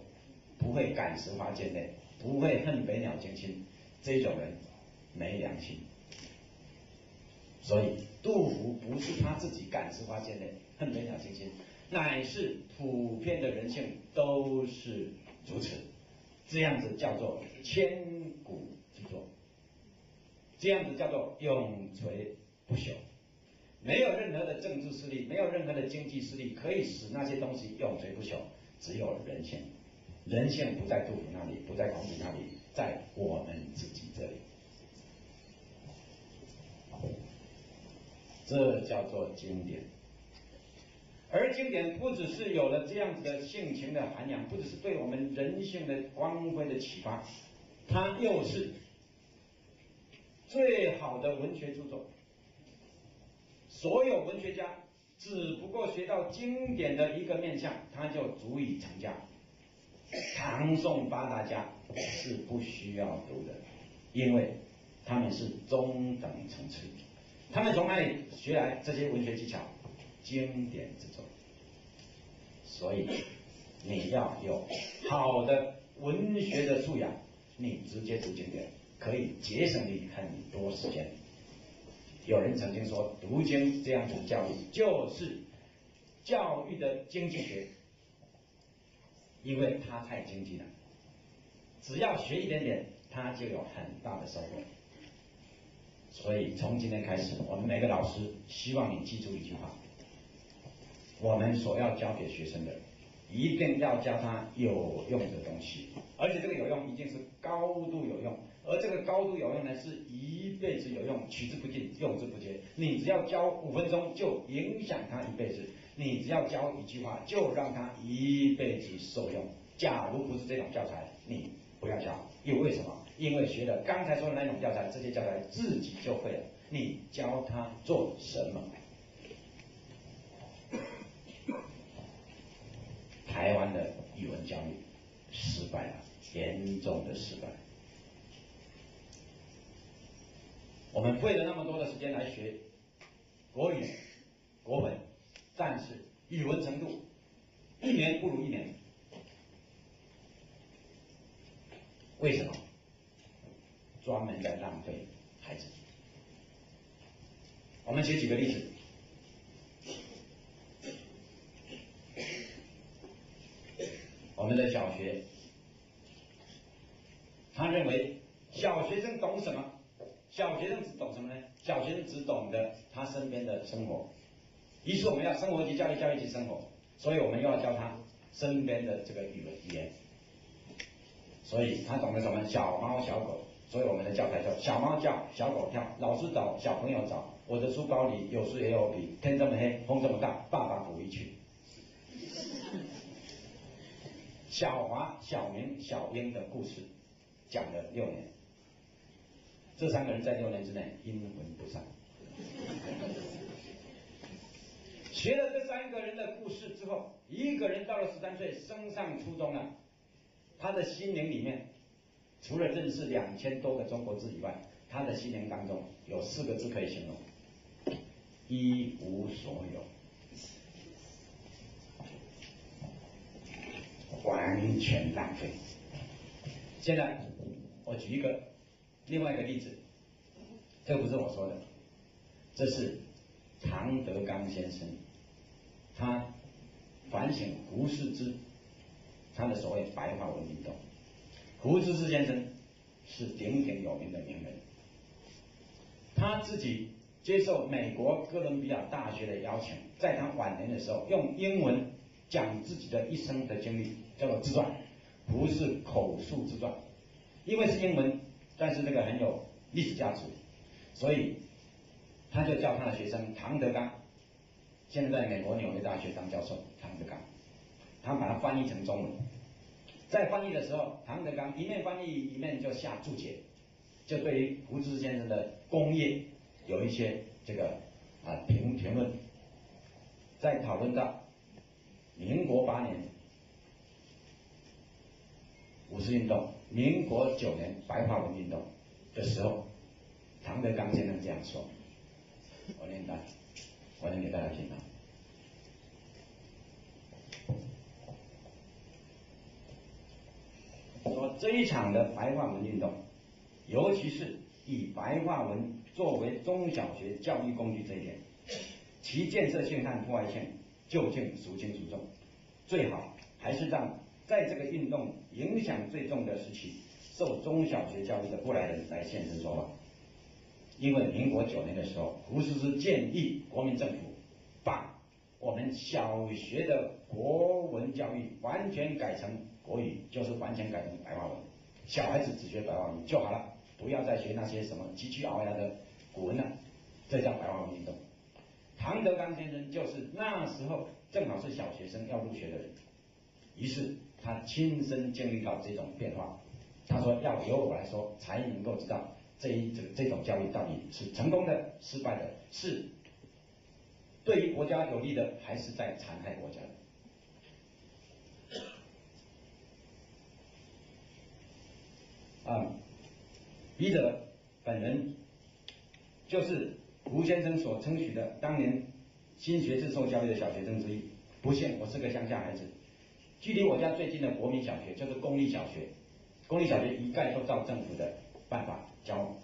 S1: 不会感时花溅泪，不会恨北鸟惊心，这种人没良心。所以杜甫不是他自己感时花溅泪、恨北鸟惊心，乃是普遍的人性都是如此。这样子叫做千古之作，这样子叫做永垂不朽。没有任何的政治势力，没有任何的经济势力可以使那些东西永垂不朽，只有人性。人性不在杜甫那里，不在孔子那里，在我们自己这里。这叫做经典。而经典不只是有了这样子的性情的涵养，不只是对我们人性的光辉的启发，它又是最好的文学著作。所有文学家只不过学到经典的一个面向，他就足以成家。唐宋八大家是不需要读的，因为他们是中等层次。他们从哪里学来这些文学技巧？经典之作。所以你要有好的文学的素养，你直接读经典可以节省你很多时间。有人曾经说，读经这样子的教育就是教育的经济学，因为它太经济了，只要学一点点，它就有很大的收获。所以从今天开始，我们每个老师希望你记住一句话：我们所要教给学生的，一定要教他有用的东西，而且这个有用一定是高度有用，而这个高度有用呢，是一辈子有用，取之不尽，用之不竭。你只要教5分钟，就影响他一辈子；你只要教一句话，就让他一辈子受用。假如不是这种教材，你不要教。又为什么？因为学了刚才说的那种教材，这些教材自己就会了，你教他做什么？台湾的语文教育失败了，严重的失败。我们费了那么多的时间来学国语、国文，但是语文程度一年不如一年。为什么？专门在浪费孩子。我们举几个例子。我们的小学，他认为小学生懂什么？小学生只懂什么呢？小学生只懂得他身边的生活。于是我们要生活及教育，教育及生活，所以我们又要教他身边的这个语言。所以他懂得什么？小猫小狗。所以我们的教材叫小猫叫，小狗跳，老师找，小朋友找。我的书包里有书也有笔，天这么黑，风这么大，爸爸捕鱼去。小华、小明、小英的故事讲了6年，这3个人在6年之内阴魂不散。学了这3个人的故事之后，一个人到了13岁升上初中了，他的心灵里面除了认识2000多个中国字以外，他的心灵当中有4个字可以形容：一无所有。完全浪费。现在我举另外一个例子，这不是我说的，这是唐德刚先生，他反省胡适之他的所谓白话文运动。胡适之先生是鼎鼎有名的名人，他自己接受美国哥伦比亚大学的邀请，在他晚年的时候用英文讲自己的一生的经历，叫做自传，不是口述自传。因为是英文，但是这个很有历史价值，所以他就叫他的学生唐德刚，现在在美国纽约大学当教授，唐德刚，他把它翻译成中文。在翻译的时候，唐德刚一面翻译一面就下注解，就对于胡适先生的功业有一些这个评论，在讨论到民国8年五四运动，民国9年白话文运动的时候，唐德刚先生这样说，我念给大家听啊。说这一场的白话文运动，尤其是以白话文作为中小学教育工具这一点，其建设性和破坏性究竟孰轻孰重？最好还是让在这个运动影响最重的时期受中小学教育的过来人来现身说法。因为民国9年的时候，胡适之建议国民政府把我们小学的国文教育完全改成国语，就是完全改成白话文，小孩子只学白话文就好了，不要再学那些什么佶屈聱牙的古文了，这叫白话文运动。唐杨德刚先生就是那时候正好是小学生要入学的人，于是他亲身经历到这种变化。他说要由我来说，才能够知道这种教育到底是成功的、失败的，是对于国家有利的，还是在残害国家的。笔者本人就是吴先生所称许的当年新学制受教育的小学生之一。不幸我是个乡下孩子，距离我家最近的国民小学就是公立小学，公立小学一概都照政府的办法教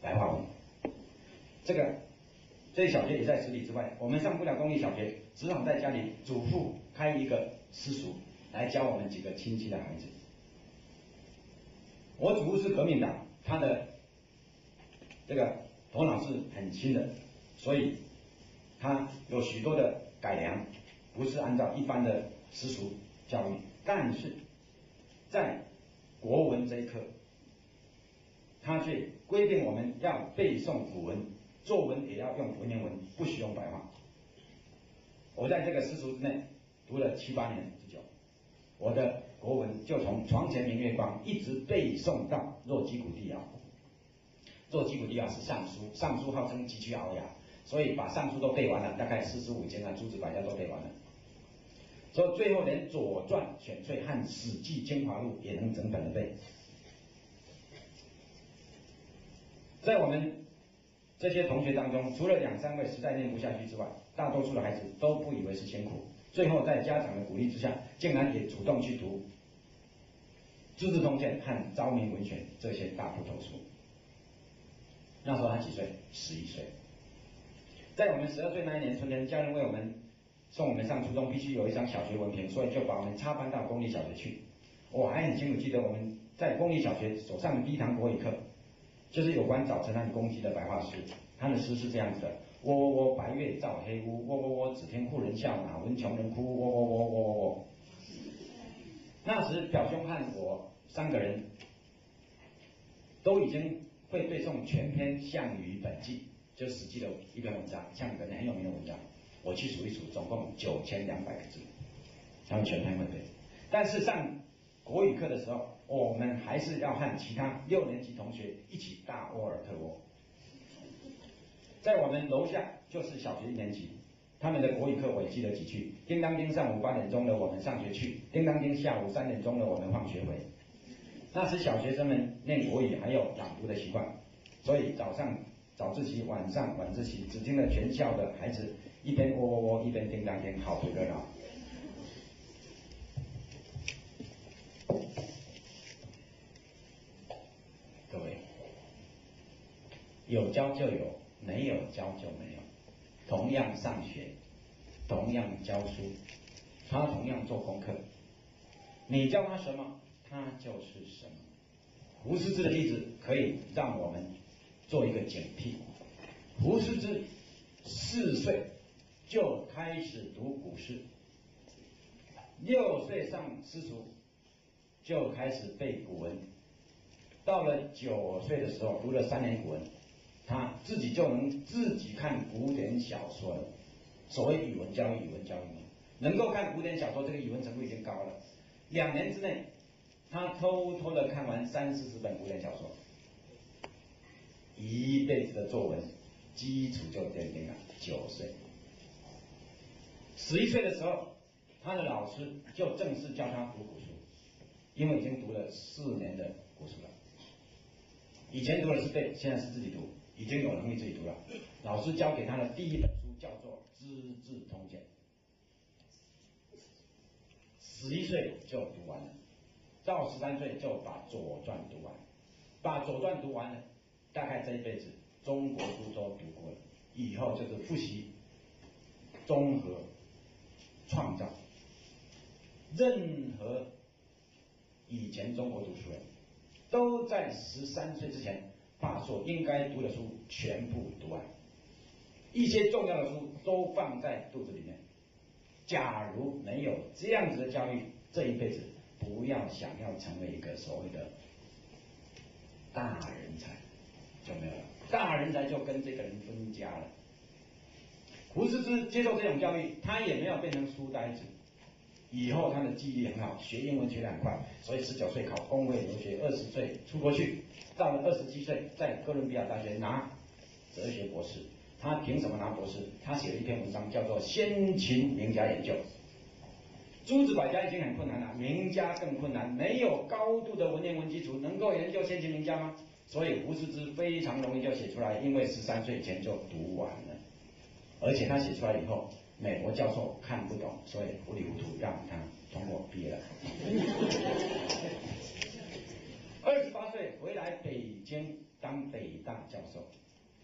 S1: 白话文。这小学也在10里之外，我们上不了公立小学，只好在家里祖父开一个私塾来教我们几个亲戚的孩子。我祖父是革命党，他的这个头脑是很清的，所以他有许多的改良，不是按照一般的私塾教育，但是在国文这一科，他却规定我们要背诵古文，作文也要用文言文，不许用白话。我在这个私塾之内读了7、8年之久，我的国文就从床前明月光一直背诵到若击鼓地摇。若击鼓地摇是尚书，尚书号称急趋鳌牙，所以把尚书都背完了，大概45经啊、诸子百家都背完了。所以最后连《左传》选粹和《史记精华录》也能整本的背。在我们这些同学当中，除了2、3位实在念不下去之外，大多数的孩子都不以为是辛苦，最后在家长的鼓励之下，竟然也主动去读《资治通鉴》和《昭明文选》这些大部头书。那时候他几岁？11岁。在我们12岁那一年春天，家人为我们送我们上初中必须有一张小学文凭，所以就把我们插班到公立小学去。我还很清楚记得我们在公立小学所上的第一堂国语课，就是有关早晨和公鸡的白话诗。他的诗是这样子的：喔喔喔，白月照黑屋，喔喔喔，只听妇人笑，哪闻穷人哭，喔喔喔喔喔喔。那时表兄和我3个人都已经会背诵全篇《项羽本纪》，就《史记》的一篇文章，项羽本纪很有名的文章。我去数一数，总共9200个字，他们全篇会背。但是上国语课的时候，我们还是要和其他6年级同学一起大窝尔特窝。在我们楼下就是小学1年级，他们的国语课我也记得几句：叮当叮，上午8点钟了，我们上学去；叮当叮，下午3点钟了，我们放学回。那时小学生们念国语还有朗读的习惯，所以早上早自习，晚上晚自习，只听了全校的孩子一边喔喔喔，一边叮当叮，好不热闹。各位，有教就有，没有教就没有。同样上学，同样教书，他同样做功课，你教他什么，他就是什么。胡适之的例子可以让我们做一个警惕。胡适之4岁就开始读古诗，6岁上私塾就开始背古文，到了9岁的时候读了3年古文，他自己就能自己看古典小说了。所谓语文教育，语文教育嘛，能够看古典小说，这个语文程度已经高了。2年之内，他偷偷的看完30-40本古典小说，一辈子的作文基础就奠定了。9岁，11岁的时候，他的老师就正式教他读古书，因为已经读了4年的古书了。以前读的是背，现在是自己读，已经有能力自己读了。老师教给他的第一本书叫做《资治通鉴》，11岁就读完了，到13岁就把《左传》读完，把《左传》读完了，大概这一辈子中国书都读过了，以后就是复习、综合、创造。任何以前中国读书人都在13岁之前把所应该读的书全部读完，一些重要的书都放在肚子里面。假如没有这样子的教育，这一辈子不要想要成为一个所谓的大人才，就没有了。大人才就跟这个人分家了。胡适之接受这种教育，他也没有变成书呆子。以后他的记忆力很好，学英文学得很快，所以19岁考公费留学，20岁出国去，到了27岁在哥伦比亚大学拿哲学博士。他凭什么拿博士？他写了一篇文章叫做《先秦名家研究》。诸子百家已经很困难了，名家更困难，没有高度的文言文基础，能够研究先秦名家吗？所以胡适之非常容易就写出来，因为13岁前就读完了，而且他写出来以后，美国教授看不懂，所以糊里糊涂让他通过毕业了。28岁回来北京当北大教授，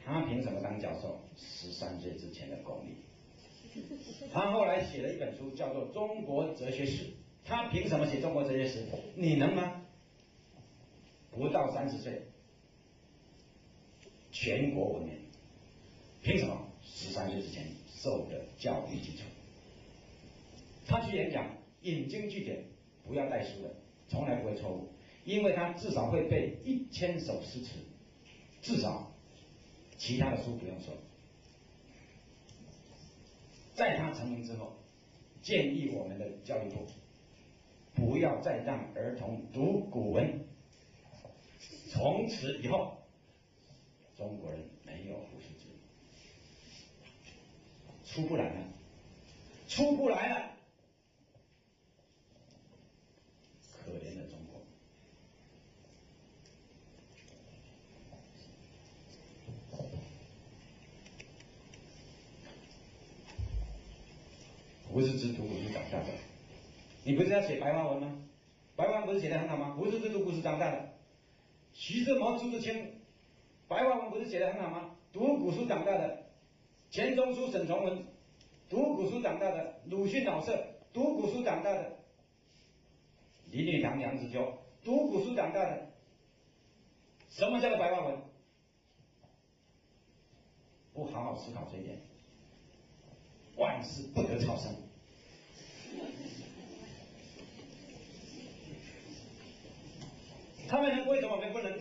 S1: 他凭什么当教授？13岁之前的功力。他后来写了一本书，叫做《中国哲学史》。他凭什么写中国哲学史？你能吗？不到30岁，全国闻名。凭什么？13岁之前受的教育基础。他去演讲，引经据典，不要带书的，从来不会错误，因为他至少会背1000首诗词，至少，其他的书不用说。在他成名之后，建议我们的教育部不要再让儿童读古文。从此以后，中国人没有胡适之，出不来了，出不来了，可怜的中国。胡适之读古书长大的，你不是要写白话文吗？白话文不是写得很好吗？胡适之读古书长大的，徐志摩、朱自清，白话文不是写得很好吗？读古书长大的，钱钟书、沈从文，读古书长大的，鲁迅、老舍，读古书长大的，林语堂、梁实秋，读古书长大的。什么叫做白话文？不好好思考这一点，万事不得超生。他们能，为什么我们不能？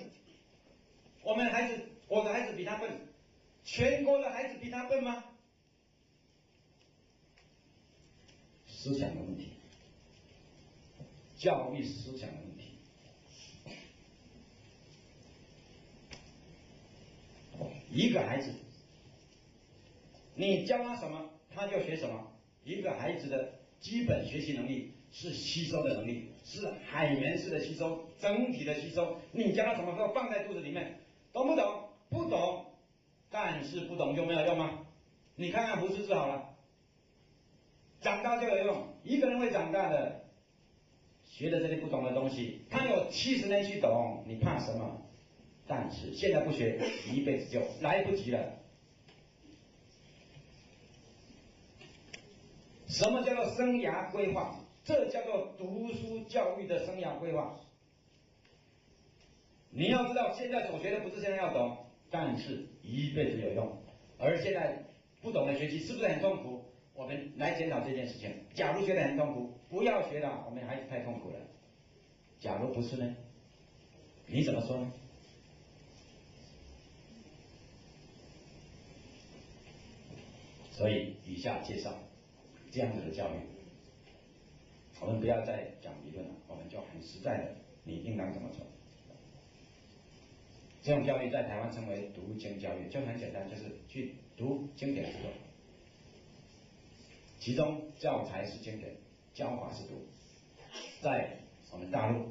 S1: 我们孩子，我的孩子比他笨，全国的孩子比他笨吗？思想的问题，教育思想的问题。一个孩子，你教他什么，他就学什么。一个孩子的基本学习能力是吸收的能力，是海绵式的吸收，整体的吸收。你教他什么，都放在肚子里面，懂不懂？不懂，但是不懂就没有用吗？你看看胡适之好了，长大就有用。一个人会长大的，学的这些不懂的东西，他有70年去懂，你怕什么？但是现在不学，一辈子就来不及了。什么叫做生涯规划？这叫做读书教育的生涯规划。你要知道，现在所学的不是现在要懂，但是一辈子有用。而现在不懂的学习是不是很痛苦？我们来检讨这件事情。假如觉得很痛苦，不要学了，我们孩子太痛苦了。假如不是呢？你怎么说呢？所以以下介绍这样子的教育，我们不要再讲理论了，我们就很实在的，你应当怎么做？这种教育在台湾称为读经教育，就很简单，就是去读经典之作，其中教材是经典，教法是读。在我们大陆，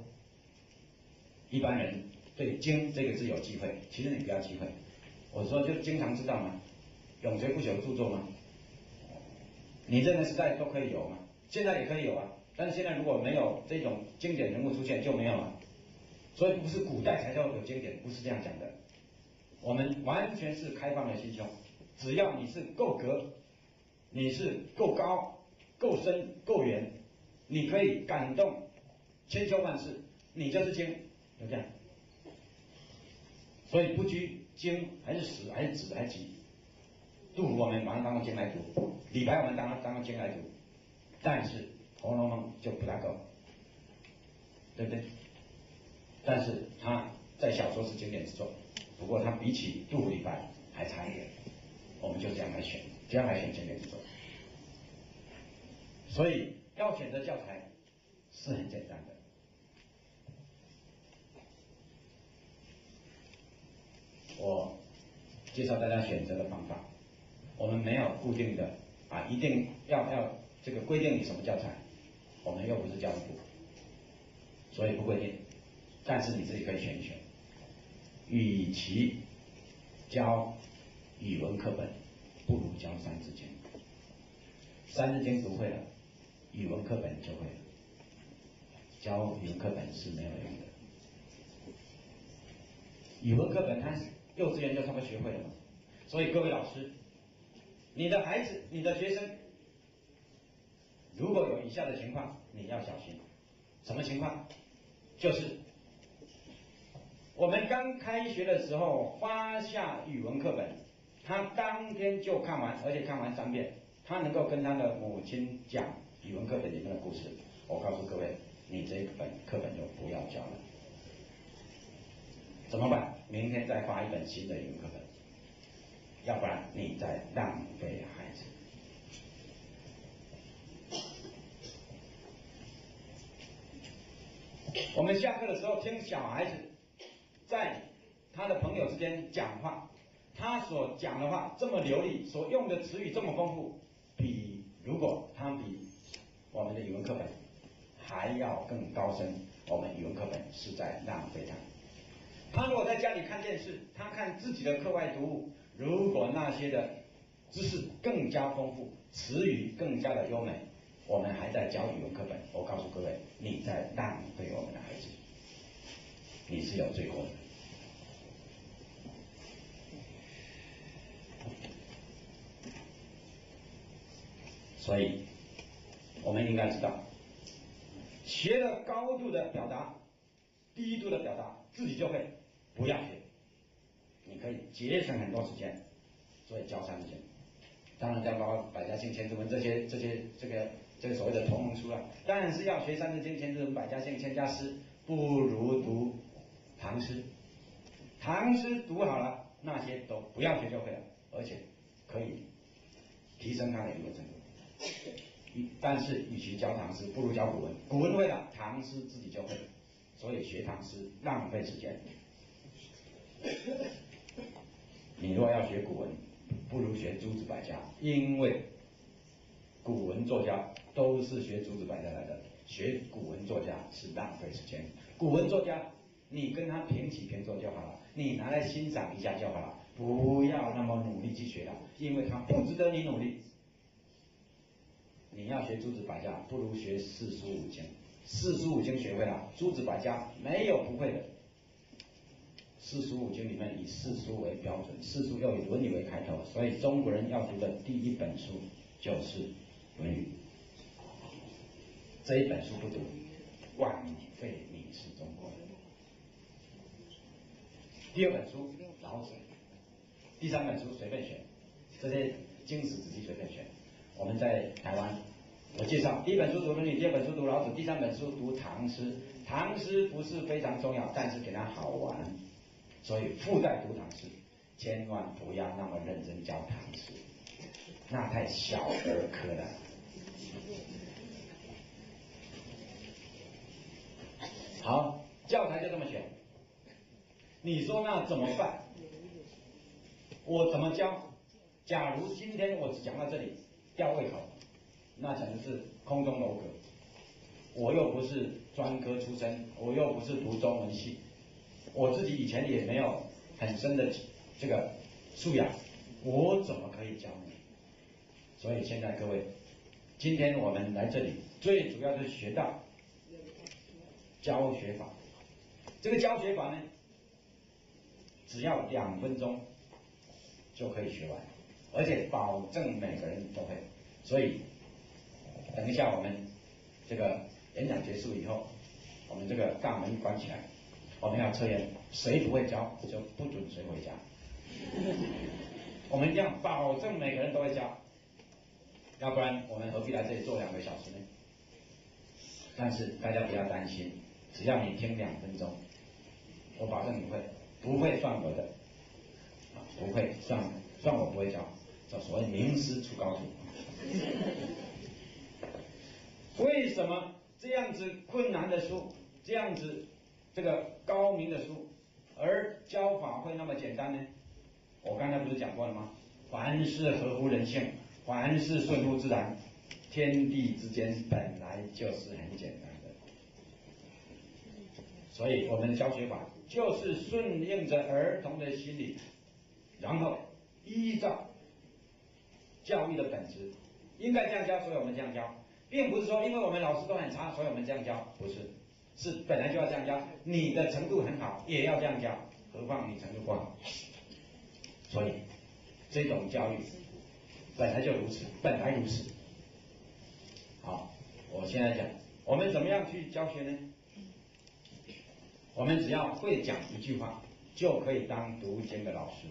S1: 一般人对经这个字有忌讳，其实你不要忌讳，我说就经常知道嘛，永垂不朽著作嘛，你这个时代都可以有嘛，现在也可以有啊，但是现在如果没有这种经典人物出现就没有了，所以不是古代才叫有经典，不是这样讲的。我们完全是开放的心胸，只要你是够格，你是够高、够深、够远，你可以感动千秋万世，你就是经，就这样。所以不拘经还是史还是子还是集，杜甫我们把它当做经来读，李白我们当做经来读，但是《红楼梦》就不大够，对不对？但是它在小说是经典之作，不过它比起杜甫、李白还差一点，我们就这样来选。将来选前面去做。所以要选择教材是很简单的。我介绍大家选择的方法，我们没有固定的一定要这个规定你什么教材，我们又不是教育部，所以不规定，但是你自己可以选一选。与其教语文课本，不如教《三字经》。《三字经》读会了，语文课本就会了。教语文课本是没有用的。语文课本它幼稚园就差不多学会了嘛。所以各位老师，你的孩子、你的学生，如果有以下的情况，你要小心。什么情况？就是我们刚开学的时候发下语文课本，他当天就看完，而且看完3遍，他能够跟他的母亲讲语文课本里面的故事。我告诉各位，你这本课本就不要教了。怎么办？明天再发一本新的语文课本，要不然你在浪费孩子。我们下课的时候听小孩子在他的朋友之间讲话，他所讲的话这么流利，所用的词语这么丰富，如果他比我们的语文课本还要更高深，我们语文课本是在浪费它。他如果在家里看电视，他看自己的课外读物，如果那些的知识更加丰富，词语更加的优美，我们还在教语文课本，我告诉各位，你在浪费我们的孩子，你是有罪过的。所以，我们应该知道，学了高度的表达，低度的表达自己就会，不要学，你可以节省很多时间。所以教3字经，当然教包括百家姓、千字文这个所谓的同盟书了。但是要学3字经、千字文、百家姓、千家诗，不如读唐诗。唐诗读好了，那些都不要学就会了，而且可以提升他的语文程度。但是与其教唐诗，不如教古文。古文会了，唐诗自己就会了。所以学唐诗浪费时间。你若要学古文，不如学诸子百家，因为古文作家都是学诸子百家来的，学古文作家是浪费时间。古文作家，你跟他平起平坐就好了，你拿来欣赏一下就好了，不要那么努力去学了，因为他不值得你努力。你要学诸子百家，不如学四书五经。四书五经学会了，诸子百家没有不会的。四书五经里面以四书为标准，四书又以《论语》为开头，所以中国人要读的第一本书就是《论语》。这一本书不读，枉费你是中国人。第2本书《老子》，第3本书随便选，这些经史子集随便选。我们在台湾，我介绍第1本书读《论语》，第2本书读《老子》，第3本书读唐诗。唐诗不是非常重要，但是给它好玩。所以附带读唐诗，千万不要那么认真教唐诗，那太小儿科了。好，教材就这么选。你说那怎么办？我怎么教？假如今天我只讲到这里，吊胃口，那简直是空中楼阁。我又不是专科出身，我又不是读中文系。我自己以前也没有很深的这个素养，我怎么可以教你？所以现在各位，今天我们来这里，最主要是学到教学法。这个教学法呢，只要2分钟就可以学完，而且保证每个人都会。所以等一下我们这个演讲结束以后，我们这个大门关起来，我们要测验，谁不会教就不准谁回家。我们一定要保证每个人都会教，要不然我们何必来这里坐2个小时呢？但是大家不要担心，只要你听2分钟，我保证你会，不会算我的，不会算我不会教，这所谓名师出高徒。为什么这样子困难的书，这样子这个高明的书，而教法会那么简单呢？我刚才不是讲过了吗？凡事合乎人性，凡事顺乎自然，天地之间本来就是很简单的。所以我们的教学法就是顺应着儿童的心理，然后依照教育的本质，应该这样教，所以我们这样教，并不是说因为我们老师都很差，所以我们这样教，不是，是本来就要这样教。你的程度很好，也要这样教，何况你程度不好。所以这种教育本来就如此，本来如此。好，我现在讲，我们怎么样去教学呢？我们只要会讲一句话，就可以当读经的老师，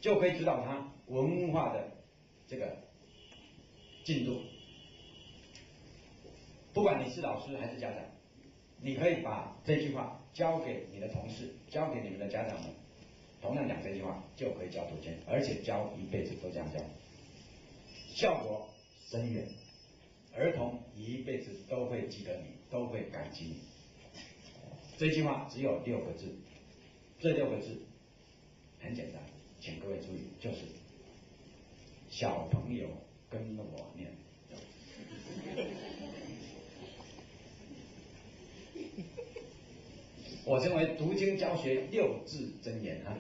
S1: 就可以指导他文化的这个进度。不管你是老师还是家长，你可以把这句话交给你的同事，交给你们的家长们，同样讲这句话就可以教读经，而且教一辈子都这样教，效果深远，儿童一辈子都会记得你，都会感激你。这句话只有6个字，这6个字很简单，请各位注意，就是小朋友跟我念。我称为读经教学6字真言啊。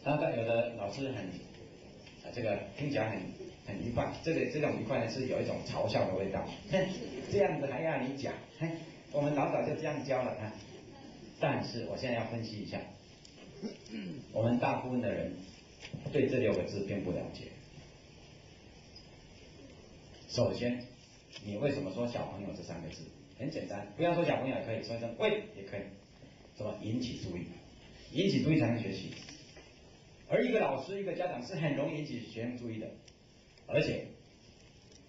S1: 那有的老师这个听起来很愉快，这种愉快呢是有一种嘲笑的味道。这样子还要你讲，我们老早就这样教了啊。但是我现在要分析一下，我们大部分的人对这6个字并不了解。首先，你为什么说小朋友这3个字？很简单，不要说小朋友也可以，说一声喂也可以。什么？引起注意，引起注意才能学习。而一个老师、一个家长是很容易引起学生注意的，而且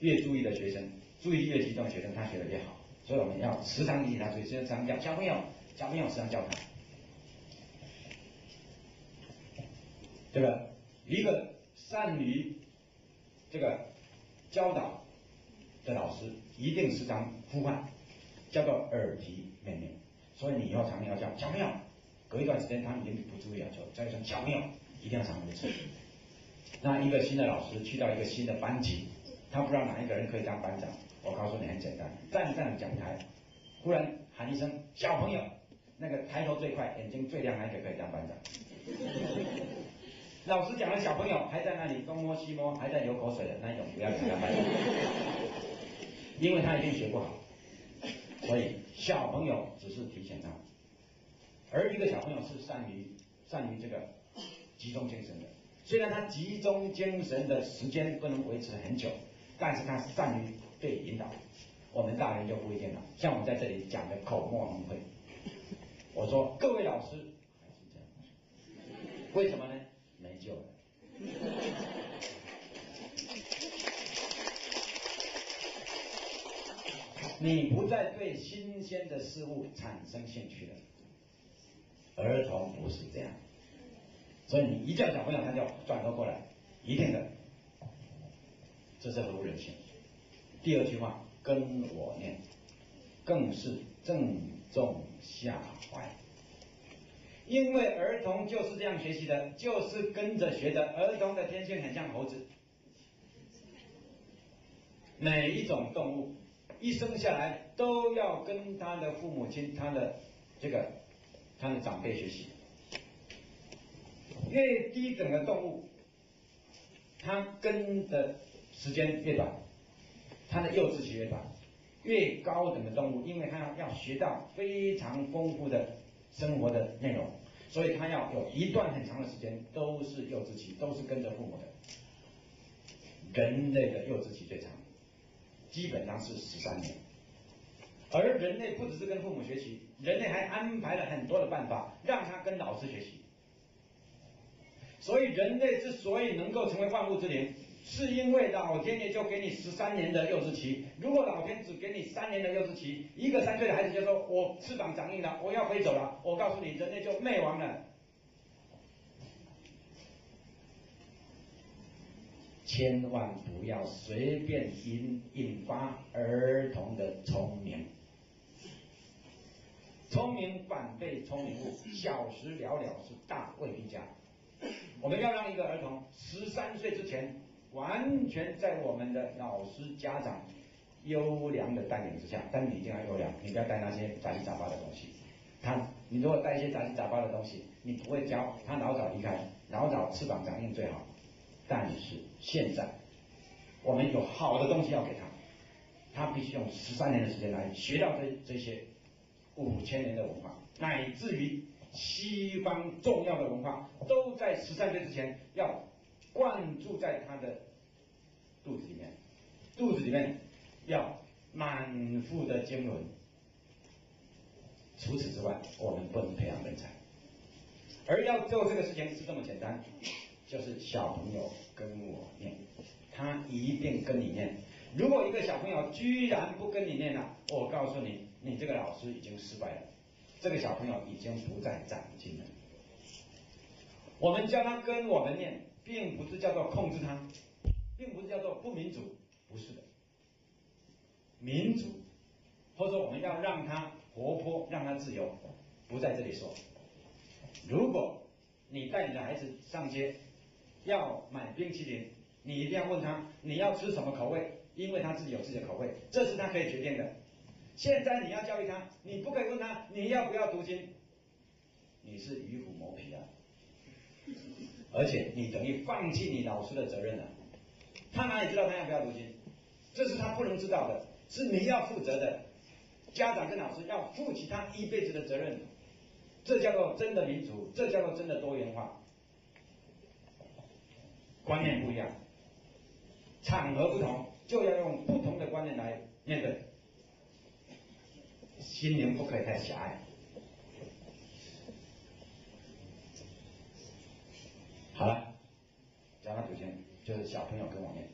S1: 越注意的学生，注意力越集中的学生，他学得越好。所以我们要时常引起他注意，时常叫小朋友，时常叫他。这个一个善于这个教导的老师，一定时常呼唤，叫做耳提面命。所以你以后常常要叫小朋友，隔一段时间他们已经不注意了，就叫一声小朋友，一定要常如此。那一个新的老师去到一个新的班级，他不知道哪一个人可以当班长，我告诉你很简单，站上讲台，忽然喊一声小朋友，那个抬头最快、眼睛最亮那个可以当班长。老师讲了小朋友还在那里东摸西摸，还在流口水的那一种，不要给他班长，因为他一定学不好。所以小朋友只是提醒他，而一个小朋友是善于这个集中精神的。虽然他集中精神的时间不能维持很久，但是他善于被引导。我们大人就不一定了，像我们在这里讲的口沫横飞，我说各位老师还是这样，为什么呢？没救了。你不再对新鲜的事物产生兴趣了，儿童不是这样，所以你一叫小朋友他就转头过来，一定的，这是合乎人性。第2句话跟我念，更是正中下怀，因为儿童就是这样学习的，就是跟着学的。儿童的天性很像猴子，每一种动物一生下来都要跟他的父母亲、他的长辈学习。越低等的动物，它跟的时间越短，它的幼稚期越短；越高等的动物，因为它要学到非常丰富的生活的内容，所以它要有一段很长的时间都是幼稚期，都是跟着父母的。人类的幼稚期最长，基本上是13年。而人类不只是跟父母学习，人类还安排了很多的办法让他跟老师学习。所以人类之所以能够成为万物之灵，是因为老天爷就给你13年的幼稚期。如果老天只给你3年的幼稚期，一个3岁的孩子就说我翅膀长硬了，我要飞走了，我告诉你，人类就灭亡了。千万不要随便引发儿童的聪明。聪明反被聪明误，小时了了是大未必佳。我们要让一个儿童13岁之前，完全在我们的老师家长优良的带领之下，但你一定要优良，你不要带那些杂七杂八的东西。你如果带一些杂七杂八的东西，你不会教，他老早离开，老早翅膀长硬最好。但是现在，我们有好的东西要给他，他必须用13年的时间来学到这些5000年的文化，乃至于西方重要的文化，都在13岁之前要灌注在他的肚子里面，肚子里面要满腹的经纶。除此之外，我们不能培养人才，而要做这个事情是这么简单，就是小朋友跟我念，他一定跟你念。如果一个小朋友居然不跟你念了，我告诉你，你这个老师已经失败了，这个小朋友已经不再长进了。我们教他跟我们念，并不是叫做控制他，并不是叫做不民主，不是的。民主，或者说我们要让他活泼，让他自由，不在这里说。如果你带你的孩子上街要买冰淇淋，你一定要问他你要吃什么口味，因为他自己有自己的口味，这是他可以决定的。现在你要教育他，你不可以问他你要不要读经，你是与虎谋皮啊，而且你等于放弃你老师的责任了。他哪里知道他要不要读经？这是他不能知道的，是你要负责的。家长跟老师要负起他一辈子的责任，这叫做真的民主，这叫做真的多元化。观念不一样，场合不同，就要用不同的观念来面对。心灵不可以太狭隘。好了，讲到读经，就是小朋友跟我念。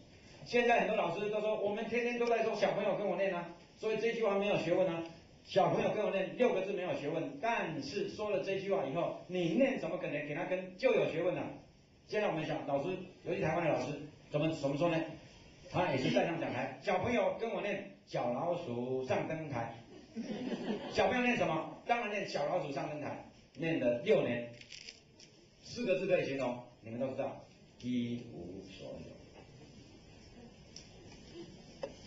S1: 现在很多老师都说，我们天天都在说小朋友跟我念啊，所以这句话没有学问啊。小朋友跟我念6个字没有学问，但是说了这句话以后，你念什么可能给他跟就有学问了。现在我们想，老师，尤其台湾的老师，怎么说呢？他也是站上讲台，小朋友跟我念小老鼠上灯台。小朋友念什么？当然念小老鼠上灯台，念了6年，4个字可以形容，你们都知道，一无所有。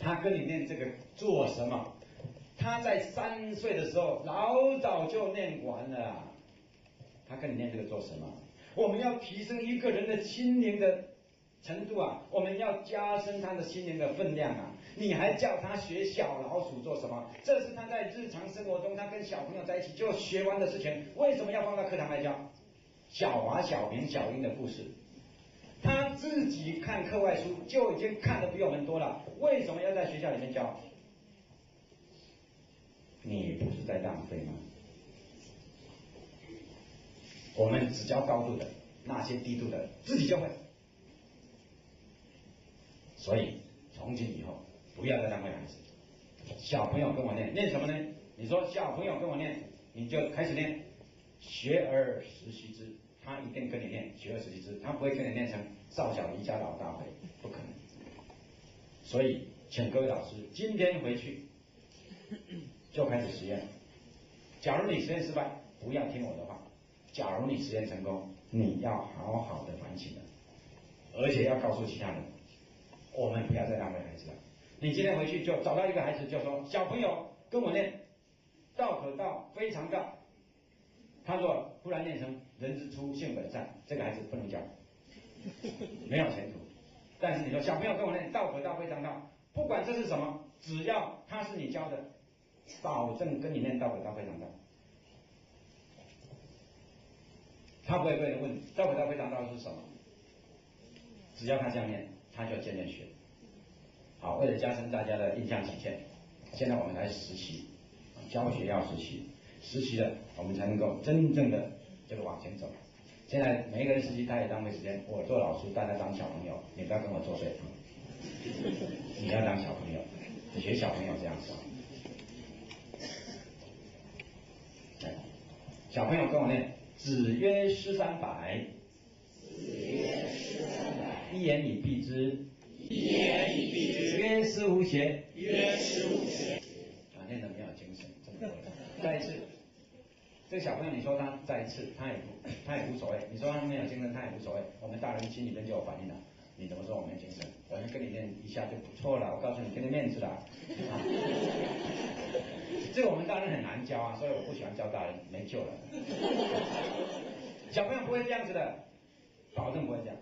S1: 他跟你念这个做什么？他在3岁的时候老早就念完了，他跟你念这个做什么？我们要提升一个人的心灵的程度啊，我们要加深他的心灵的分量啊。你还叫他学小老鼠做什么？这是他在日常生活中他跟小朋友在一起就学完的事情，为什么要放到课堂来教？小华、小明、小英的故事，他自己看课外书就已经看得比我们多了，为什么要在学校里面教？你不是在浪费吗？我们只教高度的，那些低度的自己就会。所以从今以后不要再浪费孩子。小朋友跟我念什么呢？你说小朋友跟我念，你就开始念学而时习之，他一定跟你念学而时习之，他不会跟你念成少小离家老大回，不可能。所以请各位老师今天回去就开始实验。假如你实验失败，不要听我的话；假如你实验成功，你要好好的反省了，而且要告诉其他人，我们不要再浪费孩子了。你今天回去就找到一个孩子，就说小朋友跟我念道可道非常道。他若忽然念成人之初性本善，这个孩子不能教，没有前途。但是你说小朋友跟我念道可道非常道，不管这是什么，只要他是你教的，保证跟你念道可道非常道。他不会跟你问道可道非常道是什么，只要他这样念，他就渐渐学。好，为了加深大家的印象体现，现在我们来实习，教学要实习，实习了我们才能够真正的这个往前走。现在每一个人实习他也浪费时间，我做老师，大家当小朋友，你不要跟我作对，你要当小朋友，学小朋友这样说。小朋友跟我念子曰诗300，一言以蔽之。
S10: 一言以蔽之。
S1: 曰思无邪。
S10: 曰思无邪。
S1: 啊，念得没有精神，这么多人。再一次，这个小朋友，你说他再一次，他也无所谓。你说他没有精神，他也无所谓。我们大人心里面就有反应了。你怎么说我没精神？我能跟你念一下就不错了。我告诉你，给你面子了。啊，这个我们大人很难教啊，所以我不喜欢教大人，没救了。小朋友不会这样子的，保证不会这样。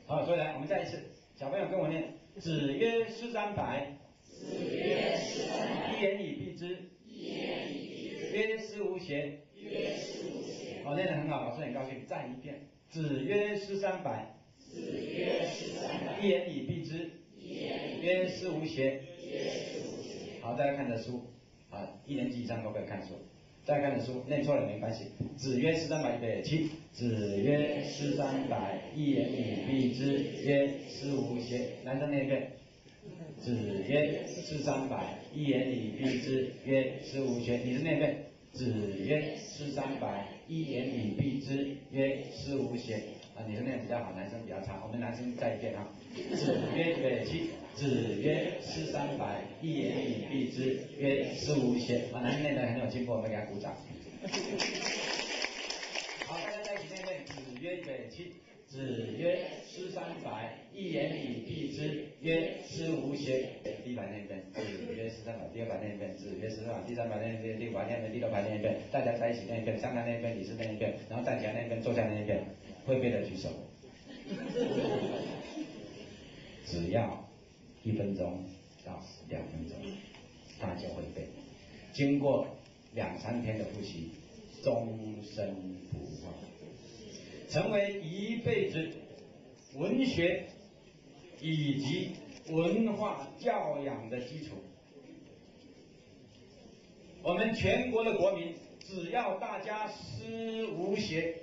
S1: 好，所以来，我们再一次，小朋友跟我念：子曰诗300。
S10: 子曰诗300。
S1: 一言以蔽之。
S10: 一言以蔽之。
S1: 曰思无邪。
S10: 曰思无邪。
S1: 好，念得很好，老师很高兴。再一遍：子曰诗300。
S10: 子曰诗300。
S1: 一言以蔽之。
S10: 一言以蔽之。
S1: 曰思无邪。
S10: 曰思无邪。
S1: 好，大家看的书啊，1年级以上都可以看书。大家看的书，念错了没关系。子曰诗300，预备起。子曰诗300，一言以蔽之，曰思无邪。男生念一遍。子曰诗300，一言以蔽之，曰思无邪。女生念一遍。子曰诗300，一言以蔽之，曰思无邪。啊，女生念比较好，男生比较差。我们男生再一遍啊。子曰预备起。子曰诗300，一言以蔽之，曰思无邪。啊，男生念得很有进步，我们给他鼓掌。好，大家在一起念念。子曰预备起。子曰诗300，一言以蔽之，曰思无邪。第一排念一遍。子曰诗300，第二排念一遍。子曰诗300，第三排念一遍，第五排念一遍，第六排念一遍。大家在一起念一遍，上台念一遍，李师念一遍，然后站起来念一遍，坐下念一遍。会背的举手。只要1分钟到2分钟，他就会背。经过2、3天的复习，终身不忘，成为一辈子文学以及文化教养的基础。我们全国的国民，只要大家思无邪，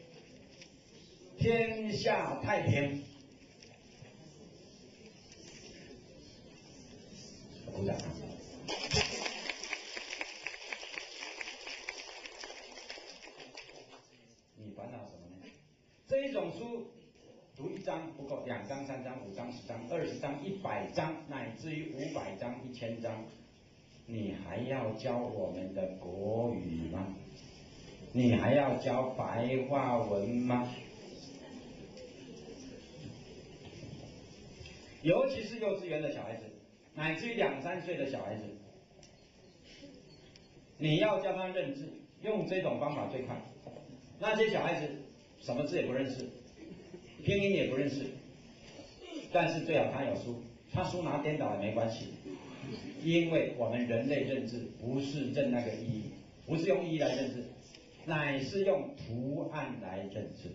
S1: 天下太平。鼓掌。你烦恼什么呢？这一种书读1章不够，2章、3章、5章、10章、20章、100章，乃至于500章、1000章，你还要教我们的国语吗？你还要教白话文吗？尤其是幼稚园的小孩子，乃至于2、3岁的小孩子，你要教他认字，用这种方法最快。那些小孩子什么字也不认识，拼音也不认识，但是最好他有书，他书拿颠倒也没关系，因为我们人类认字不是认那个意义，不是用意义来认字，乃是用图案来认字。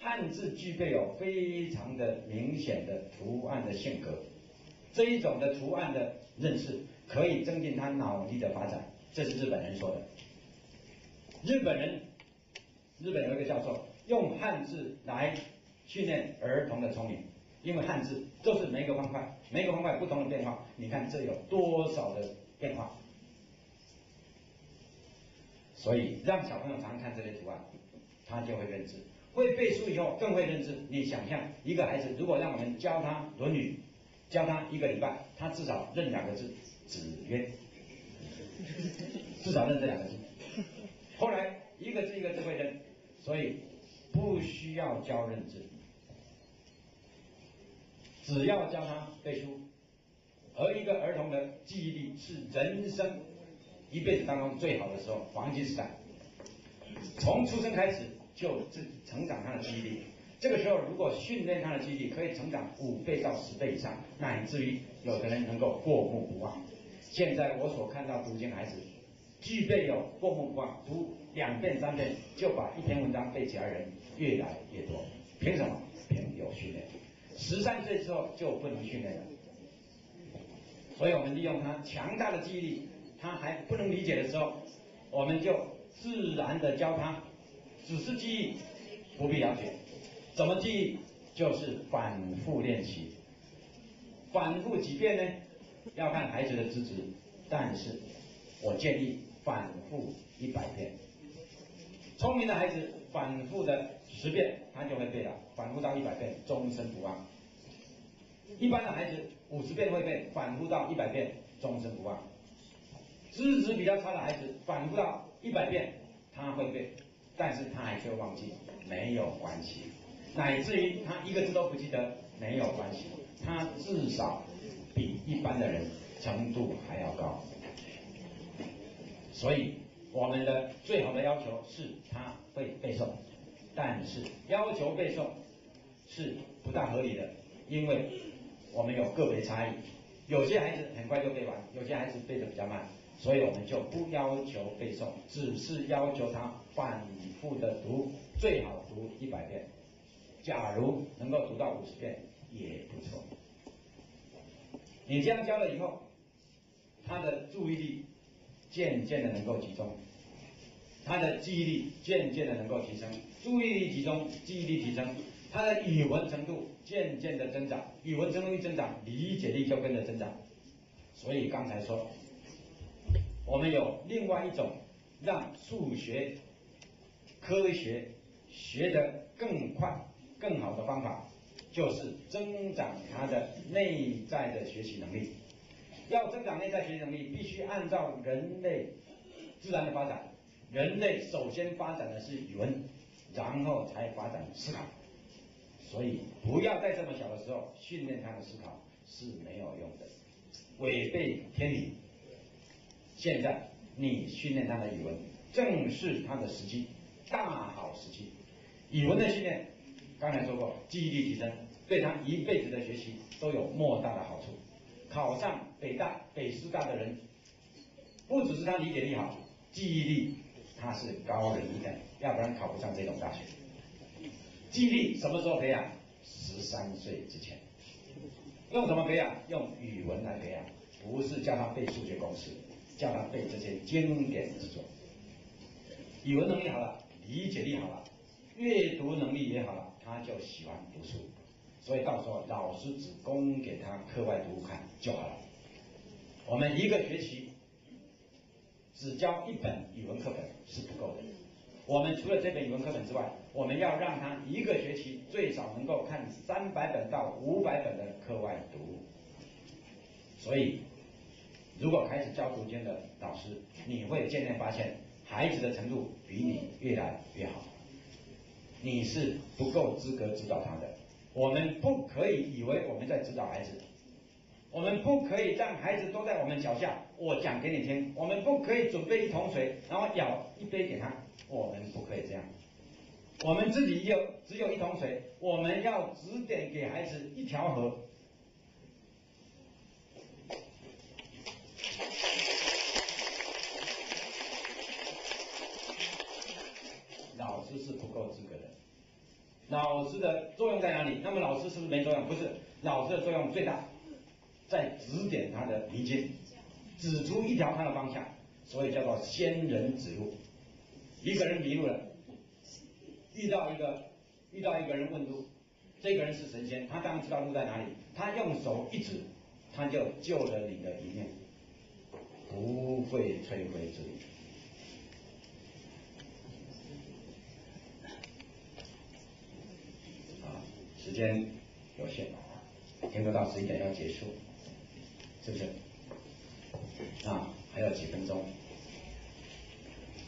S1: 汉字具备有非常的明显的图案的性格，这一种的图案的认识可以增进他脑力的发展，这是日本人说的。日本有一个教授用汉字来训练儿童的聪明，因为汉字就是每一个方块不同的变化，你看这有多少的变化，所以让小朋友常看这些图案，他就会认字。会背书以后更会认字。你想象一个孩子，如果让我们教他《论语》，教他1个礼拜，他至少认2个字，子曰，至少认这2个字。后来一个字一个字会认，所以不需要教认字，只要教他背书。而一个儿童的记忆力是人生一辈子当中最好的时候，黄金时代，从出生开始就成长他的记忆力。这个时候如果训练他的记忆力，可以成长5倍到10倍以上，乃至于有的人能够过目不忘。现在我所看到读经孩子，具备有过目不忘，读2遍3遍就把一篇文章背起来的人越来越多。凭什么？凭有训练。13岁之后就不能训练了。所以我们利用他强大的记忆力，他还不能理解的时候，我们就自然的教他，只是记忆，不必了解。怎么记忆？就是反复练习。反复几遍呢？要看孩子的资质，但是我建议反复100遍。聪明的孩子反复的10遍他就会背了，反复到100遍，终身不忘。一般的孩子50遍会背，反复到100遍，终身不忘。资质比较差的孩子，反复到100遍他会背，但是他还是会忘记，没有关系。乃至于他一个字都不记得，没有关系，他至少比一般的人程度还要高。所以我们的最好的要求是他会背诵，但是要求背诵是不大合理的，因为我们有个别差异，有些孩子很快就背完，有些孩子背得比较慢，所以我们就不要求背诵，只是要求他反复的读，最好读100遍，假如能够读到50遍也不错。你这样教了以后，他的注意力渐渐的能够集中，他的记忆力渐渐的能够提升，注意力集中，记忆力提升，他的语文程度渐渐的增长，语文程度一增长，理解力就跟着增长。所以刚才说，我们有另外一种让数学、科学学得更快、更好的方法，就是增长他的内在的学习能力。要增长内在学习能力，必须按照人类自然的发展。人类首先发展的是语文，然后才发展思考。所以不要在这么小的时候训练他的思考是没有用的，违背天理。现在你训练他的语文，正是他的时机，大好时机。语文的训练，刚才说过，记忆力提升，对他一辈子的学习都有莫大的好处。考上北大、北师大的人，不只是他理解力好，记忆力他是高人一等，要不然考不上这种大学。记忆力什么时候培养？13岁之前。用什么培养？用语文来培养，不是叫他背数学公式，叫他背这些经典之作。语文能力好了，理解力好了，阅读能力也好了，他就喜欢读书。所以到时候老师只供给他课外读物看就好了。我们一个学期只教1本语文课本是不够的。我们除了这本语文课本之外，我们要让他一个学期最少能够看300本到500本的课外读物。所以，如果开始教读经的老师，你会渐渐发现孩子的程度比你越来越好。你是不够资格指导他的。我们不可以以为我们在指导孩子，我们不可以让孩子都在我们脚下，我讲给你听。我们不可以准备1桶水，然后舀1杯给他，我们不可以这样。我们自己只有1桶水，我们要指点给孩子1条河。老师是不够资格的。老师的作用在哪里？那么老师是不是没作用？不是，老师的作用最大，在指点他的迷津，指出一条他的方向，所以叫做仙人指路。一个人迷路了，遇到一个人问路，这个人是神仙，他当然知道路在哪里，他用手一指，他就救了你的一命，不会摧毁之力。时间有限，听不到11点要结束，是不是？还有几分钟，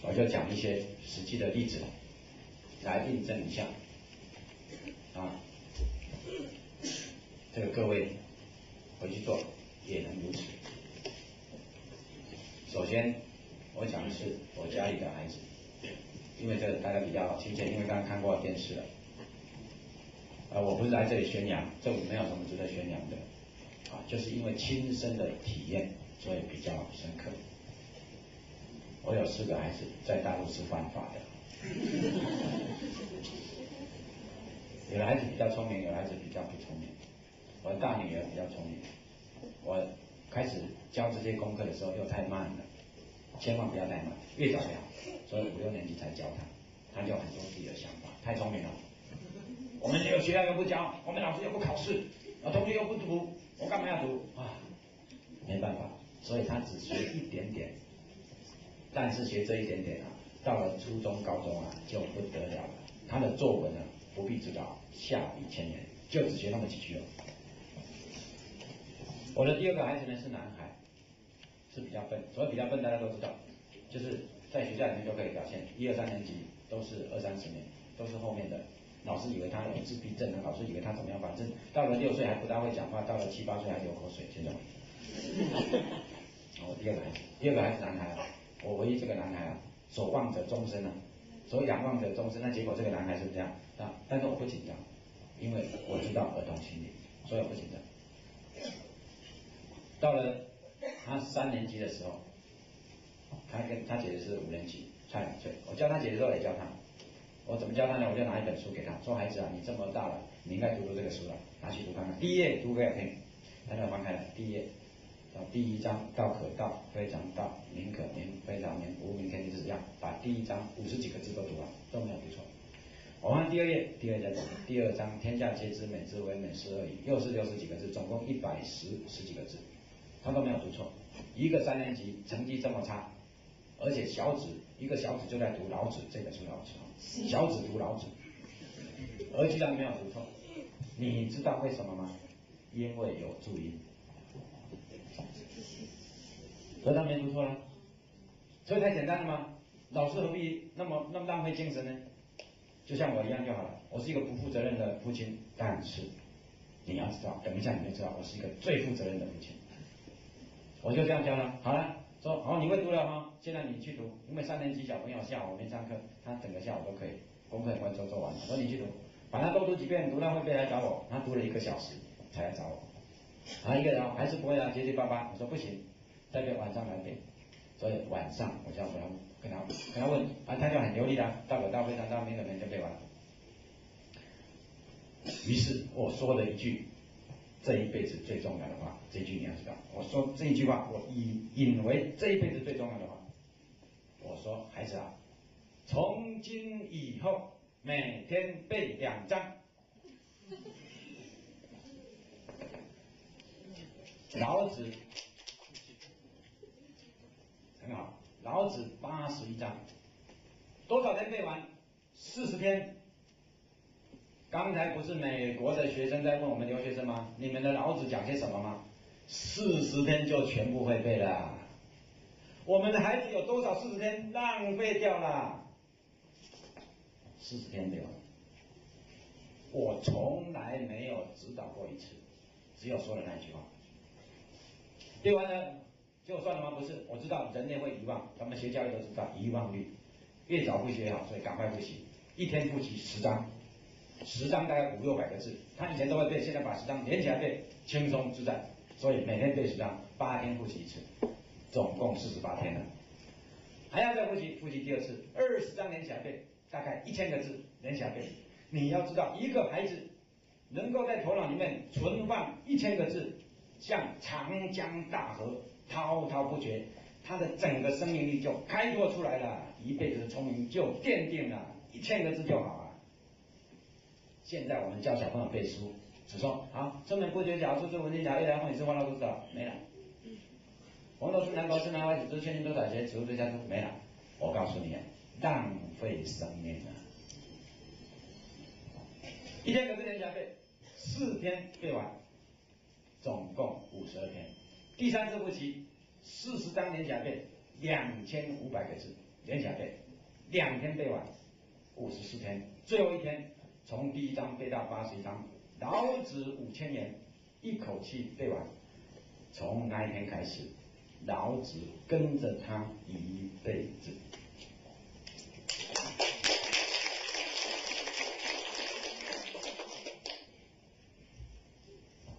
S1: 我就讲一些实际的例子来印证一下。这个各位回去做也能如此。首先，我讲的是我家里的孩子，因为这个大家比较亲切，因为刚刚看过电视了。我不是来这里宣扬，这没有什么值得宣扬的，就是因为亲身的体验，所以比较深刻。我有4个孩子在大陆是犯法的，有的孩子比较聪明，有的孩子比较不聪明。我的大女儿比较聪明，我开始教这些功课的时候又太慢了，千万不要太慢，越早越好。所以5、6年级才教他，他就很多自己的想法，太聪明了。我们学校又不教，我们老师又不考试，同学又不读，我干嘛要读啊？没办法，所以他只学一点点，但是学这一点点到了初中、高中就不得了了，他的作文呢不必指导，下笔千言，就只学那么几句哦。我的第二个孩子呢是男孩，是比较笨，所谓比较笨大家都知道，就是在学校里面就可以表现，1、2、3年级都是20-30年，都是后面的。老师以为他有自闭症，老师以为他怎么样，反正到了6岁还不大会讲话，到了7、8岁还流口水，现在。我第二个孩子男孩啊，我唯一这个男孩啊，所望者终身啊，所仰望者终身。那结果这个男孩是这样啊，但是我不紧张，因为我知道儿童心理，所以我不紧张。到了他3年级的时候，他跟他姐姐是5年级，差2岁。我教他姐姐的时候也教他，我怎么教他呢？我就拿一本书给他，说孩子啊，你这么大了，你应该读这个书了，拿去读看看。第1页读给我听，他就翻开了第1页。第1章道可道，非常道；名可名，非常名。无名，天地之样。把第1章50几个字都读完，都没有读错。我看第2页，第2章天下皆知美之为美是而已，又是60几个字，总共110几个字，他都没有读错。一个3年级成绩这么差，而且一个小子就在读老子这本书，老子小子读老子，而居然没有读错。你知道为什么吗？因为有注音。所以他没读错了，所以太简单了吗？老师何必那么浪费精神呢？就像我一样就好了。我是一个不负责任的父亲，但是你要知道，等一下你就知道，我是一个最负责任的父亲。我就这样教他，好了，说好你会读了哈，现在你去读，因为3年级小朋友下午没上课，他整个下午都可以，功课很快做完了。我说你去读，把它都读几遍，读到会背来找我。他读了1个小时才来找我，1个人还是不会啊，结结巴巴。我说不行。再背晚上来背，所以晚上我就要跟他问，他就很流利的，道可道非常道，名可名就背完了。于是我说了一句这一辈子最重要的话，这句你要知道，我说这一句话，我引为这一辈子最重要的话。我说孩子啊，从今以后每天背2章。老子。很好，老子81章，多少天背完？40天。刚才不是美国的学生在问我们留学生吗？你们的老子讲些什么吗？40天就全部会背了。我们的孩子有多少40天浪费掉了？40天背完，我从来没有指导过一次，只有说了那句话。背完了。就算了吗？不是，我知道人类会遗忘，咱们学教育都知道遗忘率，越早复习越好，所以赶快复习，一天复习10章，10章大概500、600个字，他以前都会背，现在把10章连起来背，轻松自在，所以每天背10章，8天复习一次，总共48天了，还要再复习第2次，20章连起来背，大概1000个字连起来背。你要知道，一个孩子能够在头脑里面存放1000个字，像长江大河。滔滔不绝，他的整个生命力就开拓出来了，一辈子的聪明就奠定了，1000个字就好啊。现在我们教小朋友背书，只说好，春门不觉晓，处处闻啼鸟，夜来风雨知花落知道，没了。红豆是南国是南外，只知千金多少钱，此处最佳处没了。我告诉你，浪费生命啊！1000个字连起来背，4天背完，总共52天。第3次复习，40章连起来背，2500个字连起来背，2天背完，54天，最后1天从第1章背到81章，老子5000言，一口气背完。从那一天开始，老子跟着他一辈子。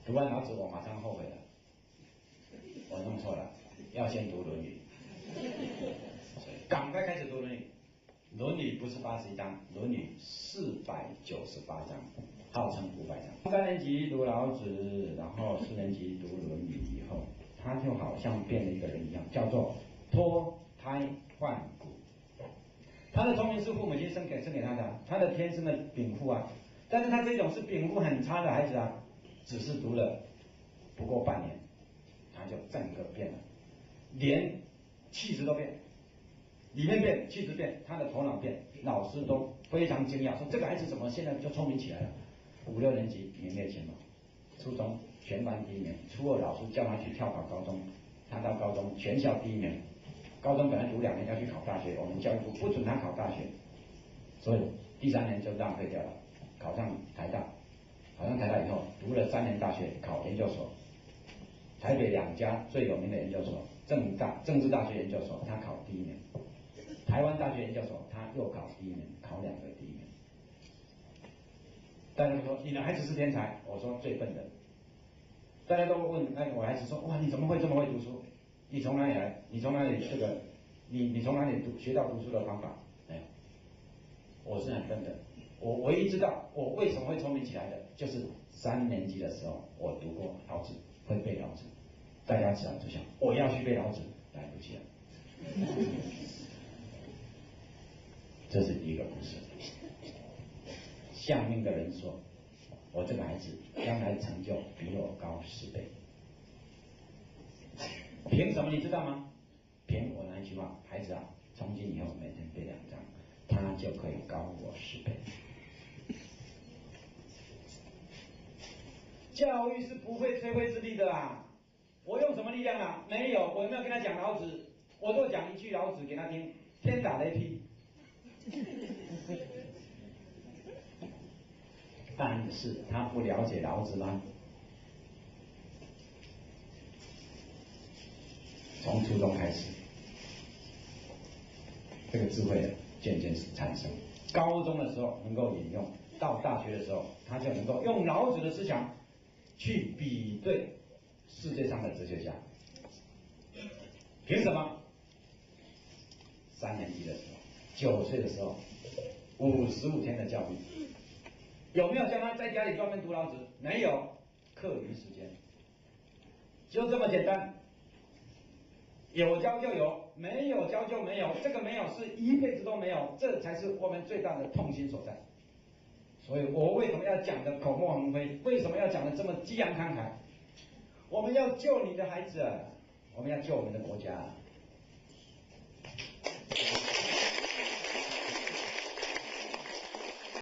S1: 读完老子，我马上后悔了。我弄错了，要先读《论语》，赶快开始读《论语》。《论语》不是81章，《论语》498章，号称500章。3年级读老子，然后4年级读《论语》以后，他就好像变了一个人一样，叫做脱胎换骨。他的聪明是父母亲生给他的，他的天生的禀赋啊，但是他这种是禀赋很差的孩子啊，只是读了不过半年。他就整个变了，连气质都变，里面变，气质变，他的头脑变，老师都非常惊讶，说这个孩子怎么现在就聪明起来了？5、6年级名列前茅，初中全班第1名，初2老师叫他去跳考高中，他到高中全校第1名，高中本来读2年要去考大学，我们教育部不准他考大学，所以第3年就浪费掉了，考上台大，考上台大以后读了3年大学，考研究所，台北2家最有名的研究所，政治大学研究所他考第1名，台湾大学研究所他又考第1名，考2个第1名。大家都说你的孩子是天才，我说最笨的。大家都会问，我孩子说，哇，你怎么会这么会读书？你从哪里来？你从哪里你从哪里学到读书的方法？没有，我是很笨的。我唯一知道我为什么会聪明起来的，就是3年级的时候我读过老子，会背老子。大家只要就想我要去背老子，来不及了。这是第一个故事。相命的人说，我这个孩子将来成就比我高10倍。凭什么你知道吗？凭我那一句话，孩子啊，从今以后每天背2章，他就可以高我10倍。教育是不会摧毁之力的啊！我用什么力量啊？没有，我有没有跟他讲老子？我都讲一句老子给他听，天打雷劈。但是他不了解老子吗？从初中开始，这个智慧渐渐产生。高中的时候能够引用，到大学的时候，他就能够用老子的思想去比对世界上的哲学家。凭什么？3年级的时候，9岁的时候，55天的教育。有没有叫他在家里专门读老子？没有，课余时间，就这么简单。有教就有，没有教就没有，这个没有是一辈子都没有，这才是我们最大的痛心所在。所以我为什么要讲的口沫横飞？为什么要讲的这么激昂慷慨？我们要救你的孩子，我们要救我们的国家。